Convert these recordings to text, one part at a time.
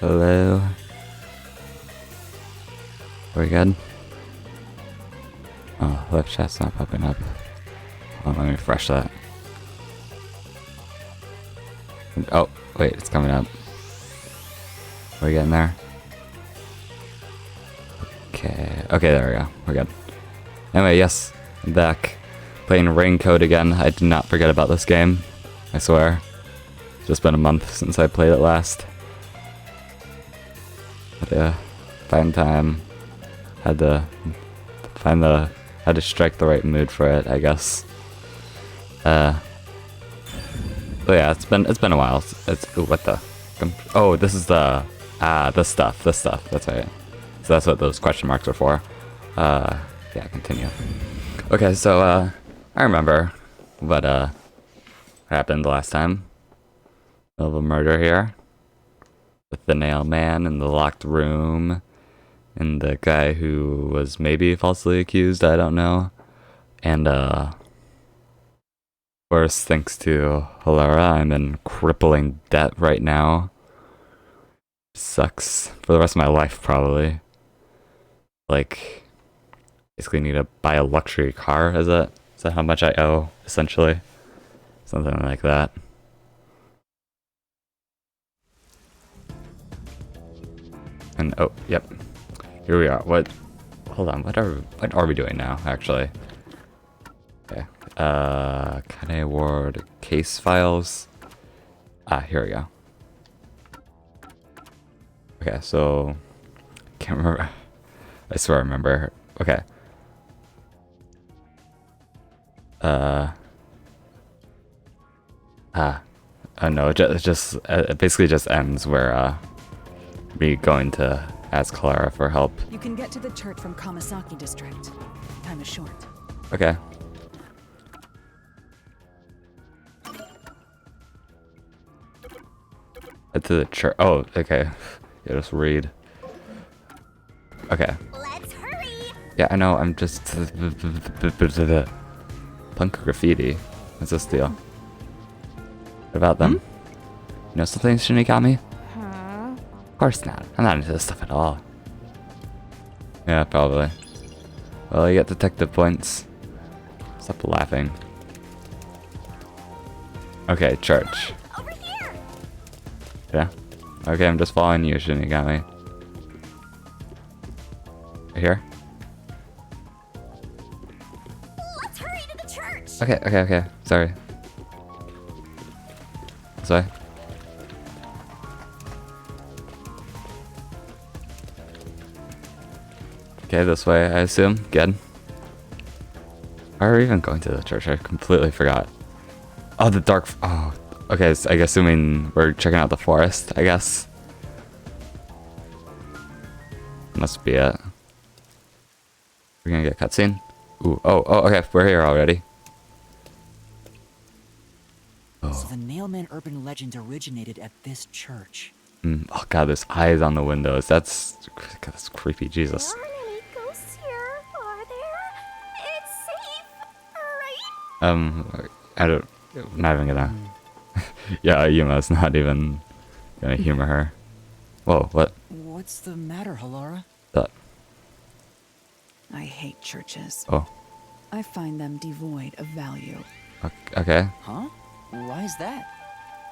Hello. Are we good? Oh, left chat's not popping up. Oh, let me refresh that. Oh, wait, it's coming up. Are we getting there? Okay, there we go. We're good. Anyway, yes, I'm back. Playing Raincoat again. I did not forget about this game. I swear. It's just been a month since I played it last. But yeah, find time. Had to strike the right mood for it, I guess. But yeah, it's been a while. Ooh, what the? Oh, this is the this stuff. That's right. So that's what those question marks are for. Yeah, continue. Okay, so I remember what happened last time. Of a murder here with the nail man in the locked room. And the guy who was maybe falsely accused, I don't know. And, of course, thanks to Hilara, I'm in crippling debt right now. Sucks. For the rest of my life, probably. Like, basically need to buy a luxury car, is that how much I owe, essentially? Something like that. And, oh, yep. Here we are. Hold on, what are we doing now, actually? Okay. Kane Award case files. Here we go. Okay, so can't remember. I swear I remember. Okay. Oh no, it basically just ends where me going to ask Clara for help. You can get to the church from Kamasaki district. Time is short. Okay. Head to the church. Oh, okay. Yeah, just read. Okay. Let's hurry. Yeah, I know. I'm just punk graffiti. What's this deal? What about them? You know something, Shinigami? Of course not. I'm not into this stuff at all. Yeah, probably. Well, you get detective points. Stop laughing. Okay, church. Over here. Yeah. Okay, I'm just following you, Shinigami. Here? Let's hurry to the church. Okay. Sorry. This way. Okay, this way, I assume. Good. Why are we even going to the church? I completely forgot. Oh, the dark... Oh, okay, so I guess assuming we're checking out the forest, I guess. Must be it. We're gonna get a cutscene? Ooh, oh, okay, we're here already. So the Nailman urban legend originated at this church. Oh god, there's eyes on the windows. That's creepy, Jesus. There aren't any ghosts here, are there? It's safe, right? Not even gonna... Yeah, Yuma's not even gonna humor her. Whoa, what? What's the matter, Hilara? That... I hate churches. Oh, I find them devoid of value. okay. Huh? Why is that?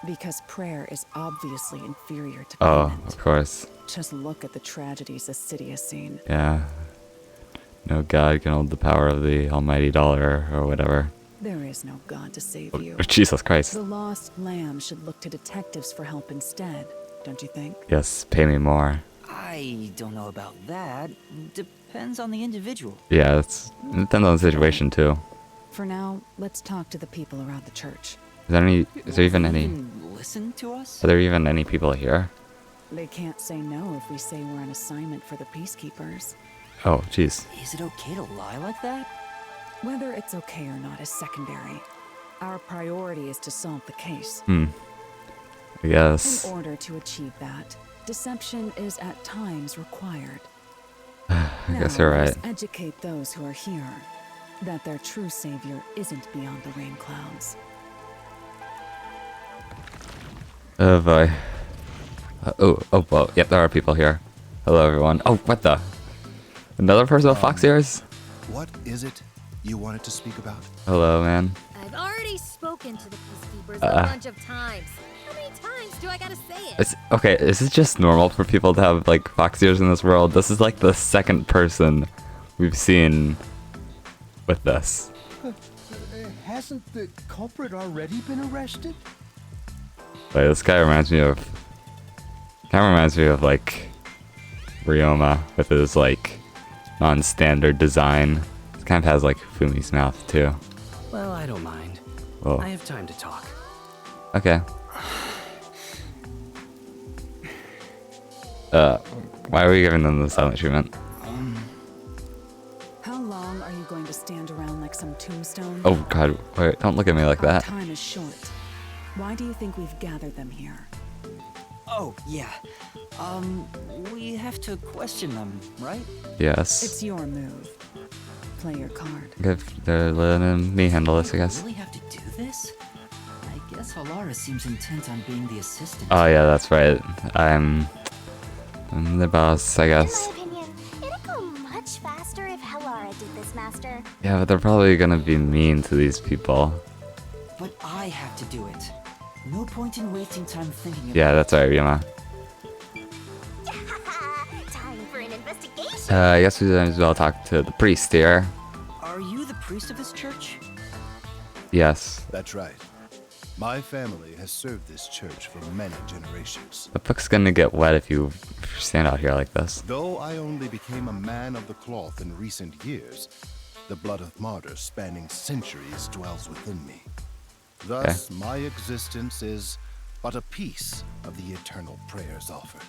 Because prayer is obviously inferior to Oh, payment. of course. Just look at the tragedies the city has seen. Yeah. No god can hold the power of the almighty dollar or whatever. There is no God to save you. Oh, Jesus Christ. The lost lamb should look to detectives for help instead, don't you think? Yes, pay me more. I don't know about that. Depends on the individual. Yeah, it depends on the situation too. For now, let's talk to the people around the church. Is there even Will any... you listen to us? Are there even any people here? They can't say no if we say we're an assignment for the peacekeepers. Oh, jeez. Is it okay to lie like that? Whether it's okay or not is secondary. Our priority is to solve the case. I guess. In order to achieve that, deception is at times required. I guess you're right. Let's educate those who are here that their true savior isn't beyond the rain clouds. Oh boy. Well, yep, there are people here. Hello, everyone. Oh, what the? Another person with fox ears? What is it you wanted to speak about? Hello, man. I've already spoken to the peacekeepers a bunch of times. How many times do I gotta say it? Okay, is it just normal for people to have, like, fox ears in this world? This is, like, the second person we've seen with this. Hasn't the culprit already been arrested? Wait, this guy reminds me of... Kind of reminds me of, like, Ryoma with his, like, non-standard design. It kind of has, like, Fumi's mouth, too. Well, I don't mind. Whoa. I have time to talk. Okay. Why are we giving them the silent treatment? How long are you going to stand around like some tombstone? Oh, God. Wait, don't look at me like Our that. time is short. Why do you think we've gathered them here? Oh, yeah. We have to question them, right? Yes. It's your move. Play your card. They're letting me handle this, I guess. Really have to do this? I guess Halara seems intent on being the assistant. Oh, yeah, that's right. I'm the boss, I In guess. my opinion, it'd go much faster if Helara did this, Master. Yeah, but they're probably gonna be mean to these people. But I have to do it. No point in wasting time thinking about Yeah, that's right, Ryoma. Time for an investigation. I guess we might as well talk to the priest here. Are you the priest of this church? Yes. That's right. My family has served this church for many generations. The book's gonna get wet if you stand out here like this. Though I only became a man of the cloth in recent years, the blood of martyrs spanning centuries dwells within me. Thus, my existence is but a piece of the eternal prayers offered.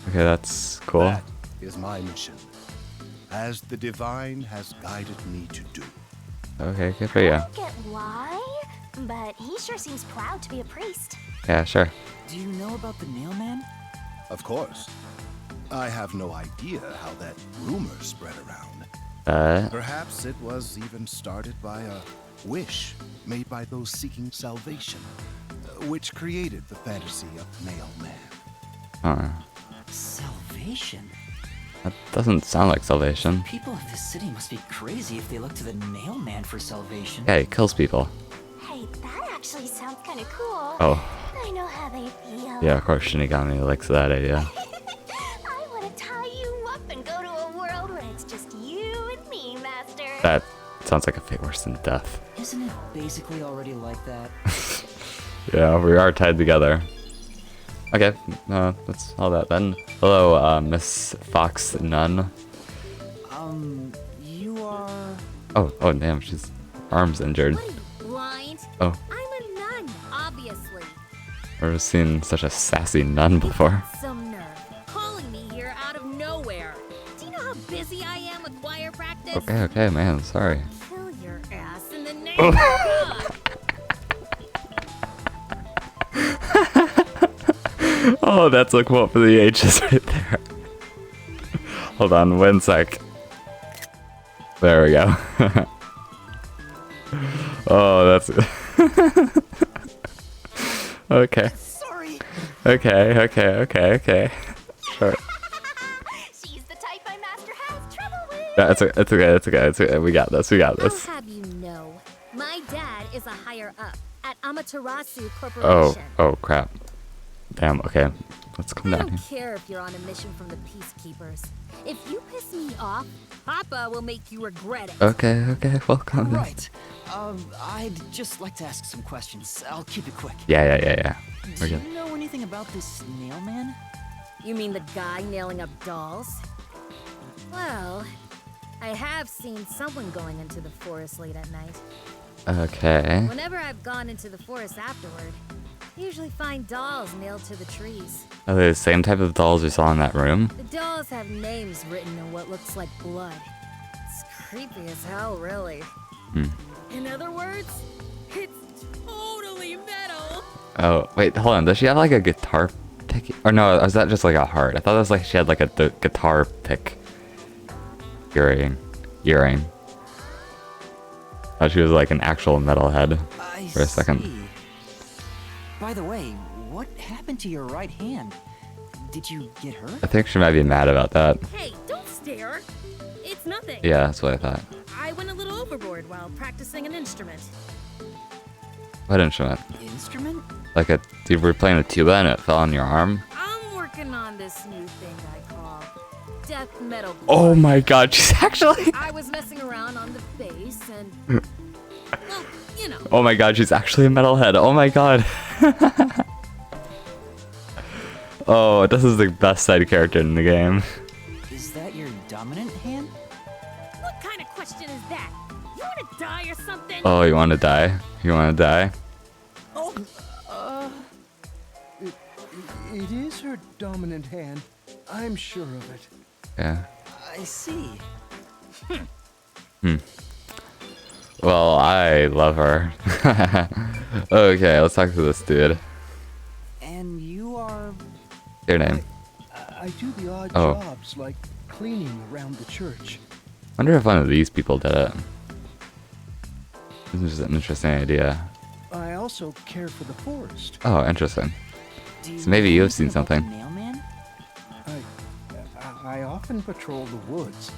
Okay, that's cool. That is my mission, as the divine has guided me to do. Okay, good for you. I don't get why, but he sure seems proud to be a priest. Yeah, sure. Do you know about the mailman? Of course. I have no idea how that rumor spread around. Perhaps it was even started by a wish made by those seeking salvation, which created the fantasy of mailman. Salvation? That doesn't sound like salvation. People of this city must be crazy if they look to the mailman for salvation. Yeah, he kills people. Hey, that actually sounds kind of cool. Oh, I know how they feel. yeah, of course Shinigami likes that idea. I want to tie you up and go to a world where it's just you and me, Master. That sounds like a fate worse than death. Isn't it basically already like that? Yeah, we are tied together. Okay, that's all that then. Hello, Miss Fox Nun. You are... Oh, damn, she's arms injured. What are you, blind? Oh, I'm a nun, obviously. I've never seen such a sassy nun before. Some nerve. Calling me here out of nowhere. Do you know how busy I am with choir practice? Okay, man, sorry. Kill your ass in the name of God. Oh, that's a quote for the ages right there. Hold on, 1 sec. There we go. Oh, that's... Okay. Sorry! Okay. Sure. She's the type my master has trouble with. Yeah, it's okay. We got this. I'll have you know, my dad is a higher up at Amaterasu Oh, Corporation. crap. Damn, okay. Let's come I down don't here. care if you're on a mission from the peacekeepers. If you piss me off, Papa will make you regret it. Okay, well, calm down. Right. I'd just like to ask some questions. I'll keep it quick. Yeah. Do We're you good. know anything about this mailman? You mean the guy nailing up dolls? Well, I have seen someone going into the forest late at night. Okay. Whenever I've gone into the forest afterward, I usually find dolls nailed to the trees. Are they the same type of dolls we saw in that room? The dolls have names written in what looks like blood. It's creepy as hell, really. In other words, it's totally metal. Oh, wait, hold on. Does she have like a guitar pick? Or no, is that just like a heart? I thought it was like she had like a guitar pick earring. I thought she was like an actual metalhead for a second. See. By the way, what happened to your right hand? Did you get hurt? I think she might be mad about that. Hey, don't stare. It's nothing. Yeah, that's what I thought. I went a little overboard while practicing an instrument. What instrument? Instrument? Like you were playing the tuba and it fell on your arm? I'm working on this new thing I call death metal. Oh my god, she's actually... I was messing around on the bass and, well, you know. Oh my god, she's actually a metalhead. Oh my god. Oh, this is the best side character in the game. Is that your dominant hand? What kind of question is that? You want to die or something? Oh, you want to die? You want to die? Oh, It is her dominant hand. I'm sure of it. Yeah. I see. Well, I love her. Okay, let's talk to this dude. And you are... Your name. I do the odd Oh. jobs like cleaning around the church. Wonder if one of these people did it. This is an interesting idea. I also care for the forest. Oh, interesting. Do So maybe know you've seen anything about the something. Mailman? I often patrol the woods,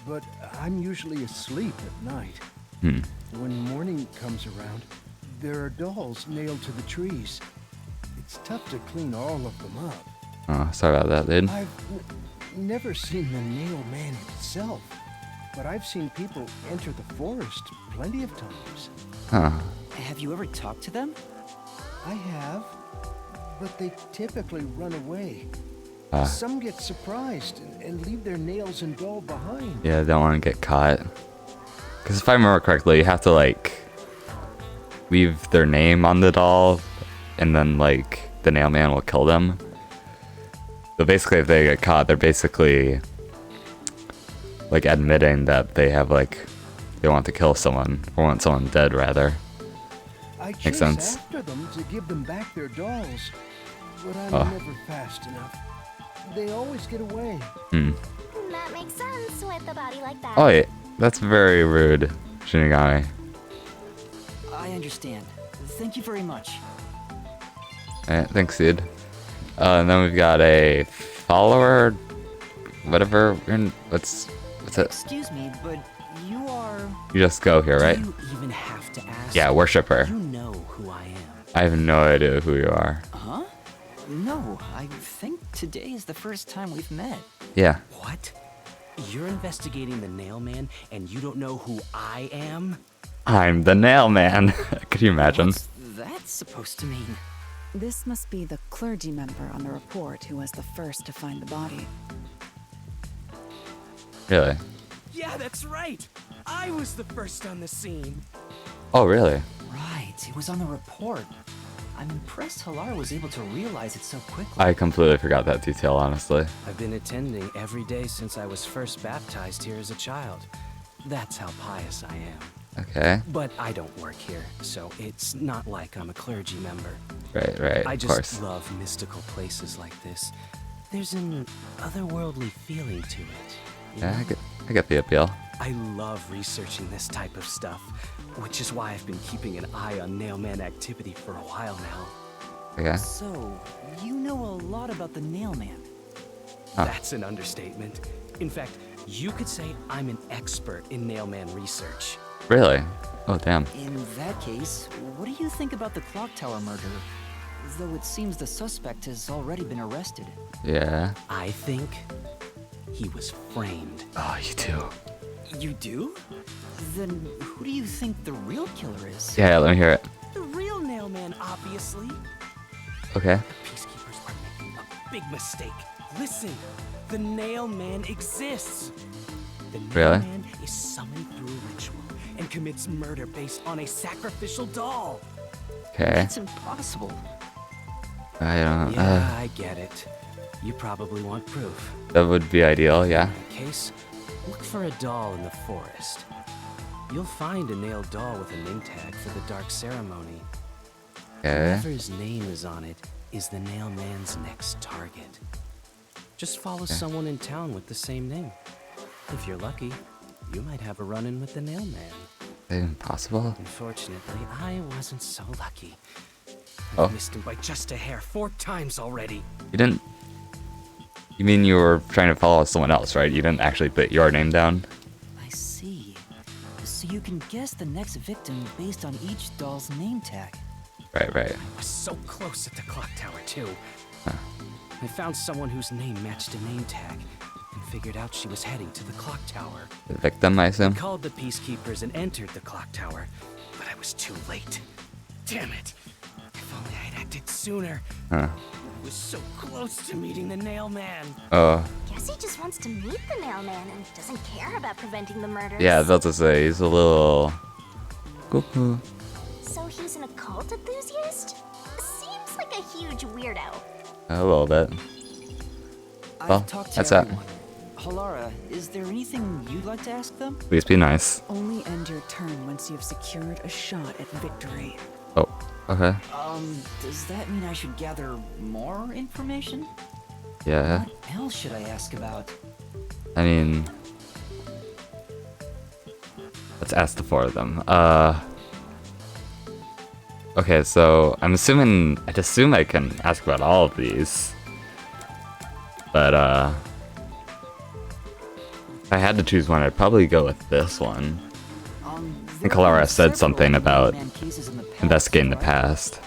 but I'm usually asleep at night. Hmm. When morning comes around, there are dolls nailed to the trees. It's tough to clean all of them up. Oh, sorry about that, dude. I've never seen the nail man himself, but I've seen people enter the forest plenty of times. Huh. Have you ever talked to them? I have, but they typically run away. Ah. Some get surprised and leave their nails and doll behind. Yeah, don't want to get caught. Because if I remember correctly, you have to, like, leave their name on the doll, and then, like, the nail man will kill them. So basically, if they get caught, they're basically, like, admitting that they have, like, they want to kill someone, or want someone dead, rather. I Makes chase sense. after them to give them back their dolls, but I'm Oh. never fast enough. They always get away. Hmm. That makes sense with a body like that. Oh, yeah. That's very rude, Shinigami. I understand. Thank you very much. Alright, thanks, dude. And then we've got a follower, whatever. What's it? Excuse me, but you are... You just go here, right? Do you even have to ask? Yeah, worshipper. You know who I am. I have no idea who you are. Huh? No, I think today is the first time we've met. Yeah. What? You're investigating the nail man and you don't know who I am? I'm the nail man. Could you imagine? What's that supposed to mean? This must be the clergy member on the report who was the first to find the body. Really? Yeah, that's right. I was the first on the scene. Oh, really? Right, it was on the report. I'm impressed Halar was able to realize it so quickly. I completely forgot that detail, honestly. I've been attending every day since I was first baptized here as a child. That's how pious I am. Okay. But I don't work here, so it's not like I'm a clergy member. Right, I of just course. love mystical places like this. There's an otherworldly feeling to it. you Yeah, know? I get the appeal. I love researching this type of stuff, which is why I've been keeping an eye on Nailman activity for a while now. Okay. So, you know a lot about the Nailman. Huh. That's an understatement. In fact, you could say I'm an expert in Nailman research. Really? Oh, damn. In that case, what do you think about the clock tower murder? Though it seems the suspect has already been arrested. Yeah. I think he was framed. Oh, you too. You do? Then who do you think the real killer is? Yeah, let me hear it. The real Nailman, obviously. Okay. The peacekeepers are making a big mistake. Listen, the Nailman exists. The Really? Nailman is summoned through ritual and commits murder based on a sacrificial doll. Okay. That's impossible. I don't. Yeah, I get it. You probably want proof. That would be ideal. Yeah. In that case, look for a doll in the forest. You'll find a nailed doll with a name tag for the dark ceremony. Okay. Whoever's name is on it is the Nailman's next target. Just follow someone in town with the same name. If you're lucky, you might have a run-in with the Nailman. Impossible. Unfortunately, I wasn't so lucky. Oh. I missed him by just a hair 4 times already. You didn't. You mean you were trying to follow someone else, right? You didn't actually put your name down? I see. So you can guess the next victim based on each doll's name tag. Right. I was so close at the clock tower, too. Huh. I found someone whose name matched a name tag and figured out she was heading to the clock tower. The victim, I assume? I called the peacekeepers and entered the clock tower, but I was too late. Damn it! If only I'd acted sooner. Huh. I was so close to meeting the nail man. Oh. Guess he just wants to meet the mailman and doesn't care about preventing the murders. Yeah, I was about to say, he's a little... cuckoo. So he's an occult enthusiast? Seems like a huge weirdo. A little bit. Well, I've talked to that's that. everyone. Halara, is there anything you'd like to ask them? Please be nice. Only end your turn once you've secured a shot at victory. Oh, okay. Does that mean I should gather more information? Yeah. What else should I ask about? I mean... let's ask the four of them. Okay, so I'd assume I can ask about all of these. But, if I had to choose one, I'd probably go with this one. And Kalara said something about investigating the past.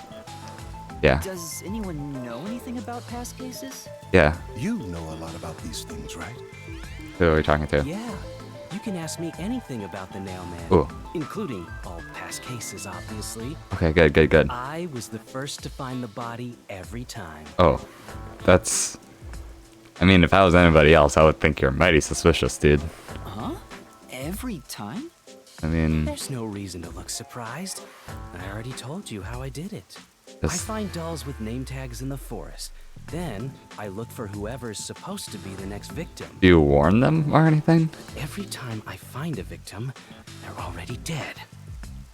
Yeah. Does anyone know anything about past cases? Yeah. You know a lot about these things, right? Who are we talking to? Yeah, you can ask me anything about the nail man. Ooh. Including all past cases, obviously. Okay, good. I was the first to find the body every time. Oh. That's... I mean, if I was anybody else, I would think you're mighty suspicious, dude. Huh? Every time? I mean... There's no reason to look surprised. I already told you how I did it. This- I find dolls with name tags in the forest. Then, I look for whoever's supposed to be the next victim. Do you warn them or anything? Every time I find a victim, they're already dead.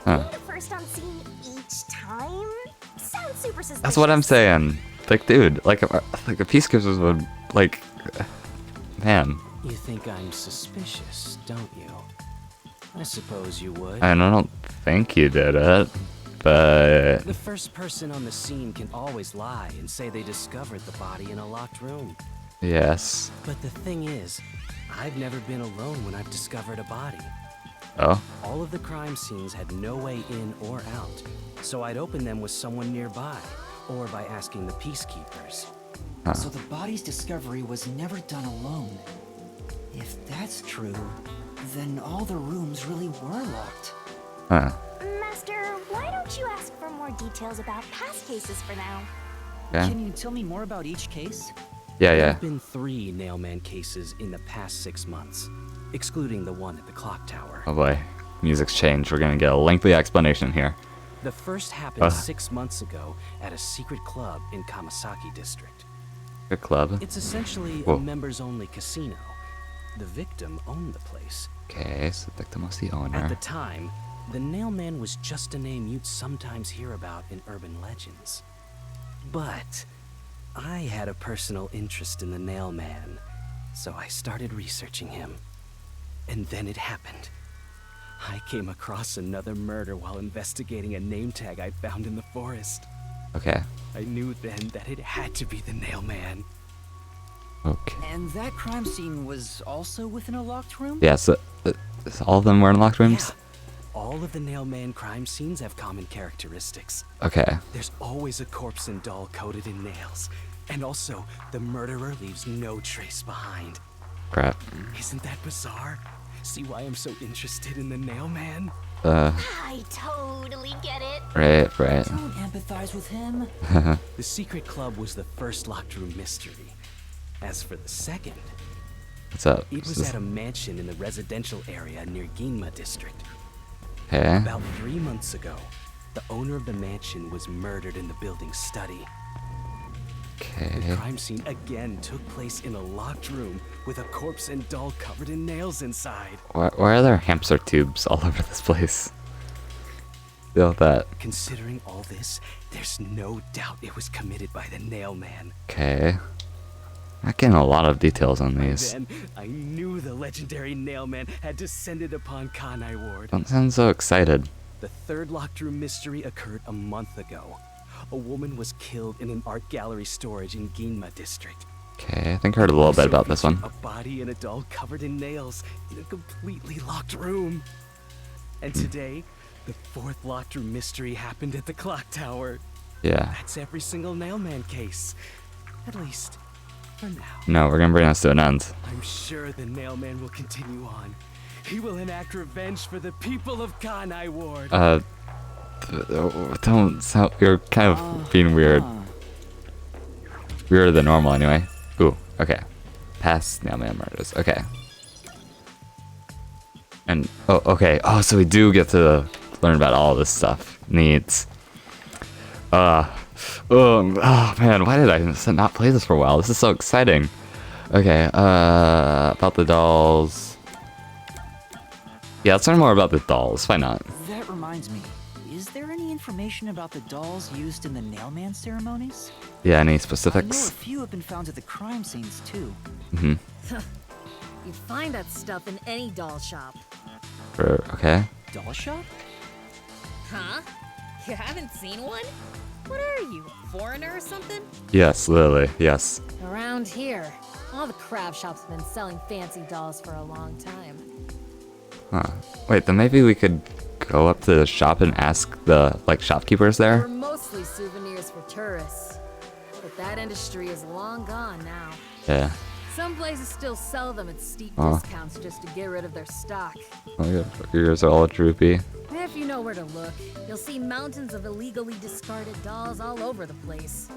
Huh. Being the first on scene each time? Sounds super suspicious. That's what I'm saying. Like, dude, like a peacekeepers would, like... man. You think I'm suspicious, don't you? I suppose you would. I don't think you did it, but... The first person on the scene can always lie and say they discovered the body in a locked room. yes. But the thing is, I've never been alone when I've discovered a body. Oh? All of the crime scenes had no way in or out, so I'd open them with someone nearby, or by asking the peacekeepers. Huh. So the body's discovery was never done alone. If that's true, then all the rooms really were locked. Huh. Master, why don't you ask for more details about past cases for now? Okay. Can you tell me more about each case? Yeah. There have been 3 Nailman cases in the past 6 months, excluding the one at the clock tower. Oh boy. Music's changed. We're gonna get a lengthy explanation here. The first happened 6 months ago at a secret club in Kamasaki district. Good club. It's essentially Whoa. a members-only casino. The victim owned the place. Okay, so the victim was the owner. At the time, the Nailman was just a name you'd sometimes hear about in urban legends. But I had a personal interest in the Nailman, so I started researching him. And then it happened. I came across another murder while investigating a name tag I found in the forest. Okay. I knew then that it had to be the Nailman. Okay. And that crime scene was also within a locked room? Yeah, so all of them were in locked rooms? Yeah. All of the Nailman crime scenes have common characteristics. Okay. There's always a corpse and doll coated in nails. And also, the murderer leaves no trace behind. Crap. Isn't that bizarre? See why I'm so interested in the Nailman? I totally get it. Right. Don't empathize with him. The secret club was the first locked room mystery. As for the second, What's up? it was at a mansion in the residential area near Ginma district. Okay. About 3 months ago, the owner of the mansion was murdered in the building's study. The Okay. crime scene again took place in a locked room with a corpse and doll covered in nails inside. Why are there hamster tubes all over this place? Deal with that. Considering all this, there's no doubt it was committed by the Nailman. Okay. Not getting a lot of details on these. Then I knew the legendary Nailman had descended upon Kanai Ward. Don't sound so excited. The third locked room mystery occurred a month ago. A woman was killed in an art gallery storage in Ginma district. Okay, I think I heard a little bit about this one. A body and a doll covered in nails in a completely locked room. And today, the fourth locked room mystery happened at the clock tower. Yeah. That's every single Nailman case. At least, for now. No, we're gonna bring this to an end. I'm sure the Nailman will continue on. He will enact revenge for the people of Kanai Ward. Don't sound. You're kind of being weird. Weirder than normal, anyway. Ooh, okay. Past Nailman murders. Okay. And oh, okay. Oh, so we do get to learn about all this stuff. Neat. Oh man, why did I not play this for a while? This is so exciting. Okay. About the dolls. Yeah, let's learn more about the dolls. Why not? That reminds me. Is there any information about the dolls used in the Nailman ceremonies? Yeah, any I know a specifics? few have been found at the crime scenes too. Mm-hmm. You find that stuff in any doll shop. Okay. Doll shop? Huh? You haven't seen one? What are you, a foreigner or something? Yes, Lily. Yes. Around here, all the craft shops have been selling fancy dolls for a long time. Huh. Wait, then maybe we could go up to the shop and ask the shopkeepers They're there. mostly souvenirs for tourists, but that industry is long gone now. Yeah. Some places still sell them at steep discounts just to get rid of their stock. Oh my god, yours are all droopy. If you know where to look, you'll see mountains of illegally discarded dolls all over the place.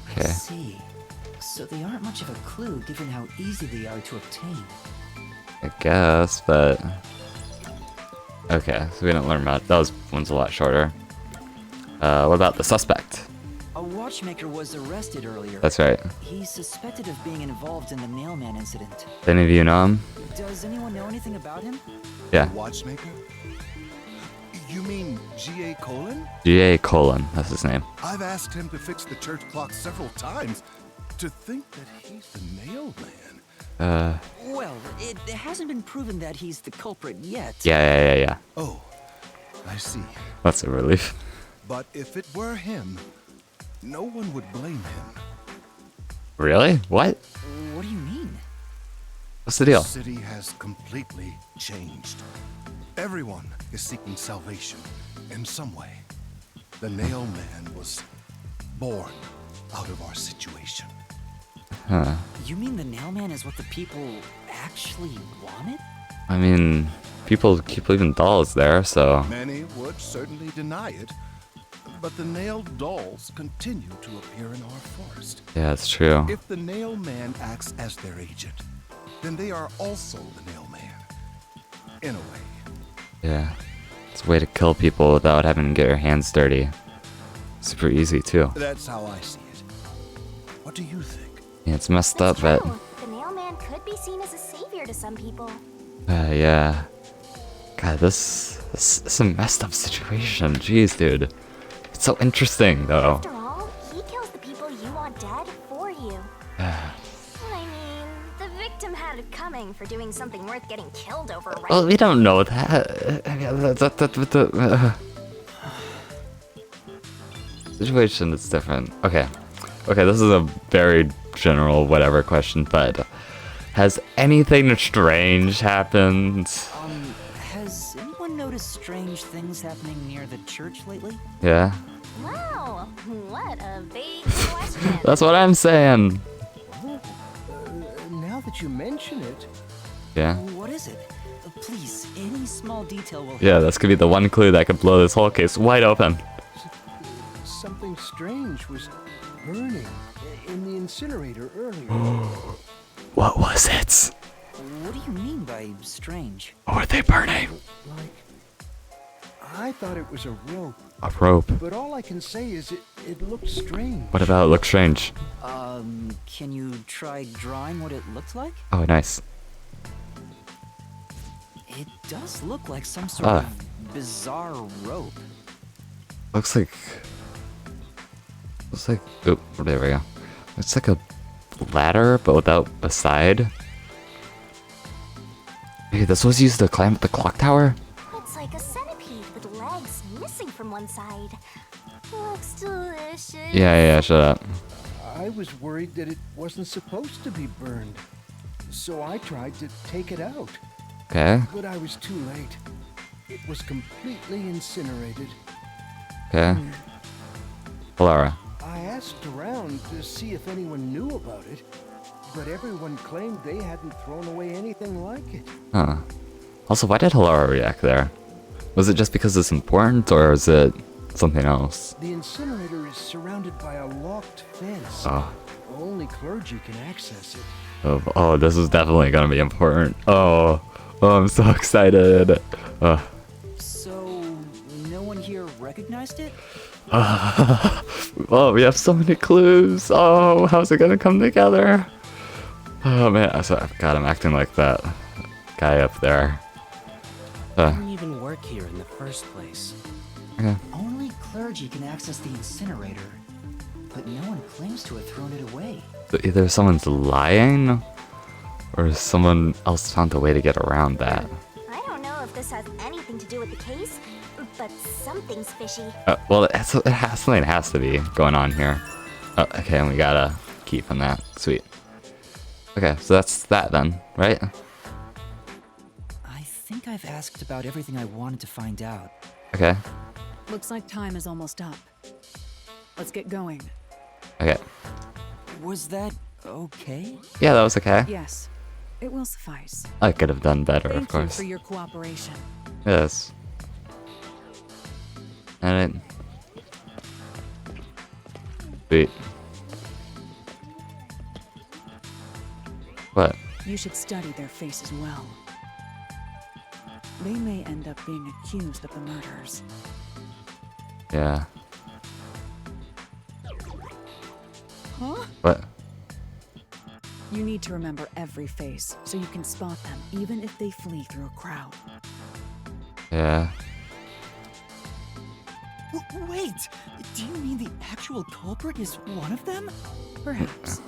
I Okay. see. So they aren't much of a clue given how easy they are to obtain. I guess, but okay. So we didn't learn about those one's a lot shorter. What about the suspect? A watchmaker was arrested earlier. That's right. He's suspected of being involved in the Nailman incident. Any of you know him? Does anyone know anything about him? Yeah. Watchmaker? You mean G.A. Colon? G.A. Colon. That's his name. I've asked him to fix the church clock several times. To think that he's the Nailman. Well, it hasn't been proven that he's the culprit yet. Yeah. Oh, I see. That's a relief. But if it were him, no one would blame him. Really? What? What do you mean? What's the deal? The city has completely changed. Everyone is seeking salvation in some way. The Nailman was born out of our situation. Huh. You mean the Nailman is what the people actually wanted? I mean, people keep leaving dolls there, so Many would certainly deny it, but the nailed dolls continue to appear in our forest. yeah, it's true. If the Nailman acts as their agent, then they are also the Nailman. In a way. Yeah. It's a way to kill people without having to get your hands dirty. Super easy, too. That's how I see it. What do you think? Yeah, it's messed up, That's but true. The Nailman could be seen as a savior to some people. yeah. God, this is a messed up situation. Jeez, dude. It's so interesting, though. After all, he kills the people you want dead for you. I mean, the victim had it coming for doing something worth getting killed over, right? Well, we don't know that. Situation is different. Okay, this is a very general whatever question, but has anything strange happened? Has anyone noticed strange things happening near the church lately? Yeah, Wow, what a big question. that's what I'm saying. Now that you mention it, Yeah, What is it? Please, any small detail will yeah, this could be the one clue that could blow this whole case wide open. something strange was burning in the incinerator earlier. What was it? What do you mean by strange? What were they burning? Like, I thought it was a rope, A rope. but all I can say is it looked strange. What about it look strange? Can you try drawing what it looks like? Oh, nice. It does look like some sort of bizarre rope. Looks like. Oh, there we go. It's like a ladder, but without a side. Hey, this was used to climb up the clock tower? It's like a centipede with legs missing from one side. Looks delicious. Yeah, shut up. I was worried that it wasn't supposed to be burned. So I tried to take it out. Okay. But I was too late. It was completely incinerated. Okay. Laura. I asked around to see if anyone knew about it, but everyone claimed they hadn't thrown away anything like it. Huh. Also, why did Laura react there? Was it just because it's important, or is it something else? The incinerator is surrounded by a locked fence. Oh. Only clergy can access it. Oh, this is definitely gonna be important. Oh, I'm so excited. So, no one here recognized it? Oh, we have so many clues. Oh, how's it gonna come together? Oh man, God, I'm acting like that guy up there. Why do we even work here in the first place? Okay. Only clergy can access the incinerator, but no one claims to have thrown it away. So either someone's lying, or someone else found a way to get around that. I don't know if this has anything to do with the case, but something's fishy. Well, something has to be going on here. Oh, okay, and we got a key from that. Sweet. Okay, so that's that then, right? I think I've asked about everything I wanted to find out. Okay. Looks like time is almost up. Let's get going. Okay. Was that okay? Yeah, that was okay. Yes, it will suffice. I could have done better, Thank of course. you for your cooperation. Yes. And Sweet. What? You should study their faces well. They may end up being accused of the murders. Yeah. Huh? What? You need to remember every face, so you can spot them, even if they flee through a crowd. Yeah. Wait! Do you mean the actual culprit is one of them? Perhaps.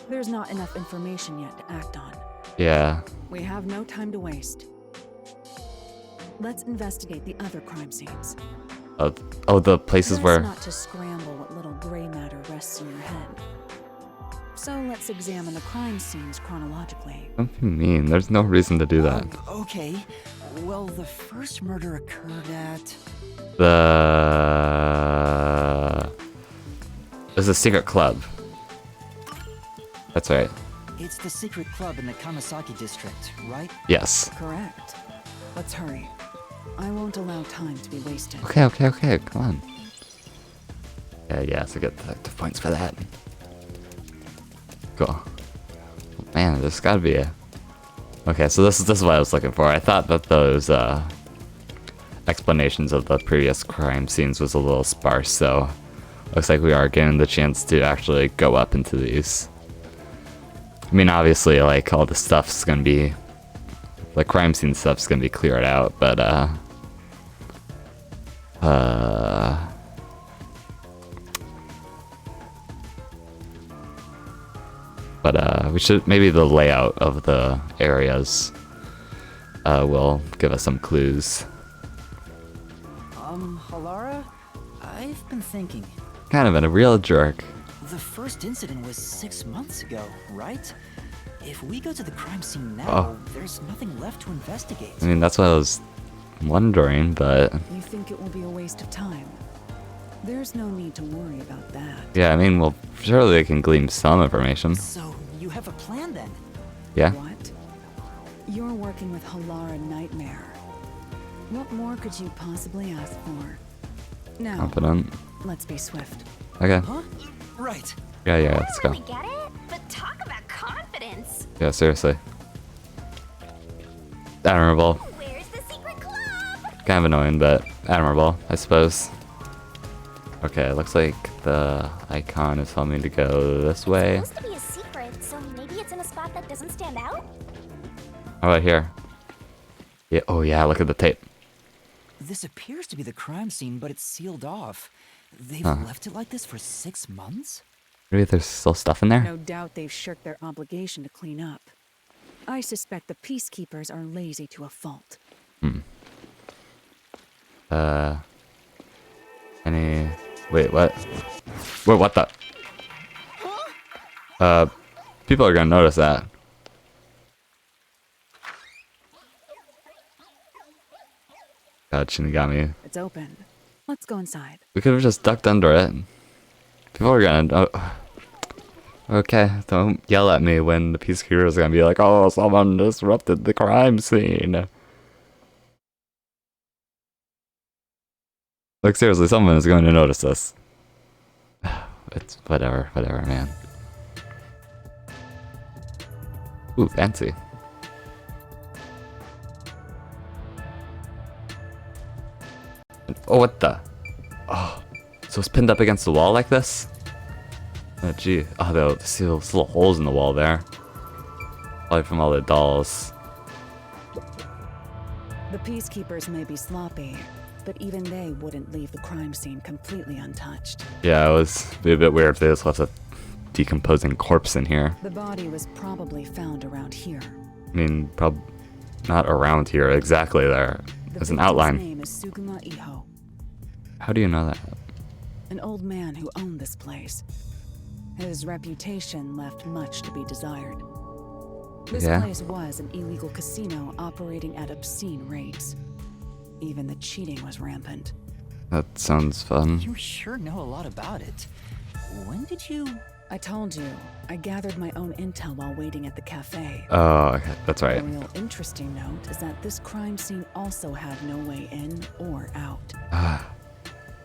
There's not enough information yet to act on. Yeah. We have no time to waste. Let's investigate the other crime scenes. Oh, the places Best where... not to scramble what little gray matter rests in your head. So let's examine the crime scenes chronologically. What do you mean? There's no reason to do that. Okay. Well, the first murder occurred at... There's a secret club. That's right. It's the secret club in the Kamasaki district, right? Yes. Correct. Let's hurry. I won't allow time to be wasted. Okay, come on. Yeah, so get the points for that. Cool. Man, there's gotta be a... Okay, so this is what I was looking for. I thought that those explanations of the previous crime scenes was a little sparse, so looks like we are getting the chance to actually go up into these. I mean, obviously, like, all the stuff's gonna be... The crime scene stuff's gonna be cleared out, but, we should... Maybe the layout of the areas will give us some clues. Halara? I've been thinking. Kind of a real jerk. The first incident was 6 months ago, right? If we go to the crime scene now, there's nothing left to investigate. I mean, that's what I was wondering, but... You think it will be a waste of time? There's no need to worry about that. Yeah, I mean, well, surely they can glean some information. So, you have a plan then? Yeah? What? You're working with Halara Nightmare. What more could you possibly ask for? Now, Confident. let's be swift. Okay. Huh? Right. Yeah, I let's don't go. really get it, but talk about confidence. Yeah, seriously. Admirable. Where's the secret club? Kind of annoying, but admirable, I suppose. Okay, looks like the icon is telling me to go this way. It's supposed to be a secret, so maybe it's in a spot that doesn't stand out? How about here? Yeah, oh yeah, look at the tape. This appears to be the crime scene, but it's sealed off. They've left it like this for 6 months? Maybe there's still stuff in there? No doubt they've shirked their obligation to clean up. I suspect the peacekeepers are lazy to a fault. Wait, what? Wait, what the? People are gonna notice that. God, Shinigami. It's open. Let's go inside. We could have just ducked under it. People are gonna... Okay, don't yell at me when the Peacekeeper is gonna be like, oh, someone disrupted the crime scene. Like, seriously, someone is going to notice this. It's whatever, man. Ooh, fancy. Oh, what the? Oh, so it's pinned up against the wall like this? Oh, gee. Oh, they'll see those little holes in the wall there. Probably from all the dolls. The Peacekeepers may be sloppy, but even they wouldn't leave the crime scene completely untouched. Yeah, it was be a bit weird if they just left a decomposing corpse in here. The body was probably found around here. I mean, not around here, exactly there. There's an outline. His name is Suguma Iho, How do you know that? an old man who owned this place. His reputation left much to be desired. This place was an illegal casino operating at obscene rates. Even the cheating was rampant. That sounds fun. You sure know a lot about it. When did you... I told you, I gathered my own intel while waiting at the cafe. Oh, okay, that's right. A real interesting note is that this crime scene also had no way in or out.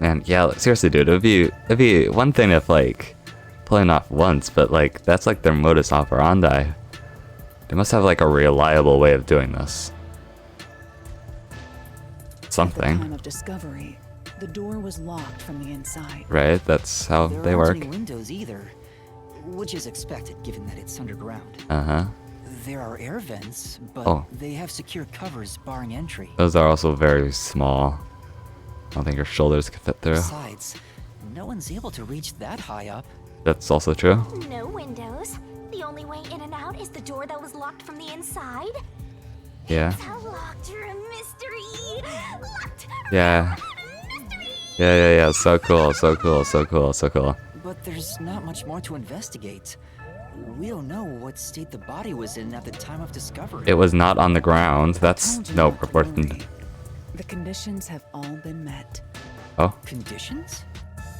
Man, yeah, seriously, dude, it'd be one thing if, like, pulling off once, but, like, that's, like, their modus operandi. They must have, like, a reliable way of doing this. Something. At the time of discovery, the door was locked from the inside. Right, that's how there they aren't work. any windows either, which is expected given that it's underground. Uh-huh. There are air vents, but they have secure covers barring entry. Those are also very small. I don't think your shoulders could fit through. Besides, no one's able to reach that high up. That's also true. No windows. The only way in and out is the door that was locked from the inside. Yeah. It's a locked room mystery. Locked Yeah. mystery. Yeah. So cool. But there's not much more to investigate. We don't know what state the body was in at the time of discovery. It was not on the ground. That's Told you no not to important. worry. The conditions have all been met. Oh, what Conditions?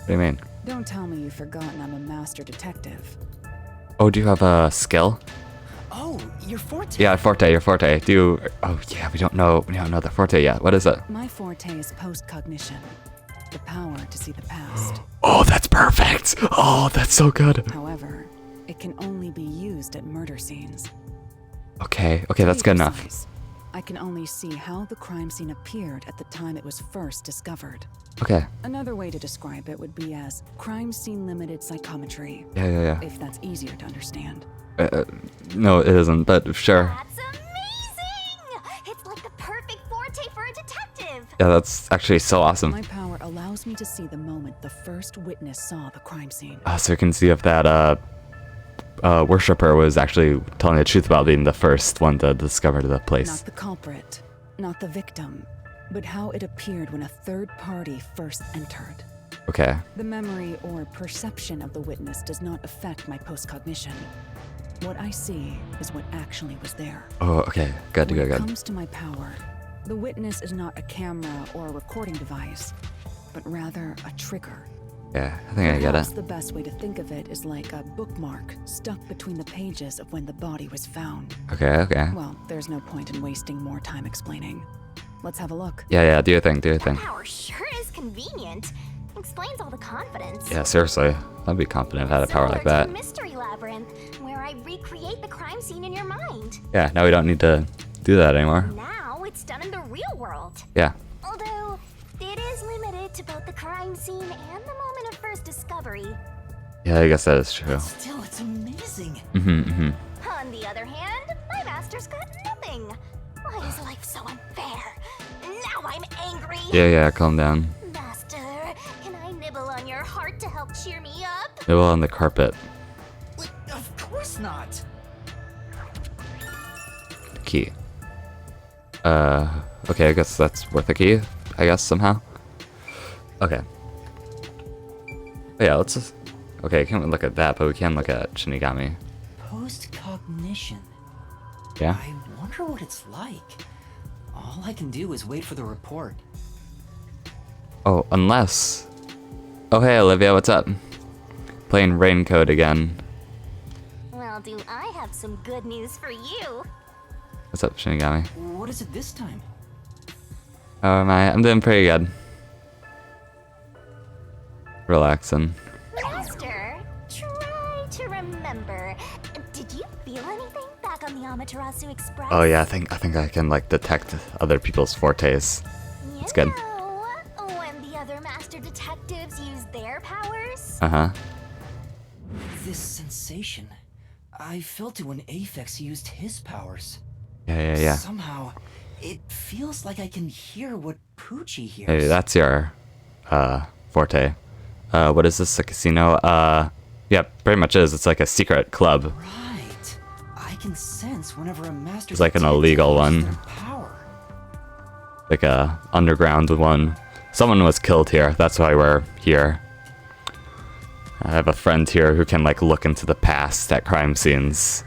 do you mean? Don't tell me you've forgotten I'm a master detective. Oh, do you have a skill? Oh, your forte. Yeah, your forte. Do you... Oh, yeah, we don't know the forte yet. What is it? My forte is post-cognition. The power to see the past. Oh, that's perfect. Oh, that's so good. However, it can only be used at murder scenes. Okay, that's good enough. Precise, I can only see how the crime scene appeared at the time it was first discovered. Okay. Another way to describe it would be as crime scene limited psychometry. Yeah. If that's easier to understand. No, it isn't, but sure. That's amazing! It's like the perfect forte for a detective. Yeah, that's actually so awesome. My power allows me to see the moment the first witness saw the crime scene. So you can see if that worshipper was actually telling the truth about being the first one to discover the place. Not the culprit, not the victim, but how it appeared when a third party first entered. Okay. The memory or perception of the witness does not affect my postcognition. What I see is what actually was there. Oh, okay. Good. When it comes to my power, the witness is not a camera or a recording device, but rather a trigger. Yeah, I think I get Perhaps it. the best way to think of it is like a bookmark stuck between the pages of when the body was found. Okay. Well, there's no point in wasting more time explaining. Let's have a look. Yeah, do your thing. Power sure is convenient. Explains all the confidence. Yeah, seriously. I'd be confident if I had a power like Similar that. to Mystery Labyrinth, where I recreate the crime scene in your mind. Yeah, now we don't need to do that anymore. Now it's done in the real world. Yeah. Although, it is limited to both the crime scene and the moment of first discovery. Yeah, I guess that is true. Still, it's amazing. On the other hand, my master's got nothing. Why is life so unfair? Now I'm angry. Yeah, calm down. Master, can I nibble on your heart to help cheer me up? Nibble on the carpet. Of course not. Key. Okay, I guess that's worth a key. I guess somehow. Okay. Yeah, let's Okay, can't look at that, but we can look at Shinigami. Post-cognition. Yeah? I wonder what it's like. All I can do is wait for the report. Oh, unless... Oh, hey, Olivia, what's up? Playing Raincoat again. Well, do I have some good news for you? What's up, Shinigami? What is it this time? How am I? I'm doing pretty good. Relaxing. Master, try to remember. Did you feel anything back on the Amaterasu Express? Oh yeah, I think I can like detect other people's fortes. It's good. When the other master detectives use their powers? Uh-huh. This sensation. I felt it when Aphex used his powers. Yeah. Somehow, it feels like I can hear what Poochie hears. Hey, that's your forte. What is this? A casino? Yeah, pretty much is. It's like a secret club. Right. I can sense whenever a master It's like an illegal one. their power. Like a underground one. Someone was killed here. That's why we're here. I have a friend here who can like look into the past at crime scenes.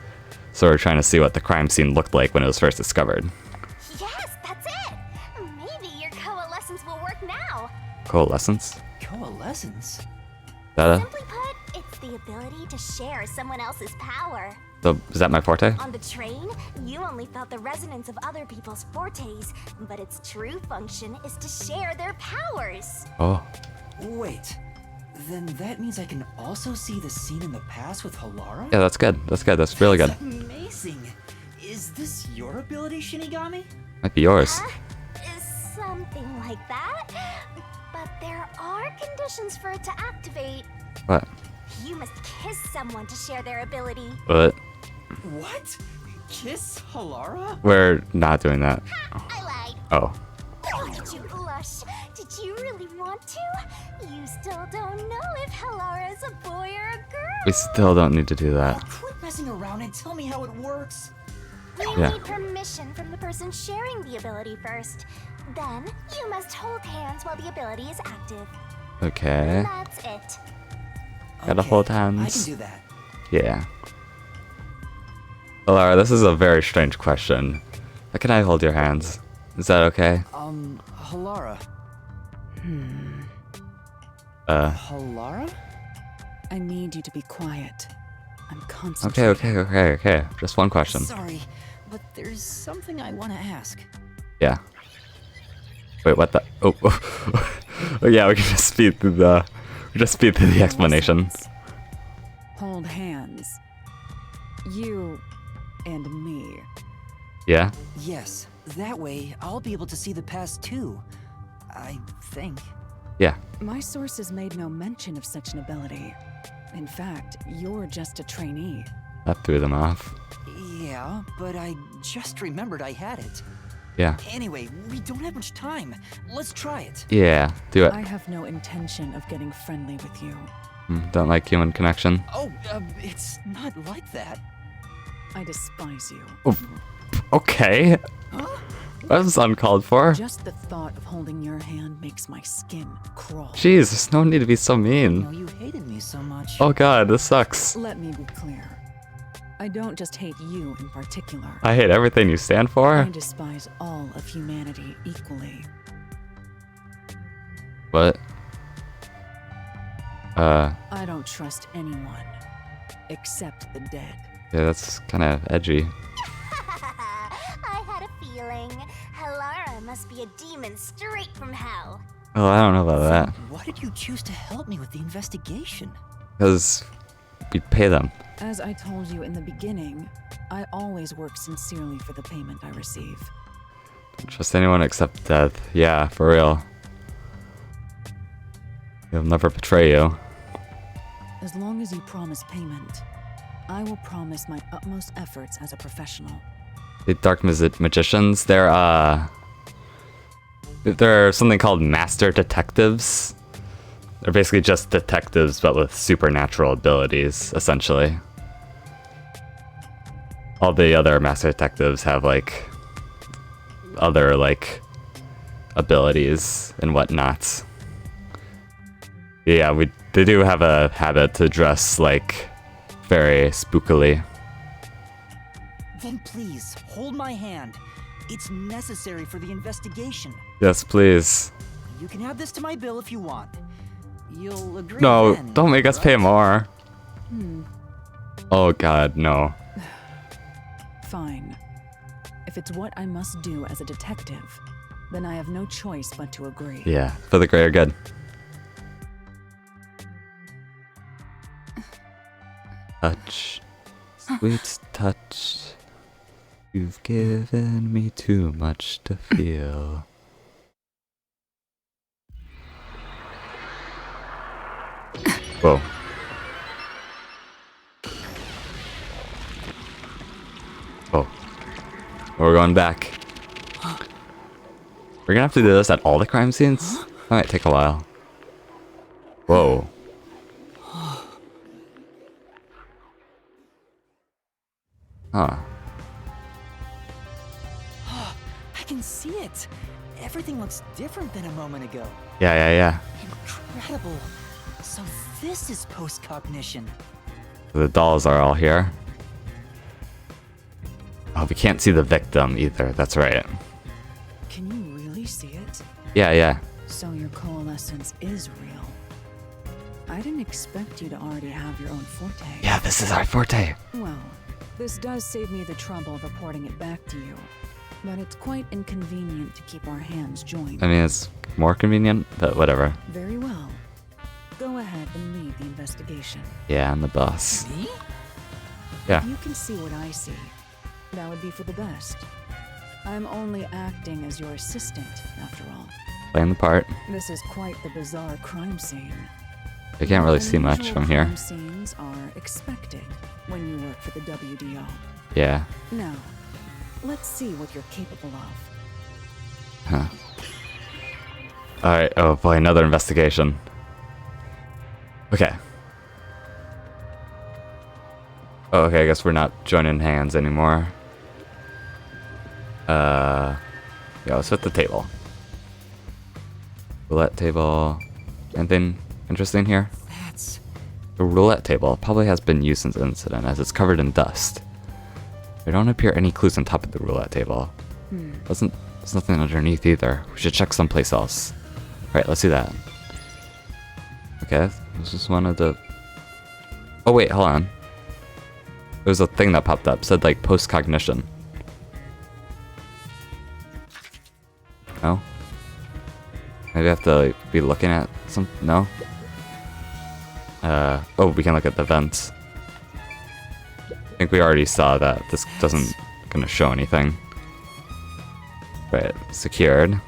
So we're trying to see what the crime scene looked like when it was first discovered. Yes, that's it! Maybe your coalescence will work now. Coalescence? Coalescence? Simply put, it's the ability to share someone else's power. So, is that my forte? On the train, you only felt the resonance of other people's fortes, but its true function is to share their powers. Oh. Wait. Then that means I can also see the scene in the past with Halara? Yeah, that's good. That's good. That's really good. Amazing. Is this your ability, Shinigami? Might be yours. Something like that. But there are conditions for it to activate. What? You must kiss someone to share their ability. What? What? Kiss Halara? We're not doing that. I lied. Oh. Oh, did you blush? Did you really want to? You still don't know if Halara is a boy or a girl. We still don't need to do that. Quit messing around and tell me how it works. You Yeah. need permission from the person sharing the ability first. Then, you must hold hands while the ability is active. Okay. That's it. Gotta hold I hands. can do that. Yeah. Alara, this is a very strange question. How can I hold your hands? Is that okay? Halara. Halara? I need you to be quiet. I'm concentrating. Okay. Just one question. Sorry, but there's something I want to ask. Yeah. Wait, what the? Oh, oh yeah, we can just speed through the explanation. Hold hands. You and me. Yeah. Yes, that way I'll be able to see the past too. I think. Yeah. My sources made no mention of such an ability. In fact, you're just a trainee. That threw them off. Yeah, but I just remembered I had it. Yeah. Anyway, we don't have much time. Let's try it. Yeah. Do it. I have no intention of getting friendly with you. Don't like human connection. Oh, it's not like that. I despise you. Oh, okay. That was uncalled for. Just the thought of holding your hand makes my skin crawl. Jeez, there's no need to be so I mean. know you hated me so much. Oh god, this sucks. Let me be clear. I don't just hate you in particular. I hate everything you stand for. I despise all of humanity equally. What? I don't trust anyone. Except the dead. Yeah, that's kind of edgy. I had a feeling. Halara must be a demon straight from hell. Oh, I don't know about that. Why did you choose to help me with the investigation? Because we'd pay them. As I told you in the beginning, I always work sincerely for the payment I receive. Don't trust anyone except death. Yeah, for real. He'll never betray you. As long as you promise payment, I will promise my utmost efforts as a professional. The dark magicians, they're something called master detectives. They're basically just detectives, but with supernatural abilities, essentially. All the other master detectives have, like, other, like, abilities and whatnot. Yeah, we They do have a habit to dress, like, very spookily. Then please, hold my hand. It's necessary for the investigation. Yes, please. You can add this to my bill if you want. You'll agree No, then, don't make us right? pay more. Oh god, no. Fine. If it's what I must do as a detective, then I have no choice but to agree. Yeah, for the greater good. Touch, sweet touch. You've given me too much to feel. Whoa. Oh. We're going back. We're gonna have to do this at all the crime scenes? That might take a while. Whoa. Huh. I can see it. Everything looks different than a moment ago. Yeah. Incredible. So this is post-cognition. The dolls are all here. Oh, we can't see the victim either. That's right. Can you really see it? Yeah. So your coalescence is real. I didn't expect you to already have your own forte. Yeah, this is our forte. Well, this does save me the trouble of reporting it back to you. But it's quite inconvenient to keep our hands joined. I mean, it's more convenient, but whatever. Very well. Go ahead and lead the investigation. Yeah, I'm the boss. Me? Yeah. You can see what I see. That would be for the best. I'm only acting as your assistant, after all. Playing the part. This is quite the bizarre crime scene. I can't really see much Unusual from here. Crime scenes are expected when you work for the WDO. Yeah. Now, let's see what you're capable of. Huh. Alright, oh boy, another investigation. Okay. Oh, okay, I guess we're not joining hands anymore. Yeah, let's hit the table. Roulette table. Anything interesting here? That's... The roulette table probably has been used since the incident, as it's covered in dust. There don't appear any clues on top of the roulette table. There's nothing underneath either. We should check someplace else. Alright, let's do that. Okay, this is one of the... Oh wait, hold on. There was a thing that popped up, said like post-cognition. No? Maybe I have to like, be looking at some... No? Oh, we can look at the vents. I think we already saw that. This doesn't gonna show anything. Right, secured.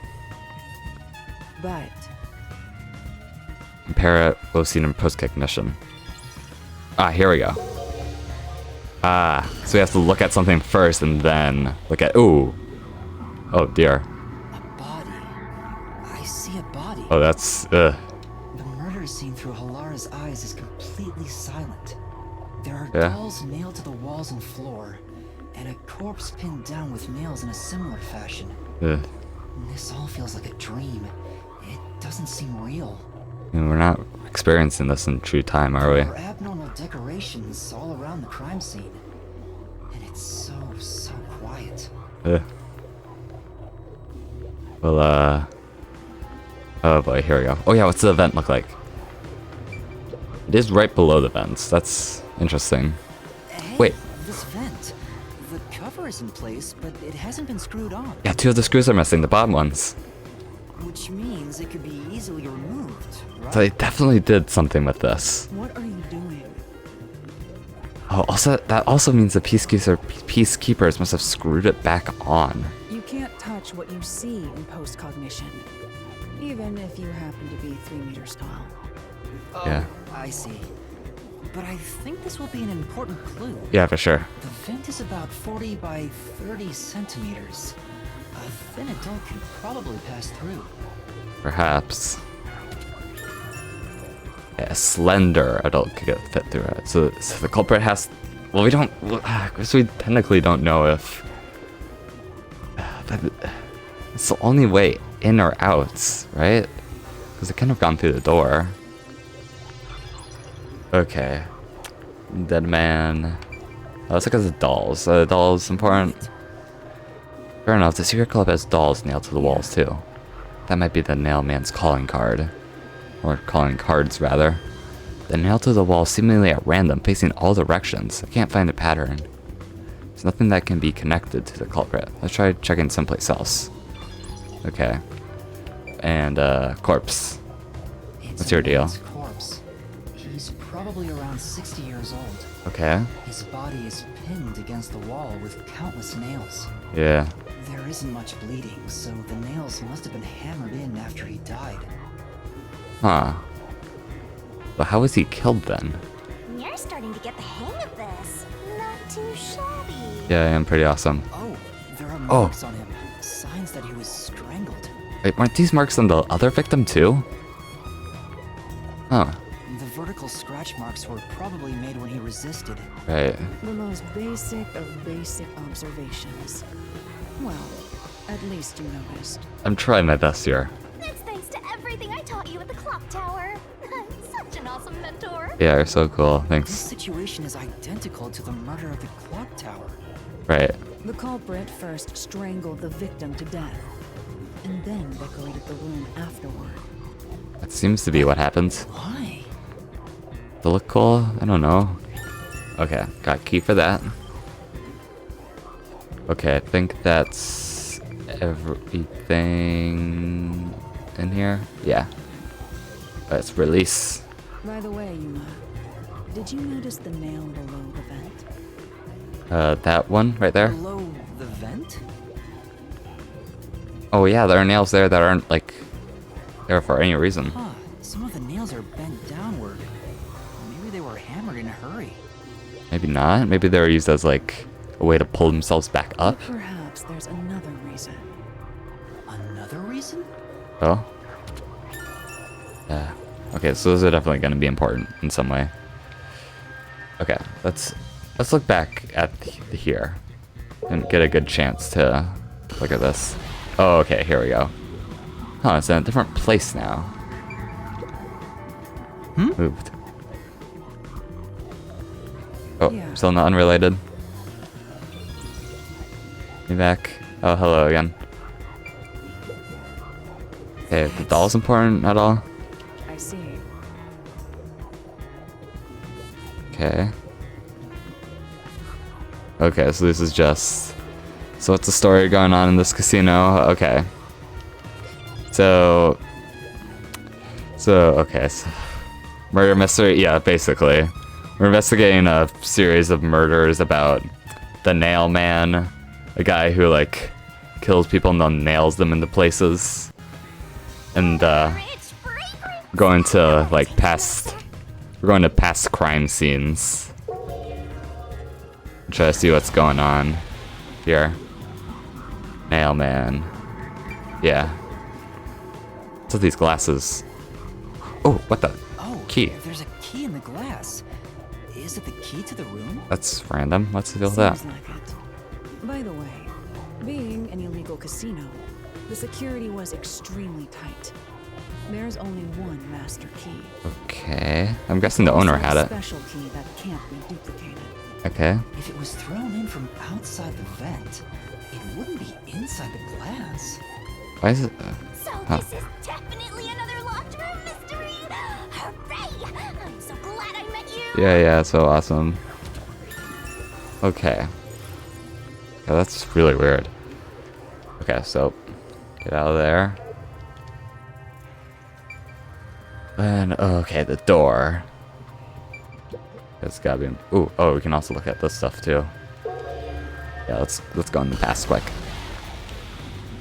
But Compare it, low scene and post-cognition. Ah, here we go. Ah, so we have to look at something first and then look at... Ooh. Oh dear. a body. I see a body. Oh, that's... The murder scene through Halara's eyes is completely silent. There are dolls nailed to the walls and floor, and a corpse pinned down with nails in a similar fashion. Ugh. This all feels like a dream. It doesn't seem real. And we're not experiencing this in true time, are we? There are abnormal decorations all around the crime scene. And it's so quiet. Ugh. Well, oh boy, here we go. Oh yeah, what's the vent look like? It is right below the vents. That's interesting. Hey, Wait. This vent. The cover is in place, but it hasn't been screwed on. Yeah, 2 of the screws are missing, the bottom ones. Which means it could be easily removed, right? So they definitely did something with this. what are you doing? Oh, also, that also means the peacekeepers must have screwed it back on. You can't touch what you see in post-cognition, even if you happen to be 3 meters tall. Oh, Yeah. I see. But I think this will be an important clue. Yeah, for sure. The vent is about 40 by 30 centimeters. A thin adult can probably pass through. Perhaps. Yeah, a slender adult could get fit through it. So the culprit has... Well, we don't... I guess we technically don't know if... But it's the only way in or out, right? Because it couldn't have gone through the door. Okay. Dead man. Oh, it's because of dolls. Dolls important. Fair enough, the secret club has dolls nailed to the walls too. That might be the nail man's calling card. Or calling cards, rather. They're nailed to the wall seemingly at random, facing all directions. I can't find a pattern. There's nothing that can be connected to the culprit. Let's try checking someplace else. Okay. And, corpse. What's your deal? Corpse. He's probably around 60 years old. Okay. His body is pinned against the wall with countless nails. Yeah. There isn't much bleeding, so the nails must have been hammered in after he died. Huh. But how was he killed then? You're starting to get the hang of this. Not too shabby. Yeah, I am pretty awesome. Oh, there are marks on him. Signs that he was strangled. Wait, weren't these marks on the other victim too? Huh. The vertical scratch marks were probably made when he resisted. Right. The most basic of basic observations. Well, at least you noticed. I'm trying my best here. That's thanks to everything I taught you at the clock tower. Such an awesome mentor. Yeah, you're so cool. This Thanks. situation is identical to the murder of the clock tower. Right. The culprit first strangled the victim to death, and then decorated the room afterward. That seems to be what happens. Why? To look cool? I don't know. Okay, got key for that. Okay, I think that's everything in here. Yeah. Let's release. By the way, Yuma, did you notice the nail below the vent? That one right there? Below the vent? Oh yeah, there are nails there that aren't, like, there for any reason. Huh. Some of the nails are bent downward. Maybe they were hammered in a hurry. Maybe not. Maybe they were used as, like, a way to pull themselves back up. Or perhaps there's another reason. Another reason? Oh. Yeah. Okay, so those are definitely going to be important in some way. Okay, let's look back at here. And get a good chance to look at this. Oh, okay, here we go. Huh, it's in a different place now. Moved. Oh, Yeah. still not unrelated. Me back. Oh, hello again. Okay, the doll's important at all? I see. Okay. Okay, so this is just... So what's the story going on in this casino? Okay. So, okay. So, murder mystery? Yeah, basically. We're investigating a series of murders about the nail man. A guy who, like, kills people and then nails them into places. And, going to, like, past... We're going to past crime scenes. Try to see what's going on here. Nail man. Yeah. What's with these glasses? Oh, what the? Oh, Key. There's a key in the glass. Is it the key to the room? That's random. What's the deal with that? Seems like it. By the way, being an illegal casino, the security was extremely tight. There's only one master key. Okay. I'm guessing the owner had A it. special key that can't be duplicated. Okay. If it was thrown in from outside the vent, it wouldn't be inside the glass. Why is it? So this is definitely another locked room mystery. Hooray! I'm so glad I met you. Yeah, so awesome. Okay. Yeah, that's really weird. Okay, so get out of there. And okay, the door. It's gotta be. Ooh, oh, we can also look at this stuff too. Yeah, let's go in the past quick.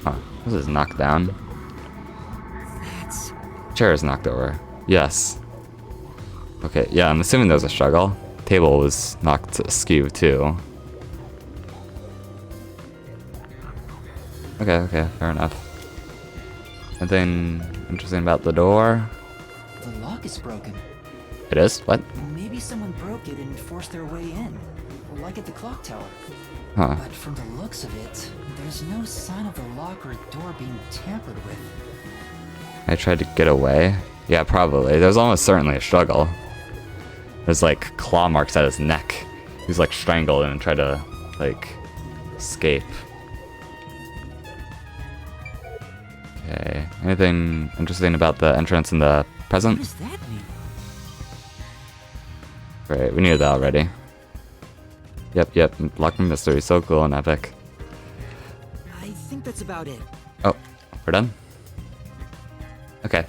Huh? This is knocked down. That's... Chair is knocked over. Yes. Okay, yeah, I'm assuming there was a struggle. Table was knocked askew too. Okay, fair enough. Anything interesting about the door? The lock is broken. It is? What? Maybe someone broke it and forced their way in, like at the clock tower. Huh. But from the looks of it, there's no sign of the lock or door being tampered with. I tried to get away? Yeah, probably. There's almost certainly a struggle. There's like claw marks at his neck. He's like strangled and tried to like escape. Okay. Anything interesting about the entrance in the present? What does that mean? Great, we knew that already. Yep. Locked mystery, so cool and epic. I think that's about it. Oh, we're done? Okay.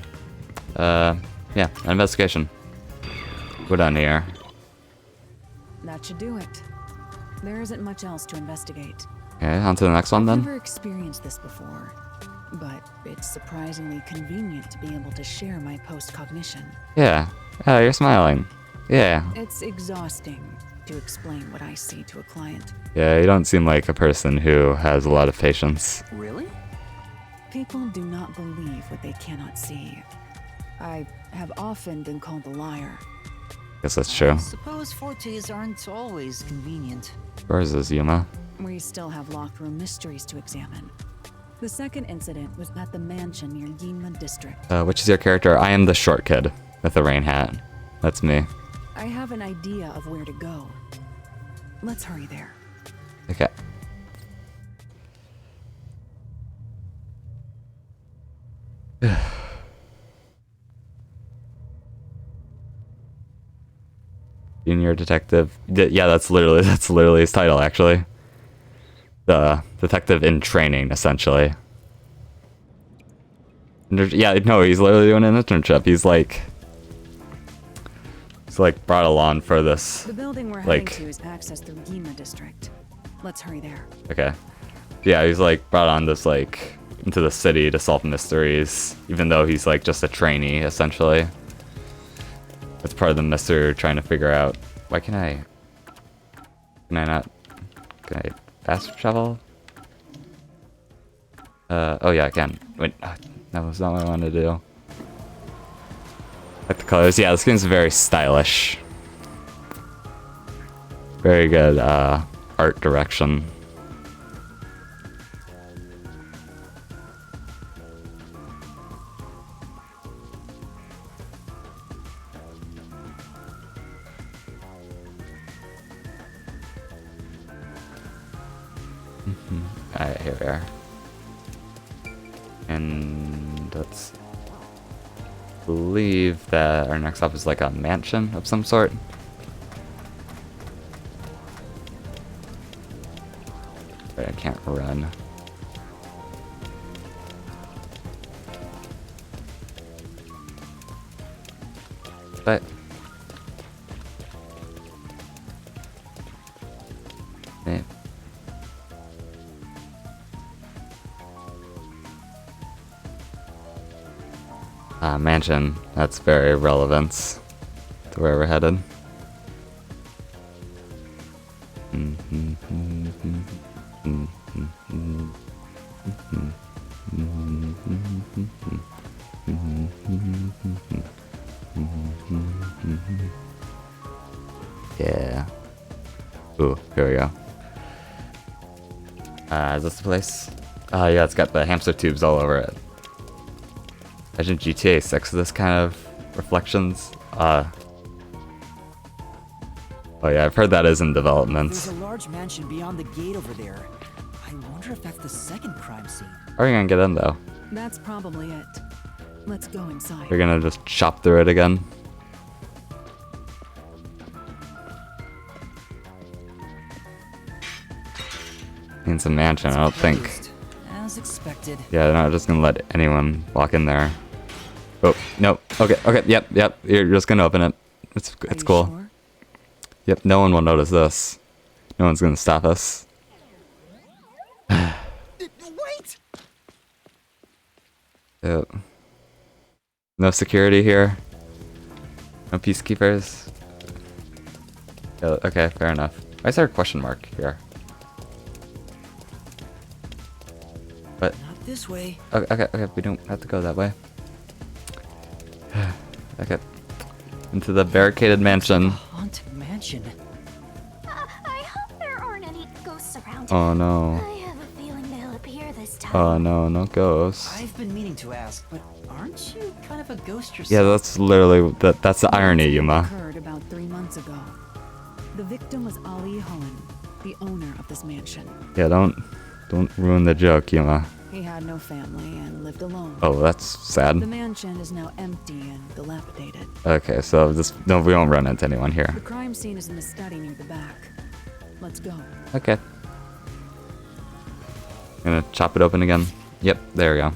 Yeah, investigation. We're done here. That should do it. There isn't much else to investigate. Okay, on to the next one then. I've never experienced this before, but it's surprisingly convenient to be able to share my post-cognition. Yeah. Oh, you're smiling. Yeah. It's exhausting to explain what I see to a client. Yeah, you don't seem like a person who has a lot of patience. Really? People do not believe what they cannot see. I have often been called a liar. Guess that's true. I suppose fortes aren't always convenient. Yours is Yuma. We still have locked room mysteries to examine. The second incident was at the mansion near Yinma district. Which is your character? I am the short kid with the rain hat. That's me. I have an idea of where to go. Let's hurry there. Okay. Junior detective. Yeah, that's literally his title, actually. The detective in training, essentially. Yeah, no, he's literally doing an internship. He's like brought along for this. The building we're heading to is accessed through Yinma district. Let's hurry there. Okay. Yeah, he's like brought on this like into the city to solve mysteries, even though he's like just a trainee, essentially. It's part of the mystery we're trying to figure out. Why can I not? Can I fast travel? Oh yeah, I can. Wait, that was not what I wanted to do. Like the colors. Yeah, this game's very stylish. Very good art direction. Alright, here we are. And let's believe that our next stop is like a mansion of some sort. But I can't run. But man. Mansion. That's very relevant to where we're headed. Yeah. Ooh, here we go. Is this the place? Oh yeah, it's got the hamster tubes all over it. Imagine GTA 6 with this kind of reflections. Oh yeah, I've heard that is in development. There's a large mansion beyond the gate over there. I wonder if that's the second crime scene. How are you gonna get in though? That's probably it. Let's go inside. You're gonna just chop through it again? It's a mansion, I don't think. As expected. Yeah, they're not just gonna let anyone walk in there. Oh, no. Okay, yep. You're just gonna open it. It's cool. Sure? Yep, no one will notice this. No one's gonna stop us. Wait! Yep. No security here. No peacekeepers. Yeah, okay, fair enough. Why is there a question mark here? But Not this way. okay, we don't have to go that way. Okay. Into the barricaded mansion. Haunted mansion. I hope there aren't any ghosts around. Oh no. I have a feeling they'll appear this time. Oh no, no ghosts. I've been meaning to ask, but aren't you kind of a ghost yourself? Yeah, that's literally that's the irony, Yuma. Occurred about 3 months ago. The victim was Ali Hohen, the owner of this mansion. Yeah, don't ruin the joke, Yuma. He had no family and lived alone. Oh, that's sad. The mansion is now empty and dilapidated. Okay, so no, we won't run into anyone here. The crime scene is in the study near the back. Let's go. Okay. Gonna chop it open again. Yep, there we go.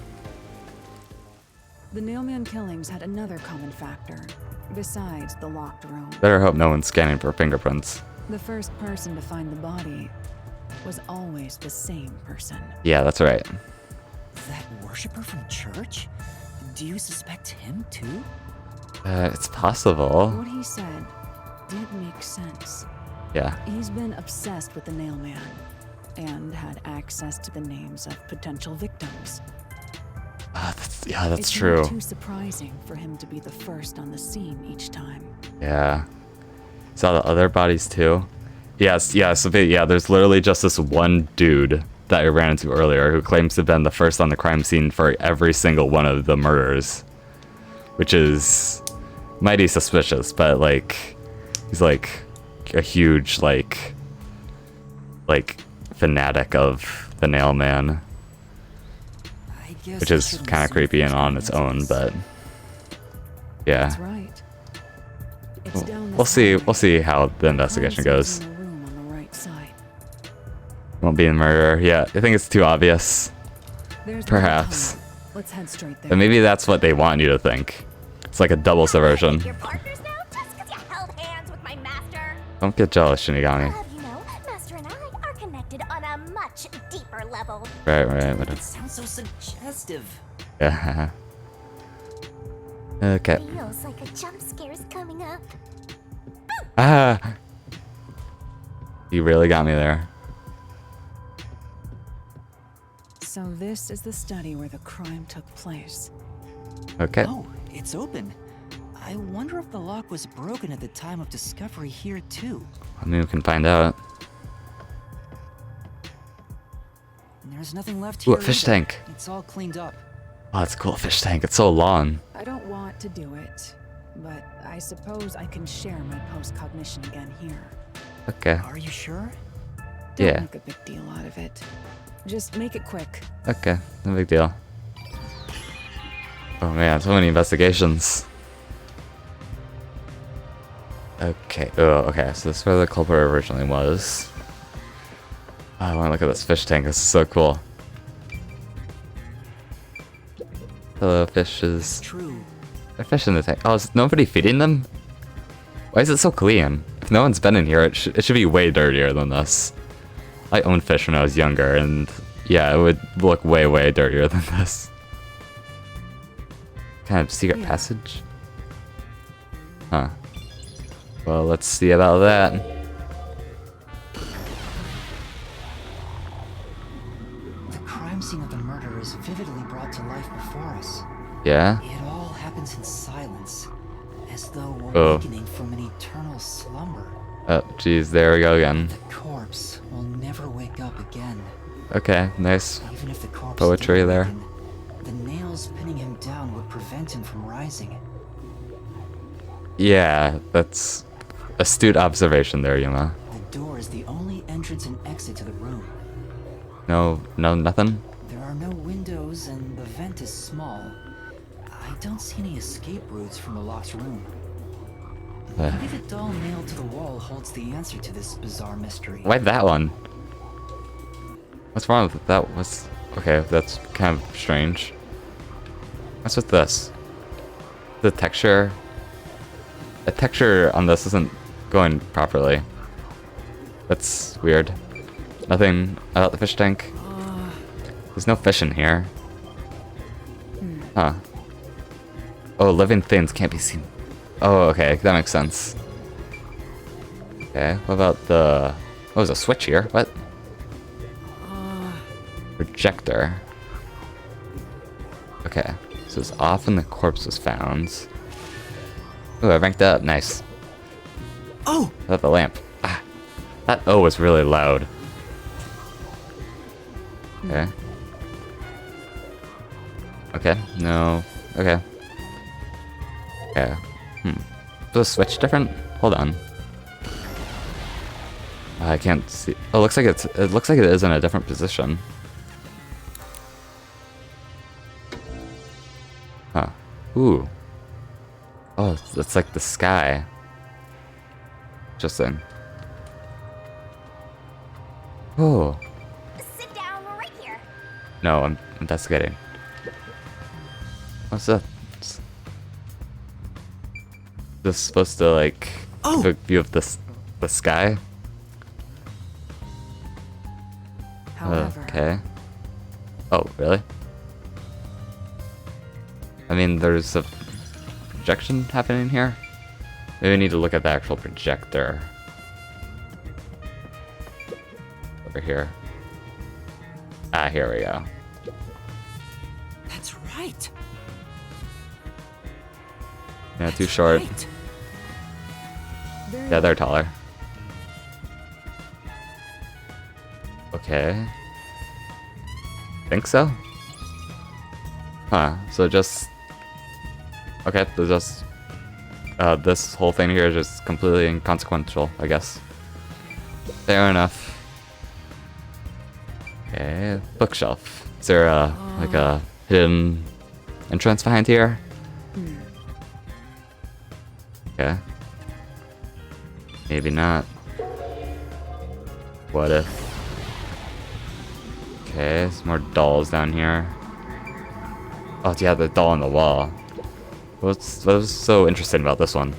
The Nailman killings had another common factor, besides the locked room. Better hope no one's scanning for fingerprints. The first person to find the body was always the same person. Yeah, that's right. That worshiper from church? Do you suspect him too? It's possible. What he said did make sense. Yeah. He's been obsessed with the Nailman and had access to the names of potential victims. That's it's true. Not too surprising for him to be the first on the scene each time. Yeah. Saw the other bodies too. Yes, there's literally just this one dude that I ran into earlier who claims to have been the first on the crime scene for every single one of the murders. Which is mighty suspicious, but like he's like a huge like fanatic of the Nailman. Which is kind of creepy and on its own, but yeah. That's right. We'll see how the investigation goes. Won't be a murderer. Yeah, I think it's too obvious. Perhaps. Let's head straight there. But maybe that's what they want you to think. It's like a double subversion. You're partners now just 'cause you held hands with my master. Don't get jealous, Shinigami. You know, Master and I are connected on a much deeper level. Right, It sounds so suggestive. Yeah. Okay. Feels like a jump scare's coming up. Ah! You really got me there. So this is the study where the crime took place. Okay. Oh, it's open. I wonder if the lock was broken at the time of discovery here too. I mean, we can find out. There's nothing left here. Ooh, a fish tank. It's all cleaned up. Oh, that's a cool fish tank. It's so long. I don't want to do it, but I suppose I can share my post-cognition again here. Okay. Are you sure? Don't Yeah. make a big deal out of it. Just make it quick. Okay, no big deal. Oh man, so many investigations. Okay, okay, so this is where the culprit originally was. Oh, I want to look at this fish tank, this is so cool. Hello, fishes. True. There are fish in the tank. Oh, is nobody feeding them? Why is it so clean? If no one's been in here, it should be way dirtier than this. I owned fish when I was younger, and yeah, it would look way, way dirtier than this. Kind of secret passage? Huh. Well, let's see about that. The crime scene of the murder is vividly brought to life before us. Yeah? It all happens in silence, as though Oh. awakening from an eternal slumber. Oh, geez, there we go again. The corpse will never wake up again. Okay, nice Even if the corpse poetry did there. awaken, the nails pinning him down would prevent him from rising. Yeah, that's astute observation there, Yuma. The door is the only entrance and exit to the room. No, nothing? There are no windows and the vent is small. I don't see any escape routes from the locked room. Maybe the doll nailed to the wall holds the answer to this bizarre mystery. Why that one? What's wrong with it? That was... Okay, that's kind of strange. What's with this? The texture... The texture on this isn't going properly. That's weird. Nothing about the fish tank? There's no fish in here. Huh. Oh, living things can't be seen. Oh, okay, that makes sense. Okay, what about the... Oh, there's a switch here. What? Projector. Okay, so it's off when the corpse was found. Ooh, I ranked up. Nice. Oh! I thought the lamp. Ah, that O was really loud. Okay. Okay, no. Okay. Okay. Is the switch different? Hold on. I can't see. Oh, it looks like it is in a different position. Huh. Ooh. Oh, it's like the sky. Interesting. Oh. Sit down right here. No, I'm investigating. What's that? Is this supposed to like give a view of the sky? However, Okay. Oh, really? I mean, there's a projection happening here. Maybe we need to look at the actual projector. Over here. Ah, here we go. That's right. Yeah, too short. Right. Yeah, they're taller. Okay. Think so? Huh, so just... Okay, so just... this whole thing here is just completely inconsequential, I guess. Fair enough. Okay, bookshelf. Is there like a hidden entrance behind here? Okay. Maybe not. What if? Okay, some more dolls down here. Oh, yeah, the doll on the wall. What was so interesting about this one?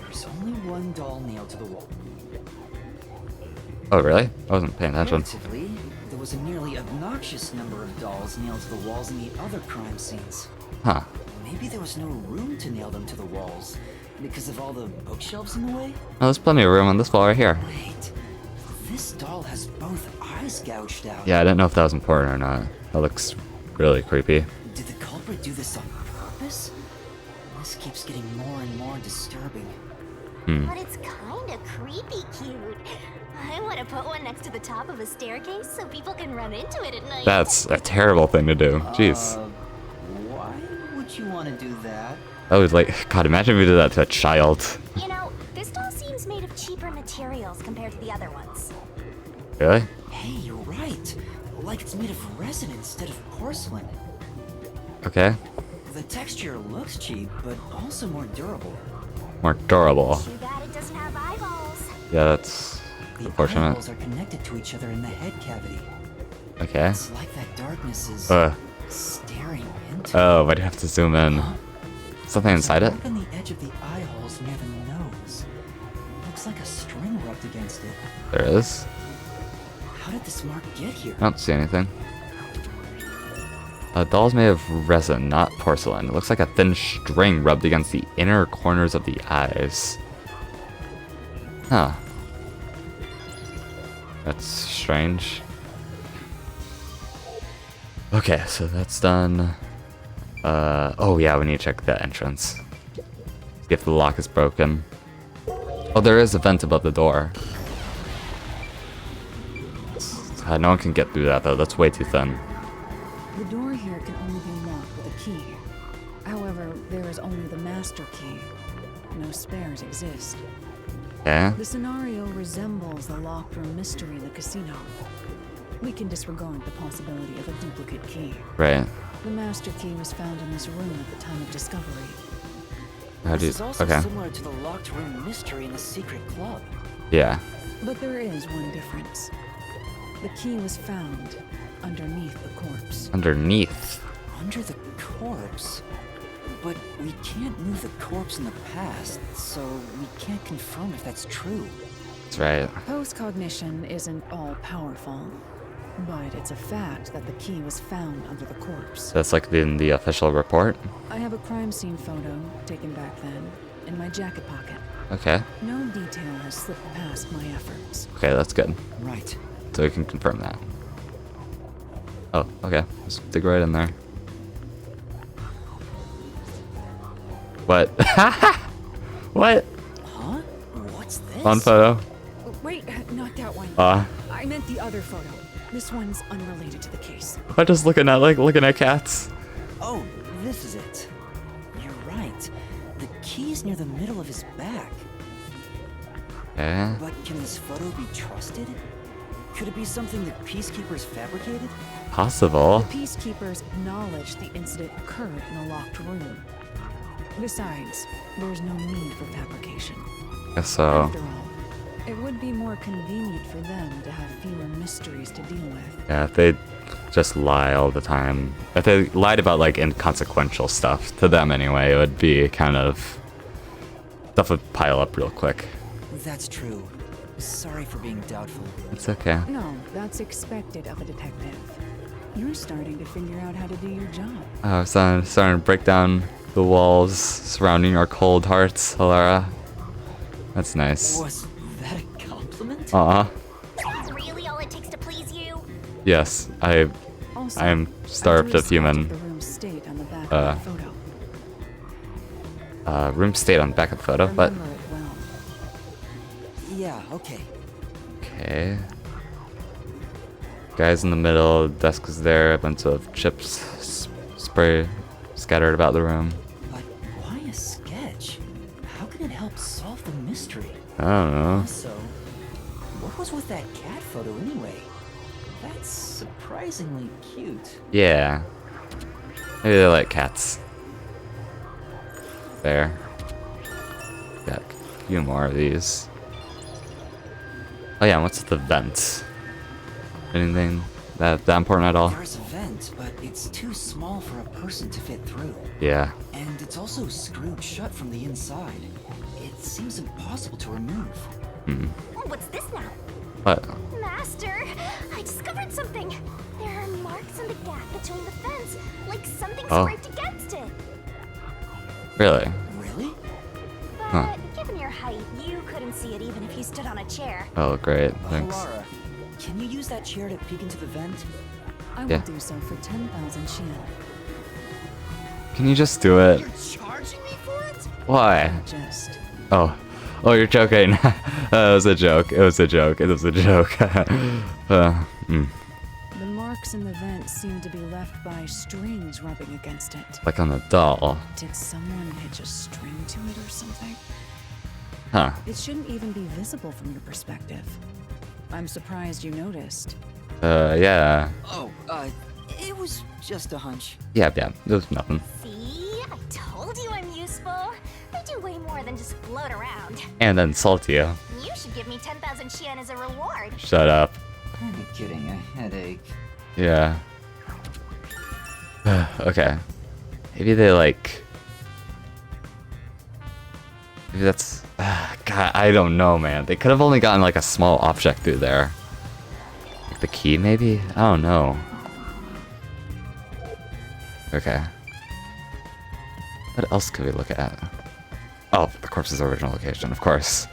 There's only one doll nailed to the wall. Oh, really? I wasn't paying attention. Relatively, there was a nearly obnoxious number of dolls nailed to the walls in the other crime scenes. Huh. Maybe there was no room to nail them to the walls because of all the bookshelves in the way? Oh, there's plenty of room on this wall right here. Wait, this doll has both eyes gouged out. Yeah, I didn't know if that was important or not. That looks really creepy. Did the culprit do this on purpose? This keeps getting more and more disturbing. But it's kinda creepy cute. I want to put one next to the top of a staircase so people can run into it at night. That's a terrible thing to do. Jeez. Why would you want to do that? I was like, God, imagine if we did that to a child. You know, this doll seems made of cheaper materials compared to the other ones. Really? Hey, you're right. Like it's made of resin instead of porcelain. Okay. The texture looks cheap, but also more durable. More durable. Too bad it doesn't have eyeballs. Yeah, that's The unfortunate. eyeballs are connected to each other in the head cavity. Okay. It's like that darkness is staring into. Oh, but you have to zoom in. Something inside it? Mark on the edge of the eye holes near the nose. Looks like a string rubbed against it. There is. How did this mark get here? I don't see anything. Doll's made of resin, not porcelain. It looks like a thin string rubbed against the inner corners of the eyes. Huh. That's strange. Okay, so that's done. Oh yeah, we need to check the entrance. See if the lock is broken. Oh, there is a vent above the door. No one can get through that though, that's way too thin. The door here can only be locked with a key. However, there is only the master key. No spares exist. Yeah? The scenario resembles the locked room mystery in the casino. We can disregard the possibility of a duplicate key. Right. The master key was found in this room at the time of discovery. How do you... This is also Okay. similar to the locked room mystery in the secret club. Yeah. But there is one difference. The key was found underneath the corpse. Underneath. Under the corpse? But we can't move the corpse in the past, so we can't confirm if that's true. That's right. Post-cognition isn't all-powerful, but it's a fact that the key was found under the corpse. That's like in the official report. I have a crime scene photo, taken back then, in my jacket pocket. Okay. No detail has slipped past my efforts. Okay, that's good. Right. So we can confirm that. Oh, okay. Just dig right in there. What? What? Huh? What's this? On photo? Wait, not that one. I meant the other photo. This one's unrelated to the case. I'm just looking at cats. Oh, this is it. You're right. The key's near the middle of his back. Okay. But can this photo be trusted? Could it be something the peacekeepers fabricated? Possible. The peacekeepers acknowledged the incident occurred in a locked room. Besides, there's no need for fabrication. Guess so. After all, it would be more convenient for them to have fewer mysteries to deal with. Yeah, if they just lie all the time. If they lied about like inconsequential stuff, to them anyway, it would be kind of... Stuff would pile up real quick. That's true. Sorry for being doubtful. It's okay. No, that's expected of a detective. You're starting to figure out how to do your job. Oh, starting to break down the walls surrounding our cold hearts, Alara. That's nice. Was that a compliment? Uh-huh. Is that really all it takes to please you? Yes, Also, I'm starved of human. The room state on the back of the photo. Room stayed on the back of the photo, but... Remember it well. Yeah, okay. Okay. Guys in the middle, desk is there, a bunch of chips spray scattered about the room. But why a sketch? How can it help solve the mystery? I don't know. Also, what was with that cat photo anyway? That's surprisingly cute. Yeah. Maybe they like cats. There. Got a few more of these. Oh yeah, what's the vent? Anything that important at all? There's a vent, but it's too small for a person to fit through. Yeah. And it's also screwed shut from the inside. It seems impossible to remove. What's this now? What? Master, I discovered something. There are marks in the gap between the fence, like something scraped against it. Really? Really? But given your height, you couldn't see it even if you stood on a chair. Oh, great. Thanks. Alara, can you use that chair to peek into the vent? I will Yeah. do so for 10,000 Xian. Can you just do it? You're charging me for it? Why? Just. Oh. Oh, you're joking. It was a joke. It was a joke. It was a joke. The marks in the vent seem to be left by strings rubbing against it. Like on a doll. Did someone hitch a string to it or something? Huh. It shouldn't even be visible from your perspective. I'm surprised you noticed. Yeah. Oh, it was just a hunch. Yeah, it was nothing. See? I told you I'm useful. I do way more than just float around. And then insult you. You should give me 10,000 Xian as a reward. Shut up. I'm getting a headache. Yeah. Okay. Maybe they like... Maybe that's... God, I don't know, man. They could have only gotten like a small object through there. Like the key, maybe? I don't know. Okay. What else could we look at? Oh, the corpse's original location, of course.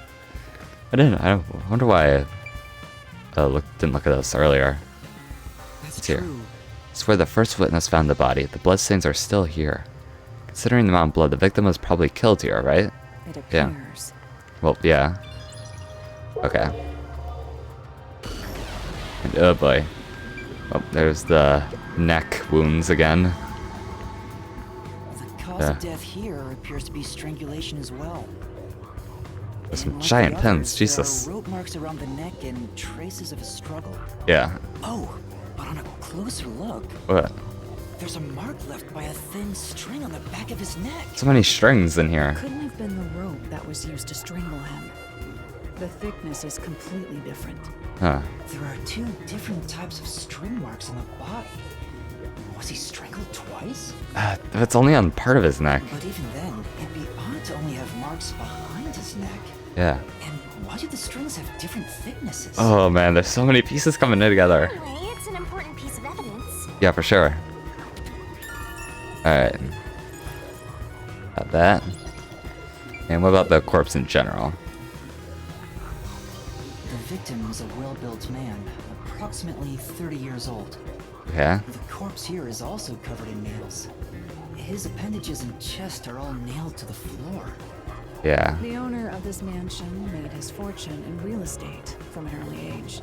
I wonder why I didn't look at this earlier. That's It's here. true. It's where the first witness found the body. The bloodstains are still here. Considering the amount of blood, the victim was probably killed here, right? It Yeah. appears. Well, yeah. Okay. And oh boy. Oh, there's the neck wounds again. The cause of death here appears to be strangulation as well. There's And some like giant the pins, others, Jesus. There are rope marks around the neck and traces of a struggle. Yeah. Oh, but on a closer look, What? there's a mark left by a thin string on the back of his neck. So many strings in here. Couldn't have been the rope that was used to strangle him. The thickness is completely different. Huh. There are two different types of string marks on the body. Was he strangled twice? It's only on part of his neck. But even then, it'd be odd to only have marks behind his neck. Yeah. And why do the strings have different thicknesses? Oh man, there's so many pieces coming in together. Anyway, it's an important piece of evidence. Yeah, for sure. Alright. Got that. And what about the corpse in general? The victim was a well-built man, approximately 30 years old. Okay. The corpse here is also covered in nails. His appendages and chest are all nailed to the floor. Yeah. The owner of this mansion made his fortune in real estate from an early age.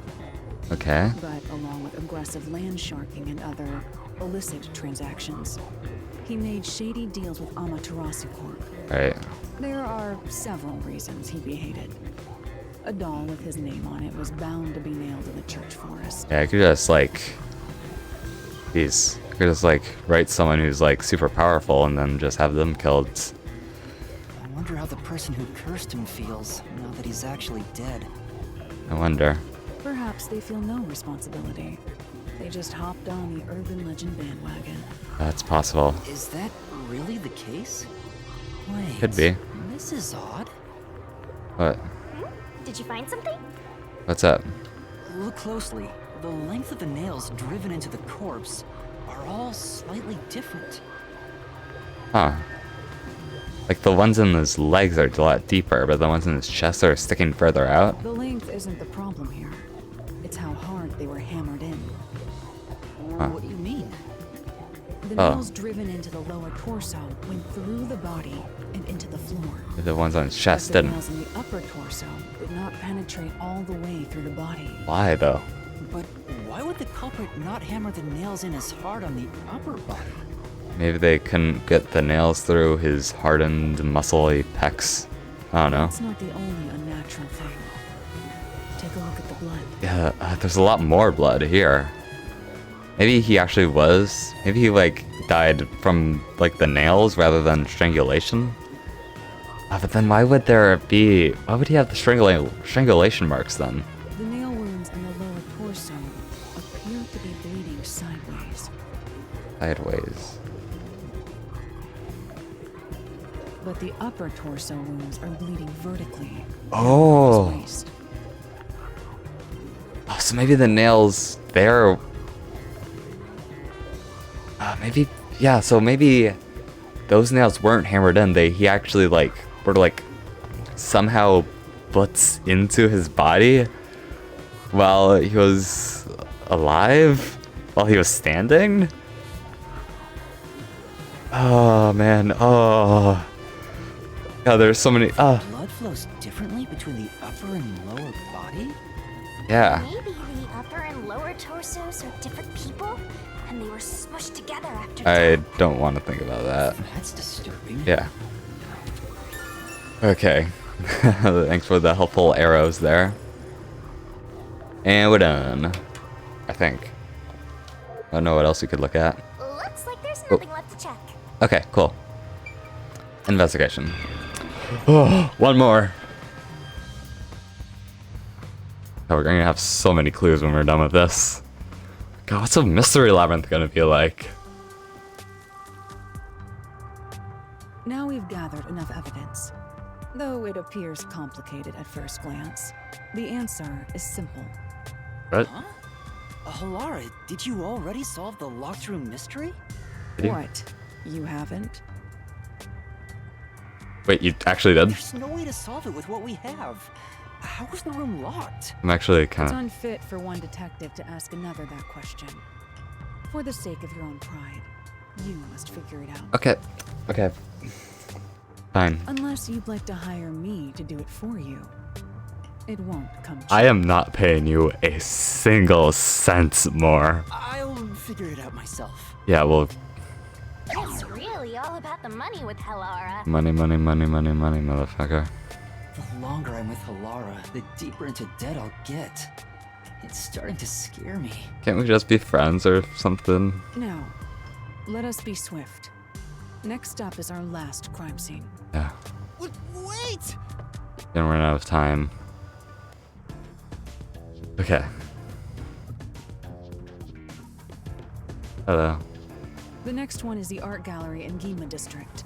Okay. But along with aggressive land sharking and other illicit transactions, He made shady deals with Amaterasu Corp. Right. There are several reasons he'd be hated. A doll with his name on it was bound to be nailed in the church forest. Yeah, I could just like... Jeez. I could just like write someone who's like super powerful and then just have them killed. I wonder how the person who cursed him feels now that he's actually dead. I wonder. Perhaps they feel no responsibility. They just hopped on the urban legend bandwagon. That's possible. Is that really the case? Wait. Could be. This is odd. What? Did you find something? What's up? Look closely. The length of the nails driven into the corpse are all slightly different. Huh. Like the ones in his legs are a lot deeper, but the ones in his chest are sticking further out. The length isn't the problem here. It's how hard they were hammered in. Huh. What do you mean? The nails driven into the lower torso went through the body and into the floor. The ones on his chest But the didn't. nails in the upper torso did not penetrate all the way through the body. Why though? But why would the culprit not hammer the nails in as hard on the upper body? Maybe they couldn't get the nails through his hardened, muscly pecs. I don't know. It's not the only unnatural thing. Take a look at the blood. Yeah, there's a lot more blood here. Maybe he actually was. Maybe he like died from like the nails rather than strangulation. But then why would there be? Why would he have the strangulation marks then? The nail wounds in the lower torso appear to be bleeding sideways. Sideways. But the upper torso wounds are bleeding vertically. Oh. Down his waist. Oh, so maybe the nails there. Maybe, yeah. So maybe those nails weren't hammered in. He actually like were like somehow butts into his body while he was alive, while he was standing. Oh man. Oh. God, there's so many. Blood flows differently between the upper and lower body? Yeah. Maybe the upper and lower torsos are different people, and they were smushed together after I death. don't want to think about that. That's disturbing. Yeah. Okay. Thanks for the helpful arrows there. And we're done. I think. I don't know what else we could look at. Looks like there's nothing left to check. Okay, cool. Investigation. Oh, one more. Oh, we're gonna have so many clues when we're done with this. God, what's a mystery labyrinth gonna be like? Now we've gathered enough evidence. Though it appears complicated at first glance, the answer is simple. What? Huh? Halara, did you already solve the locked room mystery? Did you? What? You haven't? Wait, you actually did? There's no way to solve it with what we have. How was the room locked? I'm actually It's kind of... unfit for one detective to ask another that question. For the sake of your own pride, you must figure it out. Okay. Okay. Fine. Unless you'd like to hire me to do it for you. It won't come cheap. I am not paying you a single cent more. I'll figure it out myself. Yeah, well, It's really all about the money with Halara. money, money, money, money, money, motherfucker. The longer I'm with Halara, the deeper into debt I'll get. It's starting to scare me. Can't we just be friends or something? Now, let us be swift. Next up is our last crime scene. Yeah. Wait! Gonna run out of time. Okay. Hello. The next one is the art gallery in Gima district.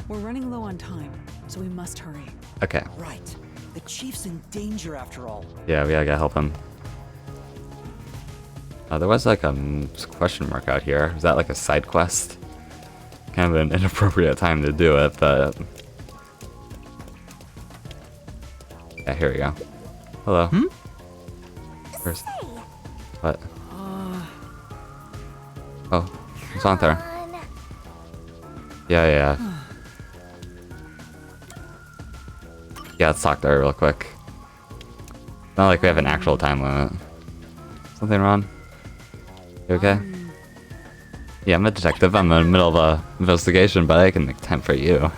We're running low on time, so we must hurry. Okay. Right. The chief's in danger after all. Yeah, we gotta help him. There was like a question mark out here. Was that like a side quest? Kind of an inappropriate time to do it, but... Yeah, here we go. Hello. Where's... What? Oh, it's on there. Yeah. Yeah, let's talk to her real quick. Not like we have an actual time limit. Something wrong? You okay? Yeah, I'm a detective. I'm in the middle of a investigation, but I can make time for you.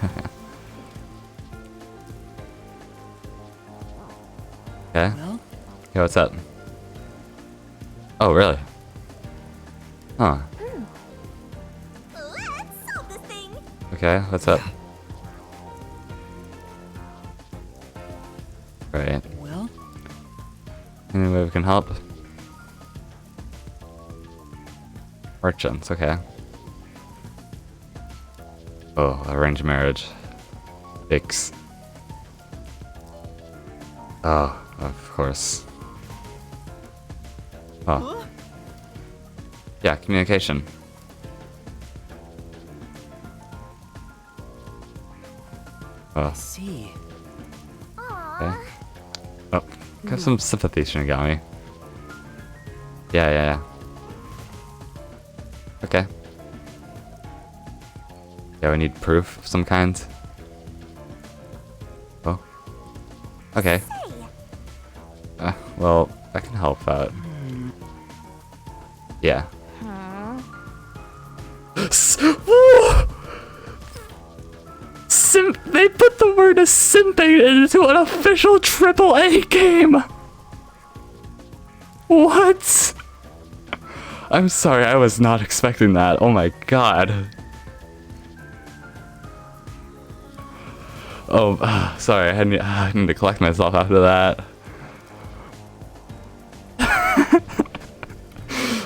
Okay. Well? Yeah, what's up? Oh, really? Huh. Let's solve this thing. Okay, what's up? Right. Well? Any way we can help? Merchants, okay. Oh, arranged marriage. Dicks. Oh, of course. Oh. Yeah, communication. Oh, See. okay. Oh, got some sympathy, Shinigami. Yeah. Okay. Yeah, we need proof of some kind. Oh. Okay. Well, I can help out. Yeah. They put the word of simping into an official AAA game! What? I'm sorry, I was not expecting that. Oh my god. Oh, sorry, I need to collect myself after that.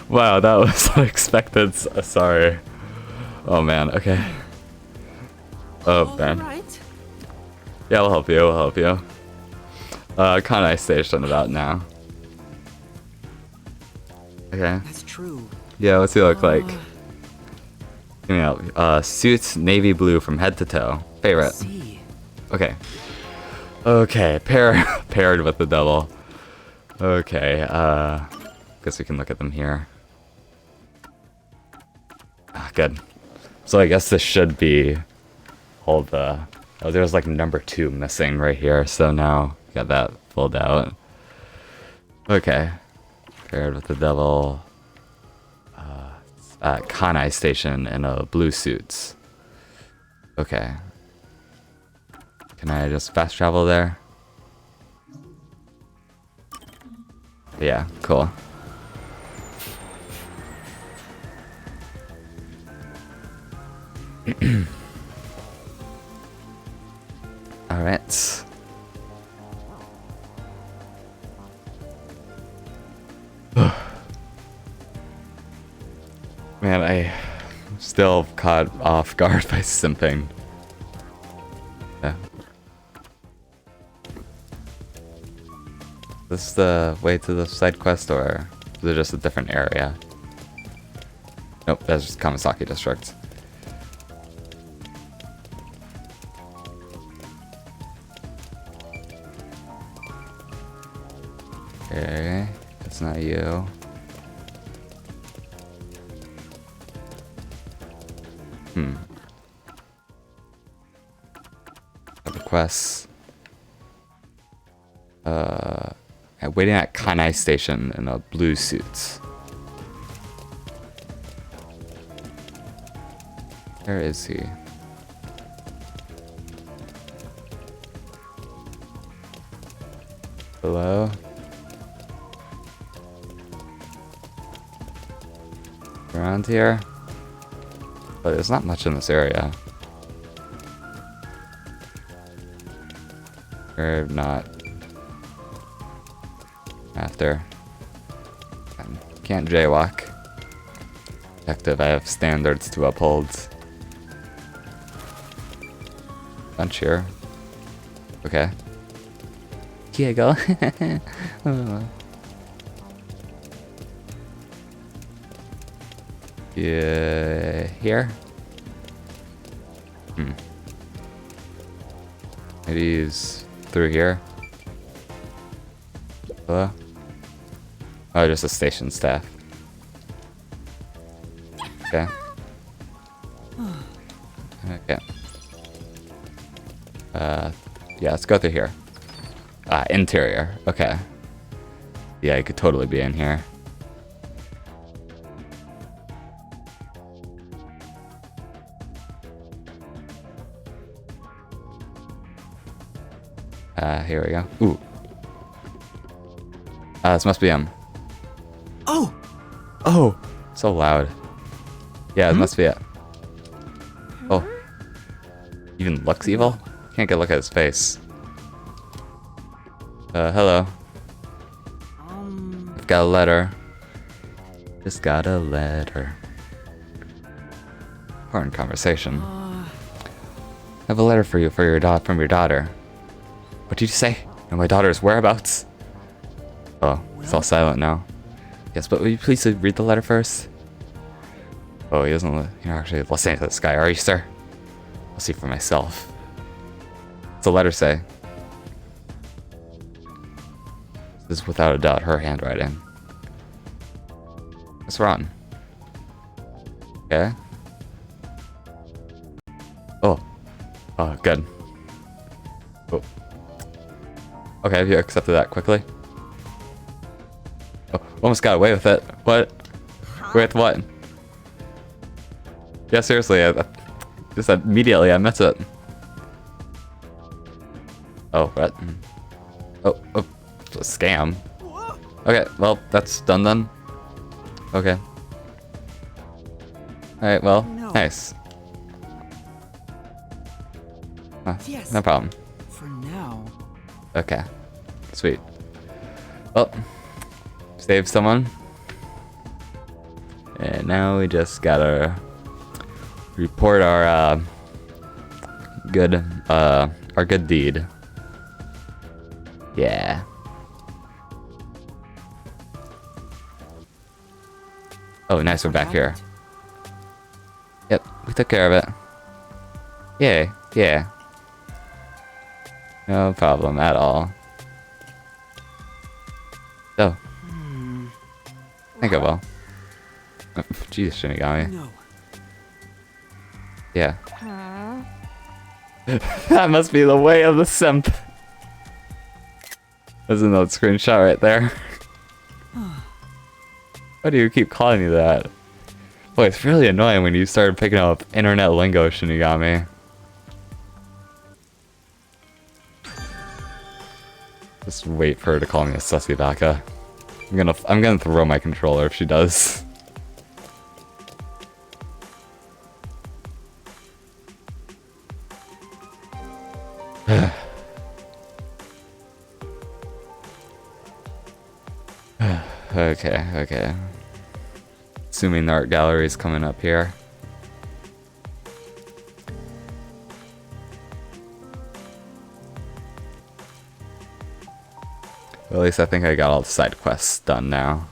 Wow, that was unexpected. Sorry. Oh man, okay. Oh man. Right. Yeah, we'll help you, we'll help you. Kanai station about now. Okay. That's true. Yeah, what's he look like? Give me out. Suits navy blue from head to toe. Favorite. See. Okay. Okay, paired with the double. Okay, guess we can look at them here. Ah, good. So I guess this should be all the... Oh, there's like number 2 missing right here, so now got that pulled out. Okay. Paired with the devil. At Kanai station in a blue suits. Okay. Can I just fast travel there? Yeah, cool. Alright. Man, I still caught off guard by simping. Yeah. This is the way to the side quest, or is it just a different area? Nope, that's just Kamasaki District. Okay, that's not you. Other quests. Waiting at Kanai station in a blue suit. Where is he? Hello? Around here? But there's not much in this area. Or not. After. I can't jaywalk. Detective, I have standards to uphold. Bunch here. Okay. Diego. Oh. Yeah, here? Maybe he's through here. Hello? Oh, just a station staff. Okay. Okay. Yeah, let's go through here. Interior. Okay. Yeah, he could totally be in here. Here we go. Ooh. This must be him. Oh! Oh! So loud. Yeah, it must be it. Oh. Even looks evil? Can't get a look at his face. Hello. I've got a letter. Just got a letter. Important conversation. I have a letter for you from your daughter. What did you say? And my daughter's whereabouts? Oh, it's all silent now. Yes, but will you please read the letter first? Oh, he doesn't. You're actually listening to this guy, are you, sir? I'll see for myself. What's the letter say? This is without a doubt her handwriting. What's wrong? Okay. Oh. Oh, good. Oh. Okay, you accepted that quickly. Oh, almost got away with it. What? With what? Yeah, seriously, I just immediately I missed it. Oh, what? Oh, it's a scam. Okay, well, that's done then. Okay. Alright, well, nice. Yes. No problem. For now. Okay. Sweet. Well, save someone. And now we just gotta report our good deed. Yeah. Oh, nice, we're back here. Yep, we took care of it. Yeah, yeah. No problem at all. So, I think I will. Jeez, Shinigami. No. Yeah. That must be the way of the simp. There's another screenshot right there. Why do you keep calling me that? Boy, it's really annoying when you started picking up internet lingo, Shinigami. Just wait for her to call me a sussy baka. I'm gonna throw my controller if she does. Okay. Assuming the art gallery is coming up here. Well, at least I think I got all the side quests done now.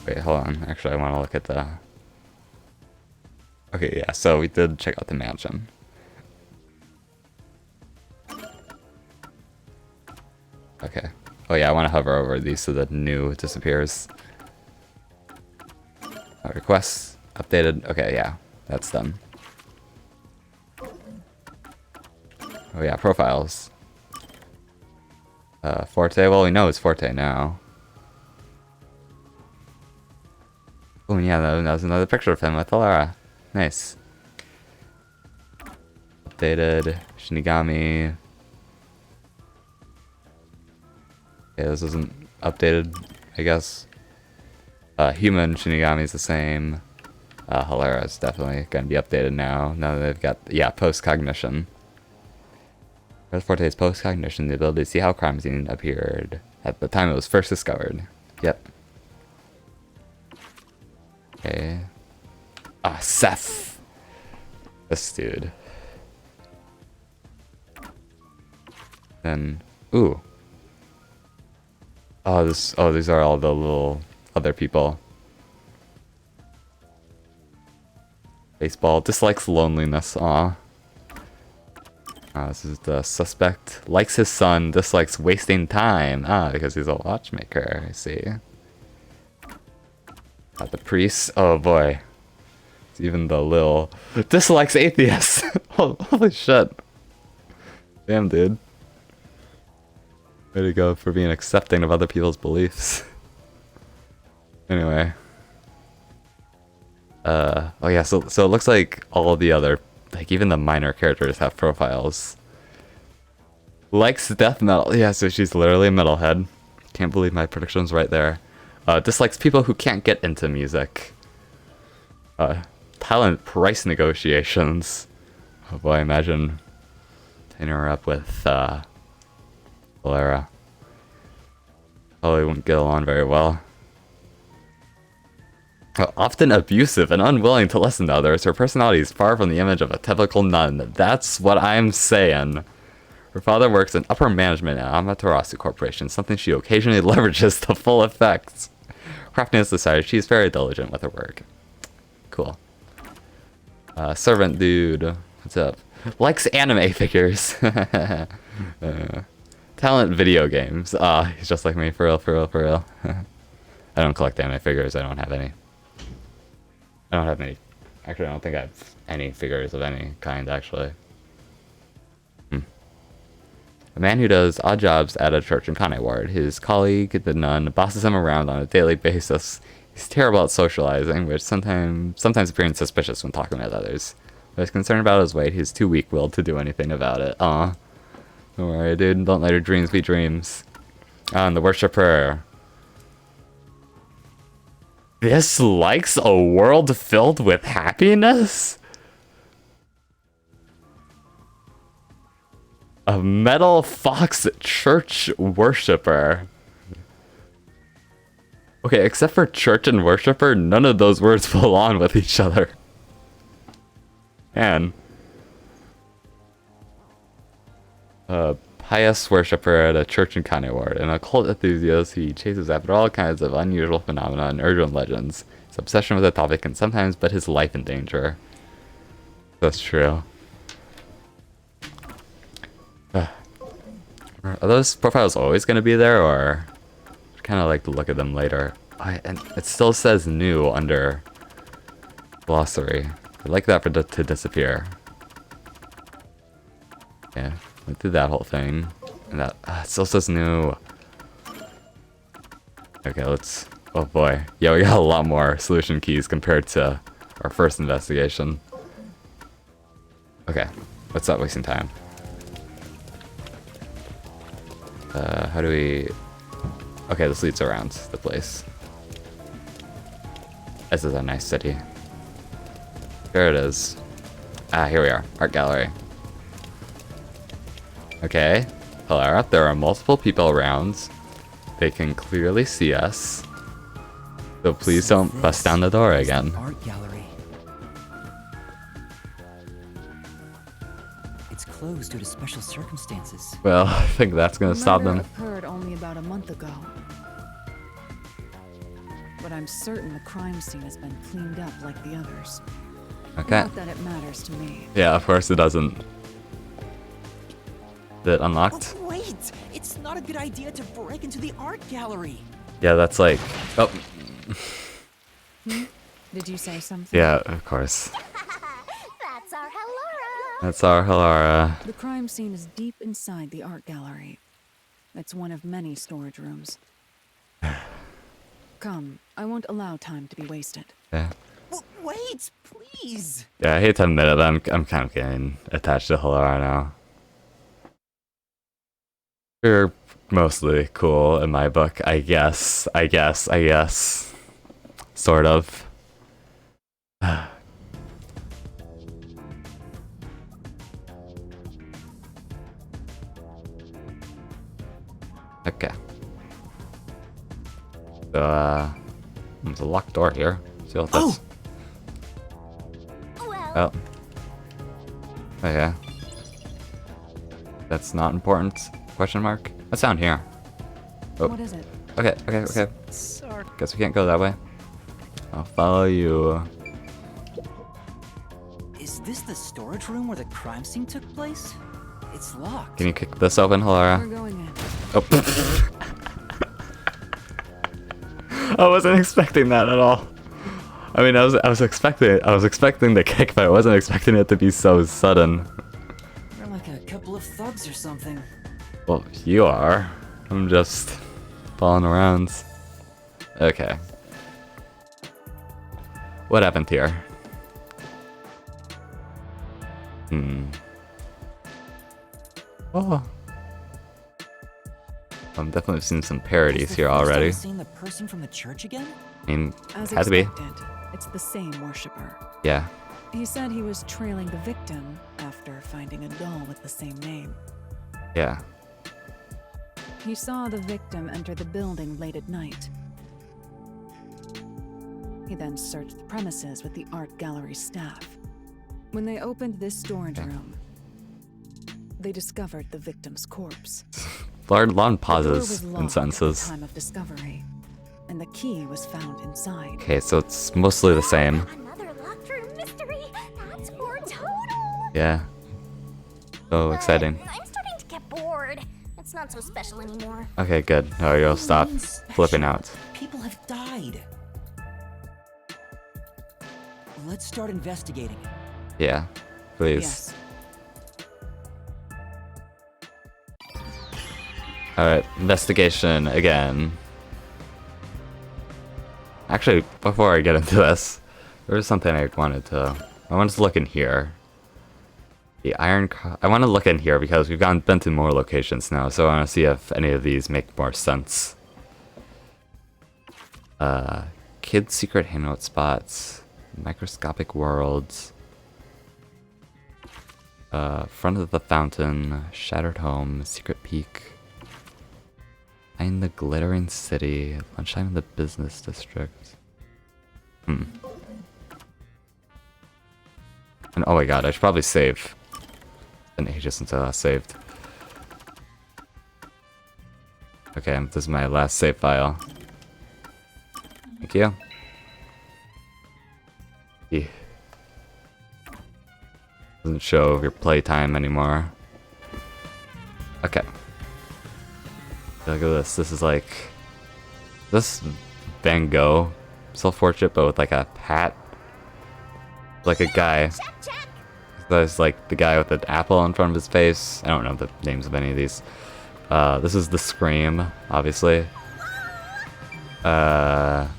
Wait, hold on. Actually, I want to look at the... Okay, yeah, so we did check out the mansion. Okay. Oh yeah, I want to hover over these so that new disappears. Requests updated. Okay, yeah, that's done. Oh yeah, profiles. Forte. Well, we know it's Forte now. Oh yeah, that was another picture of him with Alara. Nice. Updated. Shinigami. Okay, this isn't updated, I guess. Human Shinigami is the same. Halera is definitely going to be updated now. Now that they've got, yeah, post-cognition. Red Forte's post-cognition, the ability to see how crime scene appeared at the time it was first discovered. Yep. Okay. Ah, Seth! This dude. Then, ooh. Oh, these are all the little other people. Baseball dislikes loneliness. Aw. This is the suspect. Likes his son, dislikes wasting time. Ah, because he's a watchmaker, I see. The priest. Oh boy. It's even the lil. Dislikes atheists. Holy shit. Damn, dude. Way to go for being accepting of other people's beliefs. Anyway. Oh yeah, so it looks like all the other, like even the minor characters have profiles. Likes death metal. Yeah, so she's literally a metalhead. Can't believe my prediction's right there. Dislikes people who can't get into music. Talent price negotiations. Oh boy, imagine tying her up with Valera. Probably wouldn't get along very well. Often abusive and unwilling to listen to others, her personality is far from the image of a typical nun. That's what I'm saying. Her father works in upper management at Amaterasu Corporation, something she occasionally leverages to full effect. Craftiness aside, she's very diligent with her work. Cool. Servant dude, what's up? Likes anime figures. Talent video games. He's just like me, for real, for real, for real. I don't collect anime figures, I don't have any. I don't have any. Actually, I don't think I have any figures of any kind, actually. A man who does odd jobs at a church in Kane Ward. His colleague, the nun, bosses him around on a daily basis. He's terrible at socializing, which sometimes appears suspicious when talking with others. But he's concerned about his weight. He's too weak-willed to do anything about it. Aw. Don't worry, dude. Don't let your dreams be dreams. And the worshiper. This likes a world filled with happiness? A metal fox church worshiper. Okay, except for church and worshiper, none of those words belong with each other. And a pious worshiper at a church in Kane Ward. An occult enthusiast, he chases after all kinds of unusual phenomena and urban legends. His obsession with the topic can sometimes put his life in danger. That's true. Are those profiles always going to be there, or kind of like to look at them later? And it still says new under glossary. I'd like that to disappear. Yeah, went through that whole thing, and that it still says new. Okay, let's. Oh boy, yeah, we got a lot more solution keys compared to our first investigation. Okay, let's stop wasting time. How do we... Okay, this leads around the place. This is a nice city. There it is. Here we are. Art gallery. Okay. Hello. There are multiple people around. They can clearly see us. So please don't bust down the door again. Art gallery. Closed due to special circumstances. Well, I think that's gonna stop them. Occurred only about a month ago. But I'm certain the crime scene has been cleaned up like the others. Okay. Not that it matters to me. Yeah, of course it doesn't. Is it unlocked? Oh, wait! It's not a good idea to break into the art gallery. Yeah, that's like... Oh. Did you say something? Yeah, of course. That's our Helora. That's our Helora. The crime scene is deep inside the art gallery. It's one of many storage rooms. Come, I won't allow time to be wasted. Yeah. Wait, please. Yeah, I hate to admit it, but I'm kind of getting attached to Helora now. You're mostly cool in my book, I guess. Sort of. Okay. So, there's a locked door here. See what that's... Well. Oh, yeah. That's not important? Question mark? What's down here? Oh. What is it? Okay. Sorry. Guess we can't go that way. I'll follow you. Is this the storage room where the crime scene took place? It's locked. Can you kick this open, Helora? We're going in. Oh. I wasn't expecting that at all. I mean, I was expecting the kick, but I wasn't expecting it to be so sudden. We're like a couple of thugs or something. Well, you are. I'm just following around. Okay. What happened here? Oh. I'm definitely seeing some parodies here already. Seen the person from the church again? I mean, As had to be. expected, it's the same worshiper. Yeah. He said he was trailing the victim after finding a doll with the same name. Yeah. He saw the victim enter the building late at night. He then searched the premises with the art gallery staff. When they opened this storage room, they discovered the victim's corpse. Long The pauses door was and locked sentences. at the time of discovery, and the key was found inside. Okay, so it's mostly the same. Another locked room mystery. That's for total. Yeah. So exciting. I'm starting to get bored. It's not so special anymore. Okay, good. Oh, you'll stop Special. flipping out. People have died. Let's start investigating. Yeah, please. Yes. Alright, investigation again. Actually, before I get into this, there was something I wanted to look in here. The I want to look in here because we've been to more locations now, so I want to see if any of these make more sense. Kids' secret hangout spots, microscopic worlds, front of the fountain, shattered home, secret peak. Behind the glittering city, lunchtime in the business district. And oh my god, I should probably save. It's been ages since I last saved. Okay, this is my last save file. Thank you. Yeah. Doesn't show your playtime anymore. Okay. Look at this. This is like this Van Gogh self-portrait, but with like a hat, like a guy. There's like the guy with an apple in front of his face. I don't know the names of any of these. This is the Scream, obviously. That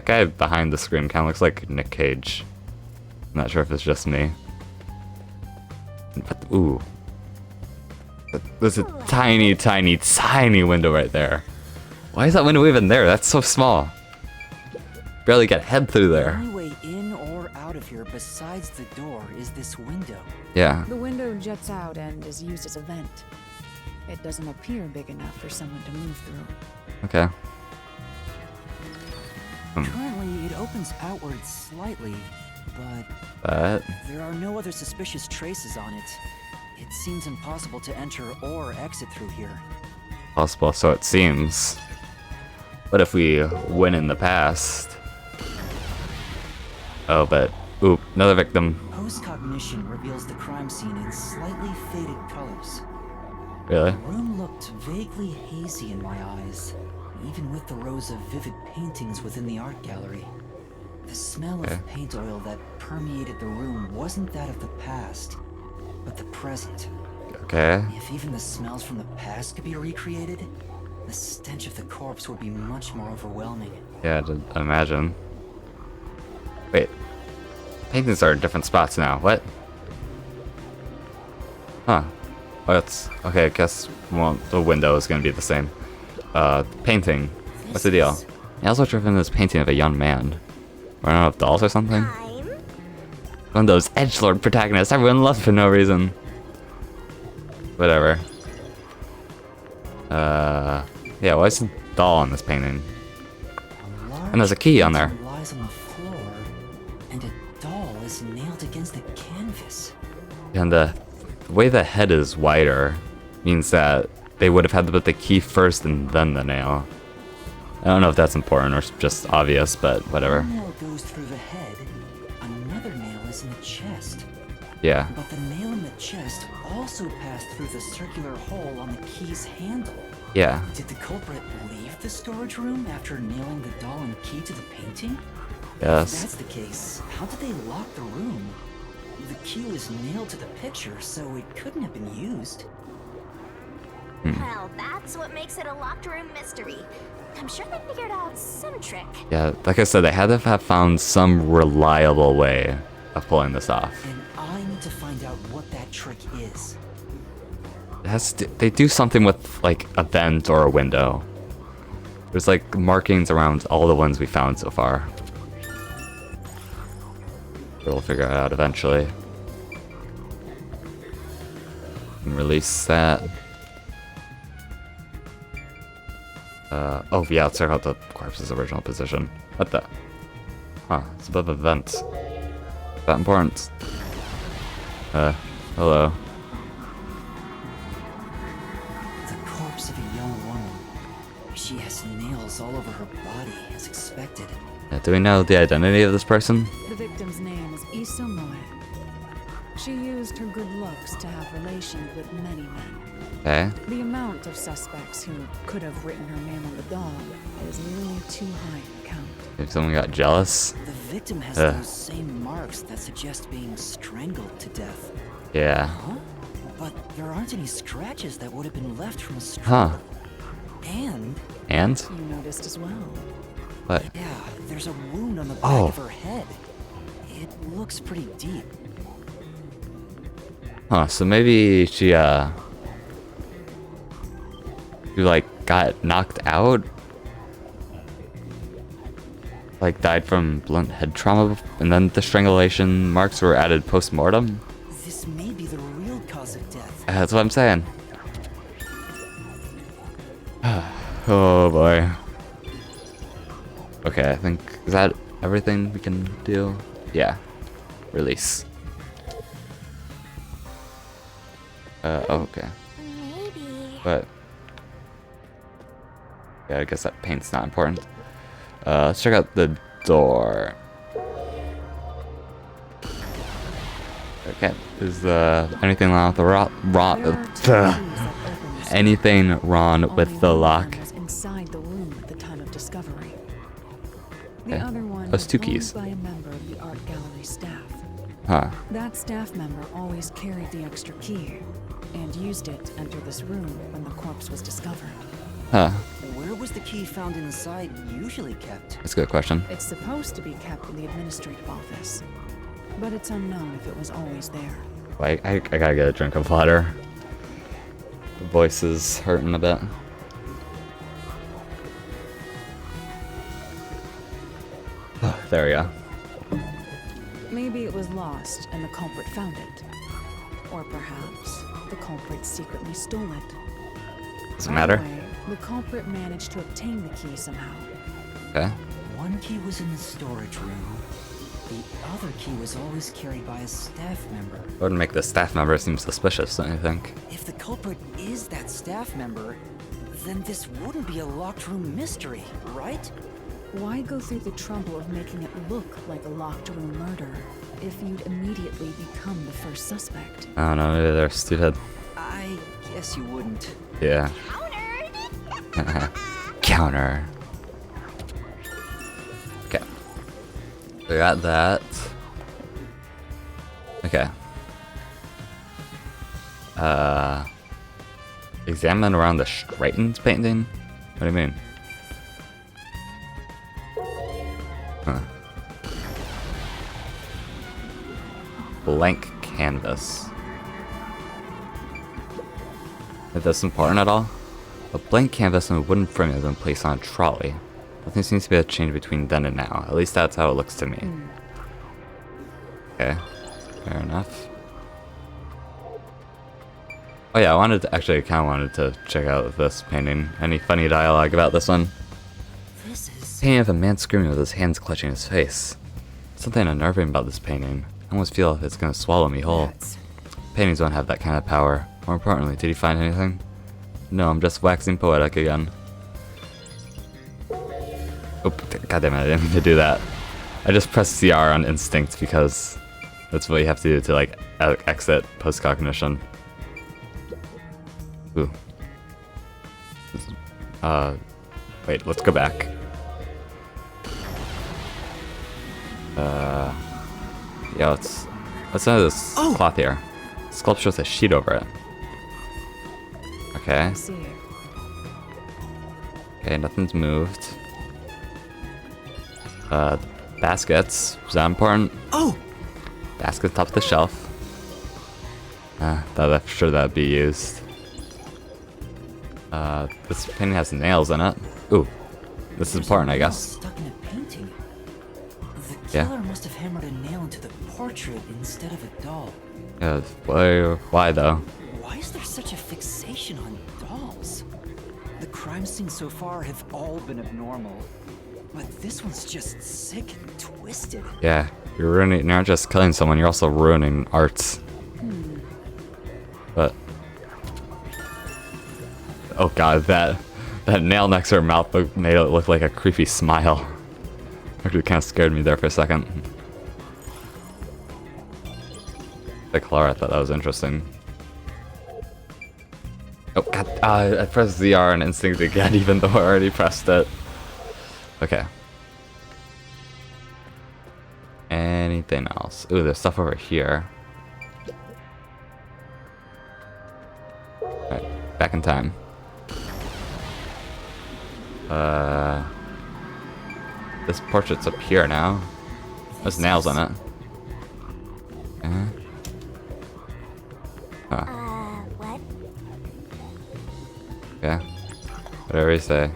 guy behind the Scream kind of looks like Nick Cage. I'm not sure if it's just me. But, ooh. There's a tiny, tiny, tiny window right there. Why is that window even there? That's so small. Barely get head through The there. only way in or out of here besides the door is this window. Yeah. The window juts out and is used as a vent. It doesn't appear big enough for someone to move through. Okay. Currently, it opens outward slightly, But there are no other suspicious traces on it. It seems impossible to enter or exit through here. possible, so it seems. But if we win in the past. Oh, but oop, another victim. Post-cognition reveals the crime scene in slightly faded colors. Really? The room looked vaguely hazy in my eyes, even with the rows of vivid paintings within the art gallery. The smell of paint oil that permeated the room wasn't that of the past, but the present. Okay. If even the smells from the past could be recreated, the stench of the corpse would be much more overwhelming. Yeah, I imagine. Wait. Paintings are in different spots now. What? Huh. Oh, that's okay. I guess the window is gonna be the same. Painting. What's the deal? He also driven this painting of a young man. Running out of dolls or something? One of those edgelord protagonists everyone loves for no reason. Whatever. Yeah, why is a doll on this painting? And there's a key on there. Lies on the floor, and a doll is nailed against the canvas. And the way the head is wider means that they would have had to put the key first and then the nail. I don't know if that's important or just obvious, but whatever. One nail goes through the head, another nail is in the chest. Yeah. But the nail in the chest also passed through the circular hole on the key's handle. Yeah. Did the culprit leave the storage room after nailing the doll and key to the painting? Yes. If that's the case, how did they lock the room? The key was nailed to the picture, so it couldn't have been used. Well, that's what makes it a locked room mystery. I'm sure they figured out some trick. Yeah, like I said, they had to have found some reliable way of pulling this off. And I need to find out what that trick is. They do something with like a vent or a window. There's like markings around all the ones we found so far. We'll figure it out eventually. And release that. Oh yeah, let's check out the corpse's original position. What the? Huh, it's above a vent. That important? Hello. The corpse of a young woman. She has nails all over her body, as expected. Yeah, do we know the identity of this person? The victim's name is Isamoe. She used her good looks to have relations with many men. Okay. The amount of suspects who could have written her name on the doll is nearly too high to count. If someone got jealous? The victim has those same marks that suggest being strangled to death. Yeah. Huh? But there aren't any scratches that would have been left from a struggle. Huh. And? You noticed as well. What? Yeah, there's a wound on the back of her head. It looks pretty deep. Huh, so maybe she like got knocked out? Like died from blunt head trauma and then the strangulation marks were added post-mortem? This may be the real cause of death. That's what I'm saying. Oh boy. Okay, I think, is that everything we can do? Yeah. Release. Okay. Maybe. But yeah, I guess that paint's not important. Let's check out the door. Okay, is anything wrong with the anything wrong with the lock? Inside the room at the time of discovery. The Okay. other one Those two was keys. owned by a member of the art gallery staff. Huh. That staff member always carried the extra key and used it to enter this room when the corpse was discovered. Huh. Where was the key found inside usually kept? That's a good question. It's supposed to be kept in the administrative office, but it's unknown if it was always there. Wait, I gotta get a drink of water. The voice is hurting a bit. There we go. Maybe it was lost and the culprit found it. Or perhaps the culprit secretly stole it. Doesn't matter. Either way, the culprit managed to obtain the key somehow. Okay. One key was in the storage room. The other key was always carried by a staff member. Wouldn't make the staff member seem suspicious, don't you think? If the culprit is that staff member, then this wouldn't be a locked room mystery, right? Why go through the trouble of making it look like a locked room murder if you'd immediately become the first suspect? I don't know, maybe they're stupid. I guess you wouldn't. Yeah. Counter. Okay. We got that. Okay. Examine around the straightened painting? What do you mean? Huh. Blank canvas. Is this important at all? A blank canvas and a wooden frame has been placed on a trolley. Nothing seems to be a change between then and now. At least that's how it looks to me. Okay, fair enough. Oh yeah, I kind of wanted to check out this painting. Any funny dialogue about this one? This is... Painting of a man screaming with his hands clutching his face. Something unnerving about this painting. I almost feel it's gonna swallow me whole. Paintings don't have that kind of power. More importantly, did you find anything? No, I'm just waxing poetic again. Oh, goddammit, I didn't mean to do that. I just pressed CR on instinct because that's what you have to do to like exit post-cognition. Ooh. Wait, let's go back. Yeah, let's have this cloth here. Sculpture with a sheet over it. Okay. I see. Okay, nothing's moved. Baskets. Is that important? Oh! Baskets top of the shelf. I'm sure that'd be used. This painting has nails in it. Ooh. This is important, I guess. Stuck in a painting. The Yeah. killer must have hammered a nail into the portrait instead of a doll. Yeah, why though? Why is there such a fixation on dolls? The crime scenes so far have all been abnormal. But this one's just sick and twisted. Yeah, you're not just killing someone, you're also ruining art. But oh god, that nail next to her mouth made it look like a creepy smile. Actually kind of scared me there for a second. The color, I thought that was interesting. Oh god, I pressed ZR on instinct again even though I already pressed it. Okay. Anything else? Ooh, there's stuff over here. Alright, back in time. This portrait's up here now. There's nails on it. What? Yeah. Whatever you say.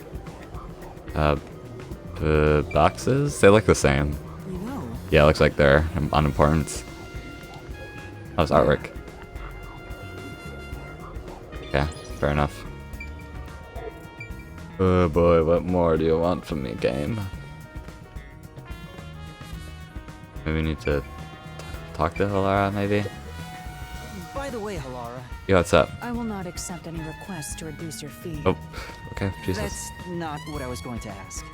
The boxes? They look the same. You know, Yeah, it looks like they're unimportant. That was artwork. Okay, fair enough. Oh boy, what more do you want from me, game? Maybe we need to talk to Halara, maybe? by the way, Halara, Yo, what's up? I will not accept any requests to reduce your fee. Oh, okay, Jesus. that's not what I was going to ask.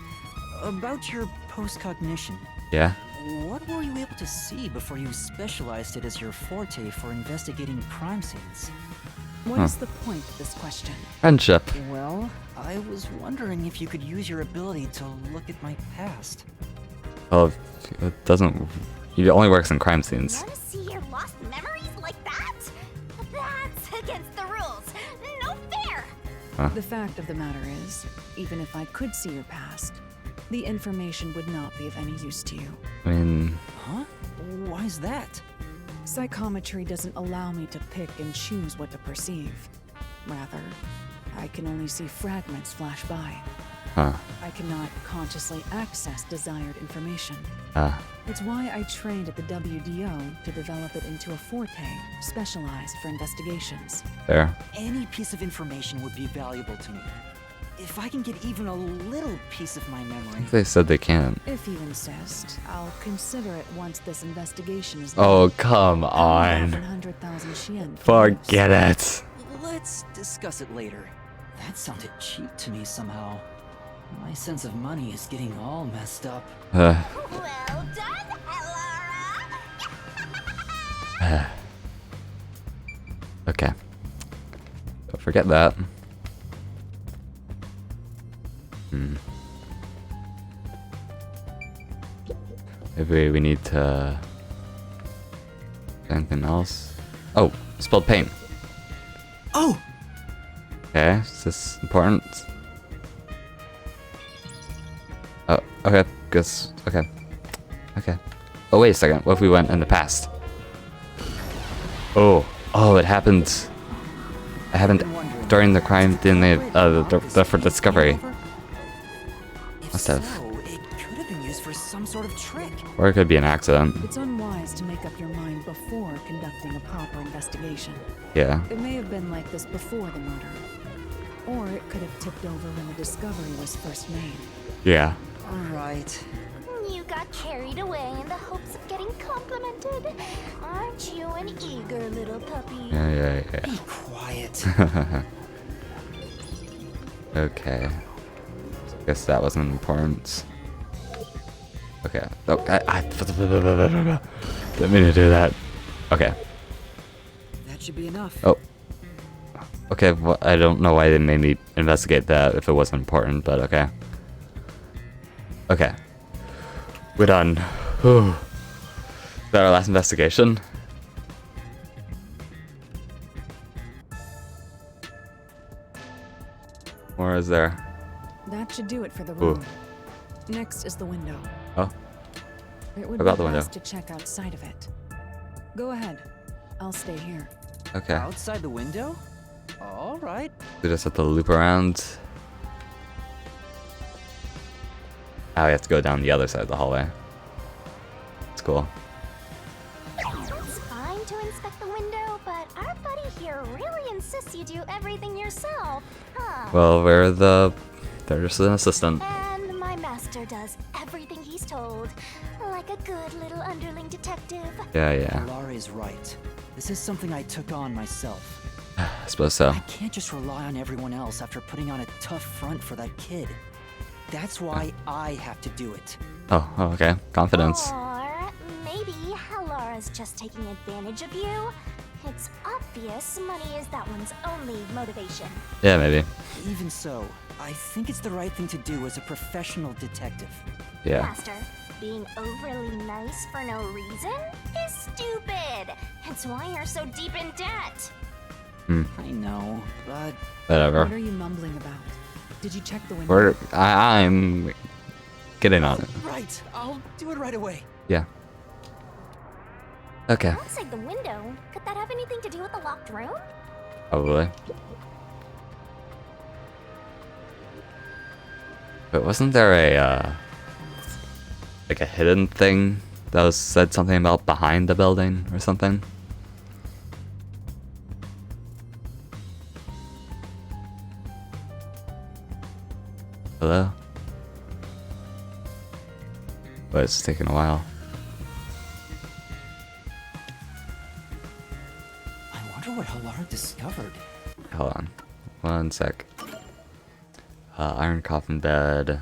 About your post-cognition, Yeah? what were you able to see before you specialized it as your forte for investigating crime scenes? What is the point of this question? Friendship. Well, I was wondering if you could use your ability to look at my past. Well, it doesn't... It only works in crime scenes. Want to see your lost memories like that? That's against the rules. No fair. The fact of the matter is, even if I could see your past, the information would not be of any use to you. I mean... Huh? Why is that? Psychometry doesn't allow me to pick and choose what to perceive. Rather, I can only see fragments flash by. Huh. I cannot consciously access desired information. Ah. It's why I trained at the WDO to develop it into a forte specialized for investigations. There. Any piece of information would be valuable to me. If I can get even a little piece of my memory. They said they can't. If you insist, I'll consider it once this investigation is Oh, done. come on. 100,000 Yen for use. Forget it. Let's discuss it later. That sounded cheap to me somehow. My sense of money is getting all messed up. Well done, Elara. Okay. Don't forget that. Maybe we need to... Anything else? Oh, spilled paint. Oh! Okay, is this important? Oh, okay, guess, okay. Okay. Oh, wait a second, what if we went in the past? Oh, it happened. It happened during the crime, for discovery. If Must have. so, it could have been used for some sort of trick. Or it could be an accident. It's unwise to make up your mind before conducting a proper investigation. Yeah. It may have been like this before the murder. Or it could have tipped over when the discovery was first made. Yeah. Alright. You got carried away in the hopes of getting complimented. Aren't you an eager little puppy? Yeah. Be quiet. Okay. Guess that wasn't important. Okay. Oh, I didn't mean to do that. Okay. That should be enough. Oh. Okay, well, I don't know why they made me investigate that if it wasn't important, but okay. Okay. We're done. Whew. Is that our last investigation? Or is there? That should do it for the room. Next is the window. Oh. It would About be the window. best to check outside of it. Go ahead. I'll stay here. Okay. Outside the window? All right. We just have to loop around. Oh, we have to go down the other side of the hallway. It's cool. It's fine to inspect the window, but our buddy here really insists you do everything yourself, huh? Well, they're just an assistant. And my master does everything he's told, like a good little underling detective. Yeah. Lara is right. This is something I took on myself. I suppose so. I can't just rely on everyone else after putting on a tough front for that kid. That's why I have to do it. Oh, okay. Confidence. Or maybe Lara's just taking advantage of you. It's obvious money is that one's only motivation. Yeah, maybe. Even so, I think it's the right thing to do as a professional detective. Yeah. Master, being overly nice for no reason is stupid. It's why you're so deep in debt. I know, but Whatever. What are you mumbling about? Did you check the window? I'm getting on it. right. I'll do it right away. Yeah. Okay. Outside the window, could that have anything to do with the locked room? Probably. But wasn't there a like a hidden thing that was said something about behind the building or something? Hello? But it's taking a while. I wonder what Halara discovered. Hold on. One sec. Iron coffin bed.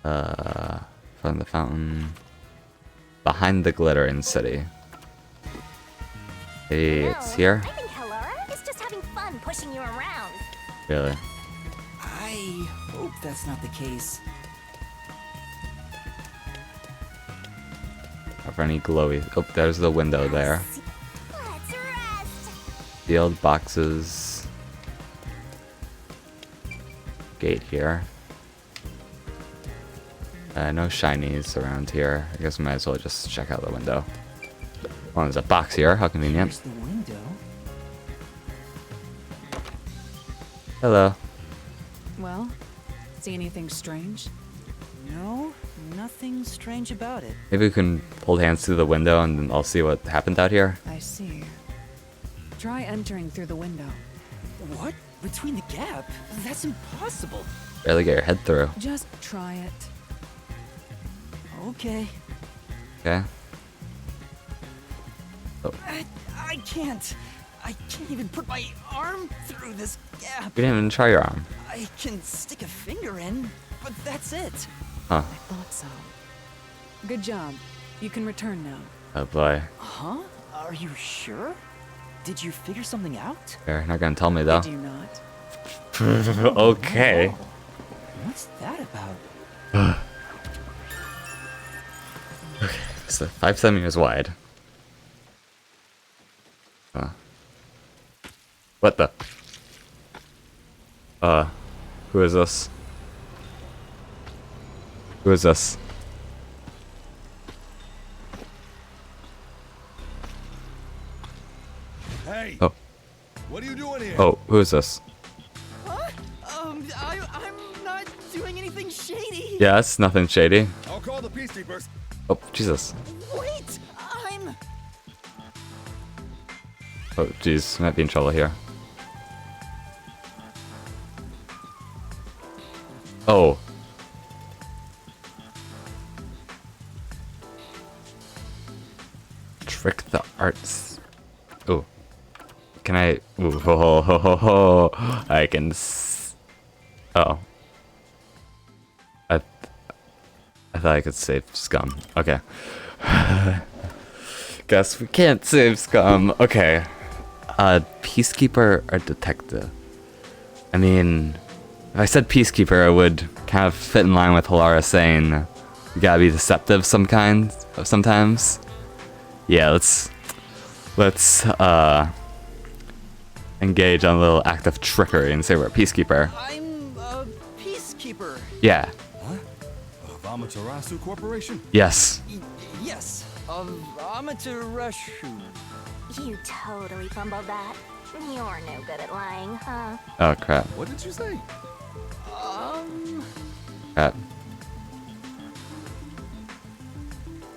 From the fountain. Behind the glittering city. Hey, it's here? I think Halara is just having fun pushing you around. Really? I hope that's not the case. Are there any glowy? Oh, there's the window there. Let's rest. Sealed boxes. Gate here. No shinies around here. I guess we might as well just check out the window. Oh, there's a box here. How convenient. Here's the window. Hello. Well, see anything strange? No, nothing strange about it. Maybe we can hold hands through the window and then I'll see what happened out here. I see. Try entering through the window. What? Between the gap? That's impossible. Barely get your head through. Just try it. Okay. Okay. Oh, I can't. I can't even put my arm through this gap. you didn't even try your arm. I can stick a finger in, but that's it. Huh. I thought so. Good job. You can return now. Oh boy. Huh? Are you sure? Did you figure something out? You're not gonna tell me though. Did you not? Okay. What's that about? So 5 centimeters wide. What the? Who is this? Who is this? Hey! Oh. What are you doing here? Oh, who is this? Huh? I'm not doing anything shady. Yeah, it's nothing shady. I'll call the peacekeepers. Oh, Jesus. Wait, I'm... Oh, jeez. Might be in trouble here. Oh. Trick the arts. Oh. Can I? Ooh, ho, ho, ho, ho. I can. Oh. I thought I could save Scum. Okay. Guess we can't save Scum. Okay. Peacekeeper or detective? I mean, if I said peacekeeper, it would kind of fit in line with Halara saying you gotta be deceptive sometimes. Yeah, let's engage on a little act of trickery and say we're a peacekeeper. I'm storekeeper. Yeah. What? Of Amaterasu Corporation? Yes. Yes, of Amaterasu. You totally fumbled that. You're no good at lying, huh? Oh crap. What did you say? Crap.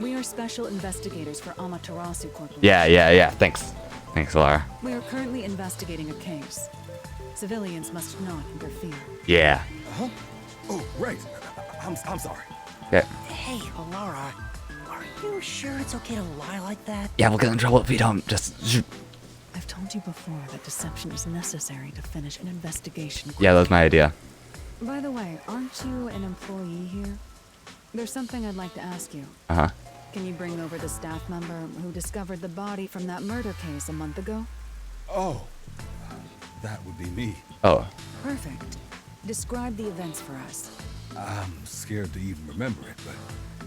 We are special investigators for Amaterasu Corporation. Yeah. Thanks. Thanks, Lara. We are currently investigating a case. Civilians must not interfere. Yeah. Huh? Oh, right. I'm sorry. Okay. Hey, Alara, are you sure it's okay to lie like that? Yeah, we'll get in trouble if we don't. Just. I've told you before that deception is necessary to finish an investigation. Yeah, that was my idea. By the way, aren't you an employee here? There's something I'd like to ask you. Uh-huh. Can you bring over the staff member who discovered the body from that murder case a month ago? Oh, that would be me. Oh. Perfect. Describe the events for us. I'm scared to even remember it, but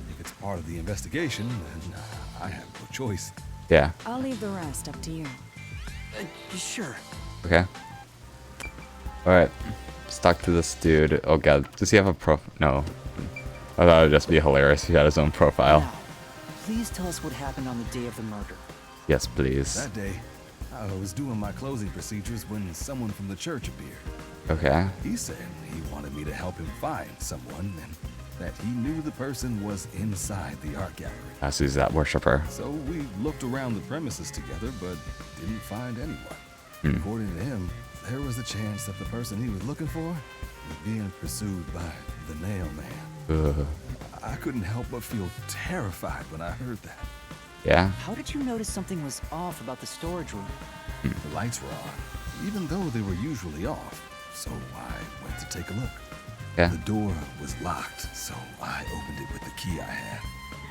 if it's part of the investigation, then I have no choice. Yeah. I'll leave the rest up to you. Sure. Okay. Alright. Let's talk to this dude. Oh god. Does he have a No. I thought it would just be hilarious if he had his own profile. Now, please tell us what happened on the day of the murder. Yes, please. That day, I was doing my closing procedures when someone from the church appeared. Okay. He said he wanted me to help him find someone and that he knew the person was inside the art gallery. So he's that worshiper. So we looked around the premises together, but didn't find anyone. According to him, there was a chance that the person he was looking for was being pursued by the Nail Man. I couldn't help but feel terrified when I heard that. Yeah. How did you notice something was off about the storage room? The lights were on, even though they were usually off. So I went to take a look. Yeah. The door was locked, so I opened it with the key I had.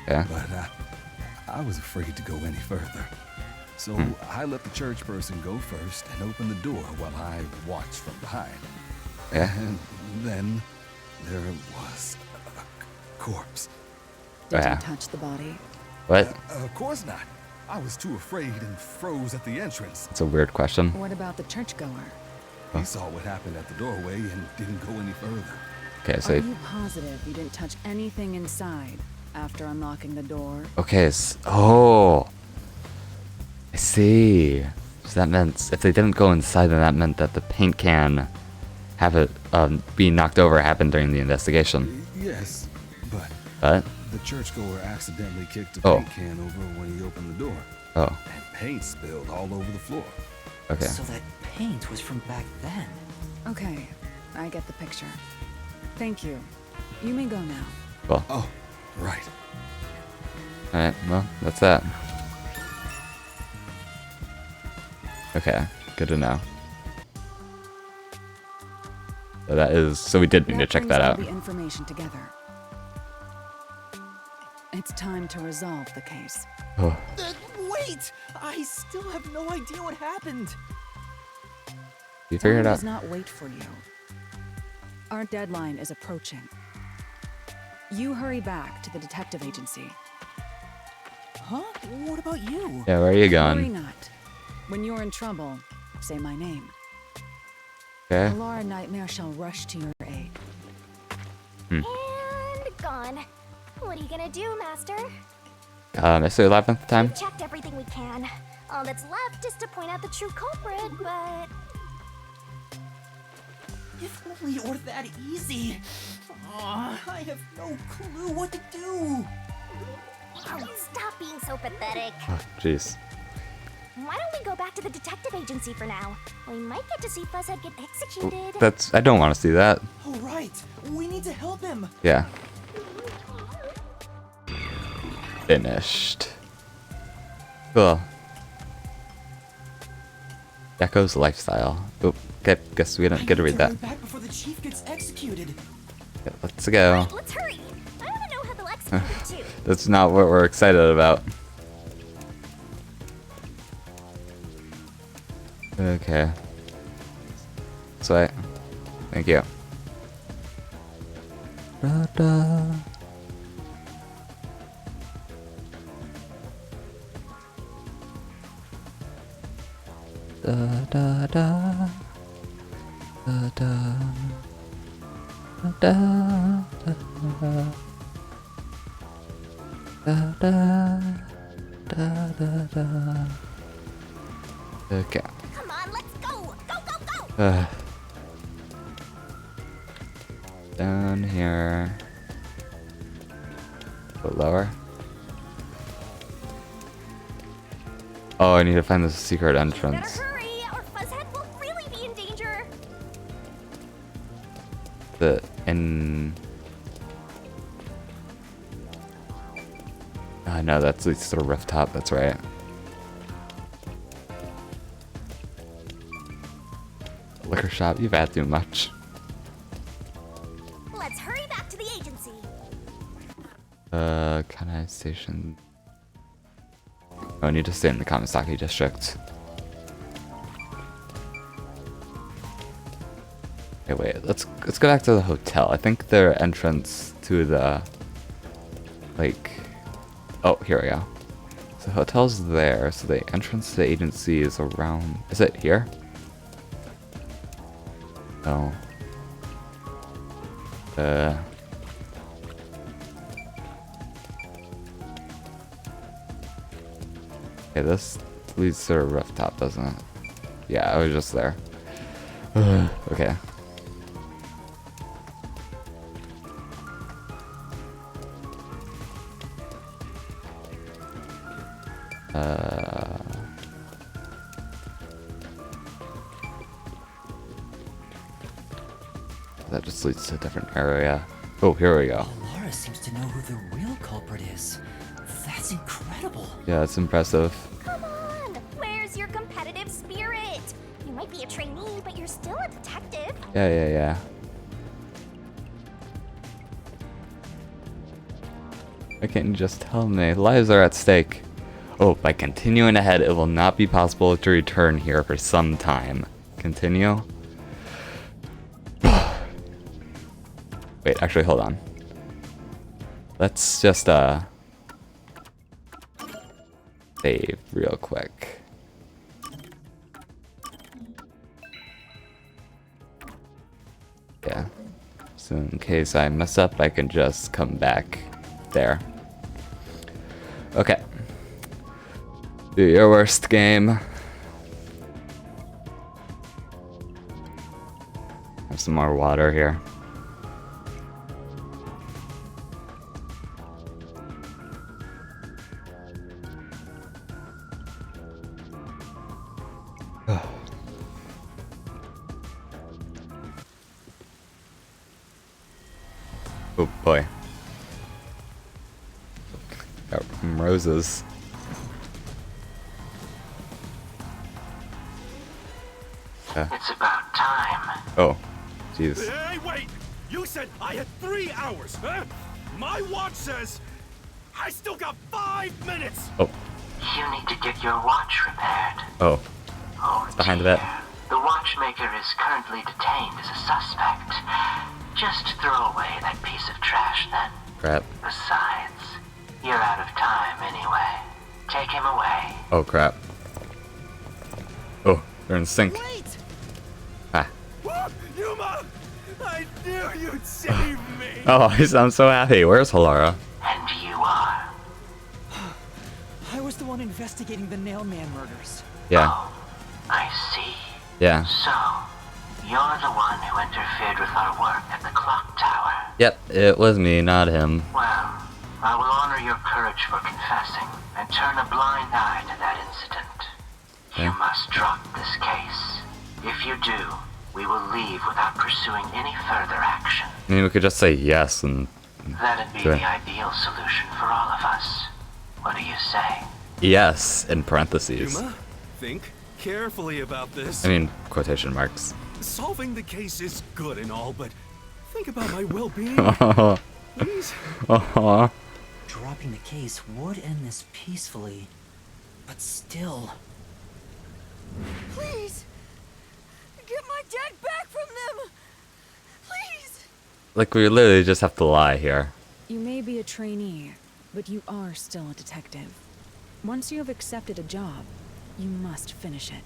Yeah. But I was afraid to go any further. So I let the church person go first and open the door while I watched from behind. Yeah. And then there was a corpse. Did Yeah. you touch the body? What? Of course not. I was too afraid and froze at the entrance. It's a weird question. What about the churchgoer? He saw what happened at the doorway and didn't go any further. Okay, Are so. you positive you didn't touch anything inside after unlocking the door? Okay, oh. I see. So that meant if they didn't go inside, then that meant that the paint can have it being knocked over happened during the investigation. Yes, but But? the churchgoer accidentally kicked a Oh. paint can over when he opened the door. Oh. And paint spilled all over the floor. Okay. So that paint was from back then. Okay, I get the picture. Thank you. You may go now. Well. Oh, right. Alright, well, that's that. Okay, good to know. So that is, so we did need to check brings that all out. the information together. It's time to resolve the case. Oh, Wait! I still have no idea what happened. you figured it Time out? does not wait for you. Our deadline is approaching. You hurry back to the detective agency. Huh? What about you? Yeah, where are you Worry going? not. When you're in trouble, say my name. Okay. Alara Nightmare shall rush to your aid. And gone. What are you gonna do, Master? Is it 11th time? We've checked everything we can. All that's left is to point out the true culprit, but... If only it were that easy. Aw, I have no clue what to do. Oh, stop being so pathetic. Oh, jeez. Why don't we go back to the detective agency for now? We might get to see Fuzzhead get executed. That's, I don't want to see that. Oh, right. We need to help him. Yeah. Finished. Cool. Gecko's lifestyle. Oop, okay, guess we didn't get to read that. Back before the chief gets executed. Okay, let's go. Right, let's hurry. I want to know how they'll execute him too. That's not what we're excited about. Okay. This way. Thank you. Da, da. Da, da, da. Da, da. Okay. Come on, let's go! Go, go, go! Down here. A bit lower. Oh, I need to find the secret entrance. Better hurry, or Fuzzhead will really be in danger. No, that's leads to the rooftop. That's right. Liquor shop. You've had too much. Let's hurry back to the agency. Kanai Station. Oh, I need to stay in the Kamisaki district. Okay, wait. Let's go back to the hotel. I think their entrance to the oh, here we go. So the hotel's there. So the entrance to the agency is around. Is it here? No. Okay, this leads to a rooftop, doesn't it? Yeah, I was just there. Okay. That just leads to a different area. Oh, here we go. Laura seems to know who the real culprit is. That's incredible. Yeah, it's impressive. Come on, where's your competitive spirit? You might be a trainee, but you're still a detective. Yeah. Why can't you just tell me? Lives are at stake. Oh, by continuing ahead, it will not be possible to return here for some time. Continue? Wait, actually, hold on. Let's just, save real quick. Yeah. So in case I mess up, I can just come back there. Okay. Do your worst, game. Have some more water here. Oh boy. Got some roses. It's about time. Oh, jeez. Hey, wait! You said I had 3 hours, huh? My watch says I still got 5 minutes! Oh. You need to get your watch repaired. Oh. Oh, It's behind the vet. The watchmaker is currently detained as a suspect. Just throw away that piece of trash then. Crap. Besides, you're out of time anyway. Take him away. Oh, crap. Oh, they're in sync. Wait! Ah. Yuma! I knew you'd save me! Oh, I'm so happy. Where's Halara? And you are. I was the one investigating the Nailman murders. Yeah. Oh, I see. Yeah. So, you're the one who interfered with our work at the clock tower. Yep, it was me, not him. Well, I will honor your courage for confessing and turn a blind eye to that incident. Okay. You must drop this case. If you do, we will leave without pursuing any further action. I mean, we could just say yes and... That'd be Sure. the ideal solution for all of us. What do you say? Yes, in parentheses. Yuma, think carefully about this. I mean, quotation marks. Solving the case is good and all, but think about my well-being. Please? Dropping the case would end this peacefully, but still. Please! Get my dad back from them! Please! Like, we literally just have to lie here. You may be a trainee, but you are still a detective. Once you have accepted a job, you must finish it.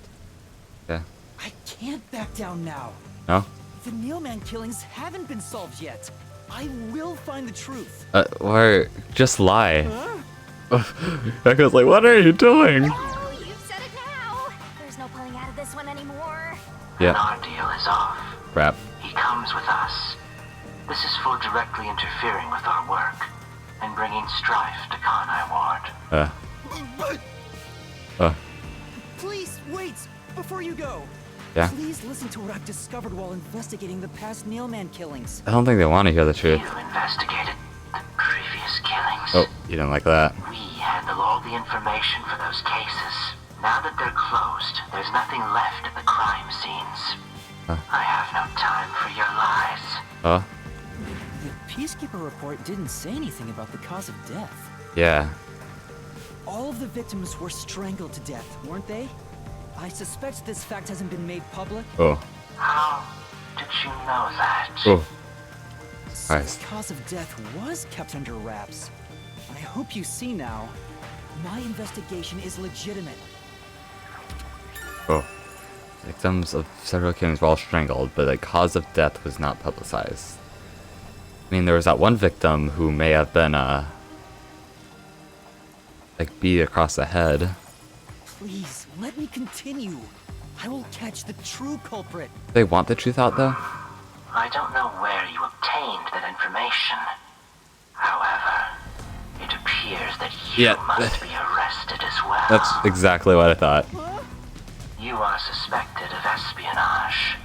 Yeah. I can't back down now. No? The Nailman killings haven't been solved yet. I will find the truth. Or just lie. Echo's like, what are you doing? Oh, you've said it now. There's no pulling out of this one anymore. Yeah. And our deal is off. Crap. He comes with us. This is for directly interfering with our work and bringing strife to Kanai Ward. Please, wait! Before you go. Yeah? Please listen to what I've discovered while investigating the past Nailman killings. I don't think they want to hear the truth. You investigated the previous killings. Oh, you didn't like that. We handle all the information for those cases. Now that they're closed, there's nothing left at the crime scenes. I have no time for your lies. The Peacekeeper report didn't say anything about the cause of death. Yeah. All of the victims were strangled to death, weren't they? I suspect this fact hasn't been made public. Oh. How did you know that? Oh. So Nice. the cause of death was kept under wraps. I hope you see now. My investigation is legitimate. Oh. Victims of several killings were all strangled, but the cause of death was not publicized. I mean, there was that one victim who may have been, like, beat across the head. Please, let me continue. I will catch the true culprit. They want the truth out, though? I don't know where you obtained that information. However, it appears that you must be arrested as well. That's exactly what I thought. You are suspected of espionage.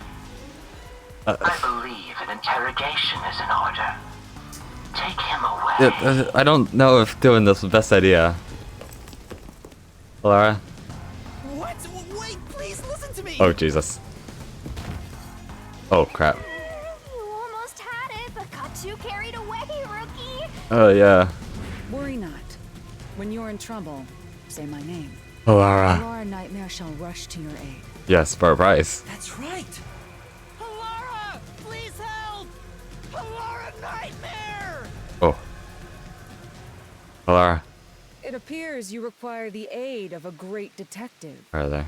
I believe an interrogation is in order. Take him away. I don't know if doing this is the best idea. Laura? What? Wait, please listen to me. Oh, Jesus. Oh, crap. You almost had it, but got too carried away, rookie. Oh, yeah. Worry not. When you're in trouble, say my name. Laura. Laura Nightmare shall rush to your aid. Yes, for a price. That's right. Halara, please help. Halara Nightmare. Oh. Laura. It appears you require the aid of a great detective. Where are they?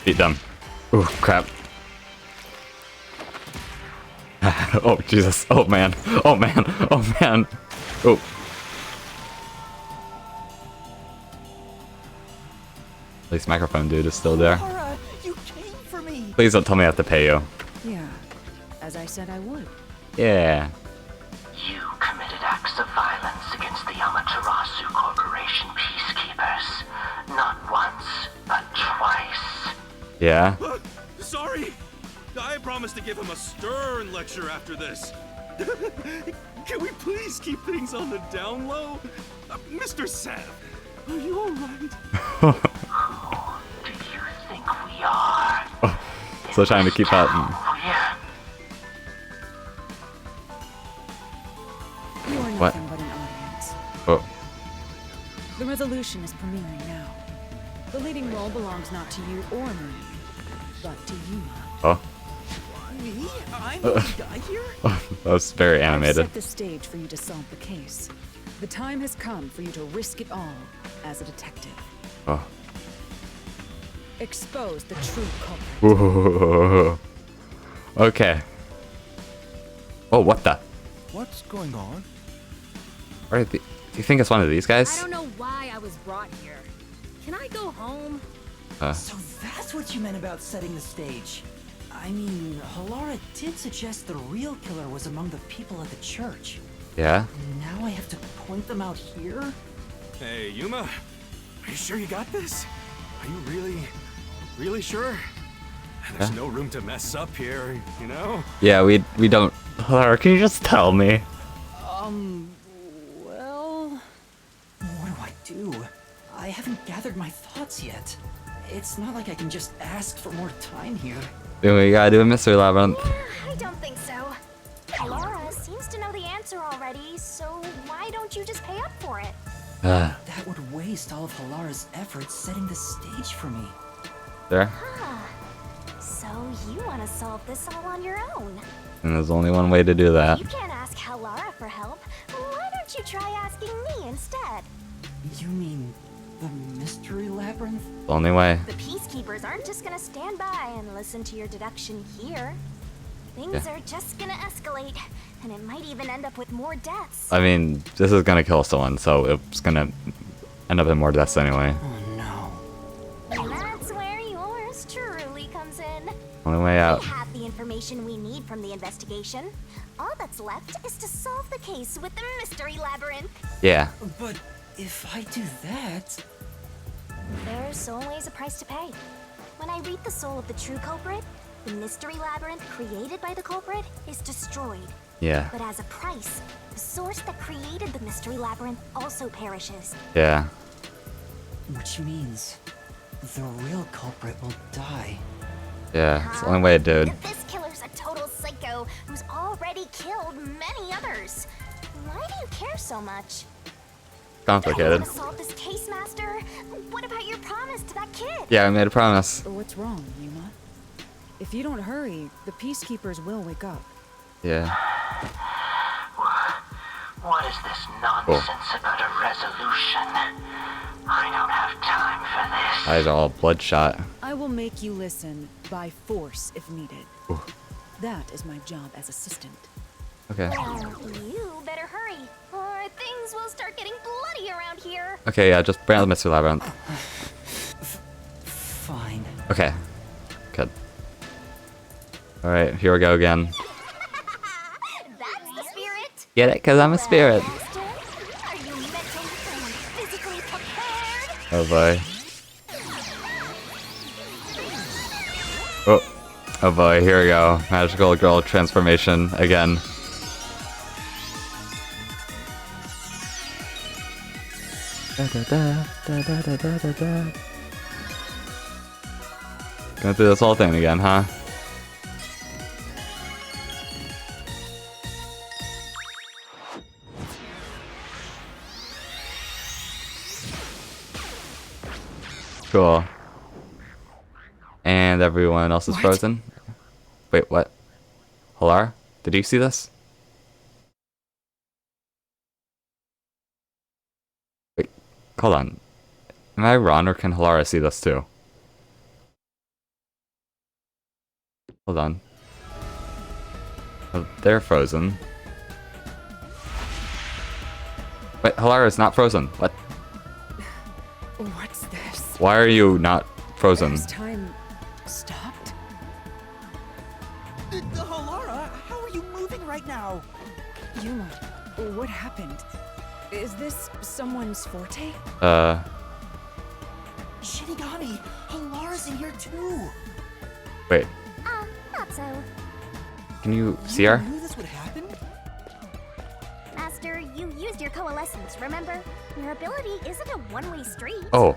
Beat them. Ooh, crap. Oh, Jesus. Oh, man. Oh, man. Oh, man. Oh. At least microphone dude is still there. Halara, you came for me. Please don't tell me I have to pay you. Yeah, as I said I would. Yeah. You committed acts of violence against the Amaterasu Corporation peacekeepers. Not once, but twice. Yeah? Sorry! I promised to give him a stern lecture after this. Can we please keep things on the down low? Mr. Sam, are you alright? Who do you think we are? Oh, still trying to keep that. You are What? nothing but an audience. Oh. The resolution is premiering now. The leading role belongs not to you or me, but to you. Oh. Me? I'm the guy here? That was very I've animated. set the stage for you to solve the case. The time has come for you to risk it all as a detective. Oh. Expose the true culprit. Ooh. Okay. Oh, what the? What's going on? Right, do you think it's one of these guys? I don't know why I was brought here. Can I go home? So that's what you meant about setting the stage. I mean, Halara did suggest the real killer was among the people at the church. Yeah? Now I have to point them out here? Hey, Yuma, are you sure you got this? Are you really sure? There's no room to mess up here, you know? Yeah, we don't. Laura, can you just tell me? Well... What do? I haven't gathered my thoughts yet. It's not like I can just ask for more time here. Then we gotta do a mystery labyrinth. I don't think so. Laura seems to know the answer already, so why don't you just pay up for it? That would waste all of Halara's efforts setting the stage for me. There. So you want to solve this all on your own? And there's only one way to do that. You can't ask Halara for help. Why don't you try asking me instead? You mean The mystery labyrinth? The only way. The peacekeepers aren't just gonna stand by and listen to your deduction here. Things are just gonna escalate, and it might even end up with more deaths. I mean, this is gonna kill someone, so it's gonna end up in more deaths anyway. Oh no. And that's where yours truly comes in. Only way out. We have the information we need from the investigation. All that's left is to solve the case with the mystery labyrinth. Yeah. But if I do that... There's always a price to pay. When I read the soul of the true culprit, the mystery labyrinth created by the culprit is destroyed. Yeah. But as a price, the source that created the mystery labyrinth also perishes. Yeah. Which means the real culprit will die. Yeah, it's the only way, dude. This killer's a total psycho who's already killed many others. Why do you care so much? Complicated. Want to solve this case, Master? What about your promise to that kid? Yeah, I made a promise. What's wrong, Yuma? If you don't hurry, the peacekeepers will wake up. Yeah. What is this nonsense about a resolution? I don't have time for this. Eyes all bloodshot. I will make you listen by force if needed. Ooh. That is my job as assistant. Okay. Well, you better hurry, or things will start getting bloody around here. Okay, yeah, just bring out the mystery labyrinth. Fine. Okay. Good. Alright, here we go again. That's the spirit. Get it? Because I'm a spirit. Master, are you mentally and physically prepared? Oh boy. Oh boy, here we go. Magical girl transformation again. Da, da, da, da, da, da, da, da, da. Going through this whole thing again, huh? Cool. And everyone else is frozen. Wait, what? Halar? Did you see this? Wait, hold on. Am I wrong, or can Halara see this too? Hold on. Oh, they're frozen. Wait, Halara is not frozen. What? What's this? Why are you not frozen? Has time stopped? Halara, how are you moving right now? Yuma, what happened? Is this someone's forte? Shinigami, Halara's in here too. Wait. Not so. Can you see her? Knew this would happen? Master, you used your coalescence, remember? Your ability isn't a one-way street. Oh.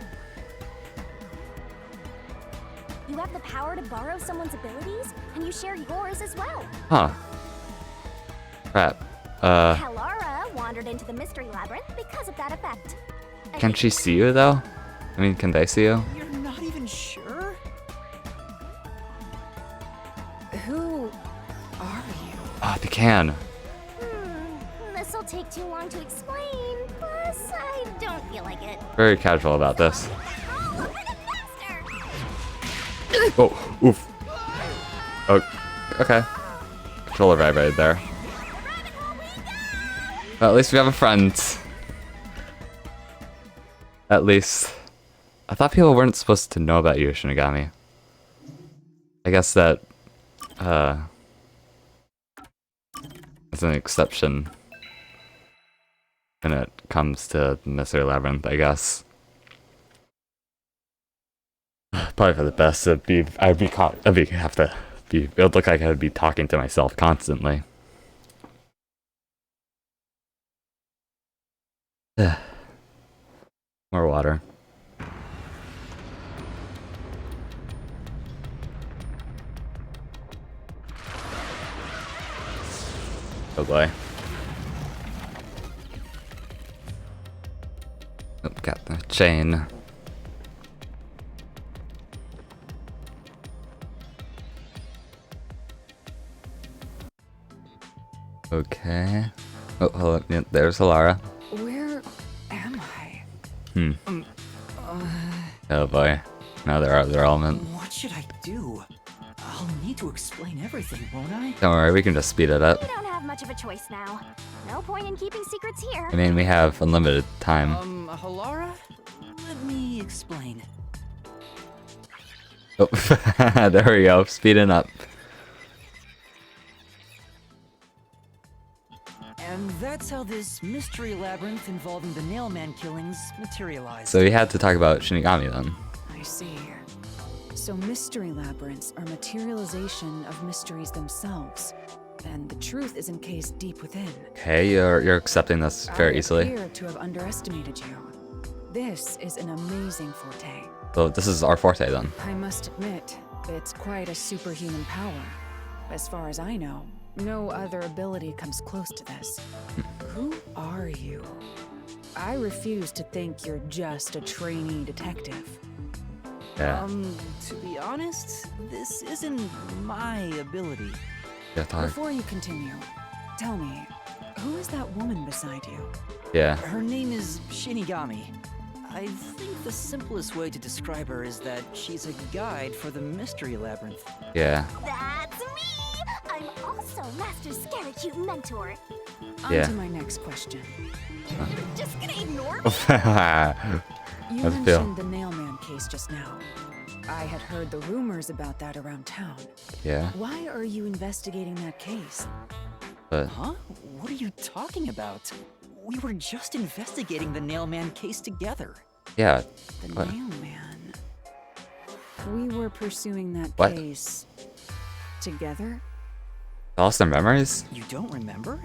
You have the power to borrow someone's abilities, and you share yours as well. Huh. Crap. Halara wandered into the mystery labyrinth because of that effect. Can she see you though? I mean, can they see you? You're not even sure? Who are you? Oh, they can. This'll take too long to explain, plus I don't feel like it. Very casual about this. Oh, oof. Oh, okay. Controller vibrated there. Well, at least we have a friend. At least. I thought people weren't supposed to know about you, Shinigami. I guess that, is an exception when it comes to the Mystery Labyrinth, I guess. Probably for the best. It would look like I'd be talking to myself constantly. More water. Oh boy. Oh, got the chain. Okay. Oh, hold on. Yeah, there's Halara. Where am I? Oh boy. Another other element. What should I do? I'll need to explain everything, won't I? Don't worry, we can just speed it up. You don't have much of a choice now. No point in keeping secrets here. I mean, we have unlimited time. Halara? Let me explain. Oh, there we go. Speeding up. And that's how this mystery labyrinth involving the Nailman killings materialized. So we had to talk about Shinigami then. I see. So mystery labyrinths are materialization of mysteries themselves, and the truth is encased deep within. Okay, you're accepting this very easily. I appear to have underestimated you. This is an amazing forte. So this is our forte then. I must admit, it's quite a superhuman power. As far as I know, no other ability comes close to this. Who are you? I refuse to think you're just a trainee detective. Yeah. To be honest, this isn't my ability. Yeah, talk. Before you continue, tell me, who is that woman beside you? Yeah. Her name is Shinigami. I think the simplest way to describe her is that she's a guide for the mystery labyrinth. Yeah. That's me! I'm also Master Scaracute Mentor. Yeah. On to my next question. You're just gonna ignore me? You How's it mentioned the Nailman case just now. I had heard the rumors about that around town. Yeah. Why are you investigating that case? But Huh? What are you talking about? We were just investigating the Nailman case together. yeah. The What? Nailman. We were pursuing that What? case together? Lost their memories? You don't remember?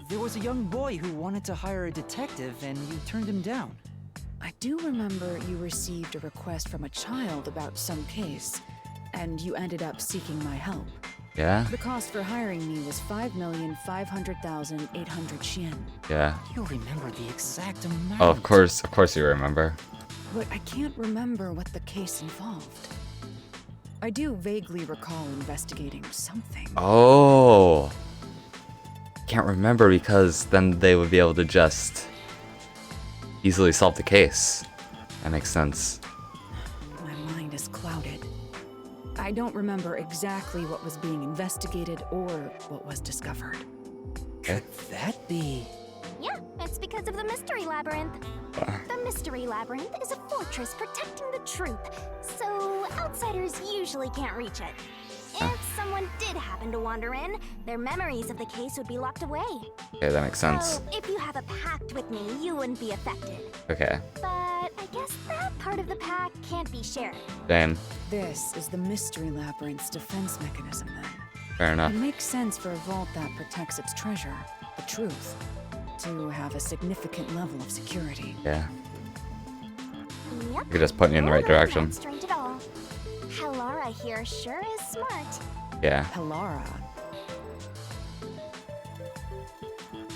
There was a young boy who wanted to hire a detective and you turned him down. I do remember you received a request from a child about some case, and you ended up seeking my help. Yeah. The cost for hiring me was 5,500,800 Yen. Yeah. You remember the exact amount. Oh, of course you remember. But I can't remember what the case involved. I do vaguely recall investigating something. Oh. Can't remember because then they would be able to just easily solve the case. That makes sense. My mind is clouded. I don't remember exactly what was being investigated or what was discovered. Okay. Could that be? Yeah, it's because of the Mystery Labyrinth. The Mystery Labyrinth is a fortress protecting the truth, so outsiders usually can't reach it. If someone did happen to wander in, their memories of the case would be locked away. Okay, that makes sense. So if you have a pact with me, you wouldn't be affected. Okay. But I guess that part of the pact can't be shared. Damn. This is the Mystery Labyrinth's defense mechanism, then. Fair enough. It makes sense for a vault that protects its treasure, the truth, to have a significant level of security. Yeah. Yep. You could just point me in the right You're direction. Not strange at all. Halara here sure is smart. Yeah. Halara.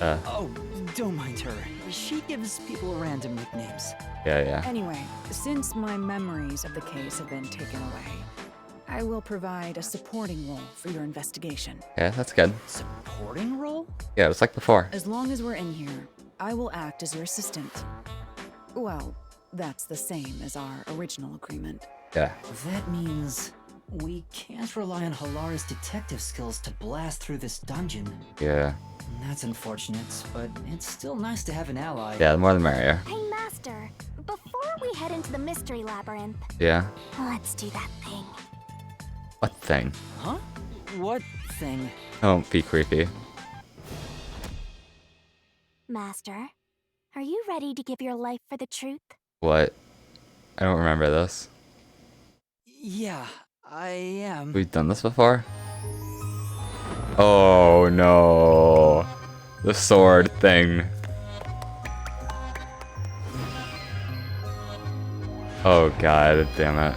Oh, don't mind her. She gives people random nicknames. Yeah. Anyway, since my memories of the case have been taken away, I will provide a supporting role for your investigation. Yeah, that's good. Supporting role? Yeah, it's like before. As long as we're in here, I will act as your assistant. Well, that's the same as our original agreement. Yeah. That means we can't rely on Halara's detective skills to blast through this dungeon. Yeah. That's unfortunate, but it's still nice to have an ally. Yeah, the more the merrier. Hey, Master, before we head into the Mystery Labyrinth, Yeah. let's do that thing. What thing? Huh? What thing? Don't be creepy. Master, are you ready to give your life for the truth? What? I don't remember this. Yeah, I am. We've done this before? Oh no. The sword thing. Oh god damn it.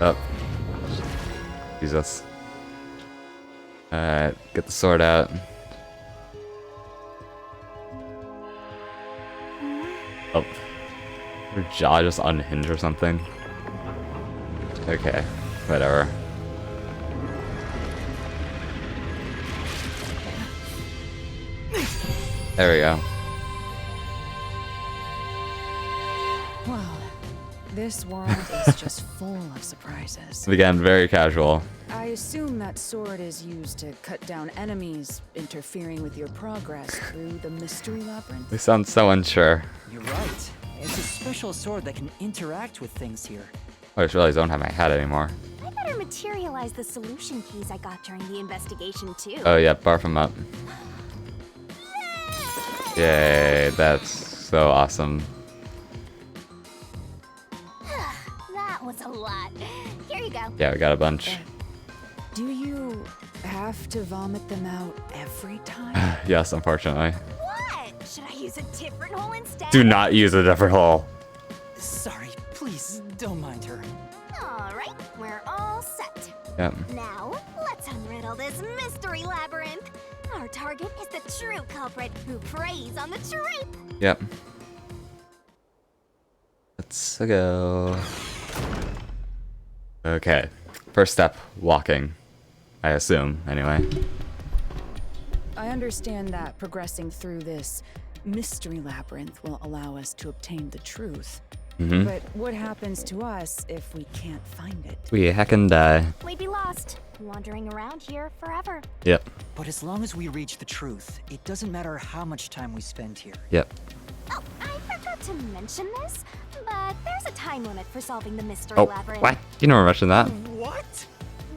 Oh. Jesus. Alright, get the sword out. Oh. Her jaw just unhinged or something. Okay, whatever. There we go. Well, this world is just full of surprises. Again, very casual. I assume that sword is used to cut down enemies interfering with your progress through the mystery labyrinth. We sound so unsure. You're right. It's a special sword that can interact with things here. I just realized I don't have my hat anymore. I better materialize the solution keys I got during the investigation, too. Oh yeah, barf them up. Yay, that's so awesome. That was a lot. Here you go. Yeah, we got a bunch. Do you have to vomit them out every time? Yes, unfortunately. What? Should I use a different hole instead? Do not use a different hole. Sorry, please don't mind her. Alright, we're all set. Yep. Now, let's unriddle this mystery labyrinth. Our target is the true culprit who preys on the truth. Yep. Let's go. Okay. First step, walking. I assume, anyway. I understand that progressing through this mystery labyrinth will allow us to obtain the truth. Mm-hmm. But what happens to us if we can't find it? We heckin' die. We'd be lost, wandering around here forever. Yep. But as long as we reach the truth, it doesn't matter how much time we spend here. Yep. Oh, I forgot to mention this, but there's a time limit for solving the mystery Oh, labyrinth. what? You never mentioned that. What?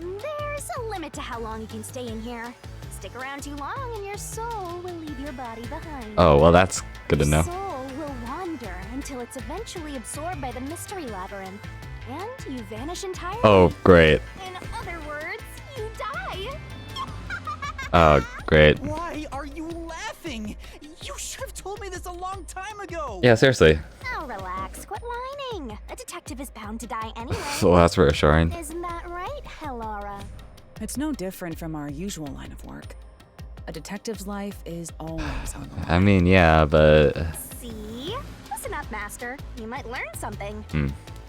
There's a limit to how long you can stay in here. Stick around too long and your soul will leave your body behind. Oh, well, that's good to know. Your soul will wander until it's eventually absorbed by the mystery labyrinth. And you vanish entirely. Oh, great. In other words, you die. Oh, great. Why are you laughing? You should have told me this a long time ago. Yeah, seriously. Oh, relax. Quit whining. A detective is bound to die anyway. Well, that's reassuring. Isn't that right, Helara? It's no different from our usual line of work. A detective's life is always on the line. I mean, yeah, but... See? Listen up, Master. You might learn something.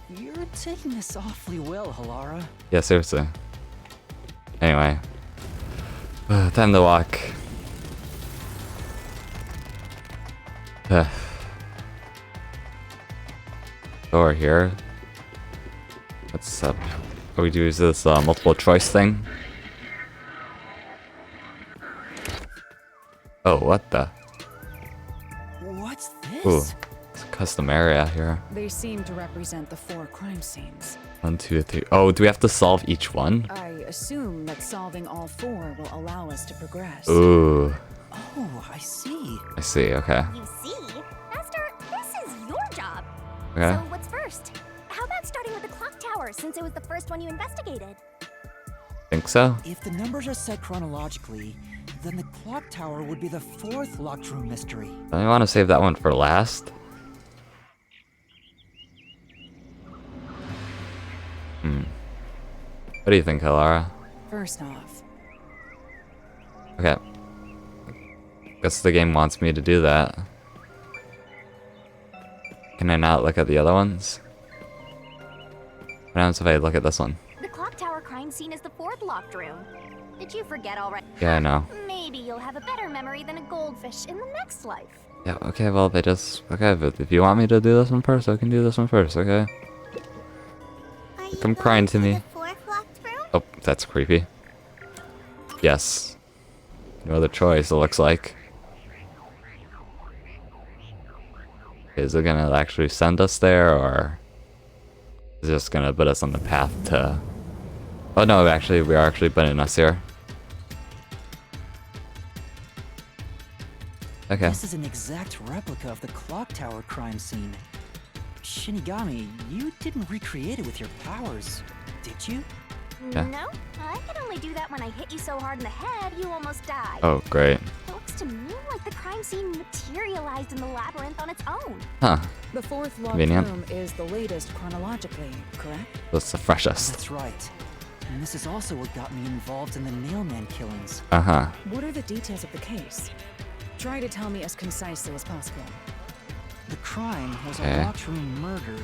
You're taking this awfully well, Helara. Yeah, seriously. Anyway. Time to walk. Door here. What's up? What we do is this multiple choice thing. Oh, what the? What's this? Ooh, it's a custom area here. They seem to represent the 4 crime scenes. 1, 2, 3. Oh, do we have to solve each one? I assume that solving all 4 will allow us to progress. Ooh, Oh, I see. I see. Okay. You see? Master, this is your job. Okay. So what's first? How about starting with the clock tower, since it was the first one you investigated? Think so? If the numbers are set chronologically, then the clock tower would be the 4th locked room mystery. Don't you want to save that one for last? What do you think, Helara? First off, Okay. Guess the game wants me to do that. Can I not look at the other ones? What happens if I look at this one? The clock tower crime scene is the 4th locked room. Did you forget already? Yeah, I know. Maybe you'll have a better memory than a goldfish in the next life. Yeah, okay, well, they just... Okay, but if you want me to do this one first, I can do this one first, okay? Come crying to me. The 4th locked room? Oh, that's creepy. Yes. No other choice, it looks like. Is it gonna actually send us there, or... is it just gonna put us on the path to... Oh no, actually, we are actually putting us here. Okay. This is an exact replica of the clock tower crime scene. Shinigami, you didn't recreate it with your powers, did you? Yeah. No, I can only do that when I hit you so hard in the head you almost died. Oh, great. It looks to me like the crime scene materialized in the labyrinth on its own. Huh. the 4th locked Convenient. room is the latest chronologically, correct? That's the freshest. That's right. And this is also what got me involved in the Nailman killings. Uh-huh. What are the details of the case? Try to tell me as concisely as possible. The crime was Okay. a locked room murder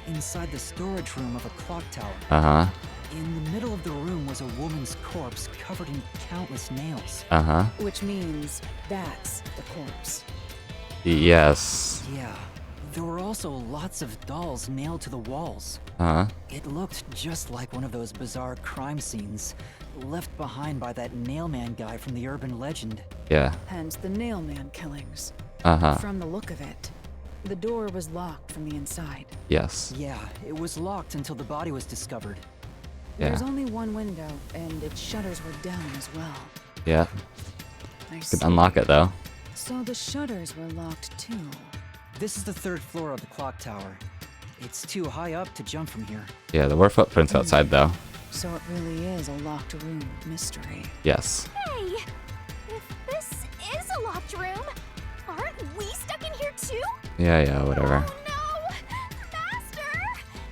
inside the storage room of a clock tower. Uh-huh. In the middle of the room was a woman's corpse covered in countless nails. Uh-huh. Which means that's the corpse. Yes. Yeah. There were also lots of dolls nailed to the walls. Uh-huh. It looked just like one of those bizarre crime scenes left behind by that nailman guy from the urban legend. Yeah. Hence the nailman killings. Uh-huh. From the look of it, the door was locked from the inside. Yes. Yeah, it was locked until the body was discovered. Yeah. There's only one window, and its shutters were down as well. Yeah. I Could see. unlock it though. So the shutters were locked too. This is the 3rd floor of the clock tower. It's too high up to jump from here. Yeah, there were footprints outside though. So it really is a locked room mystery. Yes. Hey, if this is a locked room, aren't we stuck in here too? Yeah, whatever. Oh no! Master!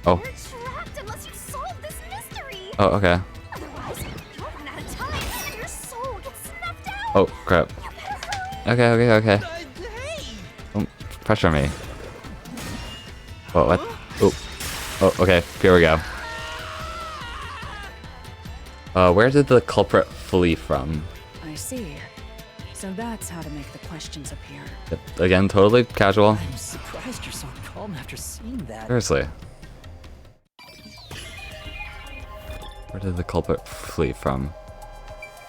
Oh. You're trapped unless you solve this mystery! Oh, okay. Otherwise, you'll run out of time and your soul gets snuffed out! Oh, crap. You better hurry! Okay. Hey! Don't pressure me. Oh, what? Oh, okay. Here we go. Where did the culprit flee from? I see. So that's how to make the questions appear. Yep. Again, totally casual. I'm surprised you're so calm after seeing that. Seriously. Where did the culprit flee from?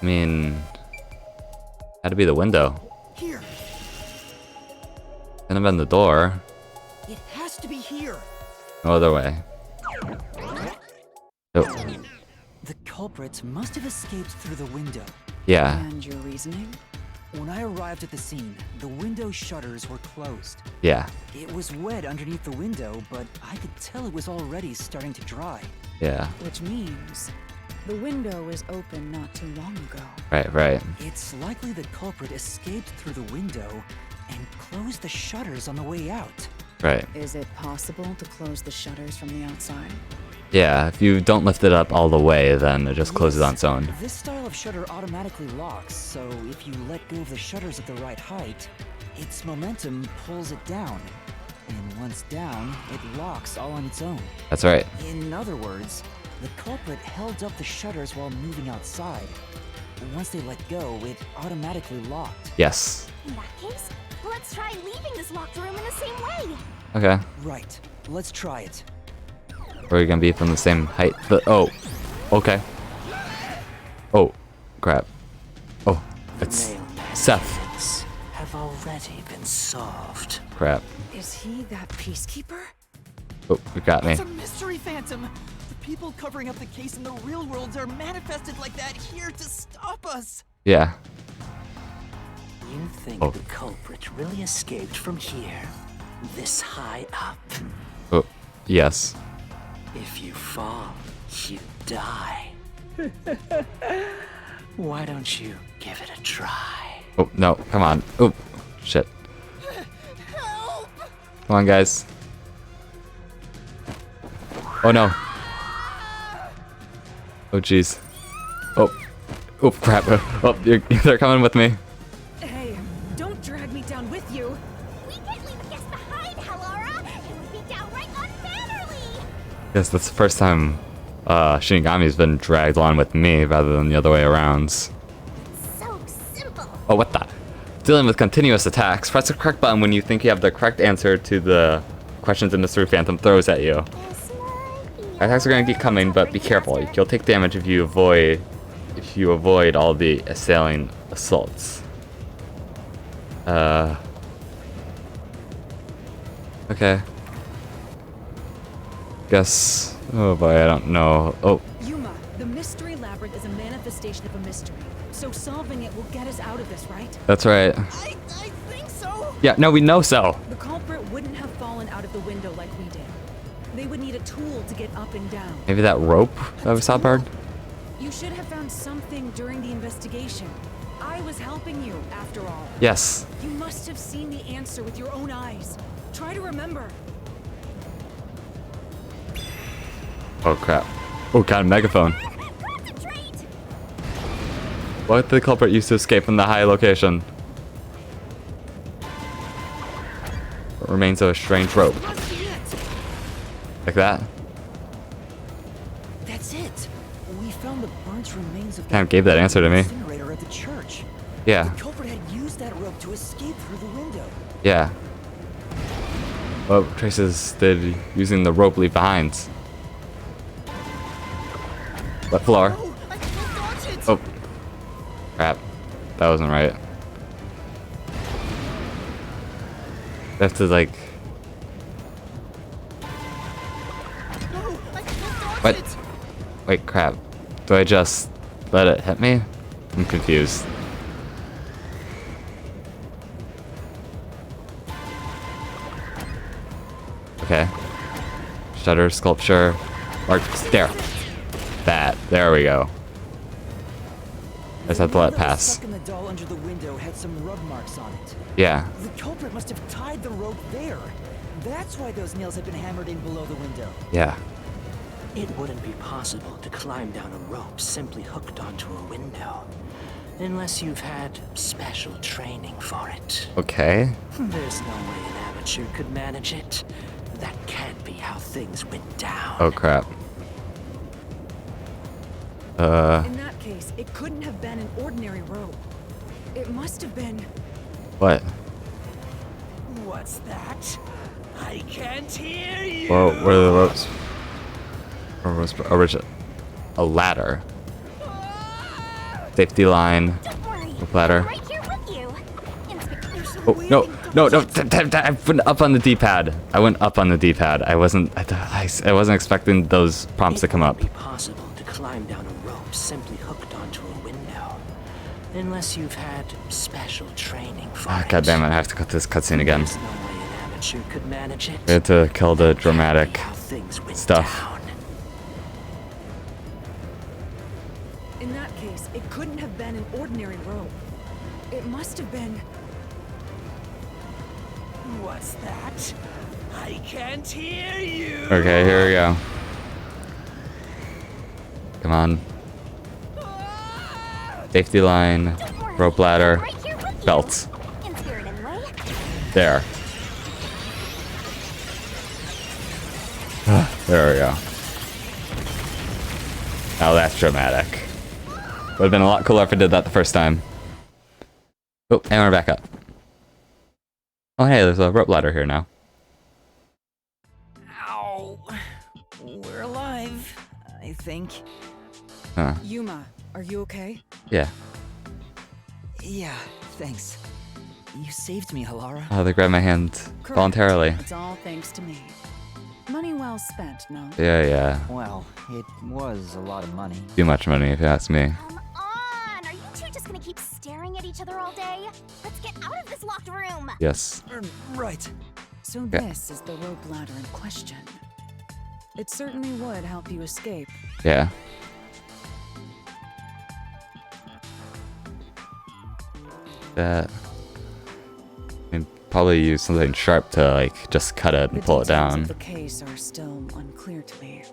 I mean, had to be the window. Here. Couldn't have been the door. It has to be here. No other way. Oh, The culprit must have escaped through the window. yeah. And your reasoning? When I arrived at the scene, the window shutters were closed. Yeah. It was wet underneath the window, but I could tell it was already starting to dry. Yeah. Which means the window was open not too long ago. Right. It's likely the culprit escaped through the window and closed the shutters on the way out. Right. Is it possible to close the shutters from the outside? Yeah, if you don't lift it up all the way, then it just closes on its own. This style of shutter automatically locks, so if you let go of the shutters at the right height, its momentum pulls it down. And once down, it locks all on its own. That's right. In other words, the culprit held up the shutters while moving outside. Once they let go, it automatically locked. Yes. In that case, let's try leaving this locked room in the same way. Okay. Right. Let's try it. Are we gonna be from the same height? Oh. Okay. Oh. Crap. Oh. It's Seth. Have already been solved. Crap. Is he that peacekeeper? Oh, you got me. It's a mystery, Phantom. The people covering up the case in the real world are manifested like that here to stop us. Yeah. You think the culprit really escaped from here? This high up? Oh. Yes. If you fall, you die. Why don't you give it a try? Oh, no. Come on. Oh. Shit. Help! Come on, guys. Oh, no. Oh, jeez. Oh. Oh, crap. Oh, they're coming with me. Hey, don't drag me down with you. We can't leave a guest behind, Hallara. It would be downright unmannerly. Yes, that's the first time Shinigami's been dragged on with me rather than the other way around. So simple. Oh, what the? Dealing with continuous attacks. Press the correct button when you think you have the correct answer to the questions the Mystery Phantom throws at you. Attacks are going to keep coming, but be careful. You'll take damage if you avoid all the assailing assaults. Okay. Guess. Oh boy, I don't know. Oh. Yuma, the mystery labyrinth is a manifestation of a mystery. So solving it will get us out of this, right? That's right. I think so. Yeah, no, we know so. The culprit wouldn't have fallen out of the window like we did. They would need a tool to get up and down. Maybe that rope that we saw, Bird? You should have found something during the investigation. I was helping you, after all. Yes. You must have seen the answer with your own eyes. Try to remember. Oh crap. Oh god, megaphone. Concentrate. What did the culprit use to escape from the high location? What remains of a strange rope. Like that? That's it. We found the burnt remains of Kind of gave that answer to me. incinerator at the church. Yeah. The culprit had used that rope to escape through the window. Yeah. Oh, traces did using the rope leave behind. What floor? No, I can't dodge it. Oh. Crap. That wasn't right. I have to like... No, I can't dodge What? it. Wait, crap. Do I just let it hit me? I'm confused. Okay. Shutter, sculpture, art, there. That. There we go. I just have to let it pass. Stuck in the doll under the window had some rub marks on it. Yeah. The culprit must have tied the rope there. That's why those nails have been hammered in below the window. Yeah. It wouldn't be possible to climb down a rope simply hooked onto a window. Unless you've had special training for it. Okay. There's no way an amateur could manage it. That can't be how things went down. Oh crap. In that case, it couldn't have been an ordinary rope. It must have been... What? What's that? I can't hear you. Whoa, where are the ropes? Or was original? A ladder. Safety line. Rope ladder. Right here with you. Oh no, no, no! I went up on the D-pad. I went up on the D-pad. I wasn't expecting those prompts to come up. It wouldn't be possible to climb down a rope simply hooked onto a window, unless you've had special training for it. God damn it! I have to cut this cutscene again. There's no way an amateur could manage it. We had to kill the dramatic How things went stuff. down. In that case, it couldn't have been an ordinary rope. It must have been... What's that? I can't hear you. Okay, here we go. Come on. Safety line, rope ladder, belts. There. There we go. Now that's dramatic. Would have been a lot cooler if I did that the first time. Oh, and we're back up. Oh hey, there's a rope ladder here now. Ow. We're alive, I think. Huh. Yuma, are you okay? Yeah. Yeah, thanks. You saved me, Halara. Oh, they grabbed my hand Correct. voluntarily. It's all thanks to me. Money well spent, no? Yeah, yeah. Well, it was a lot of money. Too much money if you ask me. Come on! Are you two just gonna keep staring at each other all day? Let's get out of this locked room! Yes. Right. So this is the rope ladder in question. It certainly would help you escape. Yeah. That. I mean, probably use something sharp to like just cut it and pull it down. The case are still unclear to me.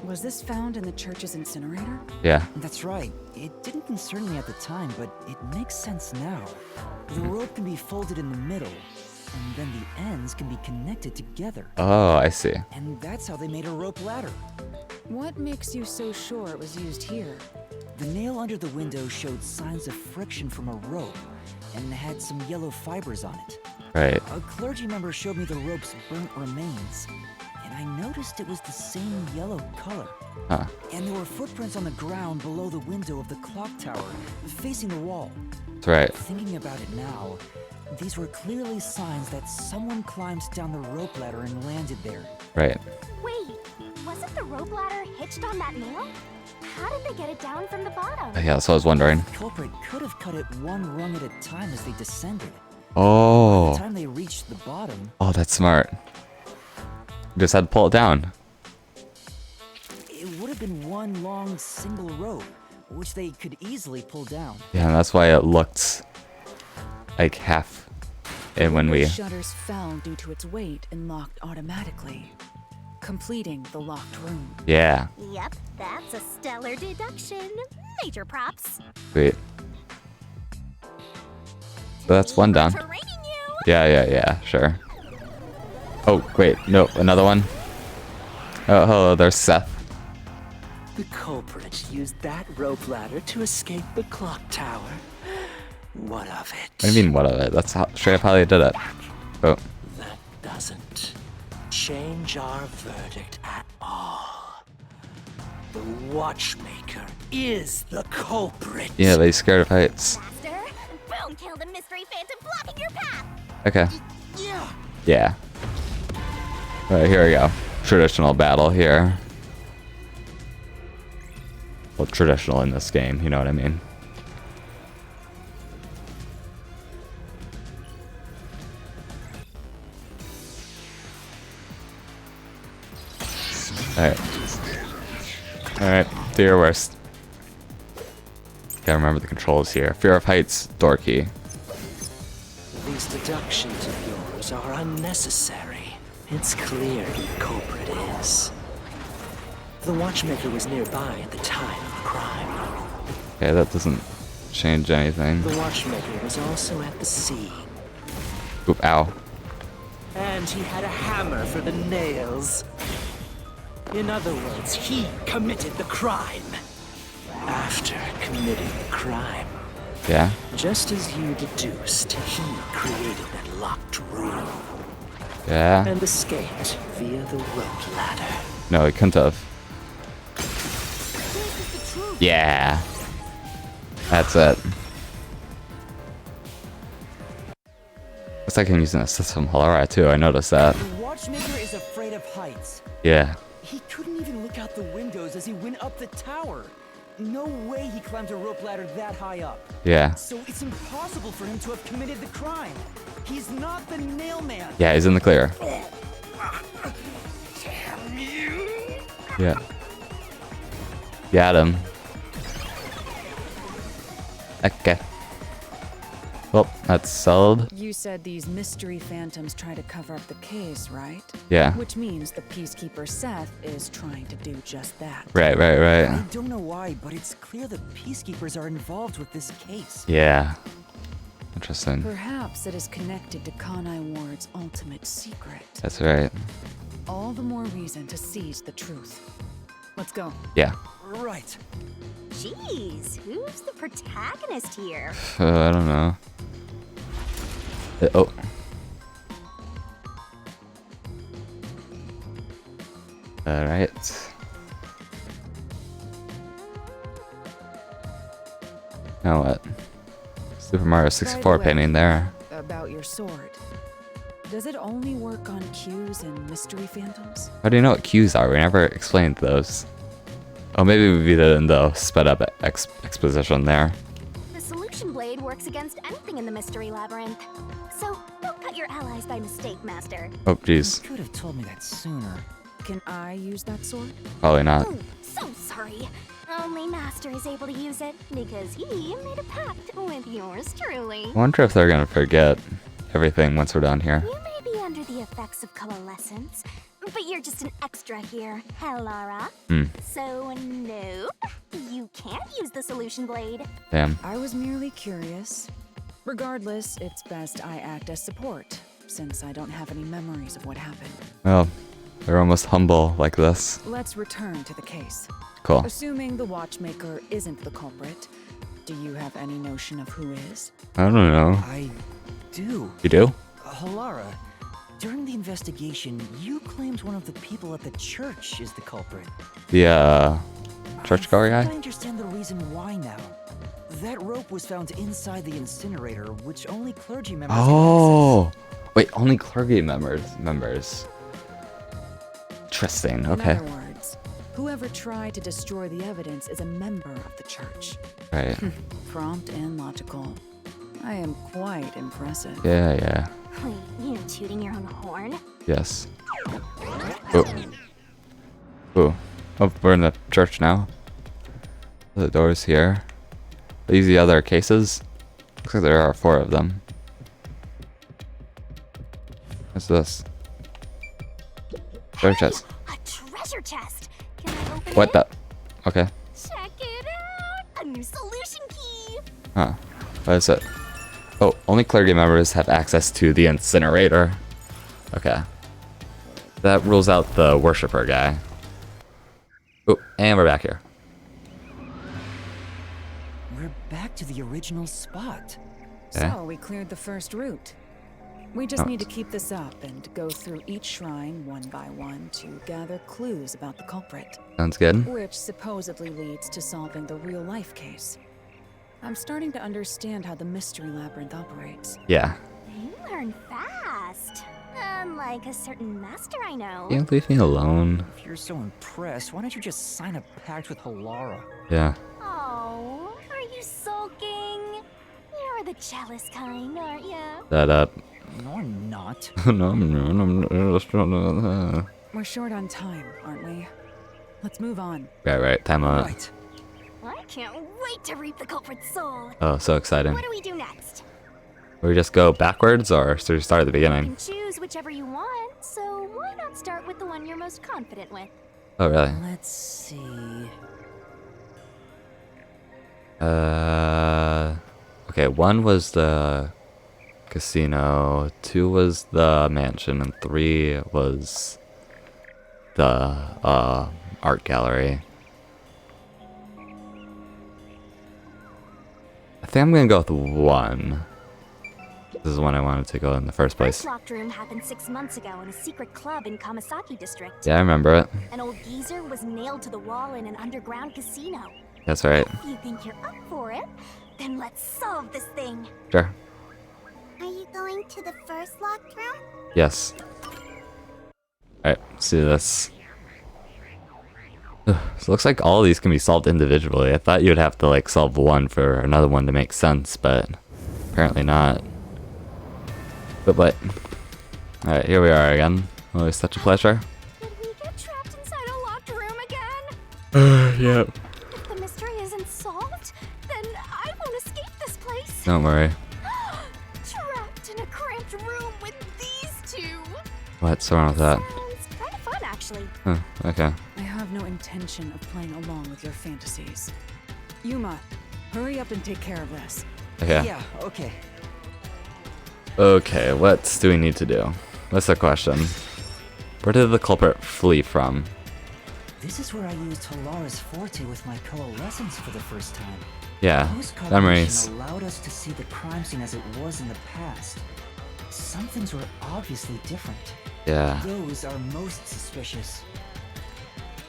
Was this found in the church's incinerator? Yeah. That's right. It didn't concern me at the time, but it makes sense now. The rope can be folded in the middle, and then the ends can be connected together. Oh, I see. And that's how they made a rope ladder. What makes you so sure it was used here? The nail under the window showed signs of friction from a rope, and had some yellow fibers on it. Right. A clergy member showed me the rope's burnt remains, and I noticed it was the same yellow color. Huh. And there were footprints on the ground below the window of the clock tower, facing the wall. That's right. Thinking about it now, these were clearly signs that someone climbed down the rope ladder and landed there. Right. Wait, wasn't the rope ladder hitched on that nail? How did they get it down from the bottom? Yeah, that's what I was wondering. The culprit could have cut it one rung at a time as they descended. By Oh. the time they reached the bottom, Oh, that's smart. Just had to pull it down. it would have been one long single rope, which they could easily pull down. Yeah, and that's why it looked like half. And when we. The shutters fell due to its weight and locked automatically, completing the locked room. Yeah. Yep, that's a stellar deduction. Major props. Sweet. So that's one down. Yeah, sure. Oh, wait, no, another one? Oh, hello, there's Seth. The culprit used that rope ladder to escape the clock tower. What of it? What do you mean, what of it? That's how, straight up how they did it. Oh. That doesn't change our verdict at all. The Watchmaker is the culprit. Yeah, they scared of heights. Master, boom, kill the mystery phantom blocking your path. Okay. Yeah. Yeah. Alright, here we go. Traditional battle here. Well, traditional in this game, you know what I mean. Alright. Alright, do your worst. Gotta remember the controls here. Fear of heights, door key. These deductions of yours are unnecessary. It's clear who the culprit is. The Watchmaker was nearby at the time of the crime. Okay, that doesn't change anything. The Watchmaker was also at the scene. Oop, ow. And he had a hammer for the nails. In other words, he committed the crime. After committing the crime. Yeah? Just as you deduced, he created that locked room. Yeah? And escaped via the rope ladder. No, he couldn't have. Yeah. That's it. Looks like I'm using a system Halara too, I noticed that. The Watchmaker is afraid of heights. Yeah. He couldn't even look out the windows as he went up the tower. No way he climbed a rope ladder that high up. Yeah. So it's impossible for him to have committed the crime. He's not the nail man. Yeah, he's in the clear. Damn you. Yeah. Got him. Okay. Well, that's sold. You said these mystery phantoms try to cover up the case, right? Yeah. Which means the peacekeeper Seth is trying to do just that. Right. I don't know why, but it's clear the peacekeepers are involved with this case. Yeah. Interesting. Perhaps it is connected to Kanai Ward's ultimate secret. That's right. All the more reason to seize the truth. Let's go. Yeah. Right. Jeez, who's the protagonist here? I don't know. Oh. Alright. Now what? Super Mario 64 painting there. About your sword. Does it only work on cues and mystery phantoms? How do you know what cues are? We never explained those. Oh, maybe we beat it in the sped up exposition there. The solution blade works against anything in the mystery labyrinth. So don't cut your allies by mistake, Master. Oh, jeez. You could have told me that sooner. Can I use that sword? Probably not. Oh, so sorry. Only Master is able to use it because he made a pact with yours truly. I wonder if they're gonna forget everything once we're done here. You may be under the effects of coalescence, but you're just an extra here, Halara. So no, you can't use the solution blade. Damn. I was merely curious. Regardless, it's best I act as support, since I don't have any memories of what happened. Well, they're almost humble like this. Let's return to the case. Cool. Assuming the Watchmaker isn't the culprit, do you have any notion of who is? I don't know. I do. You do? Halara, during the investigation, you claimed one of the people at the church is the culprit. The, churchgoer I guy? understand the reason why now. That rope was found inside the incinerator, which only clergy members can Oh! Wait, only clergy members. Interesting, okay. In other words, whoever tried to destroy the evidence is a member of the church. Right. Prompt and logical. I am quite impressive. Yeah. Wait, you tooting your own horn? Yes. Oh. Oh, we're in the church now. The doors here. Are these the other cases? Looks like there are 4 of them. What's this? Treasure chest. A treasure chest. Can I open What it? the? Okay. Check it out. A new solution key. Huh. What is it? Oh, only clergy members have access to the incinerator. Okay. That rules out the worshipper guy. Oh, and we're back here. We're back to the original spot. So we cleared the first route. We just need to keep this up and go through each shrine one by one to gather clues about the culprit. Sounds good. Which supposedly leads to solving the real-life case. I'm starting to understand how the mystery labyrinth operates. Yeah. You learn fast. Unlike a certain master I know. Can't leave me alone. If you're so impressed, why don't you just sign a pact with Halara? Yeah. Oh, are you sulking? You're the jealous kind, aren't you? That up. No, I'm not. No. We're short on time, aren't we? Let's move on. Right. Time out. Right. I can't wait to reap the culprit's soul. Oh, so exciting. What do we do next? We just go backwards or start at the You beginning? can choose whichever you want, so why not start with the one you're most confident with? Oh, really? Let's see. Okay, 1 was the casino, 2 was the mansion, and 3 was the art gallery. I think I'm gonna go with 1. This is one I wanted to go in the first place. First locked room happened 6 months ago in a secret club in Kamasaki district. Yeah, I remember it. An old geezer was nailed to the wall in an underground casino. That's right. If you think you're up for it, then let's solve this thing. Sure. Are you going to the first locked room? Yes. Alright, let's do this. So it looks like all of these can be solved individually. I thought you'd have to like solve one for another one to make sense, but apparently not. But alright, here we are again. Always such a pleasure. Did we get trapped inside a locked room again? Yep. If the mystery isn't solved, then I won't escape this place. Don't worry. Trapped in a cramped room with these two. What's wrong with that? Sounds kind of fun, actually. Huh, okay. I have no intention of playing along with your fantasies. Yuma, hurry up and take care of this. Okay. Yeah, okay. Okay, what do we need to do? That's the question. Where did the culprit flee from? This is where I used Halara's forte with my coalescence for the first time. Yeah, Postcard memories. allowed us to see the crime scene as it was in the past. Some things were obviously different. Yeah. Those are most suspicious.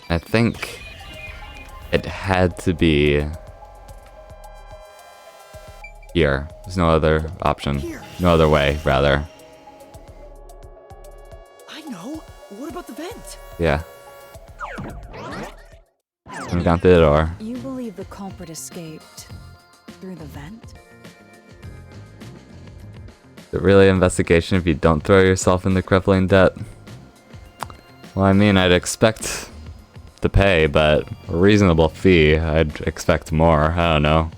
I think it had to be here. There's no other option. Here. No other way, rather. I know. What about the vent? Yeah. Come down through the door. You believe the culprit escaped through the vent? Is it really an investigation if you don't throw yourself into crippling debt? Well, I mean, I'd expect to pay, but a reasonable fee. I'd expect more. I don't know.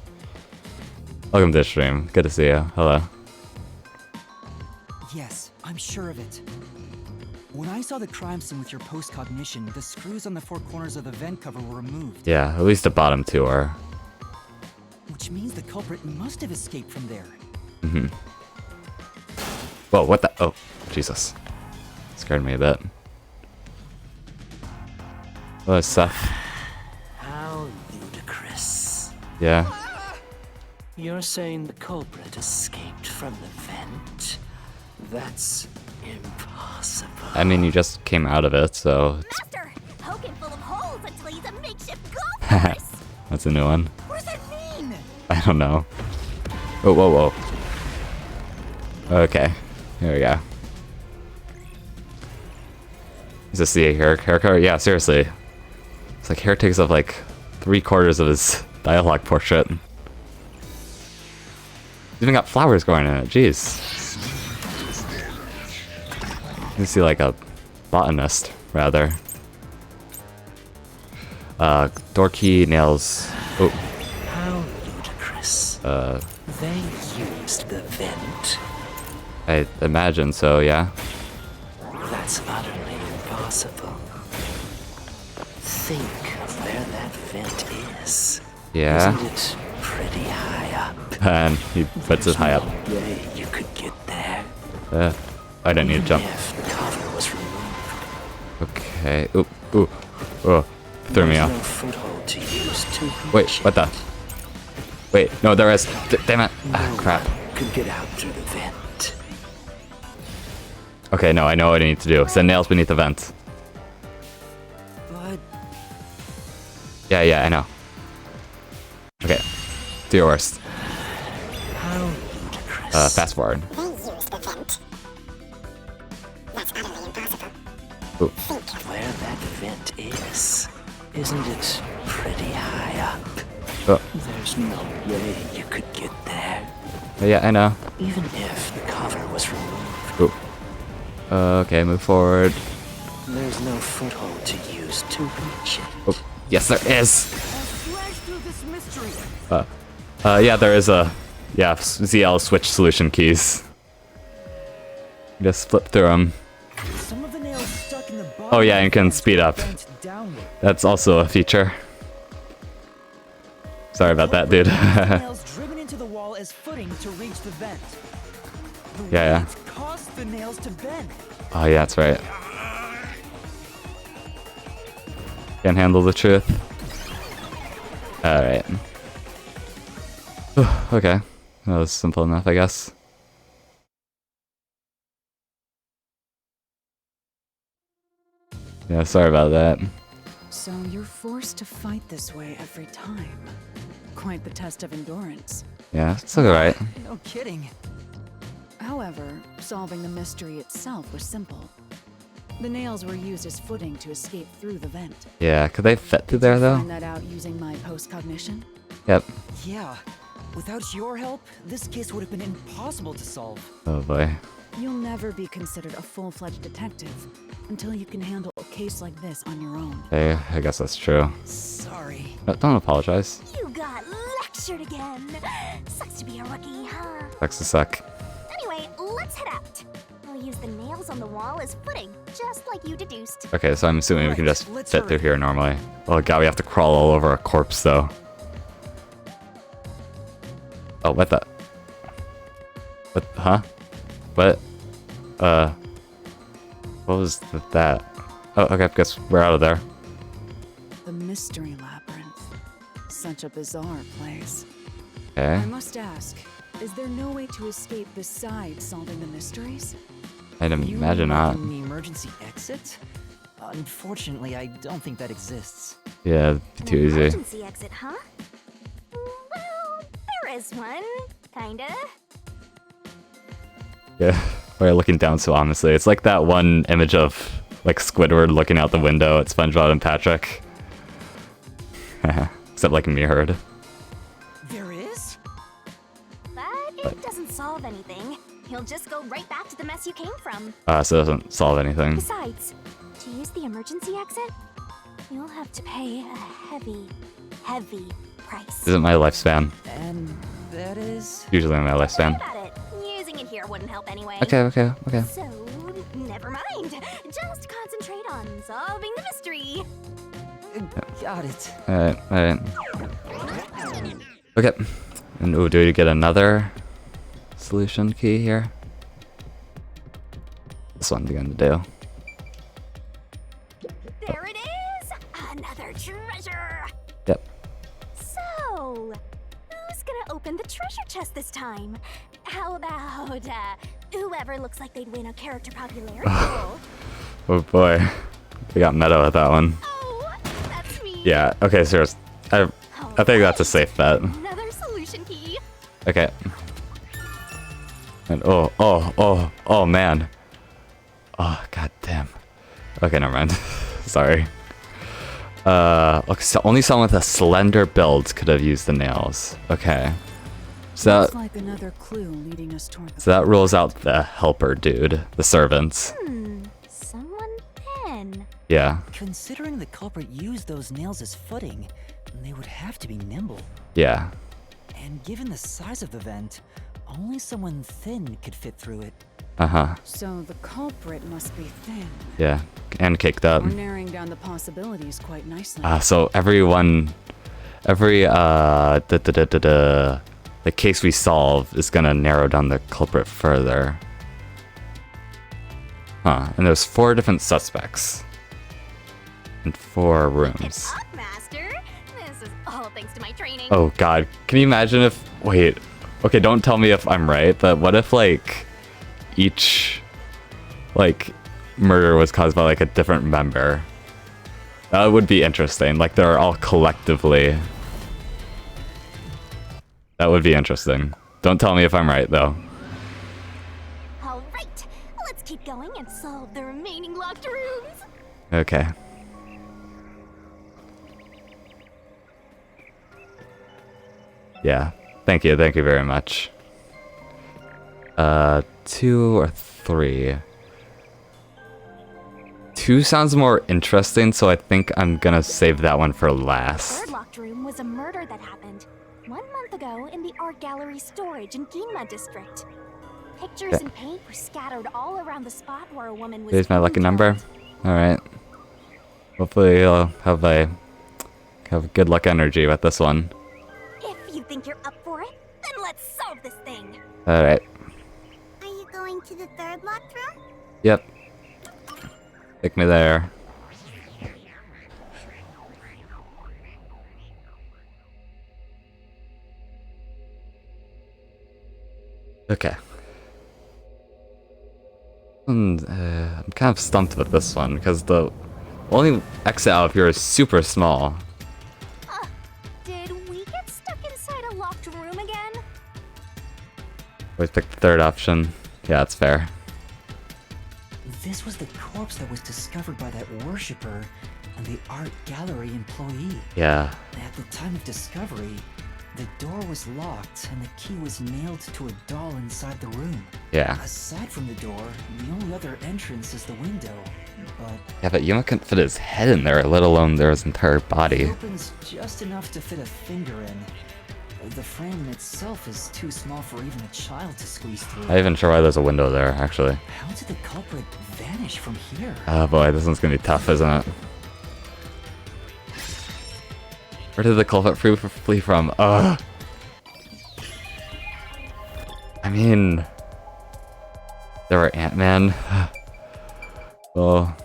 Welcome to the stream. Good to see you. Hello. Yes, I'm sure of it. When I saw the crime scene with your post-cognition, the screws on the 4 corners of the vent cover were removed. Yeah, at least the bottom 2 are. Which means the culprit must have escaped from there. Mm-hmm. Whoa, what the? Oh, Jesus. Scared me a bit. Oh, Seth. How ludicrous. Yeah. You're saying the culprit escaped from the vent? That's impossible. I mean, you just came out of it, so... Master, poke him full of holes until he's a makeshift golf course. That's a new one. What does that mean? I don't know. Oh, whoa. Okay. Here we go. Is this the hair color? Yeah, seriously. It's like hair takes up like 3/4 of his dialogue portrait. He's even got flowers going in it. Jeez. You see like a botanist, rather. Door key, nails. Oh. How ludicrous. They used the vent. I imagine so, yeah. That's utterly impossible. Think of where that vent is. Yeah. Isn't it pretty high up? And he puts it high up. No way you could get there. I don't need to jump. If the cover was removed. Okay. Ooh. Oh. Threw me There's off. no foothold to use to Wait, what the? Wait, no, there is. Damn it. Ah, crap. could get out through the vent. Okay, no, I know what I need to do. Send nails beneath the vent. But Yeah, I know. Okay. Do your worst. How ludicrous. Fast forward. They use the vent. That's utterly impossible. Ooh. Where that vent is, isn't it pretty high up? Oh. There's no way you could get there. Yeah, I know. Even if the cover was removed. Ooh. Okay, move forward. There's no foothold to use to reach it. Oh, yes, there is. Slash through this mystery. Yeah, there is a ZL switch solution keys. Just flip through them. Some of the nails stuck in the bottom. Oh yeah, and can speed up. Downward. That's also a feature. Sorry about that, dude. Nails driven into the wall as footing to reach the vent. The Yeah. weight caused the nails to bend. Oh yeah, that's right. Can't handle the truth. Alright. Okay. That was simple enough, I guess. Yeah, sorry about that. So you're forced to fight this way every time. Quite the test of endurance. Yeah, it's alright. No kidding. However, solving the mystery itself was simple. The nails were used as footing to escape through the vent. Yeah, could they fit through there though? Find that out using my post-cognition? Yep. Yeah. Without your help, this case would have been impossible to solve. Oh boy. You'll never be considered a full-fledged detective until you can handle a case like this on your own. Hey, I guess that's true. Sorry. No, don't apologize. You got lectured again. Sucks to be a rookie, huh? Sucks to suck. Anyway, let's head out. We'll use the nails on the wall as footing, just like you deduced. Okay, so I'm assuming we can just Let's fit through here normally. Oh god, we have to crawl all over a corpse though. Oh, what the? What? Huh? What? What was that? Oh, okay, I guess we're out of there. The Mystery Labyrinth. Such a bizarre place. Okay. I must ask, is there no way to escape besides solving the mysteries? I'd imagine not. In the emergency exit? Unfortunately, I don't think that exists. Yeah, it'd be too easy. Emergency exit, huh? Well, there is one, kinda. Yeah, we're looking down so ominously. It's like that one image of like Squidward looking out the window at SpongeBob and Patrick. Except like mirrored. There is? But it doesn't solve anything. You'll just go right back to the mess you came from. So it doesn't solve anything. Besides, to use the emergency exit, you'll have to pay a heavy, heavy price. Isn't my lifespan? And that is? Usually my Don't worry lifespan. about it. Using it here wouldn't help anyway. Okay. So, never mind. Just concentrate on solving the mystery. Got it. Alright. Okay. And ooh, do we get another solution key here? This one's gonna do. There it is! Another treasure! Yep. So, who's gonna open the treasure chest this time? How about, whoever looks like they'd win a character popularity poll? Oh boy. We got meta with that one. Oh, that's me! Yeah, okay, serious. I think that's a safe bet. Another solution key! Okay. And oh man. Oh god damn. Okay, never mind. Sorry. Okay, so only someone with a slender build could have used the nails. Okay. So Looks like another clue leading us toward the that rules out the helper dude, the servants. Someone thin. Yeah. Considering the culprit used those nails as footing, they would have to be nimble. Yeah. And given the size of the vent, only someone thin could fit through it. Uh-huh. So the culprit must be thin. Yeah. And kicked up. We're narrowing down the possibilities quite nicely. So the case we solve is gonna narrow down the culprit further. Huh, and there's 4 different suspects. In 4 rooms. Up, Master! This is all thanks to my training. Oh god, can you imagine if, wait, Okay, don't tell me if I'm right, but what if, like, each, like, murder was caused by, like, a different member? That would be interesting. Like, they're all collectively. That would be interesting. Don't tell me if I'm right, though. All right, let's keep going and solve the remaining locked rooms. Okay. Yeah. Thank you very much. 2 or 3. 2 sounds more interesting, so I think I'm gonna save that one for last. The third locked room was a murder that happened 1 month ago in the art gallery storage in Ginma district. Pictures and paint were scattered all around the spot where a woman was. Here's my lucky number. Alright. Hopefully I'll have good luck energy with this one. If you think you're up for it, then let's solve this thing. Alright. Are you going to the third locked room? Yep. Take me there. Okay. And, I'm kind of stumped with this one because the only exit out of here is super small. Did we get stuck inside a locked room again? Always pick the third option. Yeah, that's fair. This was the corpse that was discovered by that worshipper and the art gallery employee. Yeah. At the time of discovery, the door was locked and the key was nailed to a doll inside the room. Yeah. Aside from the door, the only other entrance is the window. But Yeah, but Yuma couldn't fit his head in there, let alone his entire body. it opens just enough to fit a finger in. The frame itself is too small for even a child to squeeze through. I'm not even sure why there's a window there, actually. How did the culprit vanish from here? Oh boy, this one's gonna be tough, isn't it? Where did the culprit flee from? Ugh. I mean, there were Ant-Man. Well,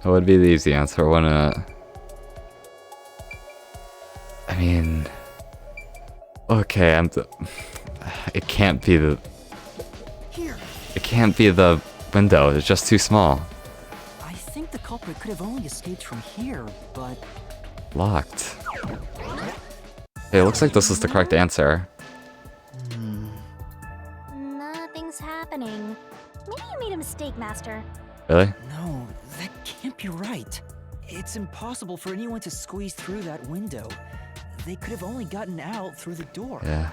that would be the easy answer, wouldn't it? I mean, okay, it can't be the. It can't be the window. It's just too small. I think the culprit could have only escaped from here, but Locked. Hey, it looks like this is the correct answer. Nothing's happening. Maybe you made a mistake, Master. Really? no, that can't be right. It's impossible for anyone to squeeze through that window. They could have only gotten out through the door. Yeah.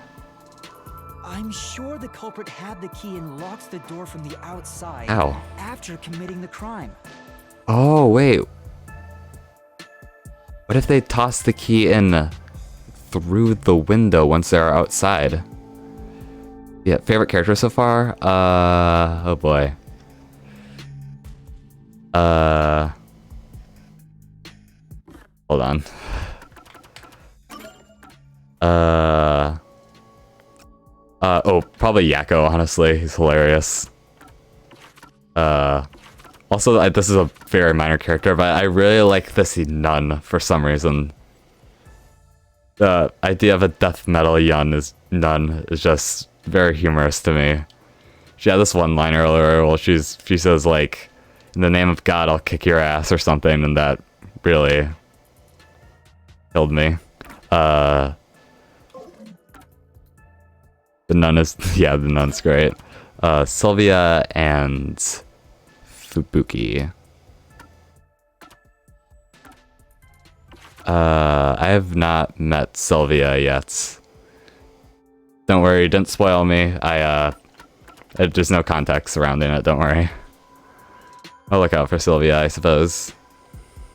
I'm sure the culprit had the key and locked the door from the outside Ow. after committing the crime. Oh, wait. What if they toss the key in through the window once they're outside? Yeah, favorite character so far? Oh boy. Hold on. Oh, probably Yakko, honestly. He's hilarious. Also, this is a very minor character, but I really like this nun for some reason. The idea of a death metal nun is just very humorous to me. She had this one line earlier where she says, like, in the name of God, I'll kick your ass or something, and that really killed me. The nun is, yeah, the nun's great. Sylvia and Fubuki. I have not met Sylvia yet. Don't worry, didn't spoil me. There's no context surrounding it, don't worry. I'll look out for Sylvia, I suppose.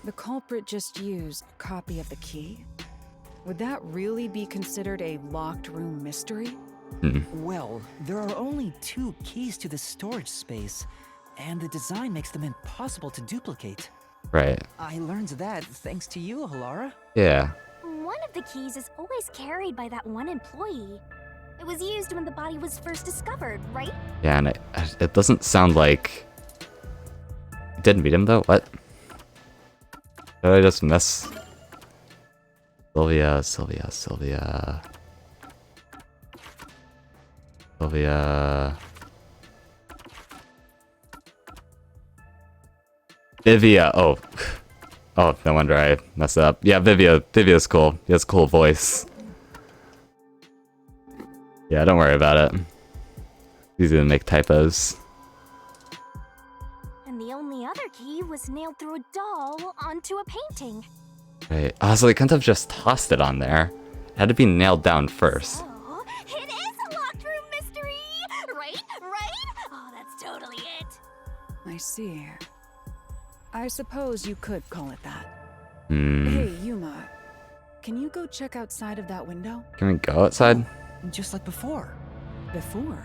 The culprit just used a copy of the key? Would that really be considered a locked room mystery? Well, there are only 2 keys to the storage space, and the design makes them impossible to duplicate. Right. I learned that thanks to you, Halara. Yeah. One of the keys is always carried by that one employee. It was used when the body was first discovered, right? Yeah, and it doesn't sound like... I didn't meet him though? What? Did I just miss? Sylvia. Sylvia. Vivia. Oh. Oh, no wonder I messed it up. Yeah, Vivia. Vivia's cool. He has a cool voice. Yeah, don't worry about it. Easy to make typos. And the only other key was nailed through a doll onto a painting. Right. Oh, so they couldn't have just tossed it on there. It had to be nailed down first. Oh, it is a locked room mystery! Right? Right? Oh, that's totally it. I see. I suppose you could call it that. Hmm. Hey, Yuma. Can you go check outside of that window? Can we go outside? Just like before. Before?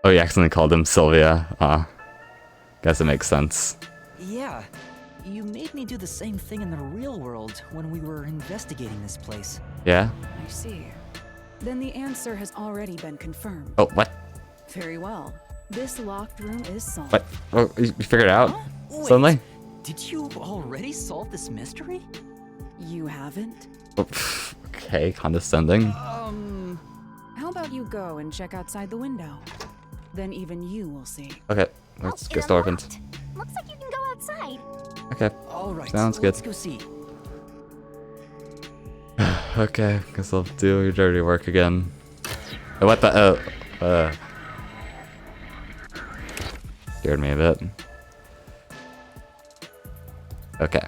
Oh, you accidentally called him Sylvia. Guess it makes sense. Yeah. You made me do the same thing in the real world when we were investigating this place. Yeah? I see. Then the answer has already been confirmed. Oh, what? Very well. This locked room is solved. What? Oh, you figured it out? Wait, Suddenly? Did you already solve this mystery? You haven't? Oh, okay, condescending. How about you go and check outside the window? Then even you will see. Okay, let's get started. Looks like you can go outside. Okay. All right. Sounds good. Let's go see. Okay, guess I'll do your dirty work again. Oh, what the? Scared me a bit. Okay.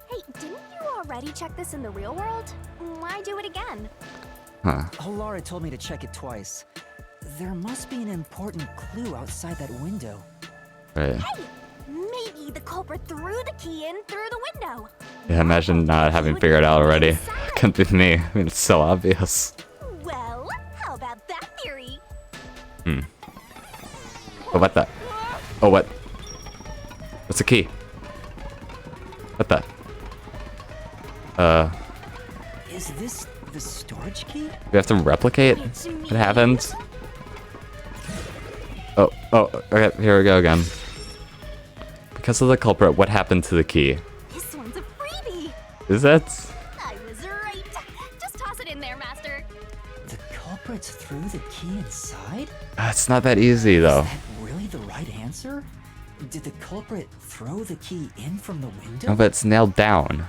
Hey, didn't you already check this in the real world? Why do it again? Huh. Lara told me to check it twice. There must be an important clue outside that window. Right. Hey, maybe the culprit threw the key in through the window. Yeah, imagine not having figured it out already. Couldn't be me. I mean, it's so obvious. Well, how about that theory? Hmm. Oh, what the? Oh, what? What's the key? What the? Is this the storage key? We have to replicate? What happened? Oh, okay, here we go again. Because of the culprit, what happened to the key? This one's a freebie. Is it? I was right. Just toss it in there, Master. The culprit threw the key inside? It's not that easy, though. Is that really the right answer? Did the culprit throw the key in from the window? No, but it's nailed down.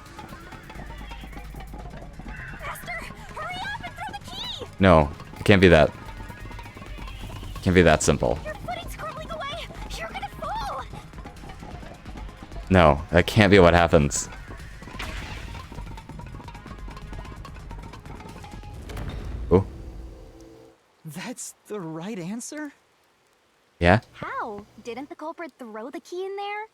Master, hurry up and throw the key. No, it can't be that. It can't be that simple. Your footing's crumbling away. You're gonna fall. No, that can't be what happens. Oh. That's the right answer? Yeah? How? Didn't the culprit throw the key in there?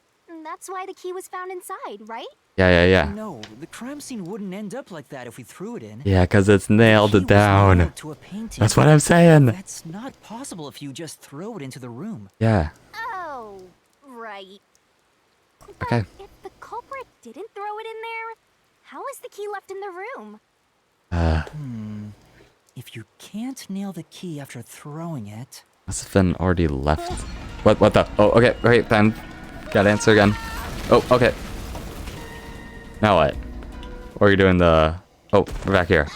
That's why the key was found inside, right? Yeah. No, the crime scene wouldn't end up like that if we threw it in. Yeah, because it's nailed The key was down. nailed to a painting. That's what I'm saying. That's not possible if you just throw it into the room. Yeah. Oh, right. Okay. If the culprit didn't throw it in there, how is the key left in the room? If you can't nail the key after throwing it... Must have been already left. What the? Oh, okay, wait, then. Gotta answer again. Oh, okay. Now what? Or are you doing the... Oh, we're back here.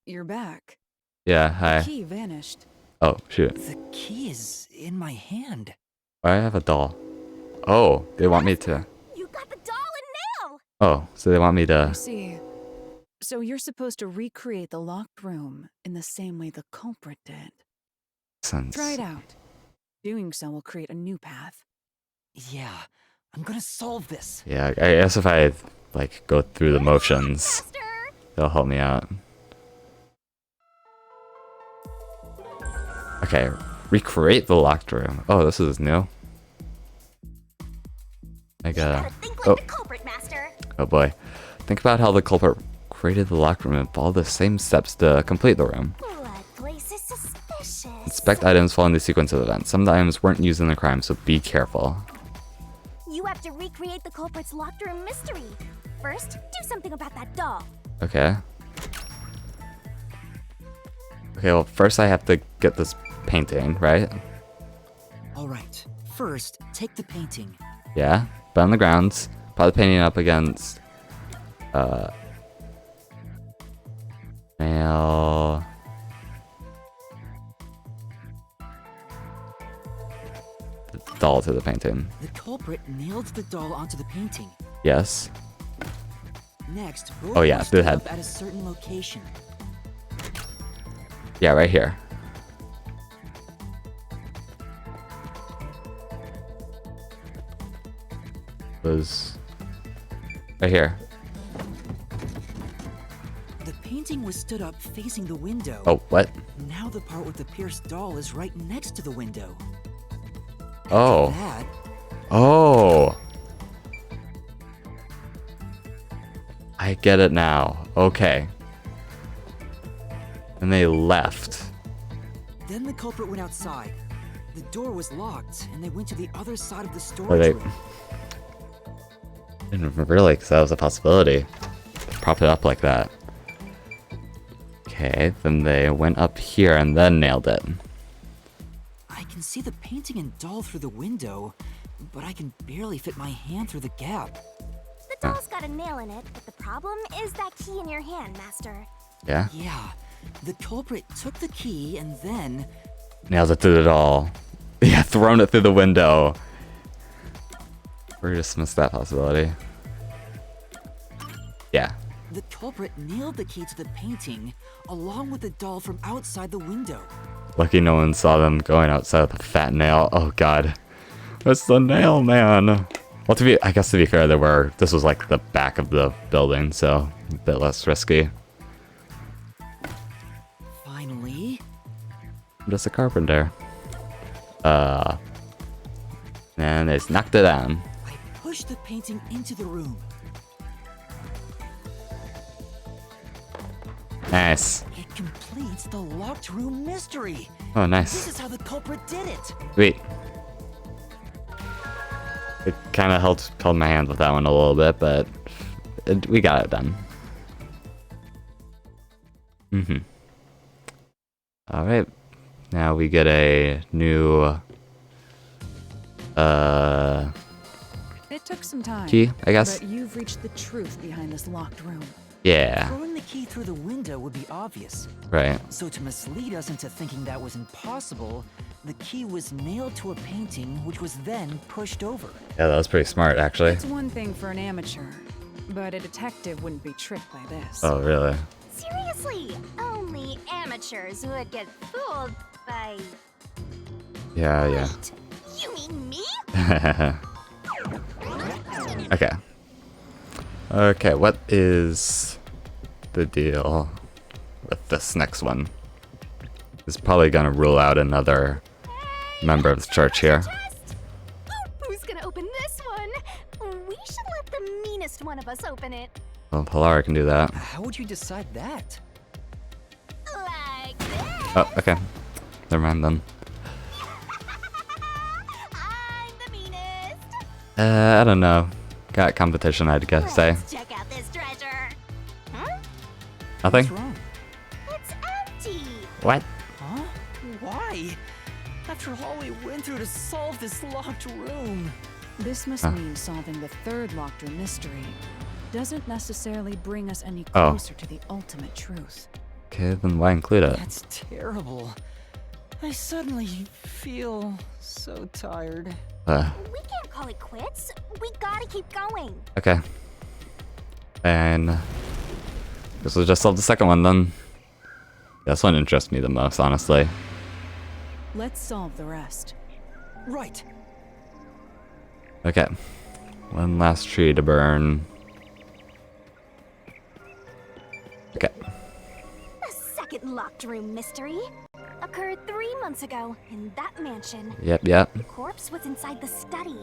You're back. Yeah, hi. The key vanished. Oh, shoot. The key is in my hand. I have a doll. Oh, they want me to... You got the doll and nail! Oh, so they want me I to... see. So you're supposed to recreate the locked room in the same way the culprit did. Sense. Try it out. Doing so will create a new path. Yeah, I'm gonna solve this. Yeah, I guess if I, like, go through the motions, they'll help me out. Okay, recreate the locked room. Oh, this is new. I gotta... Think like the culprit, Master. Oh boy. Think about how the culprit created the locked room and follow the same steps to complete the room. That place is suspicious. Inspect items following the sequence of events. Some of the items weren't used in the crime, so be careful. You have to recreate the culprit's locked room mystery. First, do something about that doll. Okay. Okay, well, first I have to get this painting, right? Alright, first, take the painting. Yeah, put it on the ground. Put the painting up against... Nail. The doll to the painting. The culprit nailed the doll onto the painting. Yes. Next, oh yeah, the head. Up at a certain location. Yeah, right here. Was right here. The painting was stood up facing the window. Oh, what? Now the part with the pierced doll is right next to the window. Oh. That, oh. I get it now. Okay. And they left. Then the culprit went outside. The door was locked, and they went to the other side of the Or storage room. Didn't really, because that was a possibility. Prop it up like that. Okay, then they went up here and then nailed it. I can see the painting and doll through the window, but I can barely fit my hand through the gap. The doll's got a nail in it, but the problem is that key in your hand, Master. Yeah? Yeah. The culprit took the key and then... nailed it through the doll. Yeah, thrown it through the window. We just missed that possibility. Yeah. The culprit nailed the key to the painting, along with the doll from outside the window. Lucky no one saw them going outside with the fat nail. Oh god. It's the nail man. Well, I guess to be fair, this was like the back of the building, so a bit less risky. Finally. I'm just a carpenter. And it's knocked it down. I pushed the painting into the room. Nice. It completes the locked room mystery. Oh, nice. This is how the culprit did it. Sweet. It kind of held my hand with that one a little bit, but we got it done. All right. Now we get a new it took some time, key, I guess. but you've reached the truth behind this locked room. Yeah. Throwing the key through the window would be obvious. Right. So to mislead us into thinking that was impossible, the key was nailed to a painting, which was then pushed over. Yeah, that was pretty smart, actually. It's one thing for an amateur, but a detective wouldn't be tricked by this. Oh, really? Seriously, only amateurs would get fooled by... Yeah, yeah. Wait, you mean me? Okay. Okay, what is the deal with this next one? It's probably gonna rule out another member of the church here. Who's gonna open this one? We should let the meanest one of us open it. Well, Pilar can do that. How would you decide that? Like this. Oh, okay. Never mind then. I'm the meanest. I don't know. Got competition, I'd guess say. Let's check out this treasure. Huh? Nothing? What's wrong? It's empty. What? Huh? Why? After all we went through to solve this locked room. This must mean solving the third locked room mystery doesn't necessarily bring us any Oh. closer to the ultimate truth. Okay, then why include it? That's terrible. I suddenly feel so tired. We can't call it quits. We gotta keep going. Okay. And guess we'll just solve the second one then. This one interests me the most, honestly. Let's solve the rest. Right. Okay. One last tree to burn. Okay. The second locked room mystery occurred 3 months ago in that mansion. Yep. The corpse was inside the study,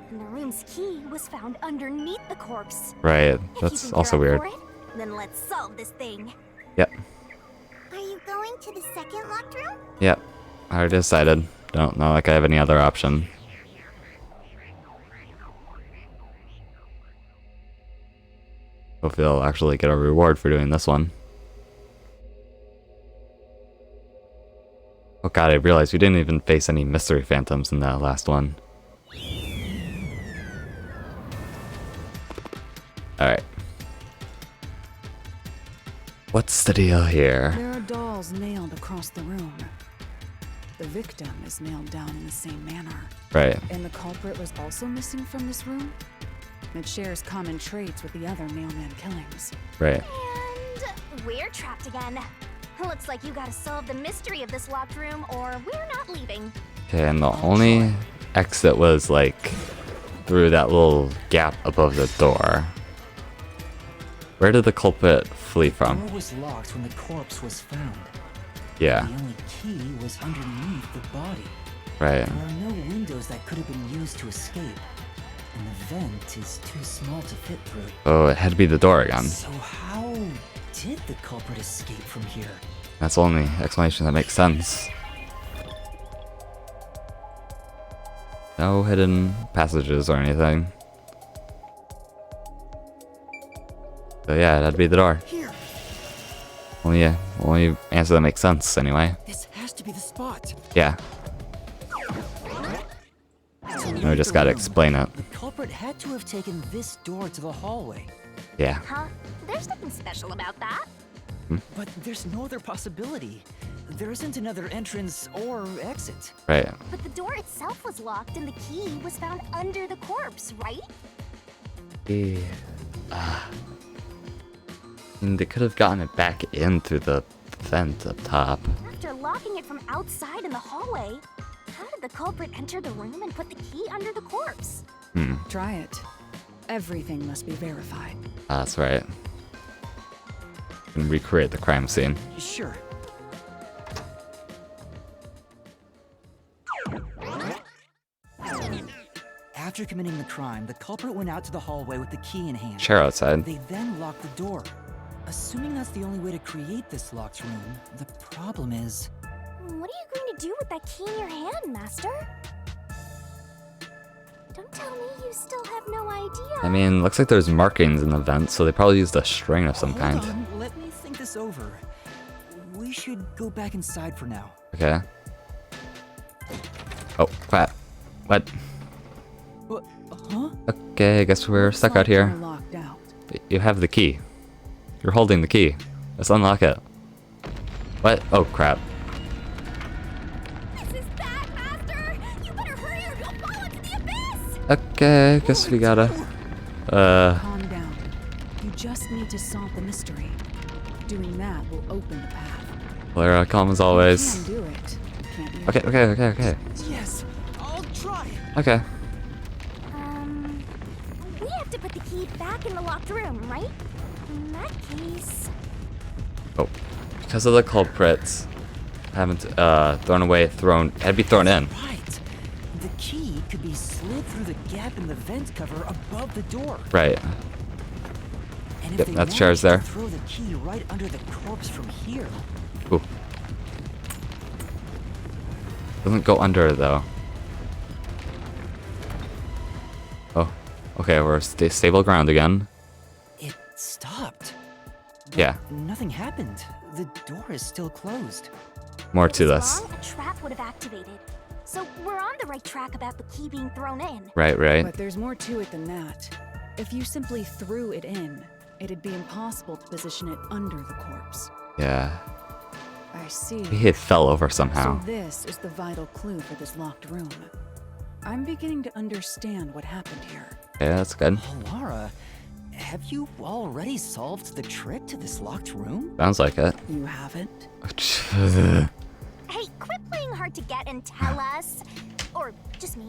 and the room's key was found underneath the corpse. Right. If you That's think also you're up weird. for it, then let's solve this thing. Yep. Are you going to the second locked room? Yep. I already decided. Don't know like I have any other option. Hopefully I'll actually get a reward for doing this one. Oh god, I realized we didn't even face any mystery phantoms in that last one. Alright. What's the deal here? There are dolls nailed across the room. The victim is nailed down in the same manner. Right. And the culprit was also missing from this room? It shares common traits with the other mailman killings. Right. And we're trapped again. Looks like you gotta solve the mystery of this locked room or we're not leaving. Okay, and the only exit was like through that little gap above the door. Where did the culprit flee from? The door was locked when the corpse was found. Yeah. The only key was underneath the body. Right. There are no windows that could have been used to escape. And the vent is too small to fit through. Oh, it had to be the door again. So how did the culprit escape from here? That's the only explanation that makes sense. No hidden passages or anything. So yeah, it had to be the door. Here. Only answer that makes sense anyway. This has to be the spot. Yeah. To We just gotta explain it. The culprit had to have taken this door to the hallway. Yeah. Huh? There's nothing special about that. But there's no other possibility. There isn't another entrance or exit. Right. But the door itself was locked and the key was found under the corpse, right? Yeah. And they could have gotten it back in through the vent up top. After locking it from outside in the hallway, how did the culprit enter the room and put the key under the corpse? Try it. Everything must be verified. That's right. And recreate the crime scene. Sure. After committing the crime, the culprit went out to the hallway with the key in hand. Chair outside. They then locked the door. Assuming that's the only way to create this locked room, the problem is... What are you going to do with that key in your hand, Master? Don't tell me you still have no idea. I mean, looks like there's markings in the vent, so they probably used a string of some kind. Hold on, let me think this over. We should go back inside for now. Okay. Oh, crap. What? Huh? Okay, I guess we're stuck out here. Locked out. You have the key. You're holding the key. Let's unlock it. What? Oh, crap. This is bad, Master! You better hurry or you'll fall into the abyss! Okay, I guess we gotta... Calm down. You just need to solve the mystery. Doing that will open the path. Clara, calm as always. You can do it, can't you? Okay. Yes, I'll try. Okay. We have to put the key back in the locked room, right? In that case... Oh. Because of the culprits haven't had to be thrown in. Right. The key could be slid through the gap in the vent cover above the door. Right. And if Yep, they that's chairs there. managed to throw the key right under the corpse from here. Ooh. Doesn't go under though. Oh. Okay, we're stable ground again. It stopped. But Yeah. Nothing happened. The door is still closed. More to this. Long, a trap would have activated. So we're on the right track about the key being thrown in. Right. But there's more to it than that. If you simply threw it in, it'd be impossible to position it under the corpse. Yeah. I see. It fell over somehow. So this is the vital clue for this locked room. I'm beginning to understand what happened here. Yeah, that's good. Lara, have you already solved the trick to this locked room? Sounds like it. You haven't? Hey, quit playing hard to get and tell us. Or just me.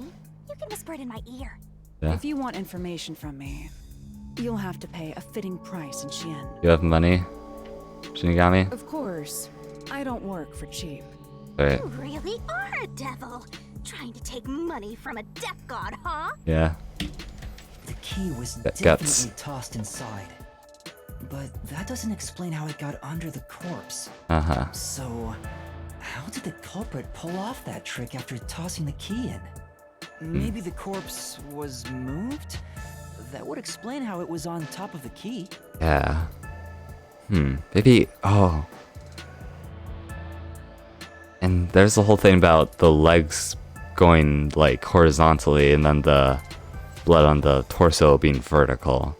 You can whisper it in my ear. Yeah. If you want information from me, you'll have to pay a fitting price in Shien. You have money, Shinigami? Of course. I don't work for cheap. Right. You really are a devil. Trying to take money from a death god, huh? Yeah. The key was That definitely guts. tossed inside. But that doesn't explain how it got under the corpse. Uh-huh. So, how did the culprit pull off that trick after tossing the key in? Maybe the corpse was moved? That would explain how it was on top of the key. Yeah. Maybe... Oh. And there's the whole thing about the legs going, like, horizontally and then the blood on the torso being vertical.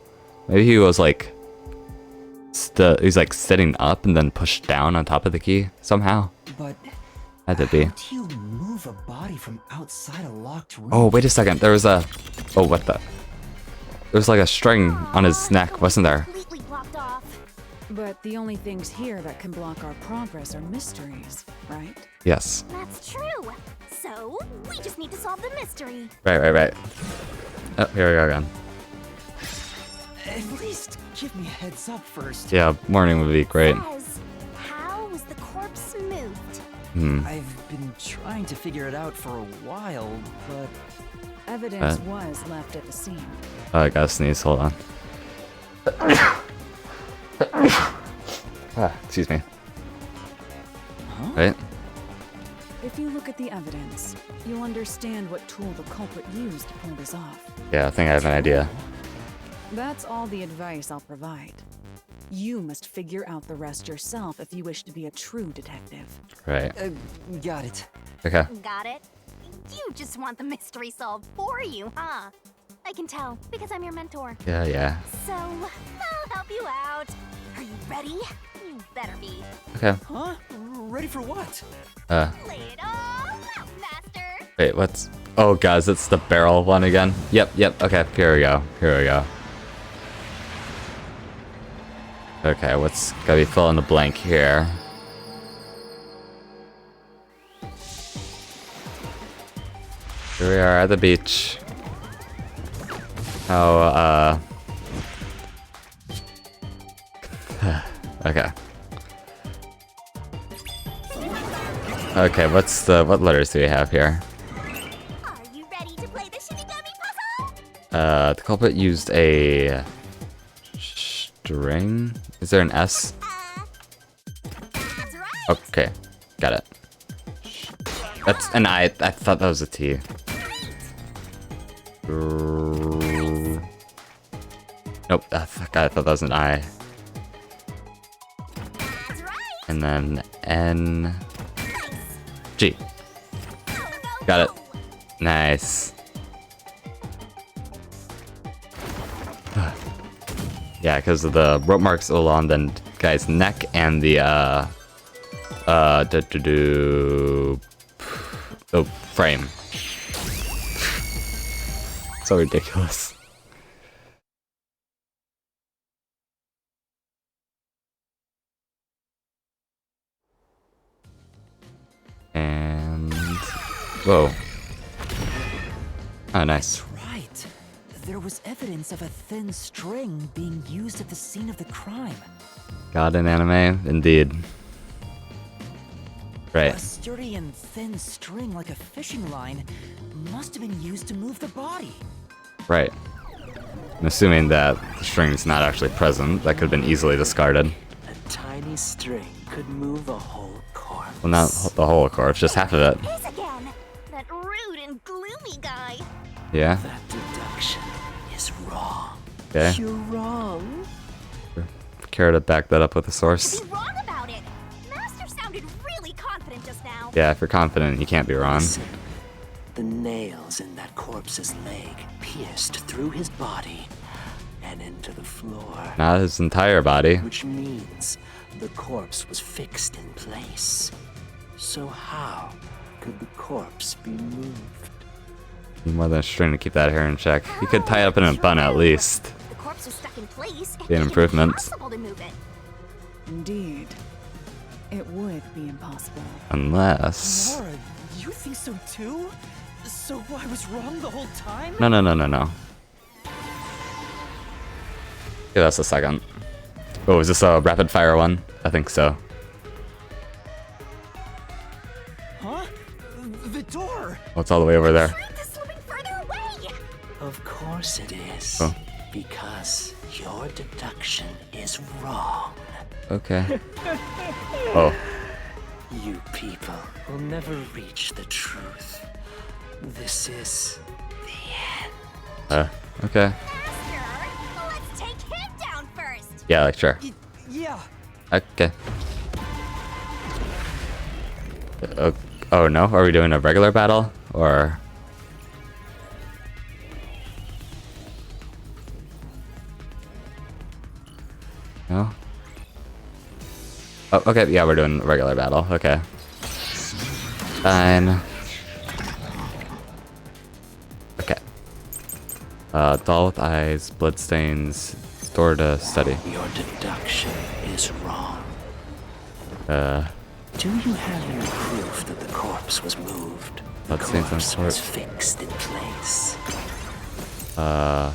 Maybe he was, like, he's like sitting up and then pushed down on top of the key somehow. But had to be. how do you move a body from outside a locked room? Oh, wait a second. There was a. Oh, what the? There was like a string on his neck, wasn't there? Completely blocked off. But the only things here that can block our progress are mysteries, right? Yes. That's true. So, we just need to solve the mystery. Right. Oh, here we go again. At least give me a heads up first. Yeah, morning would be great. Says, how was the corpse moved? I've been trying to figure it out for a while, but Evidence was left at the scene. Oh, I gotta sneeze. Hold on. Excuse me. Huh? Right? If you look at the evidence, you'll understand what tool the culprit used to pull this off. Yeah, I think I have an idea. That's all the advice I'll provide. You must figure out the rest yourself if you wish to be a true detective. Right. Got it. Okay. Got it? You just want the mystery solved for you, huh? I can tell, because I'm your mentor. Yeah. So, I'll help you out. Are you ready? You better be. Okay. Huh? Ready for what? Lay it all out, master. Wait, what's... Oh, guys, it's the barrel one again. Yep. Okay, here we go. Okay, what's gotta be fill in the blank here? Here we are at the beach. Oh, okay. Okay, what letters do we have here? Are you ready to play the Shinigami puzzle? The culprit used a string. Is there an S? That's right. Okay, got it. That's an I. I thought that was a T. Nope. Fuck, I thought that was an I. That's right. And then N. G. Got it. Nice. Yeah, because of the rope marks all on the guy's neck and the frame. So ridiculous. And whoa. Oh, nice. Right. There was evidence of a thin string being used at the scene of the crime. God, in anime, indeed. Right. A sturdy and thin string like a fishing line must have been used to move the body. Right. I'm assuming that the string's not actually present. That could have been easily discarded. A tiny string could move a whole corpse. Well, not the whole corpse, just half of it. His again. That rude and gloomy guy. Yeah. That deduction is wrong. Okay. You're wrong. Care to back that up with a source? Be wrong about it. Master sounded really confident just now. Yeah, if you're confident, you can't be wrong. Listen, the nails in that corpse's leg pierced through his body and into the floor. Not his entire body. Which means the corpse was fixed in place. So how could the corpse be moved? Need more than a string to keep that hair in check. You could tie it up in a bun at least. The corpse was stuck in place. Be an improvement. Impossible to move it. Indeed. It would be impossible. Unless... Laura, you think so too? So I was wrong the whole time? No. Give us a second. Oh, is this a rapid fire one? I think so. Huh? The door! Oh, it's all the way over there. Truth is slipping further away. Of course it is. Oh. Because your deduction is wrong. Okay. Oh. You people will never reach the truth. This is the end. Okay. Master, let's take him down first. Yeah, like sure. Yeah. Okay. Oh no, are we doing a regular battle? Or... No? Oh, okay, yeah, we're doing regular battle. Okay. Fine. Okay. Doll with eyes, bloodstains, store to study. Your deduction is wrong. Do you have any proof that the corpse was moved? The corpse was fixed in place. It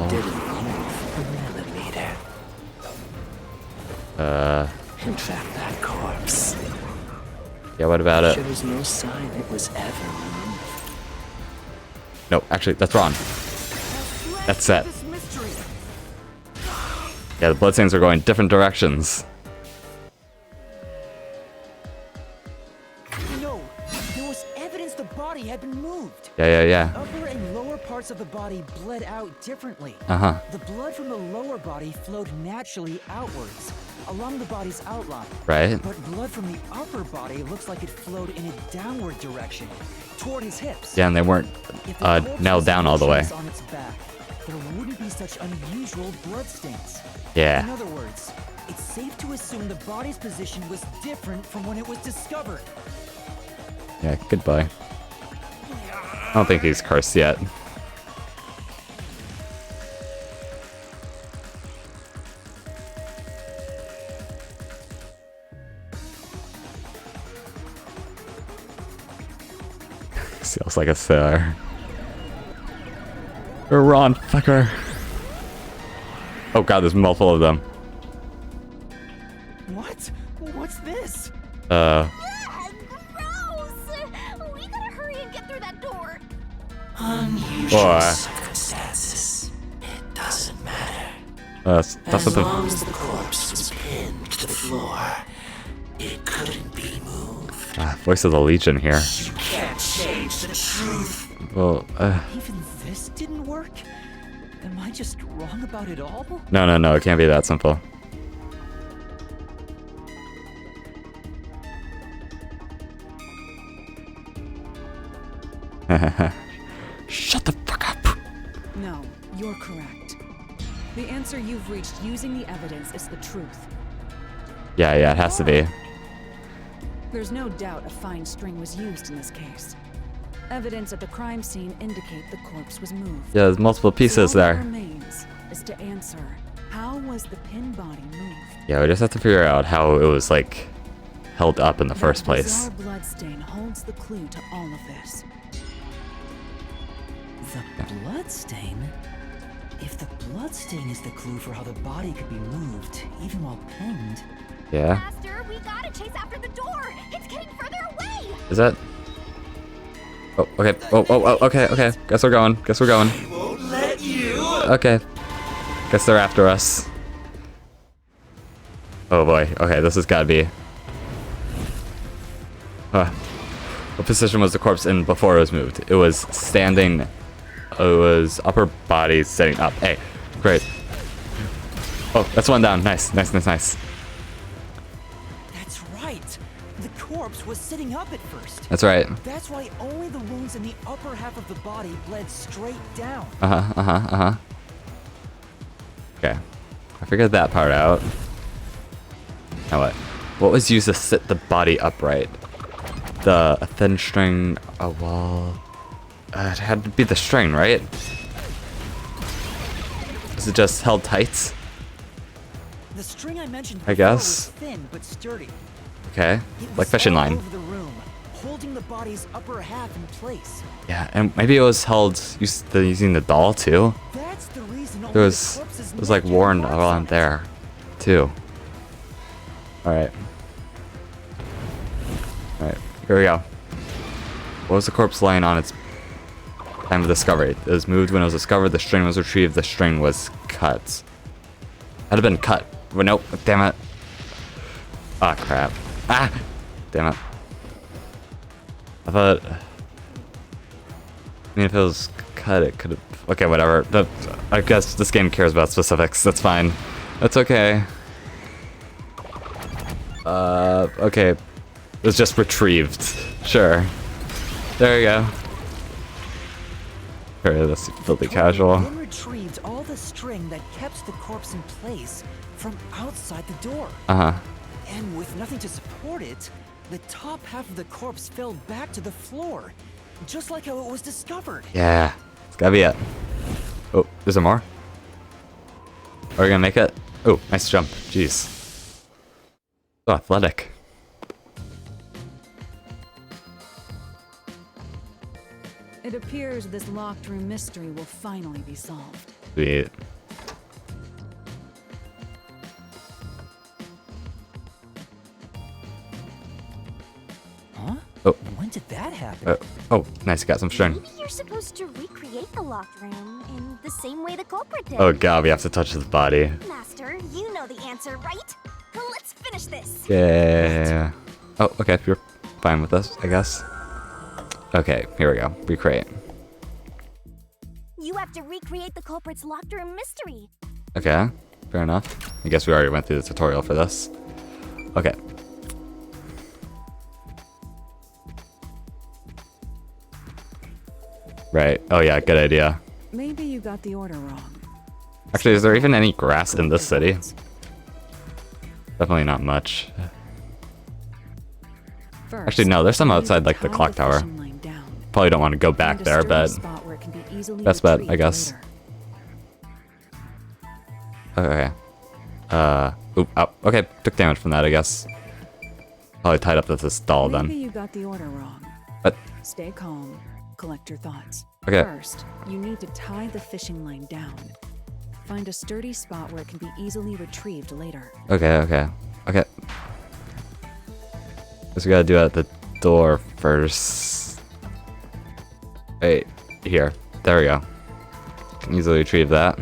didn't move a millimeter. In fact, that corpse. Yeah, what about it? Shows no sign it was ever moved. No, actually, that's wrong. That's set. Yeah, the bloodstains are going different directions. No, there was evidence the body had been moved. Yeah. Upper and lower parts of the body bled out differently. Uh-huh. The blood from the lower body flowed naturally outwards, along the body's outline. Right. But blood from the upper body looks like it flowed in a downward direction, toward his hips. Yeah, and they weren't nailed down all the way. On its back, there wouldn't be such unusual bloodstains. Yeah. In other words, it's safe to assume the body's position was different from when it was discovered. Yeah, goodbye. I don't think he's cursed yet. Feels like a sailor. Run, fucker. Oh god, there's multiple of them. What? What's this? Gross! We gotta hurry and get through that door. Unusual circumstances. It doesn't matter. That's as what long as the corpse was pinned to the floor, it couldn't be moved. Voice of the Legion here. You can't change the truth. Well, Even this didn't work? Am I just wrong about it all? No, it can't be that simple. Shut the fuck up. No, you're correct. The answer you've reached using the evidence is the truth. Yeah, it has to be. There's no doubt a fine string was used in this case. Evidence at the crime scene indicate the corpse was moved. Yeah, there's multiple pieces so all there. that remains is to answer, how was the pin body moved? Yeah, we just have to figure out how it was, like, held up in the first place. Bizarre bloodstain holds the clue to all of this. The bloodstain? If the bloodstain is the clue for how the body could be moved, even while pinned... Yeah. Master, we gotta chase after the door. It's getting further away. Is that? Oh, okay. Oh, okay. Guess we're going. I won't let you. Okay. Guess they're after us. Oh boy. Okay, this has gotta be. What position was the corpse in before it was moved? It was standing. It was upper body sitting up. Hey, great. Oh, that's one down. Nice. That's right. The corpse was sitting up at first. That's right. That's why only the wounds in the upper half of the body bled straight down. Okay. I figured that part out. Now what? What was used to sit the body upright? A thin string, a wall. It had to be the string, right? Was it just held tight? The string I mentioned I before guess. was thin but sturdy. Okay. It was Like fishing all line. over the room, holding the body's upper half in place. Yeah, and maybe it was held using the doll too. That's the reason It was like worn around there too. Alright, here we go. What was the corpse laying on its time of discovery? It was moved when it was discovered, the string was retrieved, the string was cut. Had it been cut? Well, nope, damn it. Ah, crap. Ah! Damn it. I thought... I mean, if it was cut, it could have... Okay, whatever. I guess this game cares about specifics. That's fine. That's okay. Okay. It was just retrieved. Sure. There you go. Very, that's filthy casual. Been retrieved all the string that kept the corpse in place from outside the door. Uh-huh. And with nothing to support it, the top half of the corpse fell back to the floor, just like how it was discovered. Yeah, it's gotta be it. Oh, is there more? Are we gonna make it? Oh, nice jump. Jeez. So athletic. It appears this locked room mystery will finally be solved. Sweet. Huh? Oh. When did that happen? Oh, nice. Got some string. Maybe you're supposed to recreate the locked room in the same way the culprit did. Oh god, we have to touch his body. Master, you know the answer, right? Let's finish this. Yeah. Oh, okay. You're fine with this, I guess. Okay, here we go. Recreate. You have to recreate the culprit's locked room mystery. Okay, fair enough. I guess we already went through the tutorial for this. Okay. Right. Oh yeah, good idea. Maybe you got the order wrong. Actually, is there even any grass in this city? Definitely not much. First, actually, no, there's some outside like the clock tower. Probably don't want to go back there, but best bet, I guess. Okay. Oop, oh, okay, took damage from that, I guess. Probably tied up with this doll then. Maybe you got the order wrong. What? Stay calm. Collect your thoughts. Okay. First, you need to tie the fishing line down. Find a sturdy spot where it can be easily retrieved later. Okay, okay. Okay. Guess we gotta do it at the door first. Wait, here. There we go. Can easily retrieve that.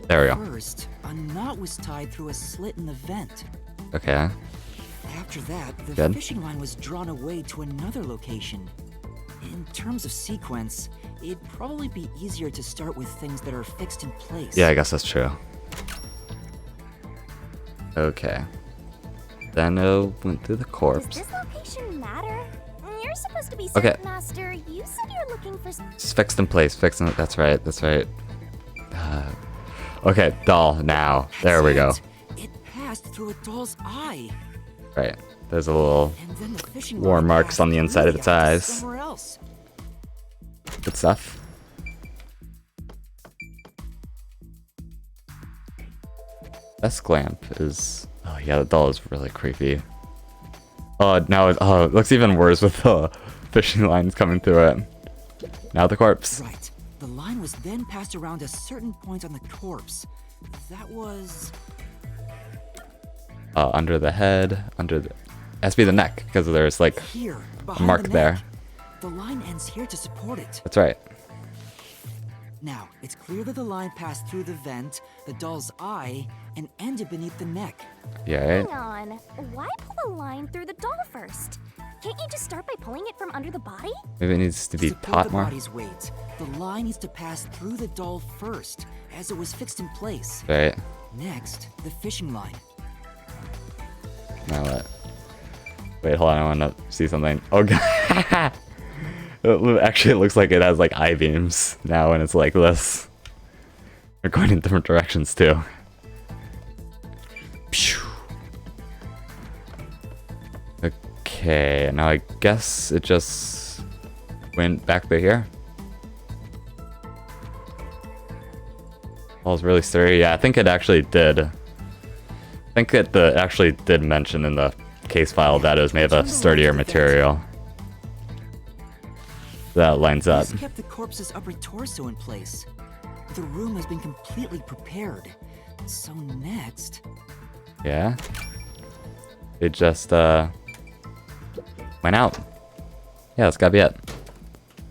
There we go. First, a knot was tied through a slit in the vent. Okay. After that, the Good. fishing line was drawn away to another location. In terms of sequence, it'd probably be easier to start with things that are fixed in place. Yeah, I guess that's true. Okay. Then went through the corpse. Does this location matter? You're supposed to be Okay. Circuit Master. You said you're looking for. It's fixed in place. Fixed in. That's right. That's right. Okay, doll. Now, there we go. It passed through a doll's eye. Right. There's a little And then the fishing war line marks passed on the through inside of the its eye to eyes. somewhere else. Good stuff. Desk lamp is. Oh yeah, the doll is really creepy. Oh, now it looks even worse with the fishing lines coming through it. Now the corpse. Right. The line was then passed around a certain point on the corpse. That was... Under the head, under the... Has to be the neck, because there's like here, a mark the there. neck. The line ends here to support it. That's right. Now, it's clear that the line passed through the vent, the doll's eye, and ended beneath the neck. Yeah, Hang right? on. Why pull the line through the doll first? Can't you just start by pulling it from under the body? Maybe it needs to be support taut the more. body's weight, the line needs to pass through the doll first, as it was fixed in place. Right. Next, the fishing line. Now what? Wait, hold on, I want to see something. Oh god! Actually, it looks like it has like eye beams now when it's like this. They're going in different directions too. Phew. Okay, now I guess it just went back to here. Ball's really sturdy. Yeah, I think it actually did. I think it actually did mention in the case file that it was made of a sturdier material. That lines up. This kept the corpse's upper torso in place. The room has been completely prepared. So next... Yeah. It just, went out. Yeah, that's gotta be it.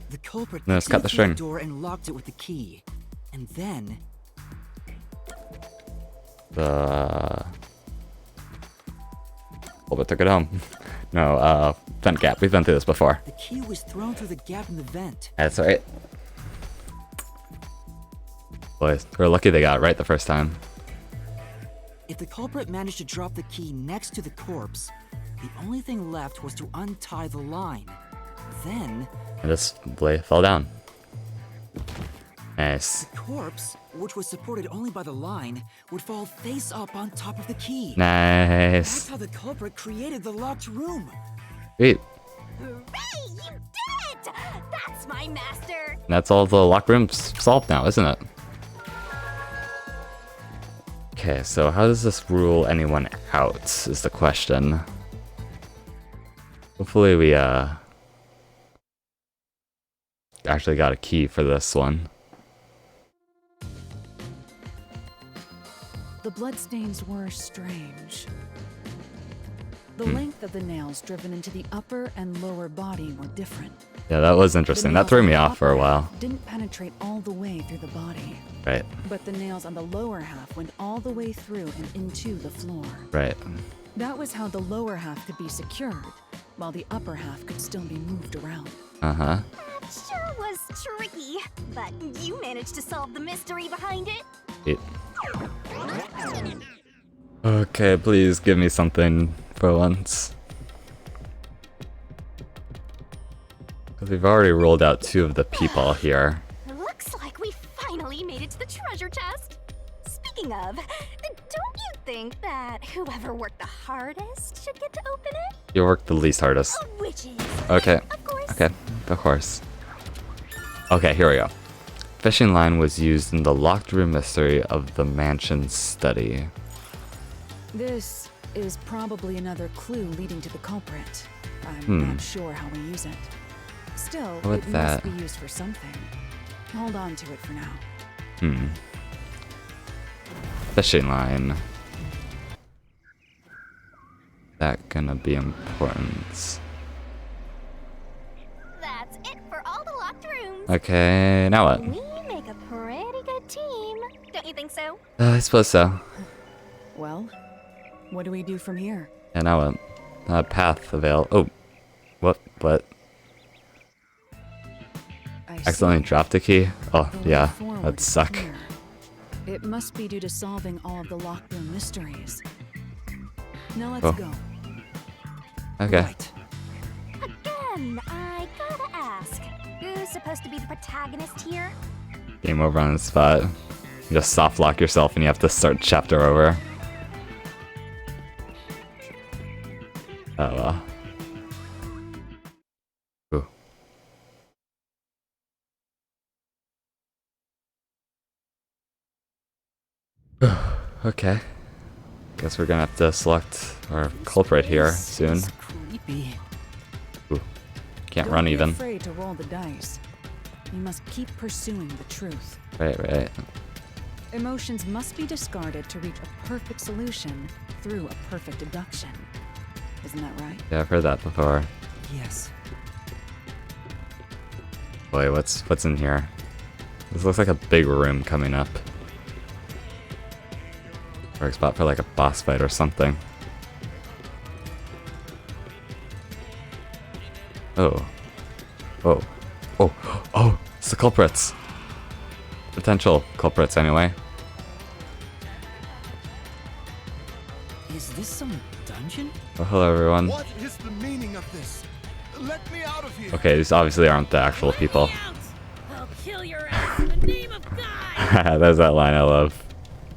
The culprit No, let's cut the through string. door and locked it with the key. And then... The... Bulba took it home. No, vent gap. We've been through this before. The key was thrown through the gap in the vent. That's right. Boys, we're lucky they got it right the first time. If the culprit managed to drop the key next to the corpse, the only thing left was to untie the line. Then... And this blade fell down. Nice. The corpse, which was supported only by the line, would fall face up on top of the key. Nice. That's how the culprit created the locked room. Sweet. Hooray! You did it! That's my master! That's all the locked rooms solved now, isn't it? Okay, so how does this rule anyone out, is the question. Hopefully we, actually got a key for this one. The bloodstains were strange. The length of the nails driven into the upper and lower body were different. Yeah, that was interesting. That threw me off for a while. Didn't penetrate all the way through the body. Right. But the nails on the lower half went all the way through and into the floor. Right. That was how the lower half could be secured, while the upper half could still be moved around. Uh-huh. That sure was tricky, but you managed to solve the mystery behind it. Okay, please give me something for once. Because we've already rolled out 2 of the people here. Looks like we finally made it to the treasure chest. Speaking of, don't you think that whoever worked the hardest should get to open it? You worked the least hardest. Witches. Okay. Of course. Okay, of course. Okay, here we go. Fishing line was used in the locked room mystery of the mansion study. This is probably another clue leading to the culprit. I'm not sure how we use it. Still, With it that. must be used for something. Hold on to it for now. Fishing line. That gonna be important. That's it for all the locked rooms. Okay, now what? We make a pretty good team. Don't you think so? I suppose so. Well, what do we do from here? Yeah, now what? Path avail. Oh, what? Accidentally dropped a key? Oh, yeah, that'd suck. Clear. It must be due to solving all of the locked room mysteries. Now let's go. Okay. Right. Again, I gotta ask, who's supposed to be the protagonist here? Game over on the spot. You just soft lock yourself and you have to start chapter over. Oh well. Ooh. Okay. Guess we're gonna have to select our culprit here soon. Creepy. Ooh. Can't run even. Don't be afraid to roll the dice. You must keep pursuing the truth. Right. Emotions must be discarded to reach a perfect solution through a perfect deduction. Isn't that right? Yeah, I've heard that before. Yes. Boy, what's in here? This looks like a big room coming up. Perfect spot for like a boss fight or something. Oh, it's the culprits. Potential culprits, anyway. Is this some dungeon? Oh, hello, everyone. What is the meaning of this? Let me out of here. Okay, these obviously aren't the actual people. I'll kill your ass in the name of God! There's that line I love.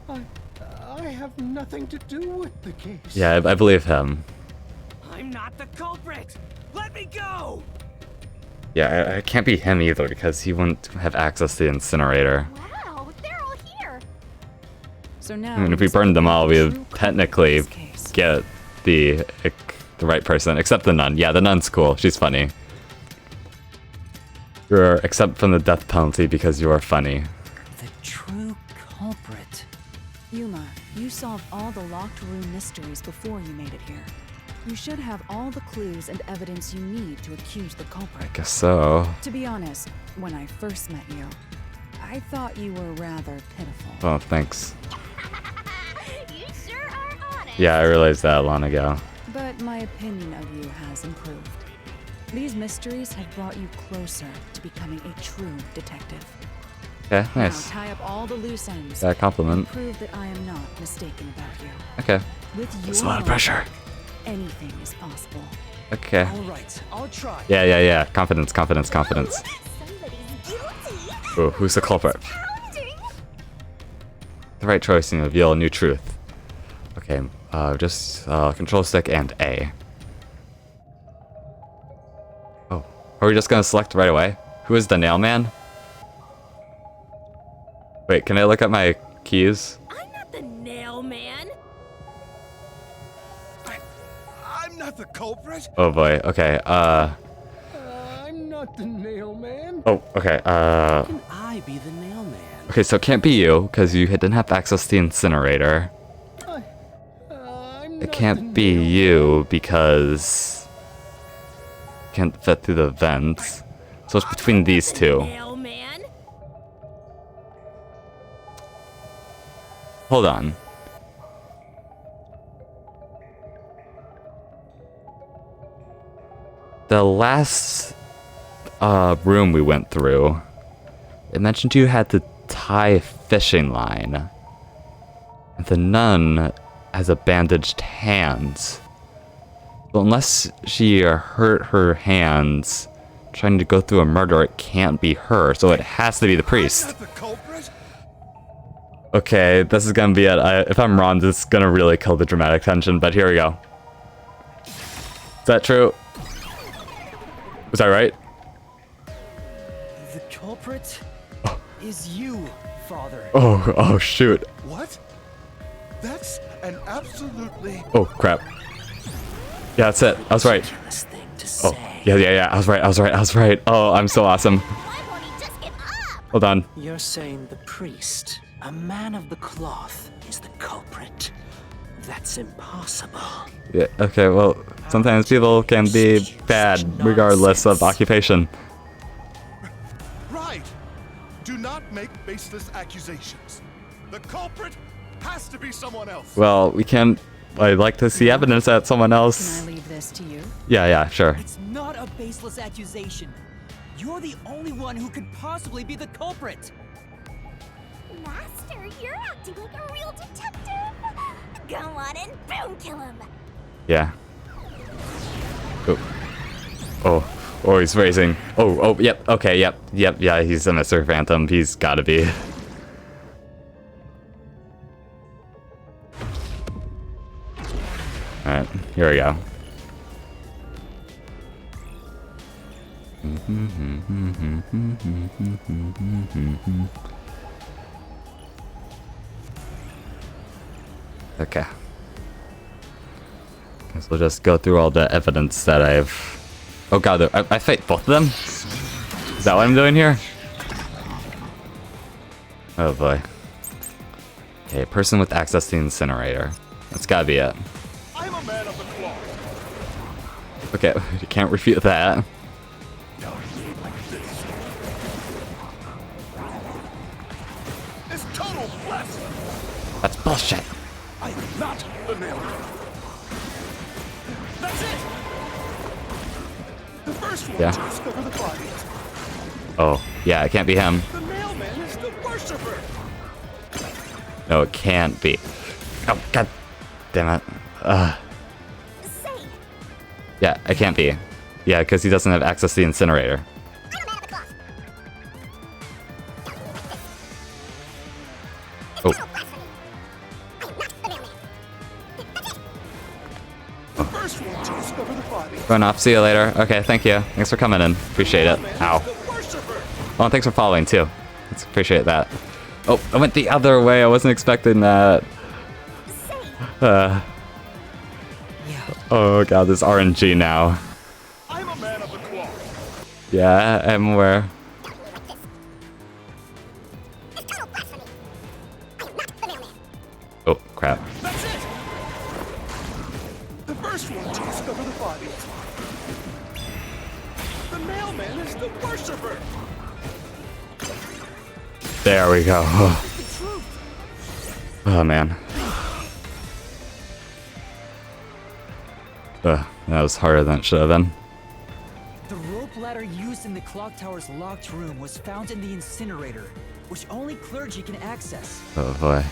I have nothing to do with the case. Yeah, I believe him. I'm not the culprit! Let me go! Yeah, it can't be him either because he wouldn't have access to the incinerator. Wow, they're all here. So now, I mean, if we burned them all, we would technically get the right person, except the nun. Yeah, the nun's cool. She's funny. You're exempt from the death penalty because you are funny. The true culprit. Yuma, you solved all the locked room mysteries before you made it here. You should have all the clues and evidence you need to accuse the culprit. I guess so. To be honest, when I first met you, I thought you were rather pitiful. Oh, thanks. You sure are honest. Yeah, I realized that long ago. But my opinion of you has improved. These mysteries have brought you closer to becoming a true detective. Okay, nice. Now tie up all the loose ends. That compliment. And prove that I am not mistaken about you. Okay. With your That's a lot of pressure. Anything is possible. Okay. All right, I'll try. Yeah. Confidence. Somebody's guilty. Ooh, who's the culprit? The right choice and reveal a new truth. Okay, just control stick and A. Oh, are we just gonna select right away? Who is the nail man? Wait, can I look at my keys? I'm not the nail man. I'm not the culprit. Oh boy. Okay. I'm not the nail man. Oh, okay. How can I be the nail man? Okay, so it can't be you because you didn't have access to the incinerator. It can't be you because you can't fit through the vents. So it's between these two. Nail man. Hold on. The last room we went through, it mentioned you had to tie a fishing line. And the nun has a bandaged hand. But unless she hurt her hands trying to go through a murder, it can't be her. So it has to be the priest. Okay, this is gonna be it. If I'm wrong, this is gonna really kill the dramatic tension, but here we go. Is that true? Was that right? The culprit is you, Father. Oh shoot. What? That's an absolutely... Oh crap. Yeah, that's it. I was right. Oh, yeah. I was right. Oh, I'm so awesome. Hold on. You're saying the priest, a man of the cloth, is the culprit? That's impossible. Yeah, okay, well, sometimes people can be bad regardless of occupation. Right! Do not make baseless accusations. The culprit has to be someone else. Well, we can't... I'd like to see evidence that someone else... Can I leave this to you? Yeah, sure. It's not a baseless accusation. You're the only one who could possibly be the culprit. Master, you're acting like a real detective. Go on and boom kill him. Yeah. Oh, he's raising. Oh, yep, okay, yep, yeah, he's a Mr. Phantom. He's gotta be. Alright, here we go. Okay. Guess we'll just go through all the evidence that I've... Oh god, I fight both of them? Is that what I'm doing here? Oh boy. Okay, person with access to the incinerator. That's gotta be it. I'm a man of the cloth. Okay, you can't refute that. It's total blasphemy. That's bullshit. I am not the nail man. That's it. The first one Yeah. to discover the body. Oh, yeah, it can't be him. The mailman is the worshiper. No, it can't be. Oh, god damn it. Yeah, it can't be. Yeah, because he doesn't have access to the incinerator. Oh. The first one to discover the body. Run off. See you later. Okay, thank you. Thanks for coming in. Appreciate it. Ow. Oh, and thanks for following, too. Let's appreciate that. Oh, I went the other way. I wasn't expecting that. Oh god, this RNG now. I'm a man of the cloth. Yeah, I'm aware. Oh, crap. That's it. The first one to discover the body. The mailman is the worshiper. There we go. Oh man. That was harder than it should have been. The rope ladder used in the clock tower's locked room was found in the incinerator, which only clergy can access. Oh boy.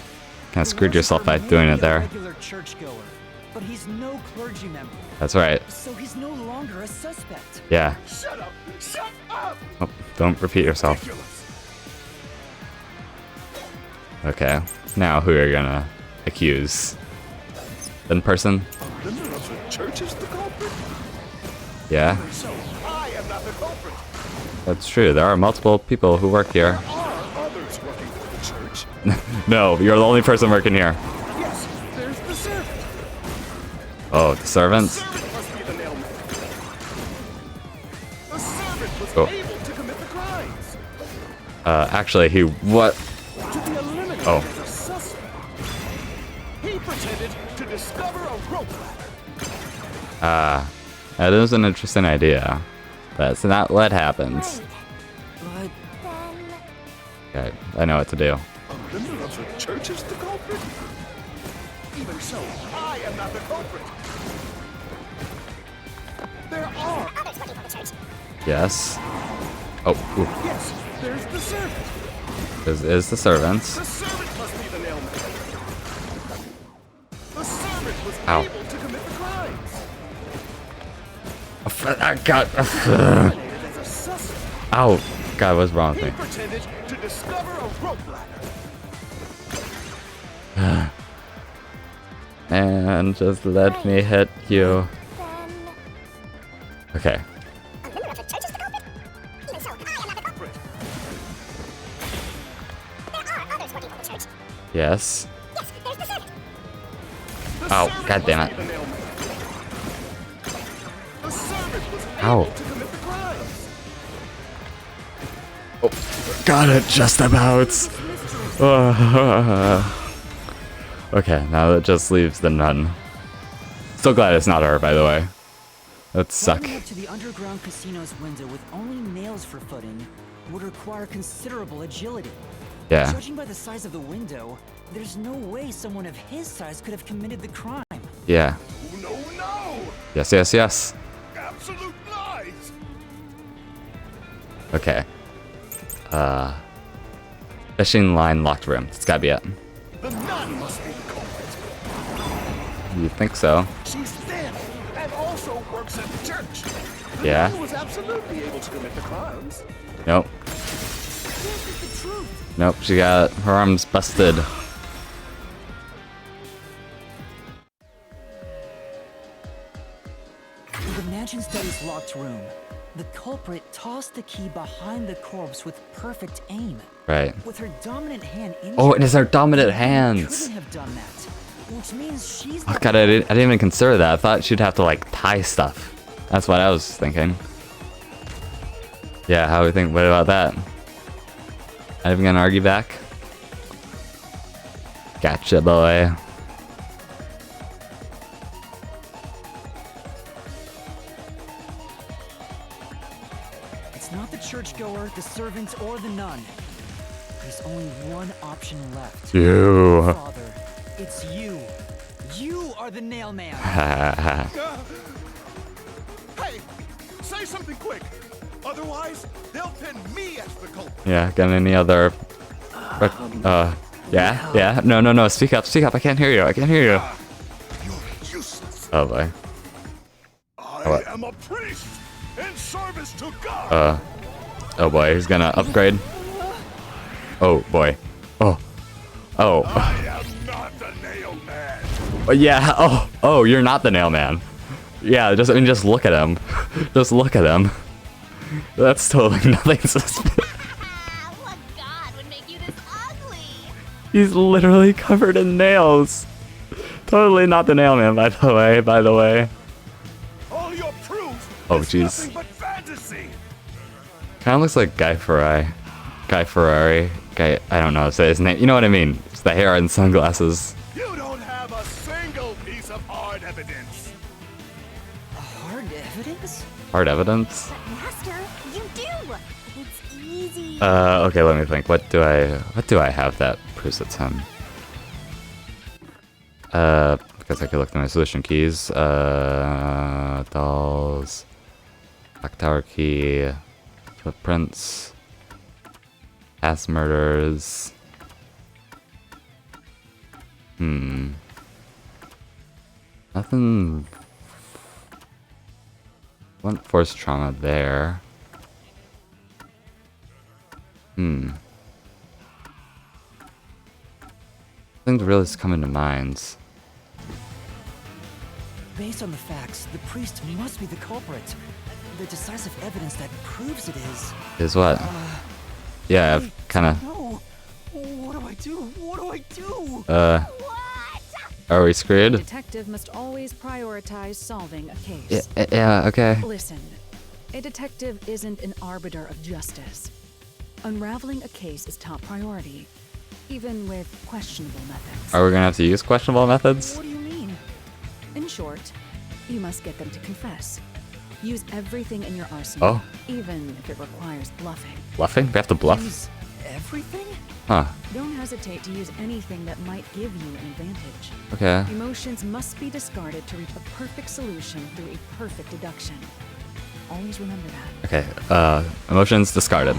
Kind of screwed yourself by doing it there. Regular churchgoer, but he's no clergy member. That's right. So he's no longer a suspect. Yeah. Shut up! Shut up! Oh, don't repeat yourself. Okay, now who are you gonna accuse? In person? The middle of the church is the culprit? Yeah. So I am not the culprit. That's true. There are multiple people who work here. There are others working for the church. No, you're the only person working here. Yes, there's the servant. Oh, the servants? The servant must be the nailman. The servant was Oh. able to commit the crimes. Actually, he what? To be eliminated Oh. as a suspect. He pretended to discover a rope ladder. That is an interesting idea. That's not what happens. But Okay, I know what to do. A member of the church is the culprit? Even so, I am not the culprit. There are others working for the church. Yes. Oh, ooh. Yes, there's the servant. This is the servants. The servant must be the nailman. The servant was Ow. able to commit the crimes. I got. Eliminated as a suspect. Ow. God, what's wrong with He me? pretended to discover a rope ladder. And just let me hit you. Okay. a member of the church is the culprit? Even so, I am not the culprit. There are others working for the church. Yes. Yes, there's the servant. The Ow, servant God damn must it. be the nailman. The servant was Ow. able to commit the crimes. Oh, got it just about. Okay, now that just leaves the nun. Still glad it's not her, by the way. That suck. Climbing up to the underground casino's window with only nails for footing would require considerable agility. Yeah. Judging by the size of the window, there's no way someone of his size could have committed the crime. Yeah. No, no! Yes, yes, yes. Absolute lies! Okay. Fishing line locked room. It's gotta be it. The nun must be the culprit. You think so? She's thin and also works at the church. The Yeah. nun was absolutely able to commit the crimes. Nope. This is the truth. Nope, she got her arms busted. In the mansion study's locked room, the culprit tossed the key behind the corpse with perfect aim. Right. With her dominant hand injured, Oh, it is her dominant the woman hands. couldn't have done that, which means she's Oh the god, I didn't even consider that. I thought she'd have to like tie stuff. That's what I was thinking. Yeah, how do we think? What about that? Not even gonna argue back. Gotcha, boy. It's not the churchgoer, the servant, or the nun. There's only one option left. You. Father, it's you. You are the nail man. Hey, say something quick. Otherwise, they'll pin me as the culprit. Yeah, got any other... yeah? No, speak up, I can't hear you, I can't hear you. You're useless. Oh boy. I am a priest in service to God. Oh boy, he's gonna upgrade. Oh boy. Oh. I am not the nail man. Oh, yeah, oh, you're not the nail man. Yeah, just look at him. Just look at him. That's totally nothing suspicious. What god would make you this ugly? He's literally covered in nails. Totally not the nail man, by the way. All your proof Oh, is jeez. nothing but fantasy. Kind of looks like Guy Ferrari. I don't know how to say his name. You know what I mean? It's the hair and sunglasses. You don't have a single piece of hard evidence. Hard evidence? Hard evidence? Master, you do. It's easy. Okay, let me think. What do I have that proves it's him? Because I could look through my solution keys. Dolls. Clock tower key. Footprints. Past murders. Nothing. One forced trauma there. Nothing really is coming to mind. Based on the facts, the priest must be the culprit. The decisive evidence that proves it is... Is what? Yeah, kind of. No. What do I do? What do I do? Are we screwed? A detective must always prioritize solving a case. Yeah, okay. Listen, a detective isn't an arbiter of justice. Unraveling a case is top priority, even with questionable methods. Are we gonna have to use questionable methods? What do you mean? In short, you must get them to confess. Use everything in your arsenal, even if it requires bluffing. Bluffing? We have to bluff? Use everything? Huh. Don't hesitate to use anything that might give you an advantage. Okay. Emotions must be discarded to reach a perfect solution through a perfect deduction. Always remember that. Okay, emotions discarded.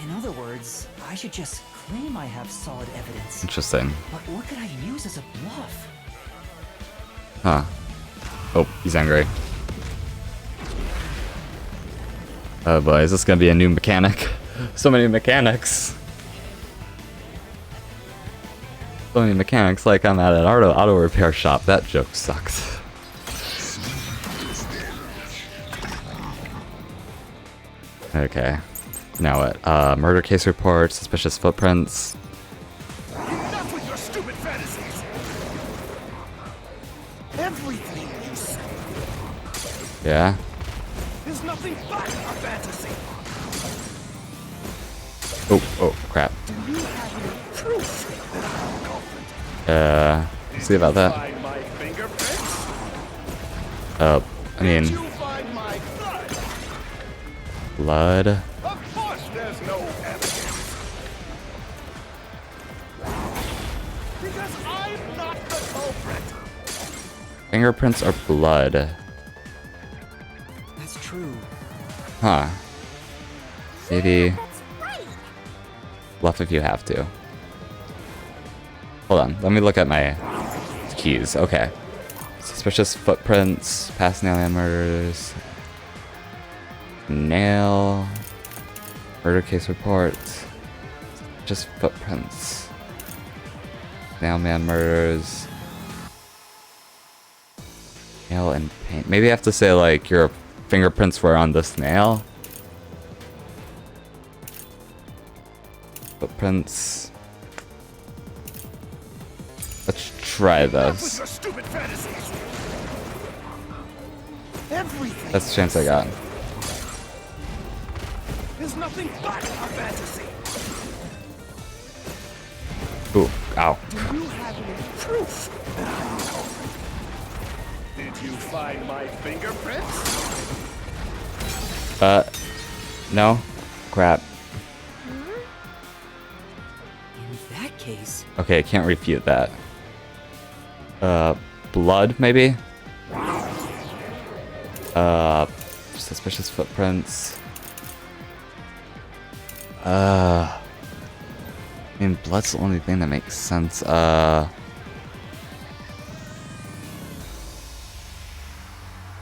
In other words, I should just claim I have solid evidence. Interesting. But what could I use as a bluff? Huh. Oh, he's angry. Oh boy, is this gonna be a new mechanic? So many mechanics. So many mechanics, like I'm at an auto repair shop. That joke sucked. Okay. Now what? Murder case report, suspicious footprints. Enough with your stupid fantasies. Everything you say Yeah. is nothing but a fantasy. Oh, crap. Do you have any proof that I'm a culprit? See about that. Find my fingerprints? I mean, Did you find my blood? blood. Of course there's no evidence. Because I'm not the culprit. Fingerprints or blood? That's true. Huh. Maybe bluff if you have to. Hold on, let me look at my keys. Okay. Suspicious footprints, past nail murders, nail, murder case report, just footprints, nailman murders, nail and paint. Maybe I have to say like your fingerprints were on this nail. Footprints. Let's try this. That's the chance I got. Is nothing but a fantasy. Ooh, ow. Do you have any proof that I'm a culprit? Did you find my fingerprints? No. Crap. In that case... Okay, I can't refute that. Blood, maybe? Suspicious footprints. I mean, blood's the only thing that makes sense. Or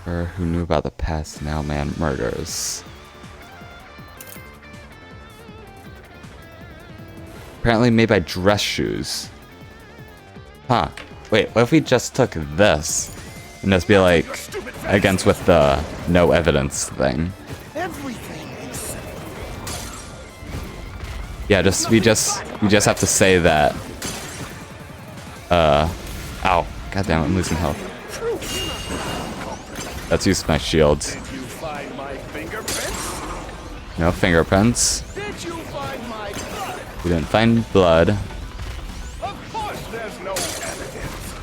who knew about the past Nailman murders? Apparently made by dress shoes. Huh. Wait, what if we just took this and just be like against with the no evidence thing? Yeah, we just have to say that. Ow. God damn it, I'm losing health. Let's use my shield. Did you find my fingerprints? No fingerprints. Did you find my blood? We didn't find blood. Of course there's no evidence.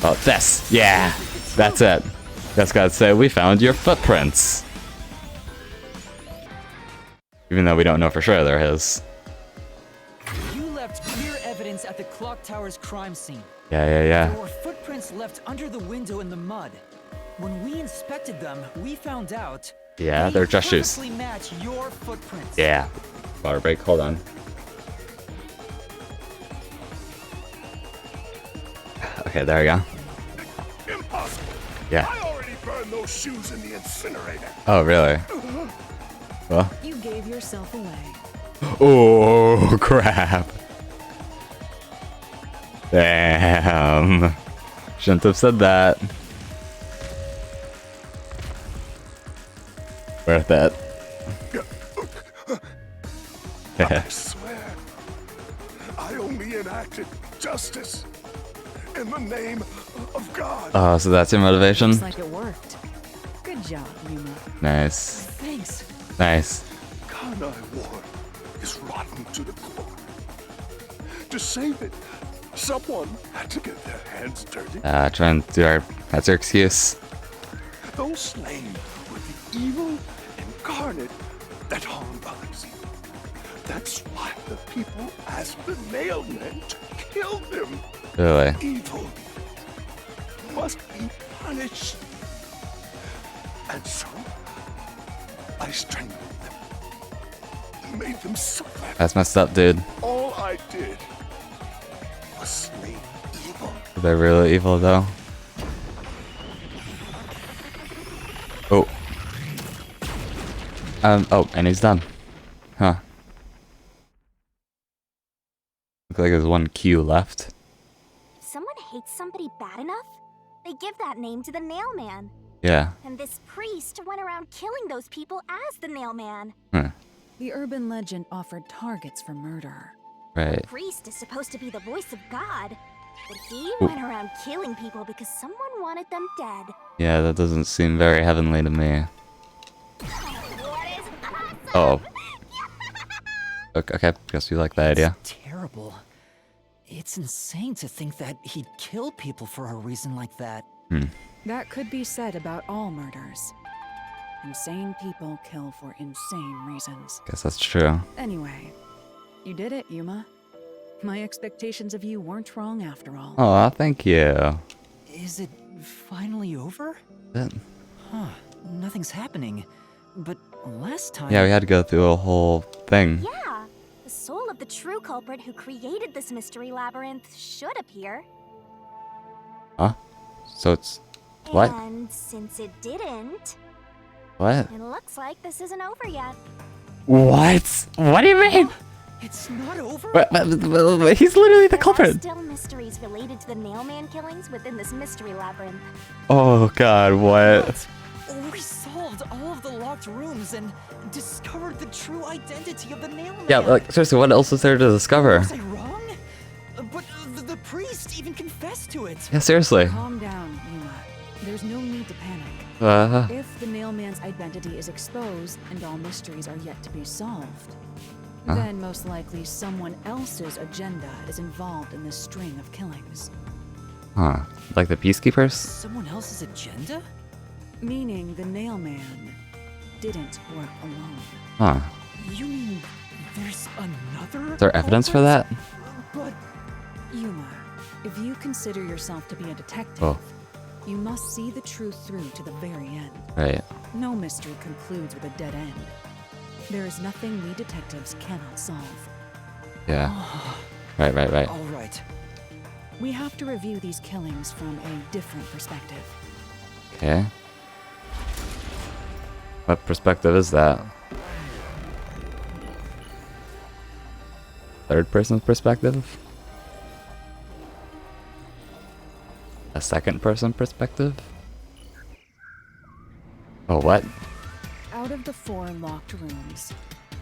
Oh, this. Yeah. That's it. Just gotta say, we found your footprints. Even though we don't know for sure they're his. You left clear evidence at the clock tower's crime scene. Yeah. There were footprints left under the window in the mud. When we inspected them, we found out Yeah, they're dress shoes. perfectly match your footprints. Yeah. Water break, hold on. Okay, there we go. Impossible. Yeah. I already burned those shoes in the incinerator. Oh, really? Well. You gave yourself away. Oh, crap. Damn. Shouldn't have said that. Worth it. I swear, I only enacted justice in the name of God. Oh, so that's your motivation? Looks like it worked. Good job, Yuma. Nice. Thanks. Nice. Kanai Ward is rotten to the core. To save it, someone had to get their hands dirty. Try and do our... That's your excuse. Those slain were the evil incarnate that harmed others. That's why the people asked the nailmen to kill them. Really? Evil must be punished. And so, I strangled them. Made them suffer. That's messed up, dude. All I did was slay evil. They're really evil, though. Oh. Oh, and he's done. Huh. Looks like there's one Q left. If someone hates somebody bad enough, they give that name to the Nailman. Yeah. And this priest went around killing those people as the Nailman. Huh. The urban legend offered targets for murder. Right. The priest is supposed to be the voice of God, but he Ooh. went around killing people because someone wanted them dead. Yeah, that doesn't seem very heavenly to me. Oh. Okay, guess you like that idea. Terrible. It's insane to think that he'd kill people for a reason like that. That could be said about all murders. Insane people kill for insane reasons. Guess that's true. Anyway, you did it, Yuma. My expectations of you weren't wrong after all. Oh, thank you. Is it finally over? Then- Huh. Nothing's happening. But last time... Yeah, we had to go through a whole thing. Yeah, the soul of the true culprit who created this mystery labyrinth should appear. Huh? So it's... What? And since it didn't, What? it looks like this isn't over yet. What? What do you mean? It's not over? But he's literally the There are culprit. still mysteries related to the Nailman killings within this mystery labyrinth. Oh god, what? We solved all of the locked rooms and discovered the true identity of the Nailman. Yeah, like, seriously, what else is there to discover? Was I wrong? But the priest even confessed to it. Yeah, seriously. Calm down, Yuma. There's no need to panic. If the Nailman's identity is exposed and all mysteries are yet to be solved, then most likely someone else's agenda is involved in this string of killings. Huh. Like the Peacekeepers? Someone else's agenda? Meaning the Nailman didn't work alone. Huh. You mean there's another? Is there evidence for that? But Yuma, if you consider yourself to be a detective, Oh. you must see the truth through to the very end. Right. No mystery concludes with a dead end. There is nothing we detectives cannot solve. Yeah. Right. all right. We have to review these killings from a different perspective. Okay. What perspective is that? Third person's perspective? A second person perspective? Oh, what? Out of the 4 locked rooms,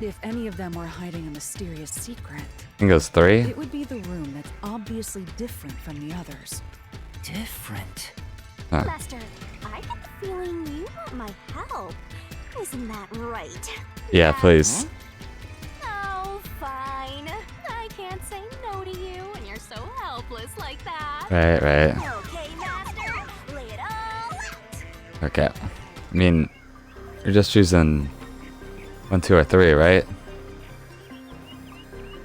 if any of them were hiding a mysterious secret, I think it was 3. it would be the room that's obviously different from the others. Different? Huh. Master, I get the feeling you want my help. Isn't that right? Yeah, please. Oh, fine. I can't say no to you when you're so helpless like that. Right. Okay, Master, lay it all out. Okay. I mean, you're just choosing 1, 2, or 3, right?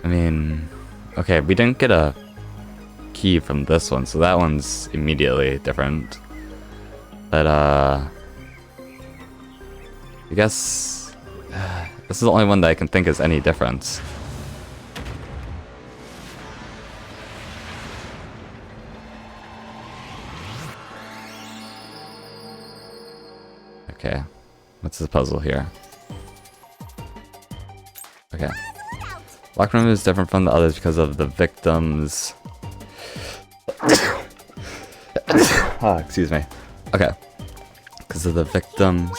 I mean, okay, we didn't get a key from this one, so that one's immediately different. But, I guess this is the only one that I can think is any difference. Okay, what's the puzzle here? Okay. Locked room is different from the others because of the victim's Excuse me. Okay. Because of the victims.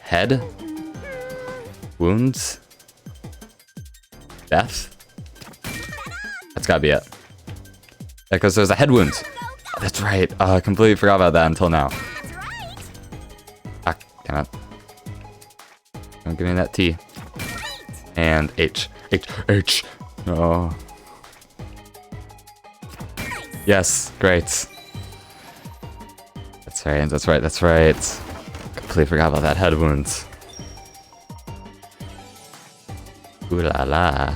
Head? Wounds? Death? That's gotta be it. Yeah, because there's a head wound. That's right. I completely forgot about that until now. Ah, damn it. Don't give me that T. And H. H. No. Yes, great. That's right. Completely forgot about that head wound. Ooh la la.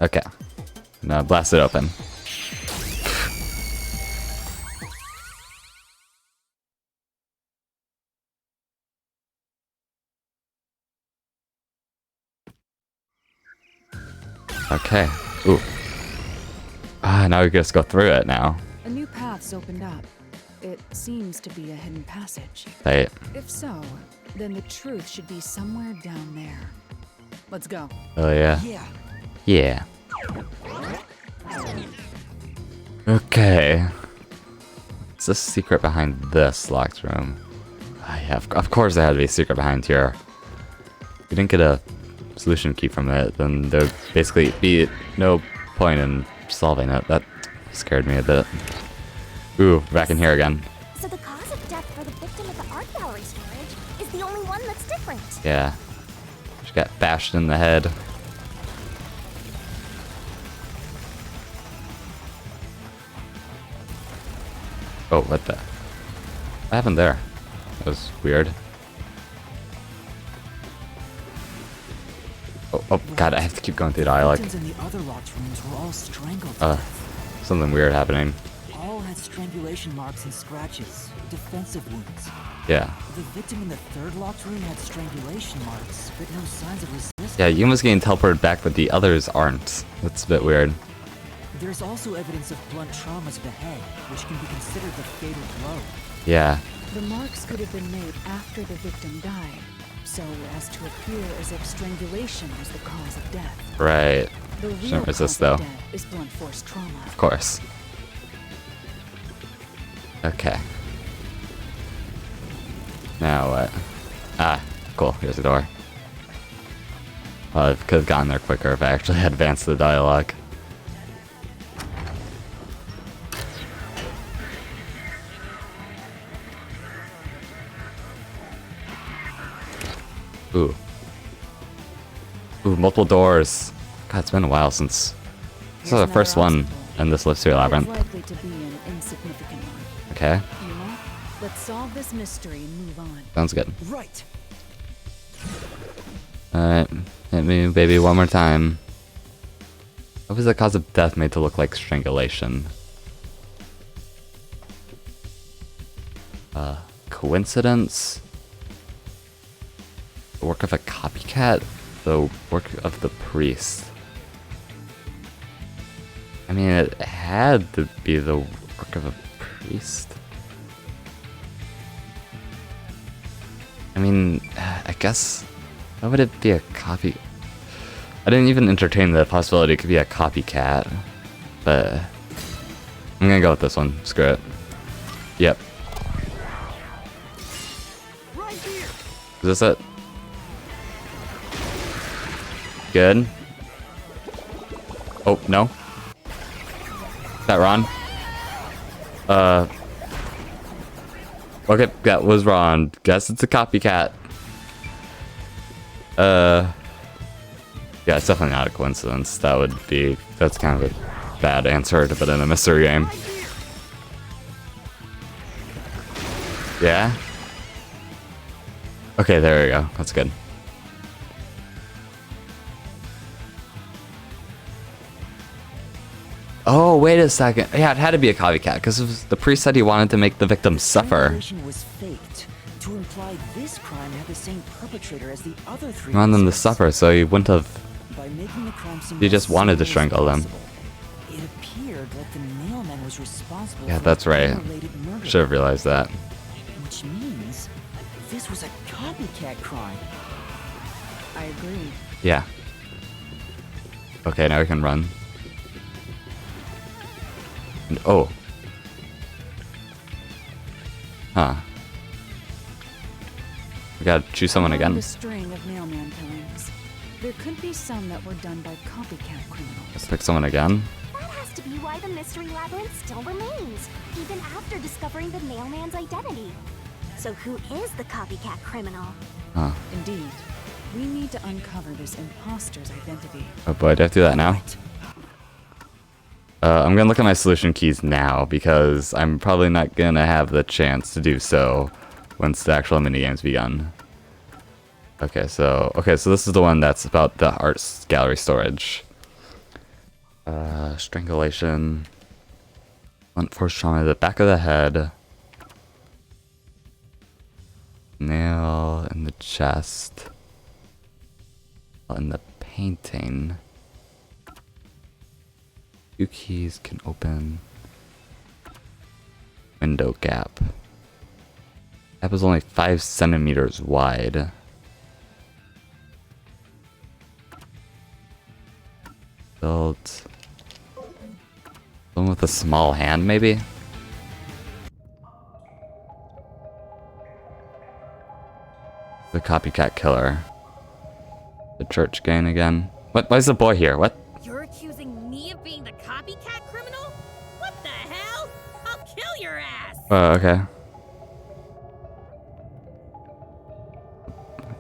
Okay. Now blast it open. Okay. Ooh. Now we can just go through it now. A new path's opened up. It seems to be a hidden passage. Right. If so, then the truth should be somewhere down there. Let's go. Oh yeah. Yeah. Okay. What's the secret behind this locked room? Yeah, of course there had to be a secret behind here. If we didn't get a solution key from it, then there'd basically be no point in solving it. That scared me a bit. Ooh, back in here again. So the cause of death for the victim at the art gallery storage is the only one that's different. Yeah. She got bashed in the head. Oh, what the? What happened there? That was weird. Oh god, I have to keep going through the dialogue. In the other locked rooms were all strangled. Something weird happening. All had strangulation marks and scratches, defensive wounds. Yeah. The victim in the third locked room had strangulation marks, but no signs of resistance. Yeah, Yuma's getting teleported back, but the others aren't. That's a bit weird. There's also evidence of blunt trauma to the head, which can be considered the fatal blow. Yeah. The marks could have been made after the victim died, so as to appear as if strangulation was the cause of death. Right. The real Shouldn't resist, cause of though. death is blunt force trauma. Of course. Okay. Now what? Ah, cool. Here's the door. I could have gotten there quicker if I actually had advanced the dialogue. Ooh. Ooh, multiple doors. God, it's been a while since... This is the first one in this mystery labyrinth. Likely to be an insignificant one. Okay. Let's solve this mystery and move on. Sounds good. Right. Alright. Hit me, baby, one more time. What was the cause of death made to look like strangulation? Coincidence? The work of a copycat? The work of the priest? I mean, it had to be the work of a priest. I mean, I guess... Why would it be a copy? I didn't even entertain the possibility it could be a copycat. But... I'm gonna go with this one. Screw it. Yep. Is this it? Good. Oh, no. Is that Ron? Okay, that was Ron. Guess it's a copycat. Yeah, it's definitely not a coincidence. That's kind of a bad answer to put in a mystery game. Yeah? Okay, there we go. That's good. Oh, wait a second. Yeah, it had to be a copycat because the priest said he wanted to make the victim suffer. Was faked to imply this crime had the same perpetrator as the other three. He wanted them to suffer, so he wouldn't have. By making the crime seem he just wanted to strangle them. It appeared that the mailman was responsible. Yeah, that's right. Should have realized that. Which means this was a copycat crime. I agree. Yeah. Okay, now we can run. And, oh. Huh. We gotta choose someone again. A string of mailman killings. There could be some that were done by copycat criminals. Let's pick someone again. That has to be why the mystery labyrinth still remains, even after discovering the mailman's identity. So who is the copycat criminal? Huh. Indeed. We need to uncover this imposter's identity. Oh boy, do I have to do that now? I'm gonna look at my solution keys now because I'm probably not gonna have the chance to do so once the actual minigame's begun. Okay, so this is the one that's about the art gallery storage. Strangulation. Blunt force trauma to the back of the head. Nail in the chest. In the painting. 2 keys can open. Window gap. Gap is only 5 centimeters wide. Built. One with a small hand, maybe? The copycat killer. The church gang again. What? Why is the boy here? What? You're accusing me of being the copycat criminal? What the hell? I'll kill your ass! Okay.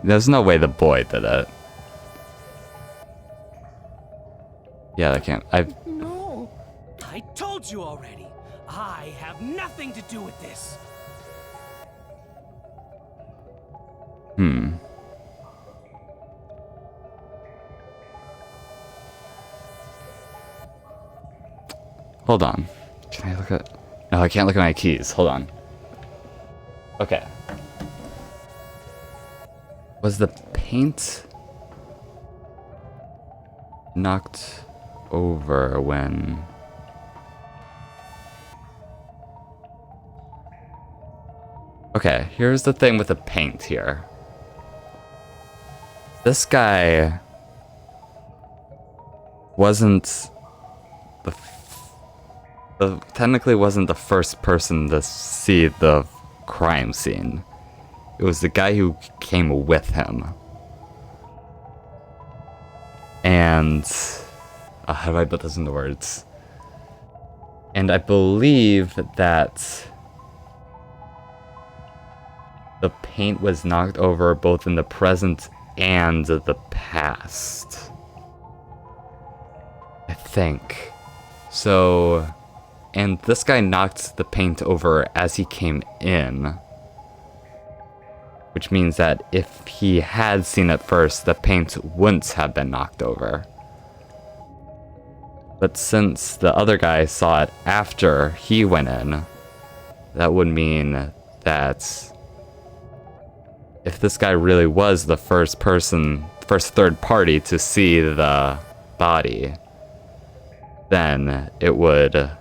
There's no way the boy did it. Yeah, I can't. No! I told you already. I have nothing to do with this. Hold on. Can I look at... No, I can't look at my keys. Hold on. Okay. Was the paint knocked over when... Okay, here's the thing with the paint here. This guy wasn't technically wasn't the first person to see the crime scene. It was the guy who came with him. And how do I put this into words? And I believe that the paint was knocked over both in the present and the past. I think. So, and this guy knocked the paint over as he came in. Which means that if he had seen it first, the paint wouldn't have been knocked over. But since the other guy saw it after he went in, that would mean that if this guy really was the first third party to see the body, then the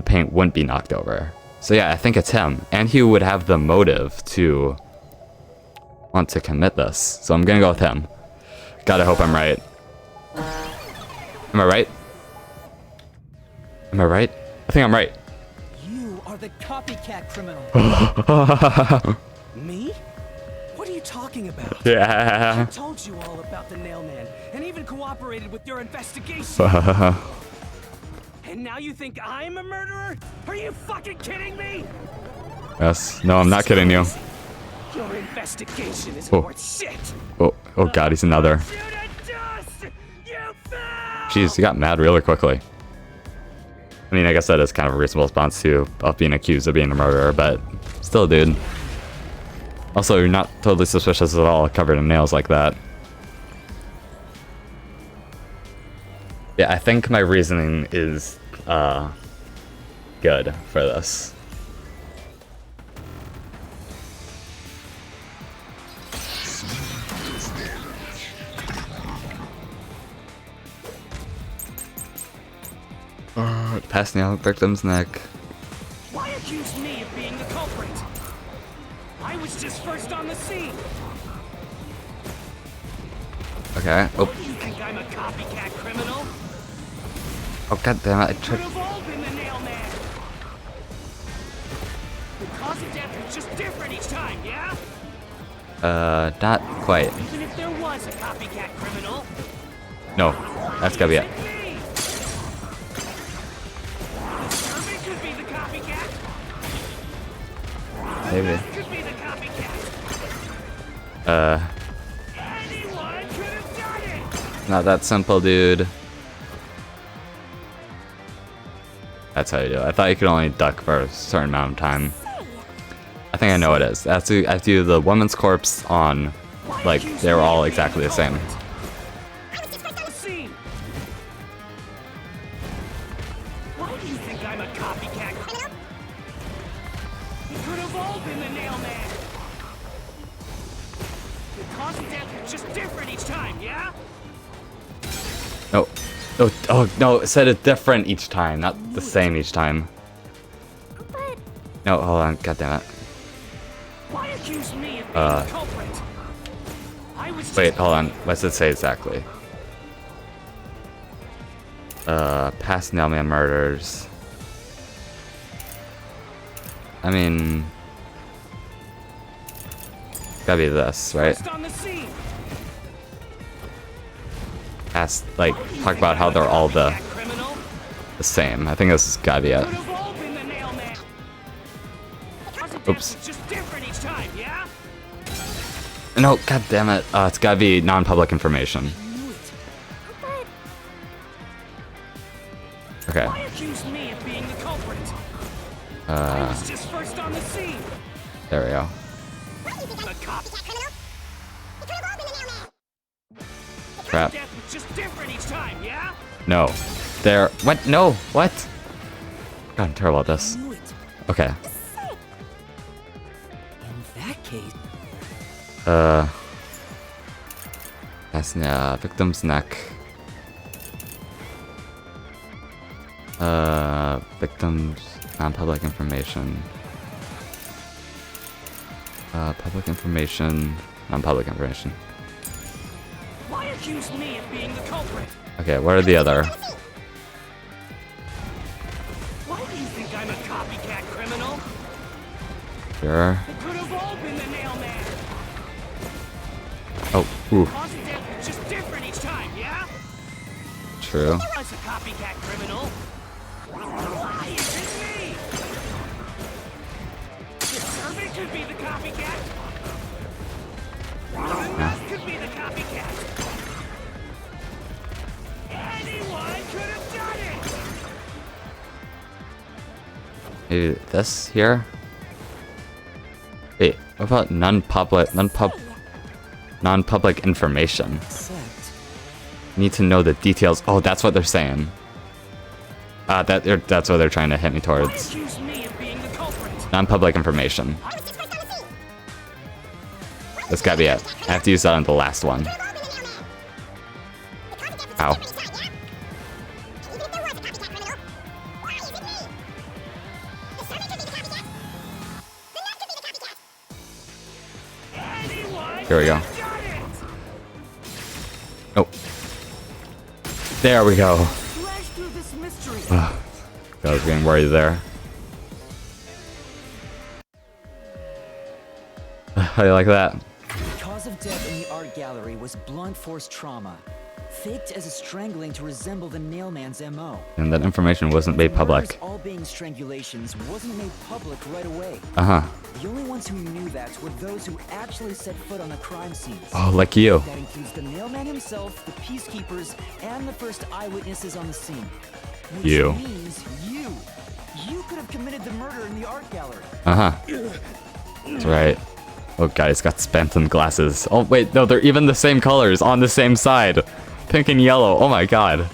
paint wouldn't be knocked over. So yeah, I think it's him. And he would have the motive to want to commit this. So I'm gonna go with him. Gotta hope I'm right. Am I right? Am I right? I think I'm right. You are the copycat criminal. Me? What are you talking about? Yeah. I told you all about the Nailman, and even cooperated with your investigation. And now you think I'm a murderer? Are you fucking kidding me? Yes. No, I'm not kidding you. Your investigation isn't worth shit. Oh god, he's another. Jeez, he got mad really quickly. I mean, I guess that is kind of a reasonable response to being accused of being a murderer, but still, dude. Also, you're not totally suspicious at all, covered in nails like that. Yeah, I think my reasoning is good for this. Past nail victim's neck. Why accuse me of being the culprit? I was just first on the scene. Okay. Oh. Why do you think I'm a copycat criminal? Oh god damn it! I Could tried. have all been the nail man. The cause of death is just different each time, yeah? Not quite. Even if there was a copycat criminal. No, that's gotta be it. The servant could be the copycat. Maybe. Could be the copycat. Anyone could have done it. Not that simple, dude. That's how you do it. I thought you could only duck for a certain amount of time. I think I know what it is. I have to do the woman's corpse on, like, they were all exactly the same. Why do you think I'm a copycat criminal? It could have all been the nail man. The cause of death is just different each time, yeah? No. Oh, no, it said it different each time, not the same each time. No, hold on, god damn it. Why accuse me of being the culprit? Wait, hold on. What does it say exactly? Past Nailman murders. I mean, gotta be this, right? Past, like, talk about how they're all the same. I think this has gotta be it. Oops. No, god damn it. It's gotta be non-public information. Okay. Why accuse me of being the culprit? I was just first on the scene. There we go. The cop. Crap. Death was just different each time, yeah? No. There. What? No. What? God, I'm terrible at this. Okay. In that case. That's victim's neck. Victims, non-public information. Public information, non-public information. Why accuse me of being the culprit? Okay, what are the other? Why do you think I'm a copycat criminal? Sure. It could have all been the nail man. Oh, ooh. Cause of death was just different each time, yeah? True. I was a copycat criminal. Why is it me? The servant could be the copycat. Who else could be the copycat? Anyone could have done it. Maybe this here? Wait, what about non-public information? Need to know the details. Oh, that's what they're saying. That's what they're trying to hit me towards. Non-public information. That's gotta be it. I have to use that on the last one. Ow. Here we go. Oh. There we go. I was getting worried there. How do you like that? The cause of death in the art gallery was blunt force trauma, faked as a strangling to resemble the nailman's MO. And that information wasn't made public. All being strangulations wasn't made public right away. Uh-huh. The only ones who knew that were those who actually set foot on the crime scenes. Oh, like you. That includes the nailman himself, the peacekeepers, and the first eyewitnesses on the scene. Which You. means you. You could have committed the murder in the art gallery. Uh-huh. That's right. Oh god, he's got Spanton glasses. Oh wait, no, they're even the same colors on the same side. Pink and yellow. Oh my god.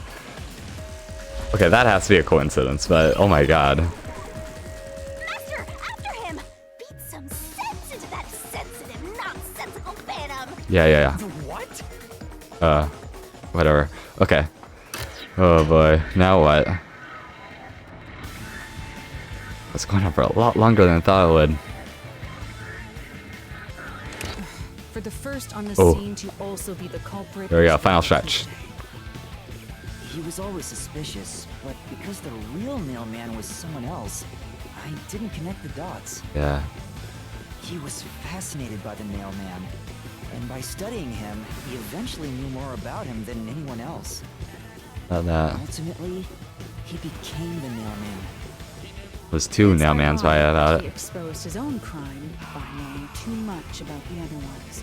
Okay, that has to be a coincidence, but oh my god. Master, after him! Beat some sense into that sensitive, nonsensical phantom! Yeah. What? Whatever. Okay. Oh boy, now what? It's going on for a lot longer than I thought it would. For the first first on the scene to also be the culprit. There we go, final stretch. He was always suspicious, but because the real nail man was someone else, I didn't connect the dots. Yeah. He was fascinated by the nail man, and by studying him, he eventually knew more about him than anyone else. About that. Ultimately, he became the nail man. Was two nailmans by about He it. exposed his own crime by knowing too much about the other ones.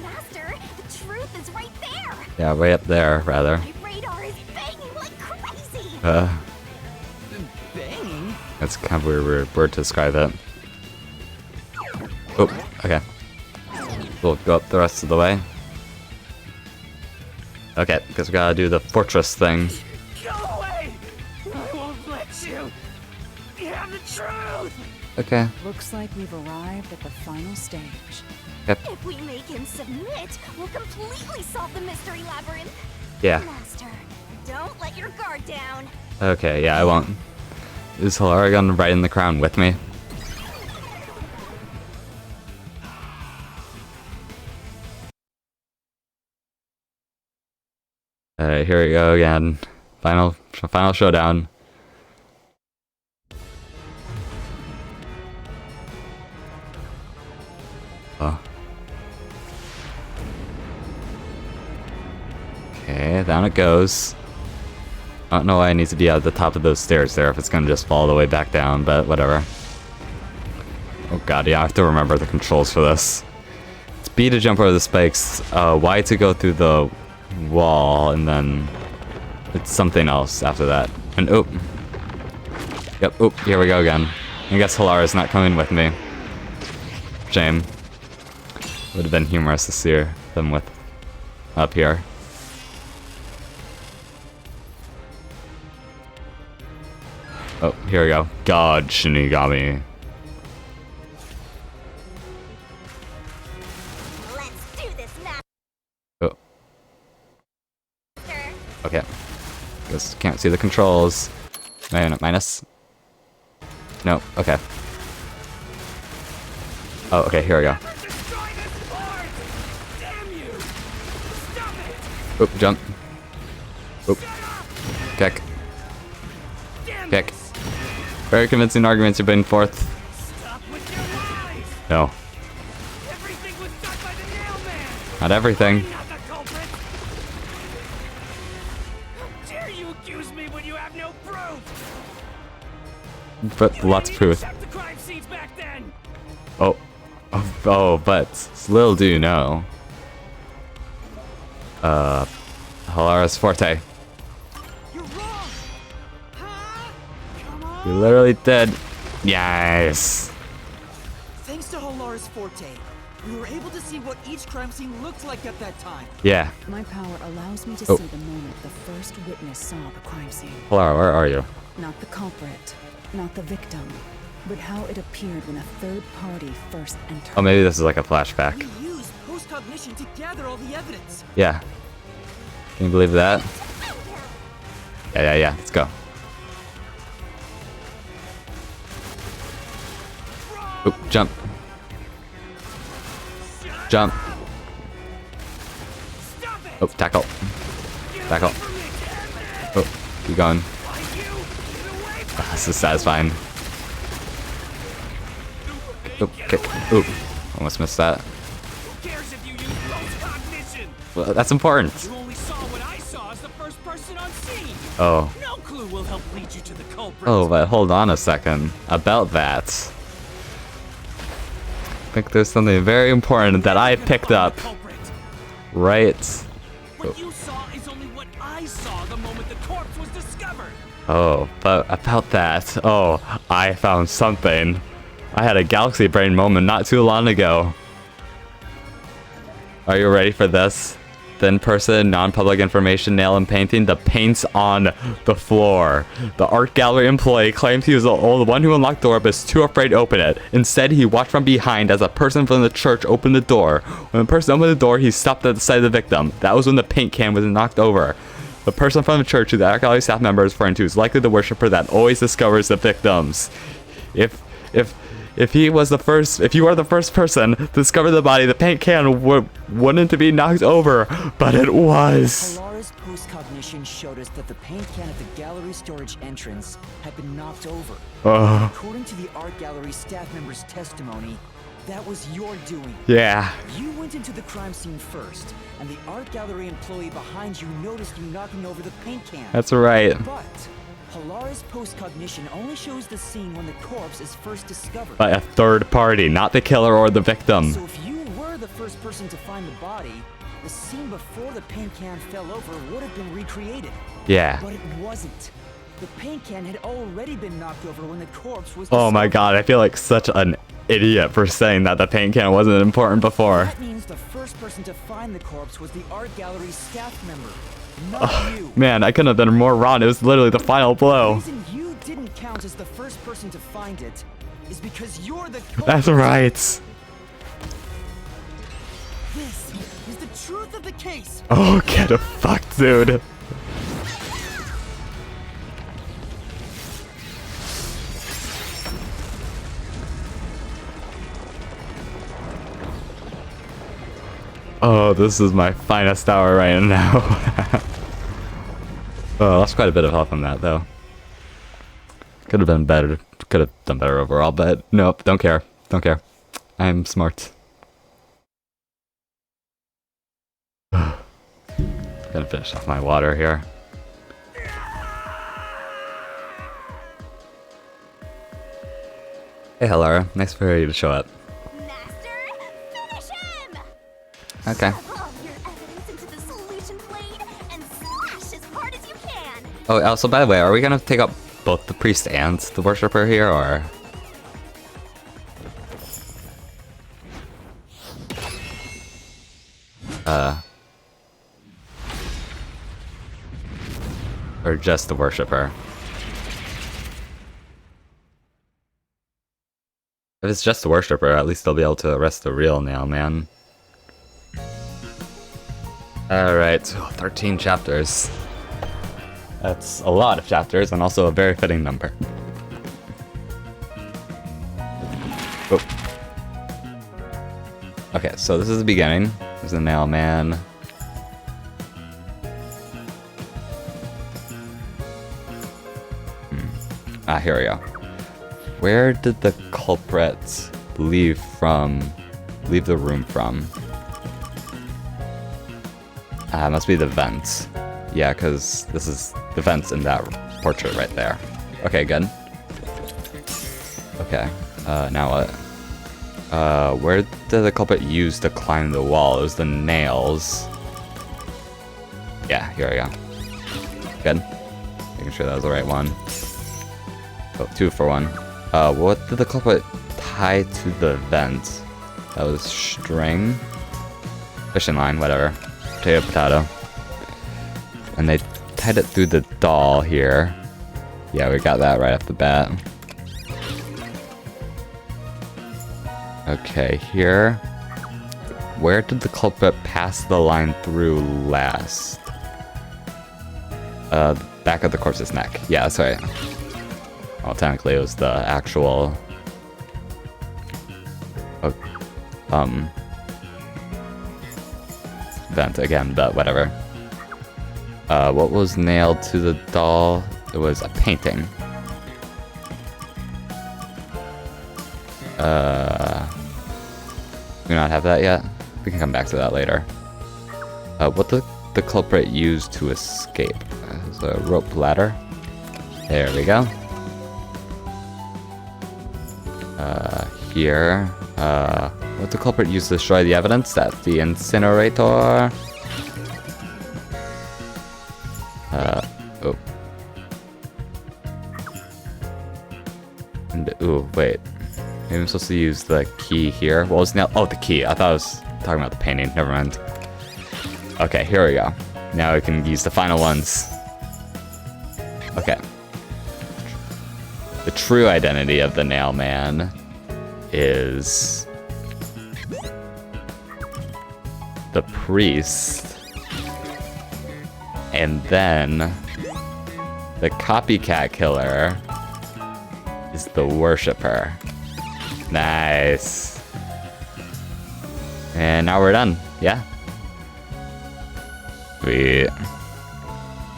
Master, the truth is right there. Yeah, way up there, rather. My radar is banging like crazy. Banging? That's kind of a weird word to describe it. Oh, okay. We'll go up the rest of the way. Okay, because we gotta do the fortress thing. Go away! I won't let you. You have the truth. Okay. Looks like we've arrived at the final stage. Yep. If we make him submit, we'll completely solve the mystery labyrinth. Yeah. Master, don't let your guard down. Okay, yeah, I won't. Is Hilara gonna ride in the crown with me? Alright, here we go again. Final showdown. Oh. Okay, down it goes. I don't know why it needs to be at the top of those stairs there if it's gonna just fall all the way back down, but whatever. Oh god, yeah, I have to remember the controls for this. It's B to jump over the spikes, Y to go through the wall, and then it's something else after that. And oop. Yep, oop, here we go again. I guess Hilara's not coming with me. Shame. Would have been humorous to see them with up here. Oh, here we go. God, Shinigami. Let's do this now. Oh. Okay. Guess can't see the controls. Minus. No, okay. Oh, okay, here we go. Oop, jump. Oop. Kick. Kick. Very convincing arguments you're putting forth. No. Not everything. Dare you accuse me when you have no proof? But lots of proof. The crime scenes back then. Oh. Oh, but little do you know. Hilara's forte. You literally did. Yes. Thanks to Hilara's forte, we were able to see what each crime scene looked like at that time. Yeah. My power allows me to Oh. see the moment the first witness saw the crime scene. Hilara, where are you? Not the culprit, not the victim, but how it appeared when a third party first entered. Oh, maybe this is like a flashback. We used post-cognition to gather all the evidence. Yeah. Can you believe that? Yeah. Let's go. Oop, jump. Jump. Oh, tackle. Tackle. Oh, keep going. Oh, this is satisfying. Oh, kick. Oop. Almost missed that. Well, that's important. You only saw what I saw as the first person on scene. Oh. No clue will help lead you to the culprit. Oh, but hold on a second. About that. I think there's something very important that I picked up. Right. What you saw is only what I saw the moment the corpse was discovered. Oh, but about that. Oh, I found something. I had a galaxy brain moment not too long ago. Are you ready for this? The in-person, non-public information nail and painting. The paint's on the floor. The art gallery employee claims he was the one who unlocked the door but is too afraid to open it. Instead, he watched from behind as a person from the church opened the door. When the person opened the door, he stopped at the side of the victim. That was when the paint can was knocked over. The person from the church who the art gallery staff member is referring to is likely the worshiper that always discovers the victims. If If you are the first person to discover the body, the paint can wouldn't be knocked over, but it was. Halara's post-cognition showed us that the paint can at the gallery storage entrance had been knocked over. According to the art gallery staff member's testimony, that was your doing. Yeah. You went into the crime scene first, and the art gallery employee behind you noticed you knocking over the paint can. That's right. But Halara's post-cognition only shows the scene when the corpse is first discovered. By a third party, not the killer or the victim. So if you were the first person to find the body, the scene before the paint can fell over would have been recreated. Yeah. But it wasn't. The paint can had already been knocked over when the corpse was Oh my god, I feel like such an idiot for saying that the paint can wasn't important before. That means the first person to find the corpse was the art gallery staff member, not you. Man, I couldn't have been more wrong. It was literally the final blow. The reason you didn't count as the first person to find it is because you're the culprit. That's right. This is the truth of the case. Oh, get a fucked, dude. Oh, this is my finest hour right now. Oh, that's quite a bit of health on that, though. Could have been better. Could have done better overall, but nope, don't care. Don't care. I'm smart. Gonna finish off my water here. Hey, Halara. Nice for you to show up. Okay. Oh, also, by the way, are we gonna take up both the priest and the worshipper here, or? Or just the worshipper? If it's just the worshipper, at least they'll be able to arrest the real nail man. Alright, so 13 chapters. That's a lot of chapters, and also a very fitting number. Oh. Okay, so this is the beginning. There's the nail man. Ah, here we go. Where did the culprit leave the room from? Must be the vents. Yeah, because this is the vents in that portrait right there. Okay, good. Okay, now what? Where did the culprit use to climb the wall? It was the nails. Yeah, here we go. Good. Making sure that was the right one. Oh, 2 for 1. What did the culprit tie to the vent? That was string? Fishing line, whatever. Potato, potato. And they tied it through the doll here. Yeah, we got that right off the bat. Okay, here. Where did the culprit pass the line through last? Back of the corpse's neck. Yeah, that's right. Well, technically it was the actual... vent again, but whatever. What was nailed to the doll? It was a painting. We not have that yet? We can come back to that later. What did the culprit use to escape? It's a rope ladder. There we go. Here. What did the culprit use to destroy the evidence? That's the incinerator. Oh. And, ooh, wait. Maybe I'm supposed to use the key here. What was now? Oh, the key. I thought I was talking about the painting. Never mind. Okay, here we go. Now we can use the final ones. Okay. The true identity of the nail man is the priest, and then the copycat killer is the worshipper. Nice. And now we're done. Yeah. Sweet.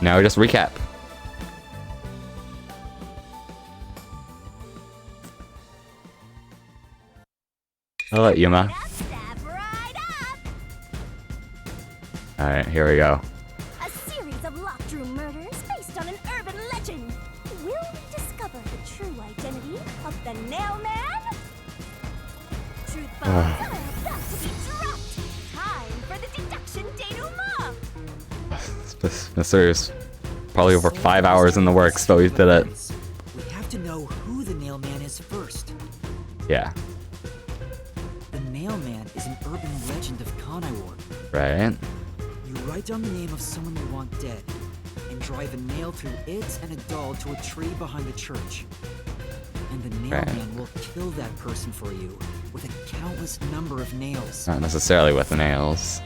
Now we just recap. I'll let Yuma. Alright, here we go. A series of locked room murders based on an urban legend. Will we discover the true identity of the Nail Man? Truth bombs are about to be dropped. Time for the deduction denouement. This mystery is probably over 5 hours in the works, but we did it. We have to know who the Nail Man is first. Yeah. The Nail Man is an urban legend of Conaiwar. Right. You write down the name of someone you want dead, and drive a nail through it and a doll to a tree behind the church. And the Nail Man will kill that person for you with a countless number of nails. Not necessarily with the nails.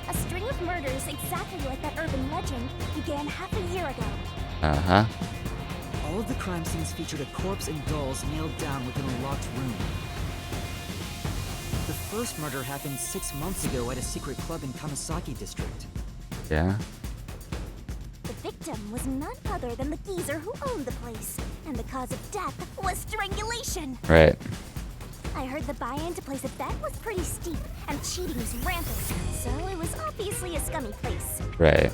A string of murders exactly like that urban legend began half a year ago. Uh-huh. All of the crime scenes featured a corpse and dolls nailed down within a locked room. The first murder happened 6 months ago at a secret club in Kamasaki district. Yeah. The victim was none other than the geezer who owned the place, and the cause of death was strangulation. Right. I heard the buy-in to place a bet was pretty steep, and cheating was rampant, so it was obviously a scummy place. Right.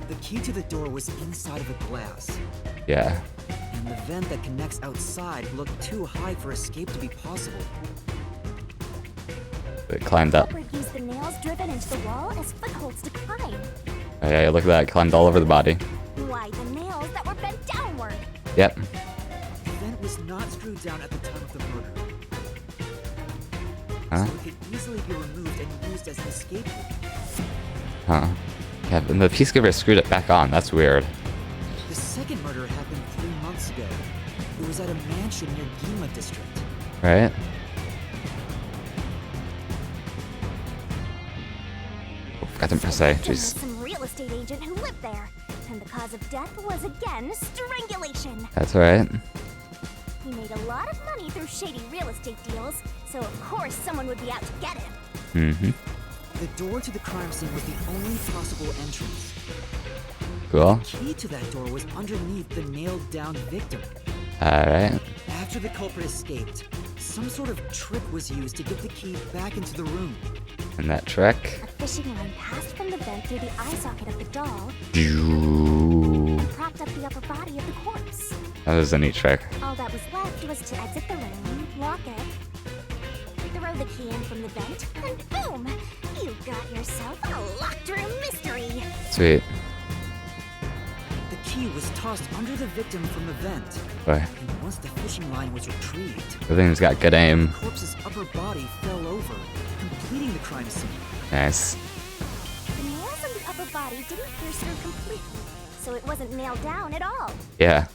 The key to the door was inside of a glass. Yeah. And the vent that connects outside looked too high for escape to be possible. It climbed up. The culprit used the nails driven into the wall as footholds to climb. Oh yeah, look at that. It climbed all over the body. Why, the nails that were bent downward. Yep. The vent was not screwed down at the time of the murder. Huh? So it could easily be removed and used as an escape route. Huh. Yeah, and the peacekeeper screwed it back on. That's weird. The second murder happened 3 months ago. It was at a mansion near Gima district. Right? Got them per se. There was Jeez. some real estate agent who lived there, and the cause of death was again strangulation. That's right. He made a lot of money through shady real estate deals, so of course someone would be out to get him. Mm-hmm. The door to the crime scene was the only possible entrance. Cool. The key to that door was underneath the nailed-down victim. Alright. After the culprit escaped, some sort of trick was used to get the key back into the room. And that trick. A fishing line passed from the vent through the eye socket of the doll and propped up the upper body of the corpse. That was a neat trick. All that was left was to exit the room, lock it, throw the key in from the vent, and boom! You got yourself a locked room mystery! Sweet. The key was tossed under the victim from the vent. Boy. And once the fishing line was retrieved, Everything's got good aim. the corpse's upper body fell over, completing the crime scene. Nice. The nails on the upper body didn't pierce through completely, so it wasn't nailed down at all. Yeah.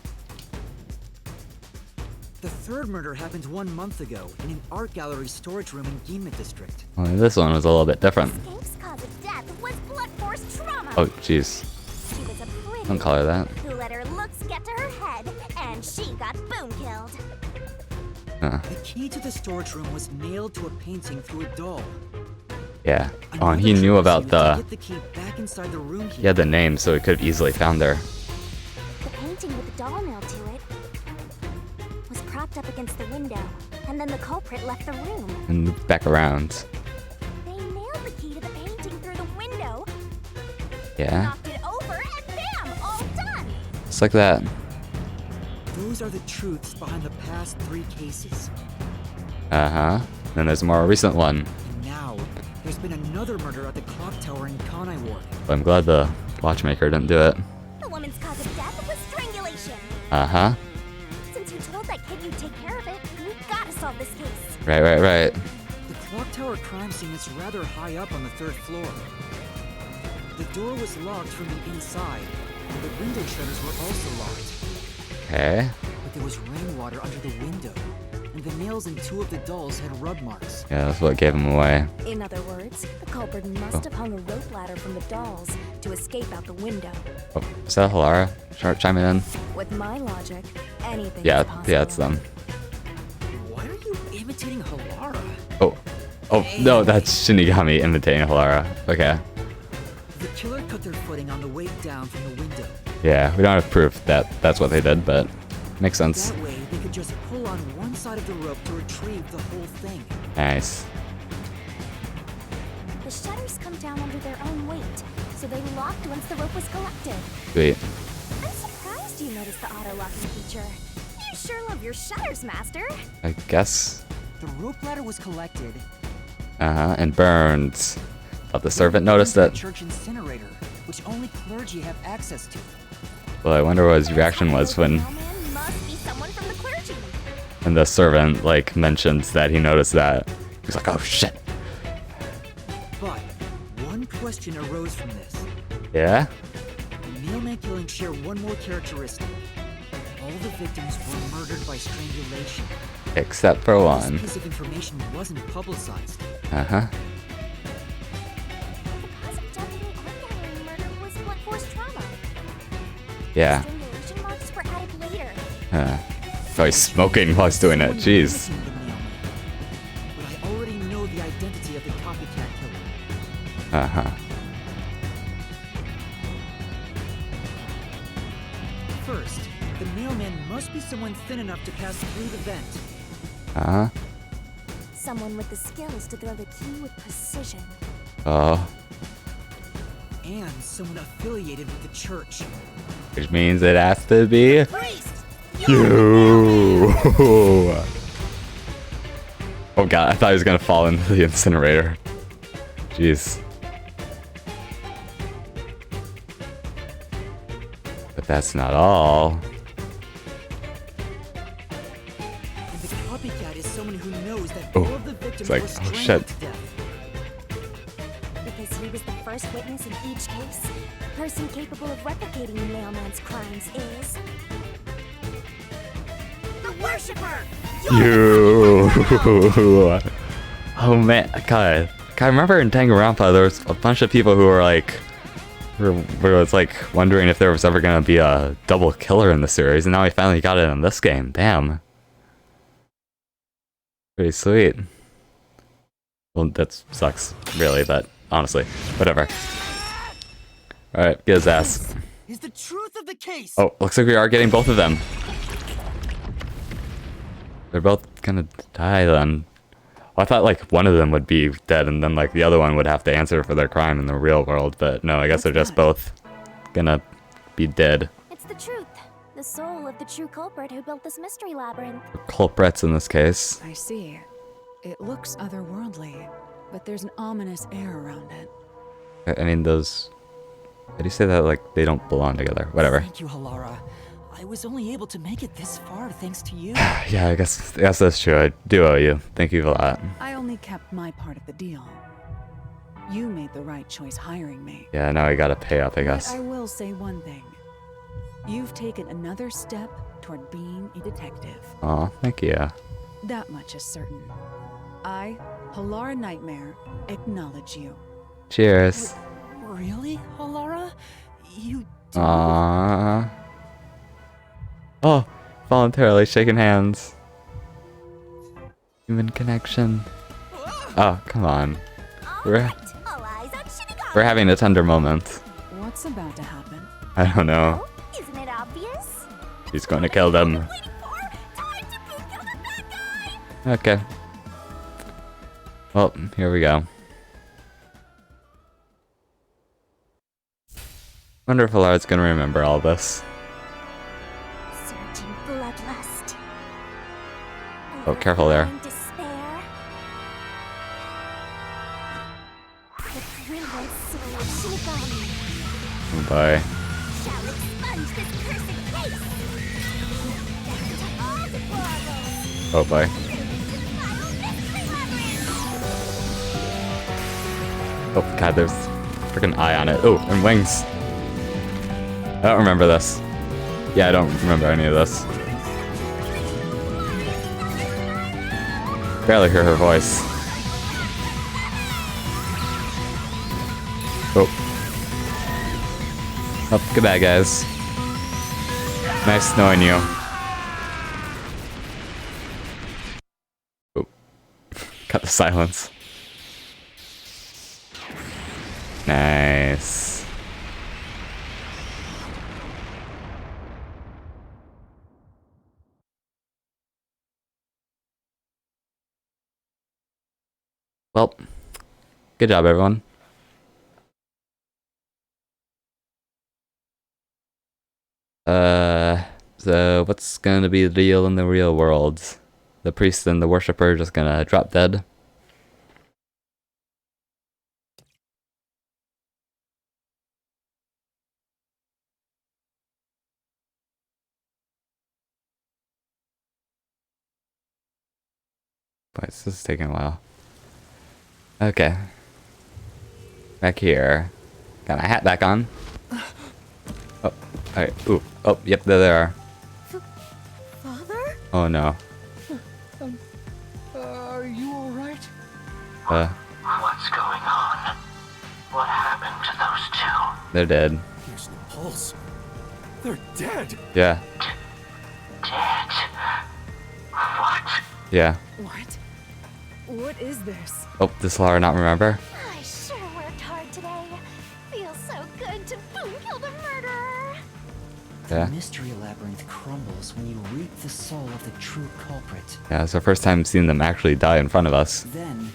The third murder happened 1 month ago in an art gallery storage room in Gima district. Well, this one was a little bit different. Skank's cause of death was blunt force trauma. Oh, jeez. She was a pretty Don't call her that. who let her looks get to her head, and she got boom killed. The key to the storage room was nailed to a painting through a doll. Yeah. Oh, and he knew about To the... get the key back inside the room He had the name, so he could have easily found her. The painting with the doll nailed to it was propped up against the window, and then the culprit left the room. And back around. They nailed the key to the painting through the window, Yeah. knocked it over, and bam! All done! Just like that. Those are the truths behind the past 3 cases. Uh-huh. Then there's a more recent one. And now, there's been another murder at the clock tower in Conaiwar. But I'm glad the watchmaker didn't do it. The woman's cause of death was strangulation. Uh-huh. Since you told that kid you'd take care of it, we gotta solve this case. Right, right, right. The clock tower crime scene is rather high up on the 3rd floor. The door was locked from the inside, and the window shutters were also locked. Okay. But there was rainwater under the window, and the nails in 2 of the dolls had rub marks. Yeah, that's what gave him away. In other words, the culprit must have hung a rope ladder from the dolls to escape out the window. Oh, is that Halara? Chiming in? With my logic, anything Yeah, is possible. yeah, it's them. Why are you imitating Halara. Oh. Oh, no, that's Shinigami imitating Halara. Okay. The killer cut their footing on the way down from the window. Yeah, we don't have proof that that's what they did, but makes sense. That way, they could just pull on one side of the rope to retrieve the whole thing. Nice. The shutters come down under their own weight, so they locked once the rope was collected. Sweet. I'm surprised you noticed the auto-locking feature. You sure love your shutters, Master. I guess. The rope ladder was collected. And burned. Thought the servant noticed it. Church incinerator, which only clergy have access to. Well, I wonder what his reaction was when Must be someone from the clergy. and the servant like mentioned that he noticed that. He's like, oh shit. But one question arose from this. Yeah? The mailman killings share one more characteristic. All the victims were murdered by strangulation. Except for one. This piece of information wasn't publicized. Uh-huh. The cause of death in the art gallery murder was blunt force trauma. Yeah. Strangulation marks were added later. Oh, he's smoking while he's doing it. Jeez. But I already know the identity of the copycat killer. Uh-huh. First, the mailman must be someone thin enough to pass through the vent. Uh-huh. Someone with the skills to throw the key with precision. Oh. And someone affiliated with the church. Which means it has to be you. Oh god, I thought he was gonna fall into the incinerator. Jeez. But that's not all. And the copycat is someone who knows that Oh, all of the victims it's like, were oh, strangled shit. to death. Because he was the first witness in each case, the person capable of replicating the mailman's crimes is the worshipper! You. Oh man, God. I remember in Danganronpa there was a bunch of people who were like, was like wondering if there was ever gonna be a double killer in the series, and now we finally got it in this game. Damn. Pretty sweet. Well, that sucks, really, but honestly, whatever. All right, get his ass. Is the truth of the case. Oh, looks like we are getting both of them. They're both gonna die then. Well, I thought like one of them would be dead and then like the other one would have to answer for their crime in the real world, but no, I guess they're just both gonna be dead. It's the truth, the soul of the true culprit who built this mystery labyrinth. Culprits in this case. I see. It looks otherworldly, but there's an ominous air around it. I mean, those... How do you say that? Like, they don't belong together. Whatever. Thank you, Halara. I was only able to make it this far thanks to you. Yeah, I guess that's true. I do owe you. Thank you a lot. I only kept my part of the deal. You made the right choice hiring me. Yeah, now I gotta pay up, I guess. But I will say one thing. You've taken another step toward being a detective. Aw, thank you. That much is certain. I, Halara Nightmare, acknowledge you. Cheers. Really, Halara? You do? Aww. Oh, voluntarily shaking hands. Human connection. Oh, come on. We're having a tender moment. What's about to happen? I don't know. Isn't it obvious? He's going to kill them. Okay. Well, here we go. Wonder if Alara's gonna remember all this. Surging bloodlust. Oh, careful there. Despair. The brilliant soul of Shinigami Oh boy. shall expunge this cursed case. Down to all deplorables. Oh boy. Oh god, there's a freaking eye on it. Oh, and wings. I don't remember this. Yeah, I don't remember any of this. Barely hear her voice. Oh. Oh, goodbye, guys. Nice knowing you. Oh, Cut the silence. Nice. Well, good job, everyone. So what's gonna be the deal in the real world? The priest and the worshipper just gonna drop dead? Boy, this is taking a while. Okay. Back here. Got my hat back on. Oh, alright. Ooh. Oh, yep, there they are. Father? Oh no. Are you alright? What's going on? What happened to those two? They're dead. There's no pulse. They're dead. Yeah. Dead? What? Yeah. What? What is this? Oh, does Lara not remember? I sure worked hard today. Feels so good to boom kill the murderer. Yeah. The mystery labyrinth crumbles when you reap the soul of the true culprit. Yeah, it's our first time seeing them actually die in front of us. Then,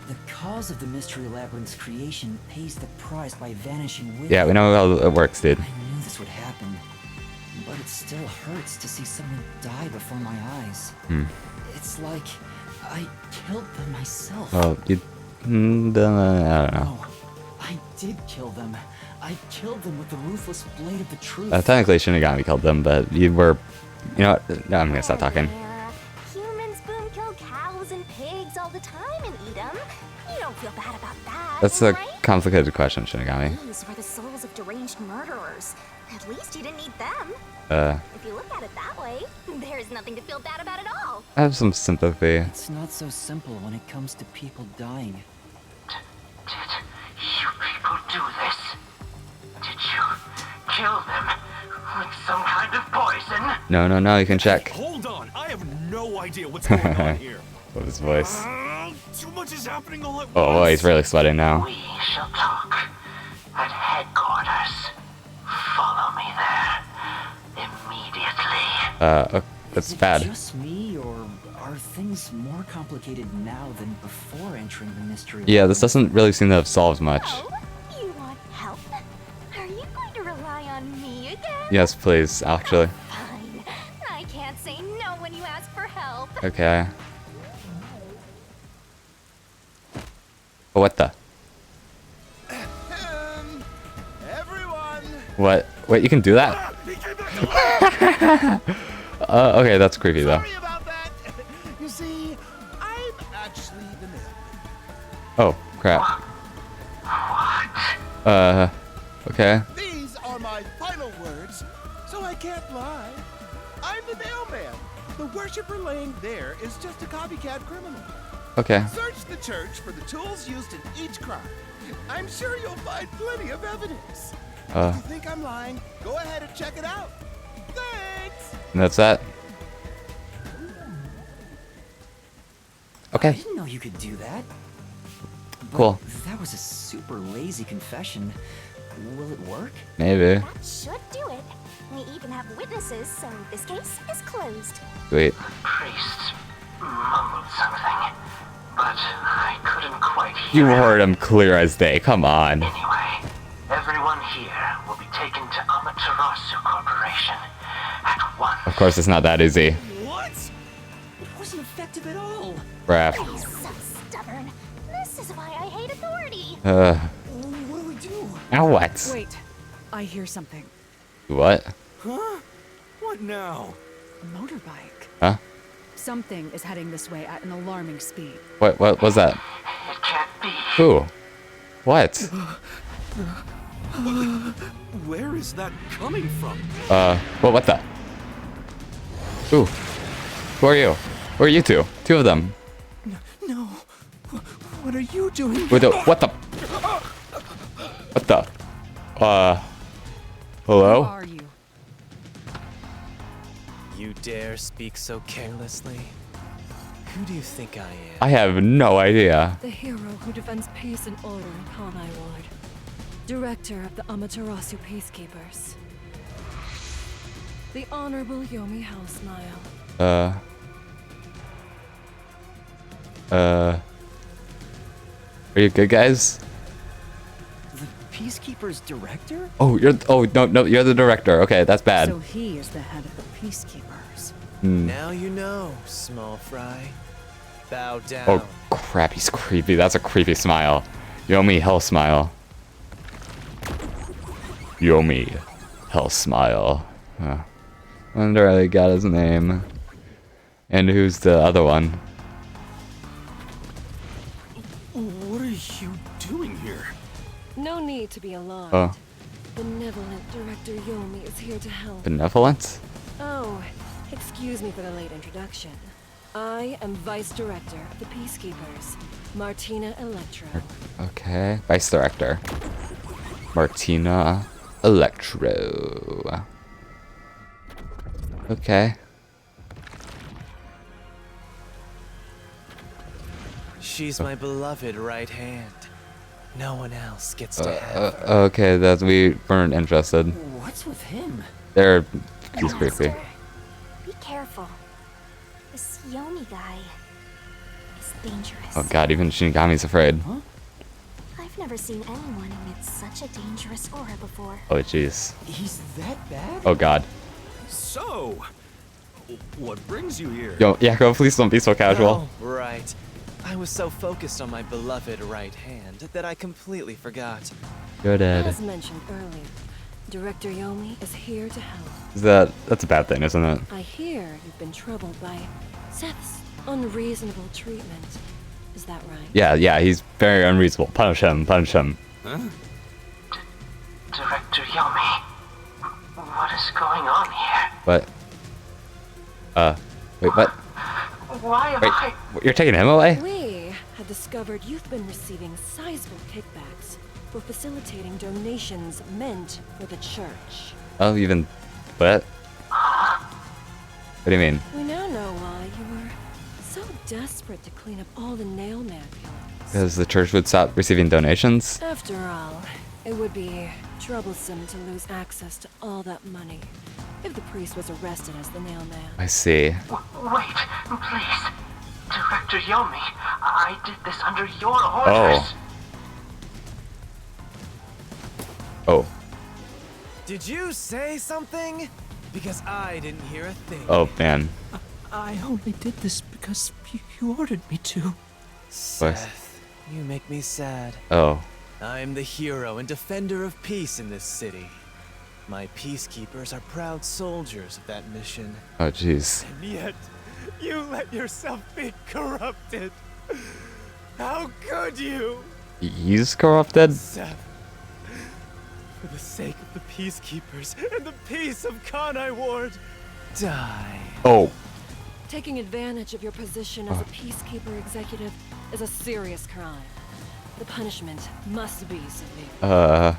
the cause of the mystery labyrinth's creation pays the price by vanishing with Yeah, we know how it works, dude. I knew this would happen, but it still hurts to see someone die before my eyes. It's like I killed them myself. Well, you... I don't know. No, I did kill them. I killed them with the ruthless blade of the truth. Technically, Shinigami killed them, but you were... You know what? No, I'm gonna stop talking. Humans boom kill cows and pigs all the time and eat them. You don't feel bad about that, That's a right? complicated question, Shinigami. These were the souls of deranged murderers. At least you didn't eat them. If you look at it that way, there's nothing to feel bad about at all. I have some sympathy. It's not so simple when it comes to people dying. Did you people do this? Did you kill them with some kind of poison? No, you can check. Hold on, I have no idea what's going on here. With his voice. Too much is happening all at once. Oh, well, he's really sweating now. We shall talk at headquarters. Follow me there immediately. That's Is it bad. just me, or are things more complicated now than before entering the mystery? Yeah, this doesn't really seem to have solved much. Oh, you want help? Are you going to rely on me again? Yes, please, actually. Fine. I can't say no when you ask for help. Okay. Oh, what the? Everyone! What? Wait, you can do that? Okay, that's creepy though. Sorry about that. You see, I'm actually the nailman. Oh, crap. Okay. These are my final words, so I can't lie. I'm the nailman. The worshipper laying there is just a copycat criminal. Okay. Search the church for the tools used in each crime. I'm sure you'll find plenty of evidence. If you think I'm lying, go ahead and check it out. Thanks! And that's that. I Okay. didn't know you could do that. But Cool. That was a super lazy confession. Will it work? Maybe. That should do it. We even have witnesses, so this case is closed. Sweet. Priest mumbled something, but I couldn't quite hear You him. heard him clear as day. Come on. Anyway, everyone here will be taken to Amaterasu Corporation at once. Of course, it's not that easy. What? It wasn't effective at all. Crap. He's so stubborn. This is why I hate authority. What do we do? Now what? Wait, I hear something. What? Huh? What now? A motorbike. Huh? Something is heading this way at an alarming speed. What was that? It can't be. Who? What? Where is that coming from? What the? Who? Who are you? Who are you two? Two of them. No. What are you doing? What the? What the? Hello? Who are you? You dare speak so carelessly? Who do you think I am? I have no idea. The hero who defends peace and order in Kanai Ward. Director of the Amaterasu Peacekeepers. The Honorable Yomi Hellsmile. Are you good, guys? The Peacekeepers director? Oh, no, you're the director. Okay, that's bad. So he is the head of the Peacekeepers. Now you know, small fry. Bow down. Oh, crap, he's creepy. That's a creepy smile. Yomi Hell Smile. Yomi Hell Smile. Wonder how they got his name. And who's the other one? What are you doing here? No need to be alarmed. Oh. Benevolent Director Yomi is here to help. Benevolence? Oh, excuse me for the late introduction. I am Vice Director of the Peacekeepers, Martina Electro. Okay, Vice Director. Martina Electro. Okay. She's my beloved right hand. No one else gets to have her. Okay, we weren't interested. What's with him? He's creepy. Be careful. This Yomi guy is dangerous. Oh god, even Shinigami's afraid. Huh? I've never seen anyone emit such a dangerous aura before. Oh jeez. He's that bad? Oh god. So, what brings you here? Yo, Yakko, please don't be so casual. Oh, right. I was so focused on my beloved right hand that I completely forgot. You're dead. As mentioned earlier, Director Yomi is here to help. That's a bad thing, isn't it? I hear you've been troubled by Seth's unreasonable treatment. Is that right? Yeah, he's very unreasonable. Punish him. Huh? Director Yomi, what is going on here? What? Wait, what? Why am I? You're taking him away? We had discovered you've been receiving sizable kickbacks for facilitating donations meant for the church. Oh, what? What do you mean? We now know why you were so desperate to clean up all the Nailman killings. Because the church would stop receiving donations? After all, it would be troublesome to lose access to all that money if the priest was arrested as the Nailman. I see. Wait, please. Director Yomi, I did this under your orders. Oh. Did you say something? Because I didn't hear a thing. Oh, man. I only did this because you ordered me to. Seth, you make me sad. Oh. I'm the hero and defender of peace in this city. My peacekeepers are proud soldiers of that mission. Oh, jeez. And yet, you let yourself be corrupted. How could you? He's corrupted? Seth, for the sake of the peacekeepers and the peace of Kanai Ward, die. Oh. Taking advantage of your position as a peacekeeper executive is a serious crime. The punishment must be severe.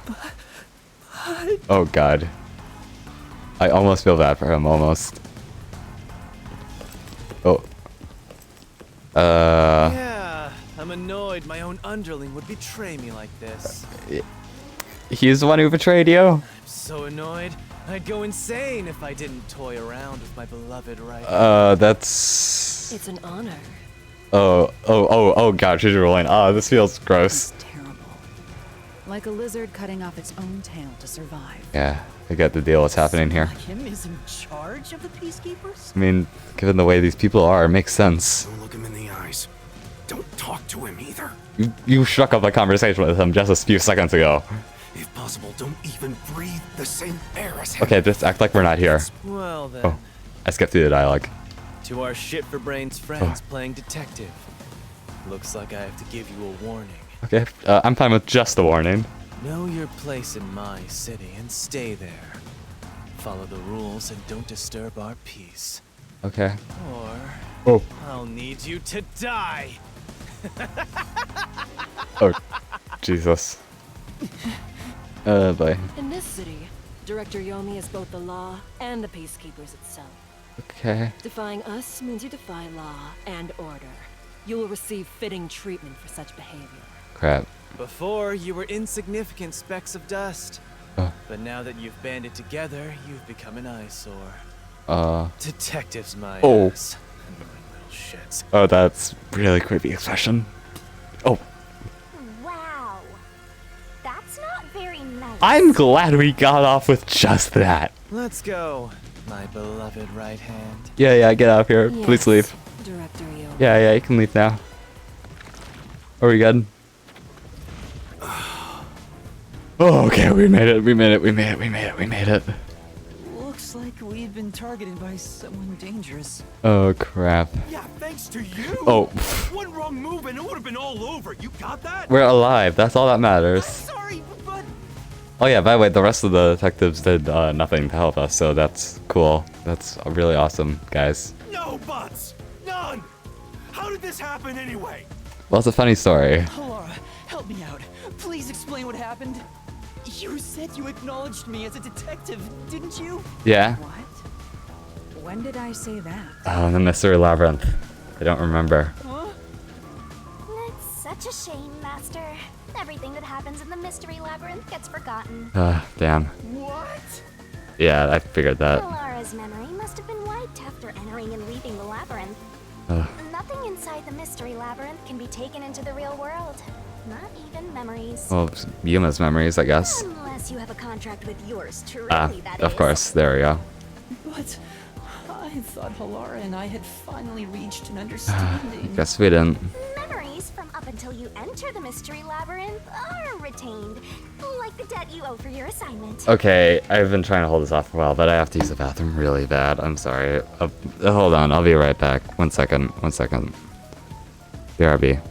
Oh god. I almost feel bad for him, almost. Oh. Yeah, I'm annoyed my own underling would betray me like this. He's the one who betrayed you? I'm so annoyed. I'd go insane if I didn't toy around with my beloved right. That's... It's an honor. Oh god, she's rolling. This feels gross. It's terrible. Like a lizard cutting off its own tail to survive. Yeah, I get the deal what's happening here. Like him is in charge of the Peacekeepers? I mean, given the way these people are, it makes sense. Don't look him in the eyes. Don't talk to him either. You struck up a conversation with him just a few seconds ago. If possible, don't even breathe the same air as him. Okay, just act like we're not here. Well then. Oh, I skipped through the dialogue. To our shit for brains friends playing detective. Looks like I have to give you a warning. Okay, I'm fine with just the warning. Know your place in my city and stay there. Follow the rules and don't disturb our peace. Okay. Or I'll need you to die. Oh, Jesus. Bye. In this city, Director Yomi is both the law and the peacekeepers itself. Okay. Defying us means you defy law and order. You will receive fitting treatment for such behavior. Crap. Before, you were insignificant specks of dust. But now that you've banded together, you've become an eyesore. Detectives, my ass. Little shits. Oh, that's really creepy expression. Oh. Wow. That's not very nice. I'm glad we got off with just that. Let's go, my beloved right hand. Yeah, get out of here. Yes, Please leave. Director Yo. Yeah, you can leave now. Are we good? Oh, okay, we made it. Looks like we've been targeted by someone dangerous. Oh, crap. Yeah, thanks to you. Oh. One wrong move and it would have been all over. You got that? We're alive. That's all that matters. Sorry, but... Oh yeah, by the way, the rest of the detectives did nothing to help us, so that's cool. That's really awesome, guys. No buts. None. How did this happen anyway? Well, it's a funny story. Laura, help me out. Please explain what happened. You said you acknowledged me as a detective, didn't you? Yeah. What? When did I say that? Oh, the Mystery Labyrinth. I don't remember. Huh? It's such a shame, Master. Everything that happens in the Mystery Labyrinth gets forgotten. Damn. What? Yeah, I figured that. Laura's memory must have been wiped after entering and leaving the labyrinth. Nothing inside the Mystery Labyrinth can be taken into the real world. Not even memories. Well, Yuma's memories, I guess. Unless you have a contract with yours truly, that of is. course. There we go. But I thought Halara and I had finally reached an understanding. Guess we didn't. Memories from up until you enter the Mystery Labyrinth are retained, like the debt you owe for your assignment. Okay, I've been trying to hold this off for a while, but I have to use the bathroom really bad. I'm sorry. Hold on, I'll be right back. 1 second. BRB.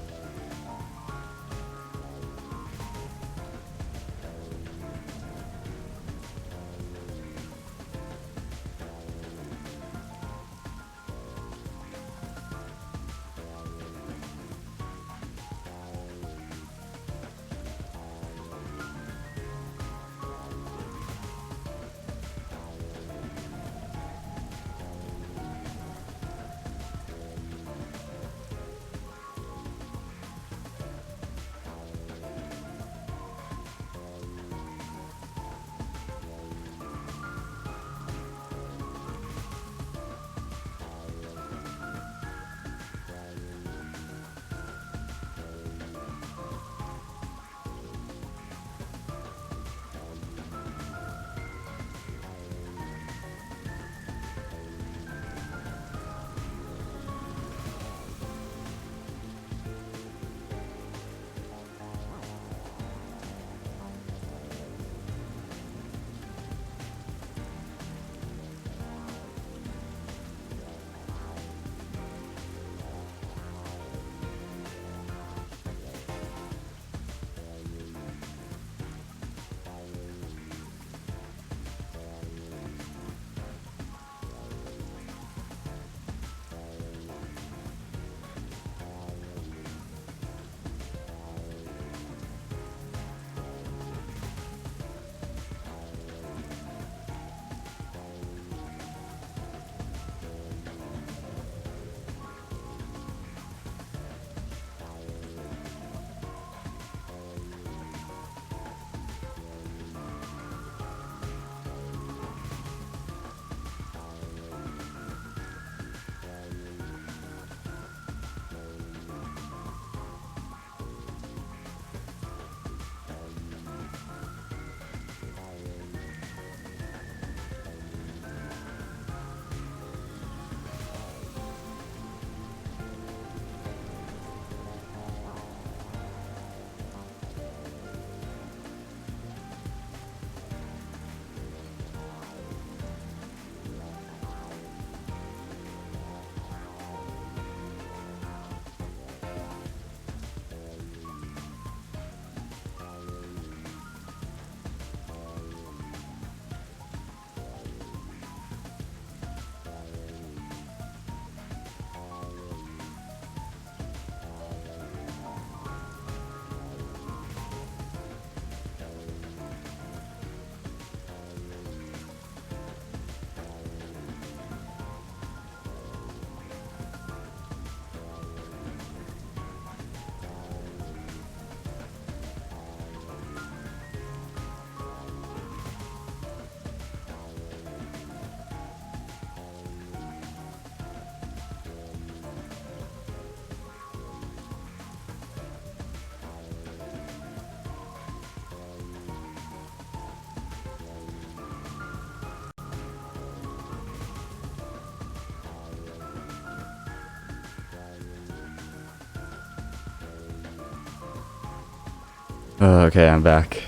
Okay, I'm back.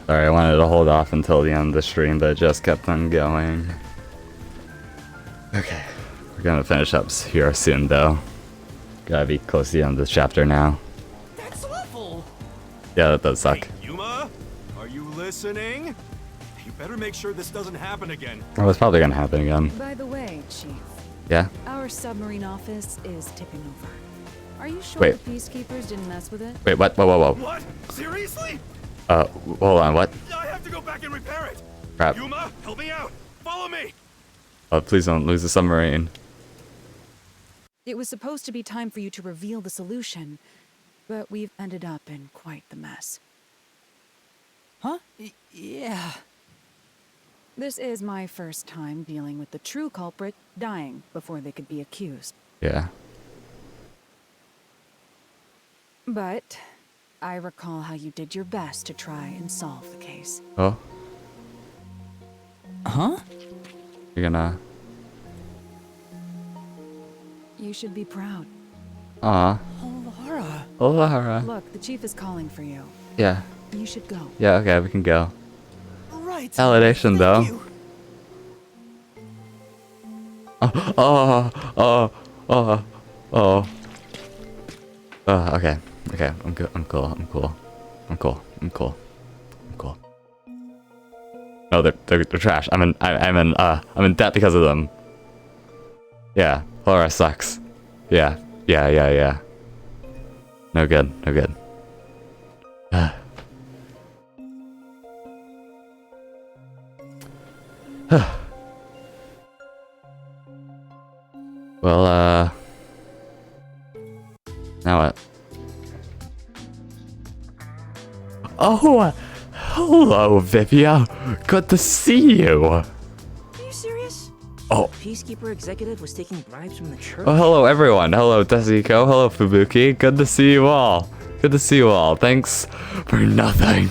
Sorry, I wanted to hold off until the end of the stream, but it just kept on going. Okay, we're gonna finish up here soon, though. Gotta be close to the end of this chapter now. That's awful. Yeah, that does suck. Hey, Yuma, are you listening? You better make sure this doesn't happen again. Well, it's probably gonna happen again. By the way, Chief. Yeah? Our submarine office is tipping over. Are you sure Wait. the peacekeepers didn't mess with it? Wait, what? Whoa, whoa, whoa. What? Seriously? Hold on, what? I have to go back and repair it. Crap. Yuma, help me out. Follow me. Oh, please don't lose the submarine. It was supposed to be time for you to reveal the solution, but we've ended up in quite the mess. Huh? Yeah. This is my first time dealing with the true culprit dying before they could be accused. Yeah. But I recall how you did your best to try and solve the case. Oh? Huh? You're gonna... You should be proud. Aw. Laura. Oh, Laura. Look, the chief is calling for you. Yeah. You should go. Yeah, okay, we can go. Right. Validation, though. Okay. Okay, I'm good. I'm cool. I'm cool. I'm cool. I'm cool. I'm cool. No, they're trash. I'm in debt because of them. Yeah, Laura sucks. Yeah. No good. No good. Well, now what? Oh, hello, Vivia. Good to see you. Are you serious? Oh. The Peacekeeper executive was taking bribes from the church? Oh, hello, everyone. Hello, Tessiko. Hello, Fubuki. Good to see you all. Good to see you all. Thanks for nothing.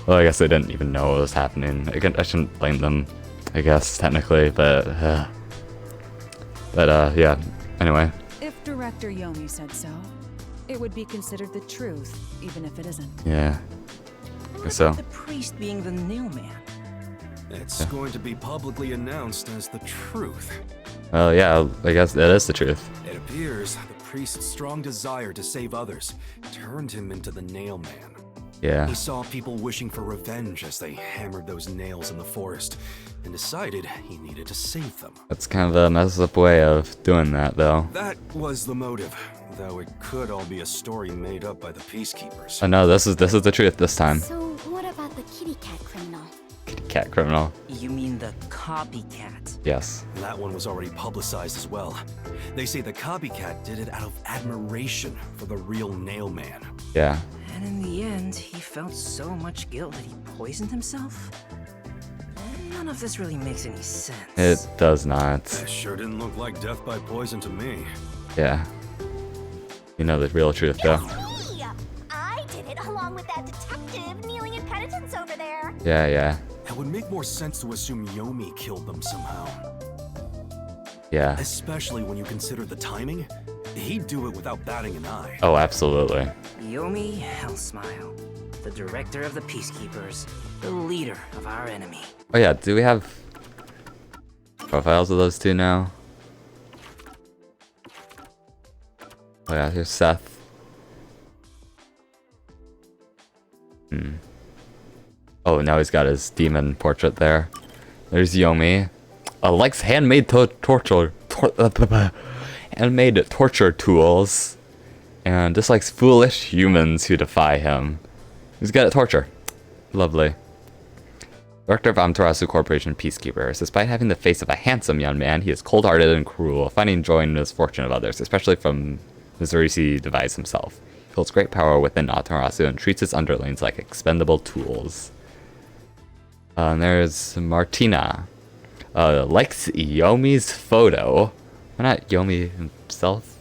Well, I guess they didn't even know what was happening. I shouldn't blame them, I guess, technically, but yeah. Anyway. If Director Yomi said so, it would be considered the truth, even if it isn't. Yeah. What So. about the priest being the nail man? It's going to be publicly announced as the truth. Well, yeah, I guess that is the truth. It appears the priest's strong desire to save others turned him into the nail man. Yeah. He saw people wishing for revenge as they hammered those nails in the forest and decided he needed to save them. That's kind of a messed up way of doing that, though. That was the motive, though it could all be a story made up by the peacekeepers. Oh no, this is the truth this time. So what about the kitty cat criminal? Kitty cat criminal. You mean the copycat? Yes. That one was already publicized as well. They say the copycat did it out of admiration for the real nail man. Yeah. And in the end, he felt so much guilt that he poisoned himself? None of this really makes any sense. It does not. That sure didn't look like death by poison to me. Yeah. You know the real truth, though. Me! I did it along with that detective kneeling in penitence over there. Yeah. It would make more sense to assume Yomi killed them somehow. Yeah. Especially when you consider the timing. He'd do it without batting an eye. Oh, absolutely. Yomi Hellsmile, the director of the Peacekeepers, the leader of our enemy. Oh yeah, do we have profiles of those two now? Oh yeah, here's Seth. Oh, now he's got his demon portrait there. There's Yomi. Likes handmade handmade torture tools. And dislikes foolish humans who defy him. He's good at torture. Lovely. Director of Amaterasu Corporation Peacekeepers. Despite having the face of a handsome young man, he is cold-hearted and cruel, finding joy in the misfortune of others, especially from Mizurisi Device himself. He holds great power within Amaterasu and treats his underlings like expendable tools. And there's Martina. Likes Yomi's photo. Why not Yomi himself?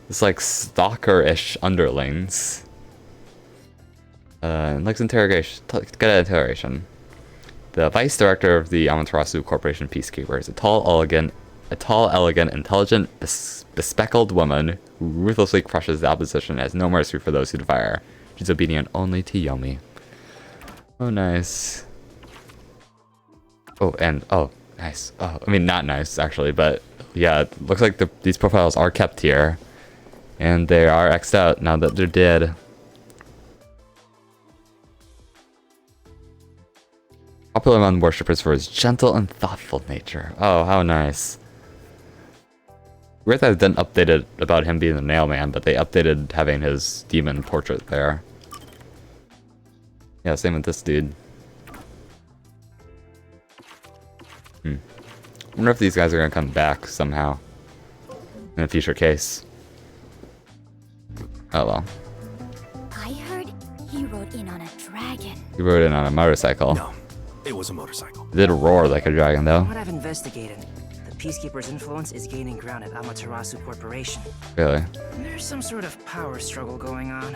It's like stalker-ish underlings. Likes interrogation. Good at interrogation. The vice director of the Amaterasu Corporation Peacekeepers, a tall, elegant, A tall, elegant, intelligent, bespectacled woman who ruthlessly crushes the opposition and has no mercy for those who defy her. She's obedient only to Yomi. Oh, nice. Oh, and, oh, nice. Oh, I mean, not nice, actually, but yeah, it looks like these profiles are kept here. And they are X'd out now that they're dead. Popular among worshippers for his gentle and thoughtful nature. Oh, how nice. Weird that it didn't update it about him being the nail man, but they updated having his demon portrait there. Yeah, same with this dude. I wonder if these guys are gonna come back somehow in a future case. Oh well. I heard he rode in on a dragon. He rode in on a motorcycle. No, it was a motorcycle. It did roar like a dragon, though. From what I've investigated, the Peacekeeper's influence is gaining ground at Amaterasu Corporation. Really? There's some sort of power struggle going on.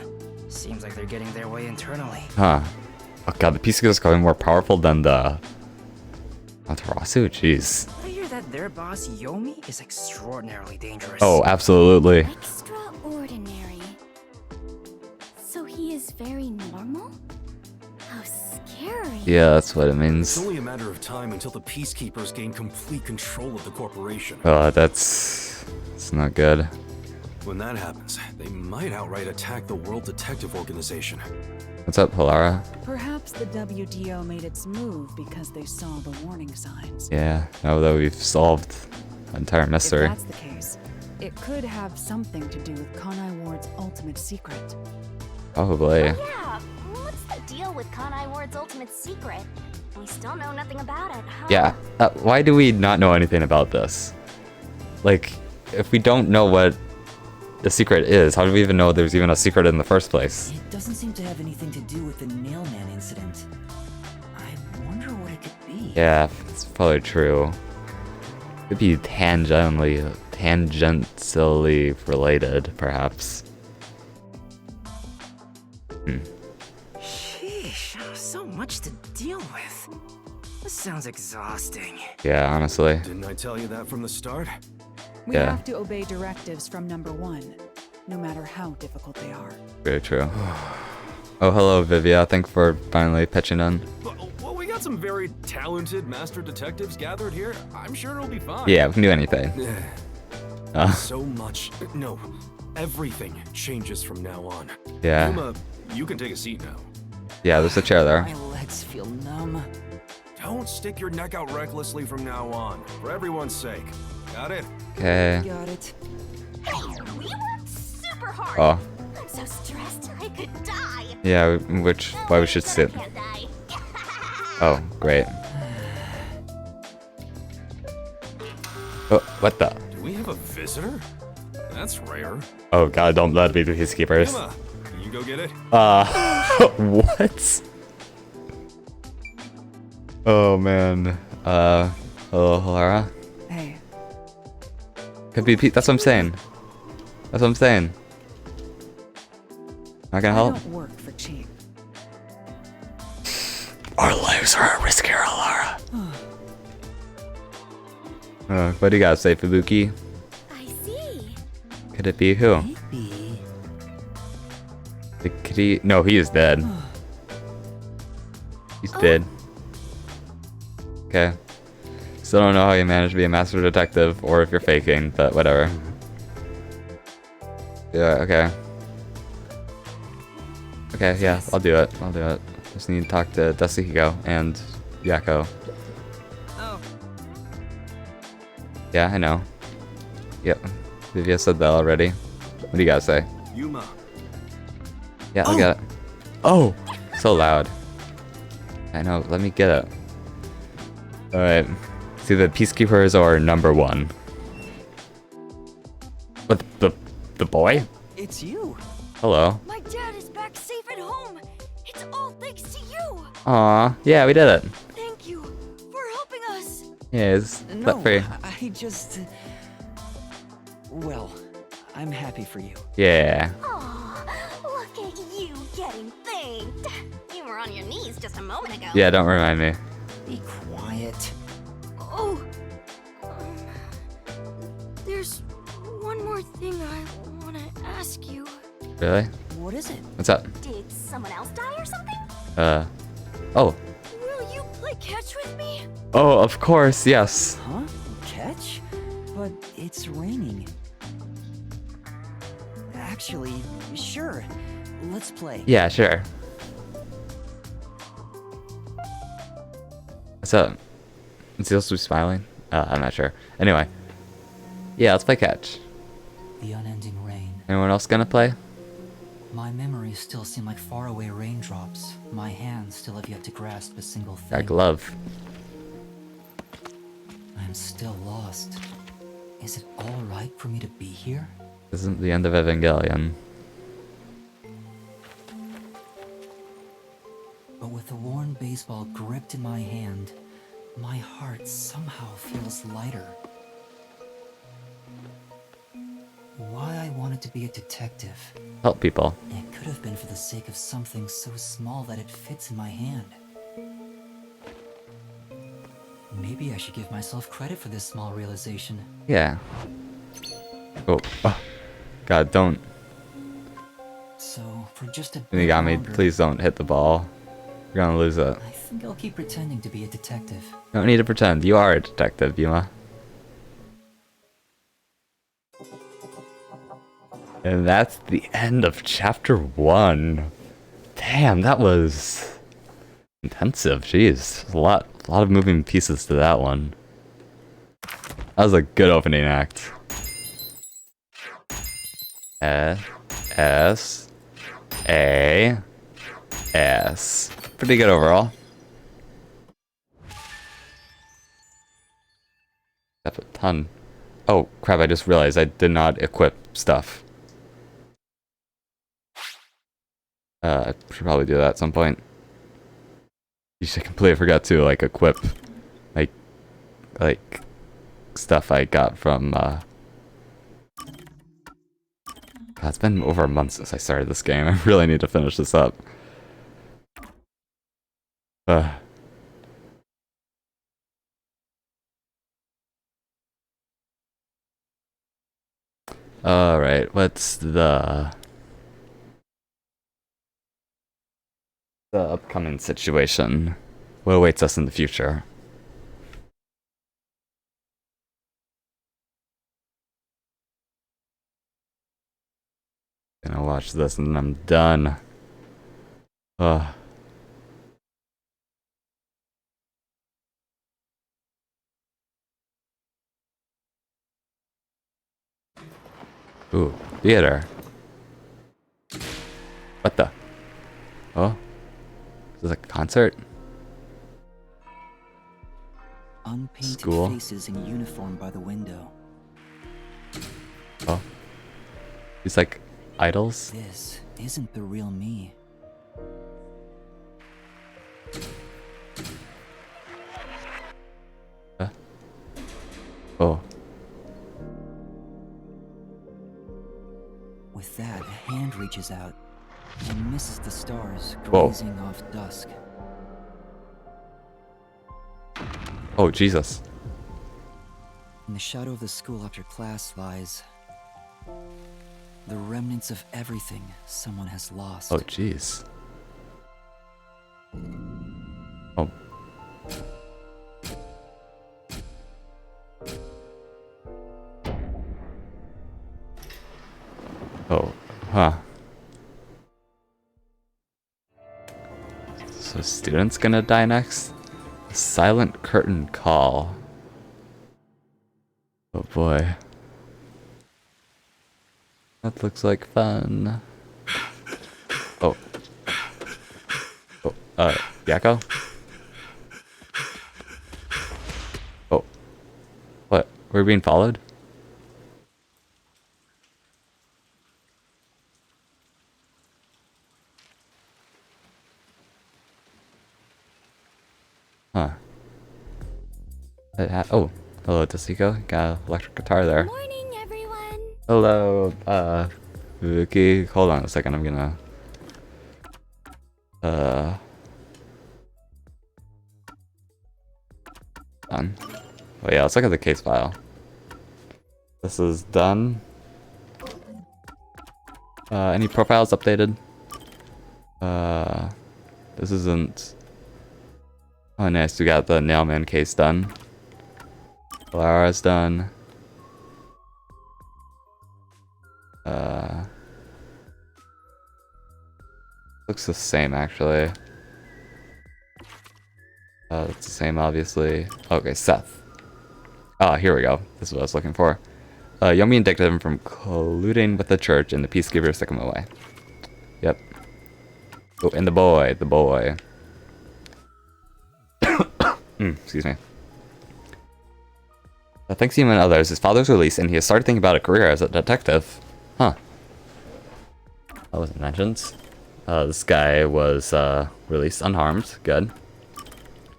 Seems like they're getting their way internally. Huh. Oh god, the Peacekeeper is becoming more powerful than the Amaterasu? Jeez. I hear that their boss, Yomi, is extraordinarily dangerous. Oh, absolutely. Extraordinary. So he is very normal? How scary. Yeah, that's what it means. It's only a matter of time until the Peacekeepers gain complete control of the corporation. Oh, it's not good. When that happens, they might outright attack the World Detective Organization. What's up, Hilara? Perhaps the WDO made its move because they saw the warning signs. Yeah, now that we've solved the entire mystery. If that's the case, it could have something to do with Kanai Ward's ultimate secret. Probably. Oh, yeah. What's the deal with Kanai Ward's ultimate secret? We still know nothing about it, huh? Yeah. Why do we not know anything about this? Like, if we don't know what the secret is, how do we even know there's even a secret in the first place? It doesn't seem to have anything to do with the Nailman incident. I wonder what it could be. Yeah, it's probably true. Could be tangentially related, perhaps. Sheesh, so much to deal with. This sounds exhausting. Yeah, honestly. Didn't I tell you that from the start? We have to obey directives from number 1, no matter how difficult they are. Very true. Oh, hello, Vivia. Thanks for finally pitching in. Well, we got some very talented master detectives gathered here. I'm sure it'll be fine. Yeah, we can do anything. So much. No, everything changes from now on. Yeah. Yuma, you can take a seat now. Yeah, there's a chair there. My legs feel numb. Don't stick your neck out recklessly from now on, for everyone's sake. Got it? Okay. Got it. Hey, we worked super hard. Oh. I'm so stressed I could die. Yeah, why we should sit. Oh, great. Oh, what the? Do we have a visitor? That's rare. Oh god, don't let it be the Peacekeepers. Yuma, can you go get it? What? Oh man. Hello, Hilara? Hey. Could be Pete. That's what I'm saying. That's what I'm saying. Not gonna help? I don't work for cheap. Our lives are at risk here, Hilara. What do you gotta say, Fubuki? I see. Could it be who? Maybe. Could he? No, he is dead. He's dead. Okay. Still don't know how you managed to be a master detective, or if you're faking, but whatever. Yeah, okay. Okay, yeah, I'll do it. I'll do it. Just need to talk to Dasuhiko and Yako. Oh. Yeah, I know. Yep. Vivia said that already. What do you guys say? Yuma. Yeah, I'll get it. Oh! So loud. I know, let me get it. Alright. See, the Peacekeepers are number 1. But the boy? It's you. Hello. My dad is back safe at home. It's all thanks to you. Aw, yeah, we did it. Thank you for helping us. Yeah, it's No, free. I just... Well, I'm happy for you. Yeah. Aw, look at you getting thanked. You were on your knees just a moment ago. Yeah, don't remind me. Be quiet. Oh. There's one more thing I want to ask you. Really? What is it? What's up? Did someone else die or something? Oh. Will you play catch with me? Oh, of course, yes. Huh? Catch? But it's raining. Actually, sure. Let's play. Yeah, sure. What's up? Is he supposed to be smiling? I'm not sure. Anyway. Yeah, let's play catch. The unending rain. Anyone else gonna play? My memories still seem like faraway raindrops. My hands still have yet to grasp a single thing. That glove. I'm still lost. Is it all right for me to be here? This isn't the end of Evangelion. But with the worn baseball gripped in my hand, my heart somehow feels lighter. Why I wanted to be a detective. Help people. It could have been for the sake of something so small that it fits in my hand. Maybe I should give myself credit for this small realization. Yeah. Oh. God, don't. So, for just a bit You got me. longer, Please don't hit the ball. You're gonna lose it. I think I'll keep pretending to be a detective. You don't need to pretend. You are a detective, Yuma. And that's the end of chapter 1. Damn, that was intensive. Jeez, a lot of moving pieces to that one. That was a good opening act. S A S. Pretty good overall. That's a ton. Oh crap! I just realized I did not equip stuff. I should probably do that at some point. You should completely forgot to like equip like stuff I got from God, it's been over a month since I started this game. I really need to finish this up. Alright, what's the upcoming situation? What awaits us in the future? Gonna watch this and then I'm done. Ooh, theater. What the? Oh? Is this a concert? Unpainted School. faces in uniform by the window. Oh. These like idols? This isn't the real me. Oh. With that, a hand reaches out and misses the stars Whoa. grazing off dusk. Oh, Jesus. In the shadow of the school after class lies the remnants of everything someone has lost. Oh, jeez. Oh. Oh, huh. So student's gonna die next? Silent curtain call. Oh boy. That looks like fun. Oh. Oh, Yakko? Oh. What? We're being followed? Huh. Oh, hello, Tasiko. Got an electric guitar there. Morning, everyone. Hello, Vicky. Hold on a second. I'm gonna. On. Oh yeah, let's look at the case file. This is done. Any profiles updated? This isn't... Oh nice, we got the Nailman case done. Lara's done. Looks the same actually. It's the same obviously. Okay, Seth. Ah, here we go. This is what I was looking for. Yomi indicted him from colluding with the church and the Peacekeepers took him away. Yep. Oh, and the boy. Excuse me. Thanks to him and others, his father's released and he has started thinking about a career as a detective. Huh. That wasn't mentioned. This guy was released unharmed. Good.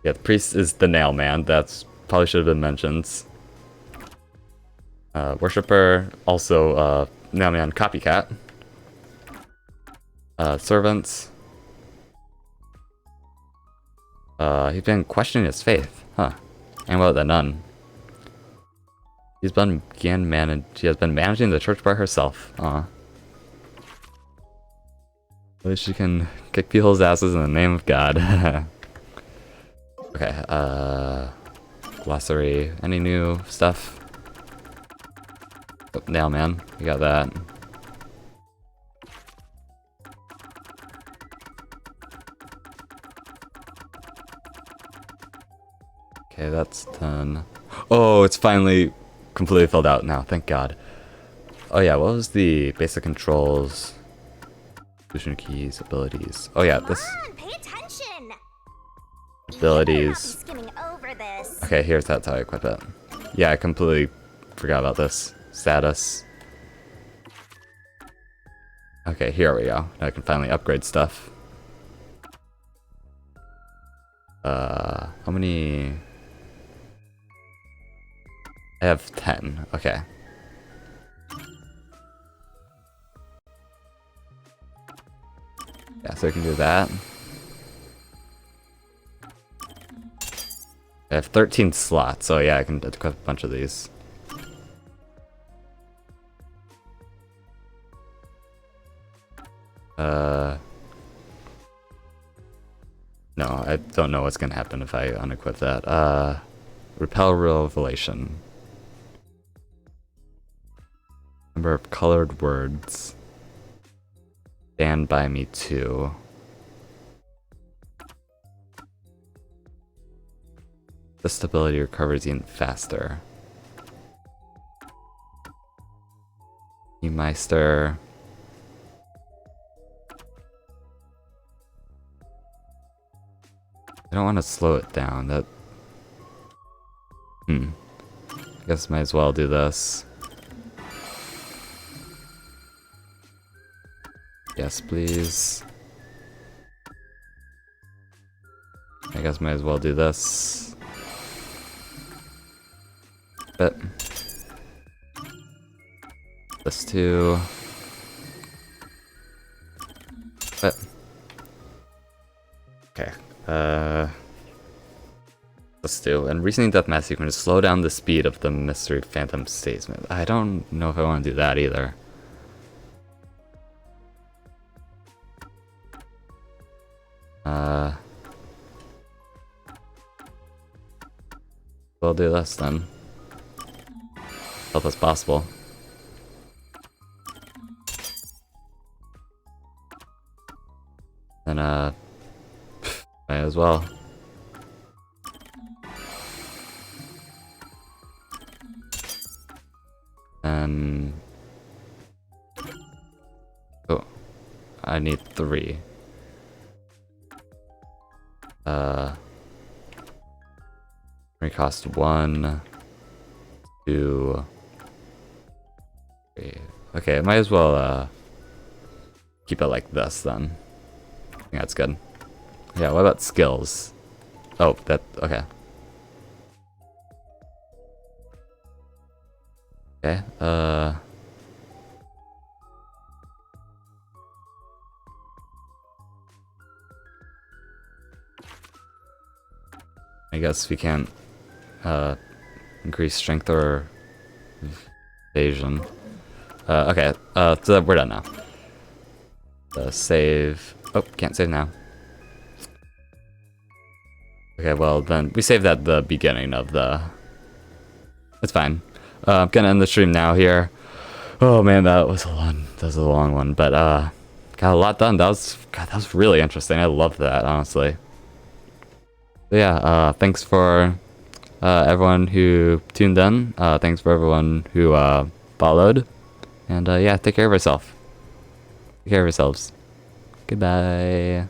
Yeah, the priest is the Nailman. That's probably should have been mentioned. Worshipper, also Nailman copycat. Servants. He's been questioning his faith. Huh. And what about the nun? She has been managing the church by herself. At least she can kick people's asses in the name of God. Okay, glossary. Any new stuff? Oh, Nailman. We got that. Okay, that's done. Oh, it's finally completely filled out now. Thank God. Oh yeah, what was the basic controls? Solution keys, abilities. Oh yeah, this. Pay attention. Abilities. Okay, that's how I equip it. Yeah, I completely forgot about this. Status. Okay, here we go. Now I can finally upgrade stuff. How many? I have 10. Okay. Yeah, so I can do that. I have 13 slots, so yeah, I can equip a bunch of these. No, I don't know what's gonna happen if I unequip that. Repel Revelation. Number of colored words. Stand by me too. The stability recovers even faster. Meister. I don't want to slow it down. That. I guess might as well do this. Yes, please. I guess might as well do this. But this too. But okay. Let's do. And recently death mass sequence slow down the speed of the mystery phantom statement. I don't know if I want to do that either. We'll do this then. Help as possible. And might as well. And oh, I need 3. Cost 1, 2, 3. Okay, I might as well keep it like this then. I think that's good. Yeah, what about skills? Oh, that okay. Okay, I guess we can't increase strength or Asian. Okay, so we're done now. Save. Oh, can't save now. Okay, well then we saved at the beginning of the. It's fine. I'm gonna end the stream now here. Oh man, that was a long one, but got a lot done. That was really interesting. I loved that, honestly. But yeah, thanks for everyone who tuned in. Thanks for everyone who followed, and yeah, take care of yourself. Take care of yourselves. Goodbye.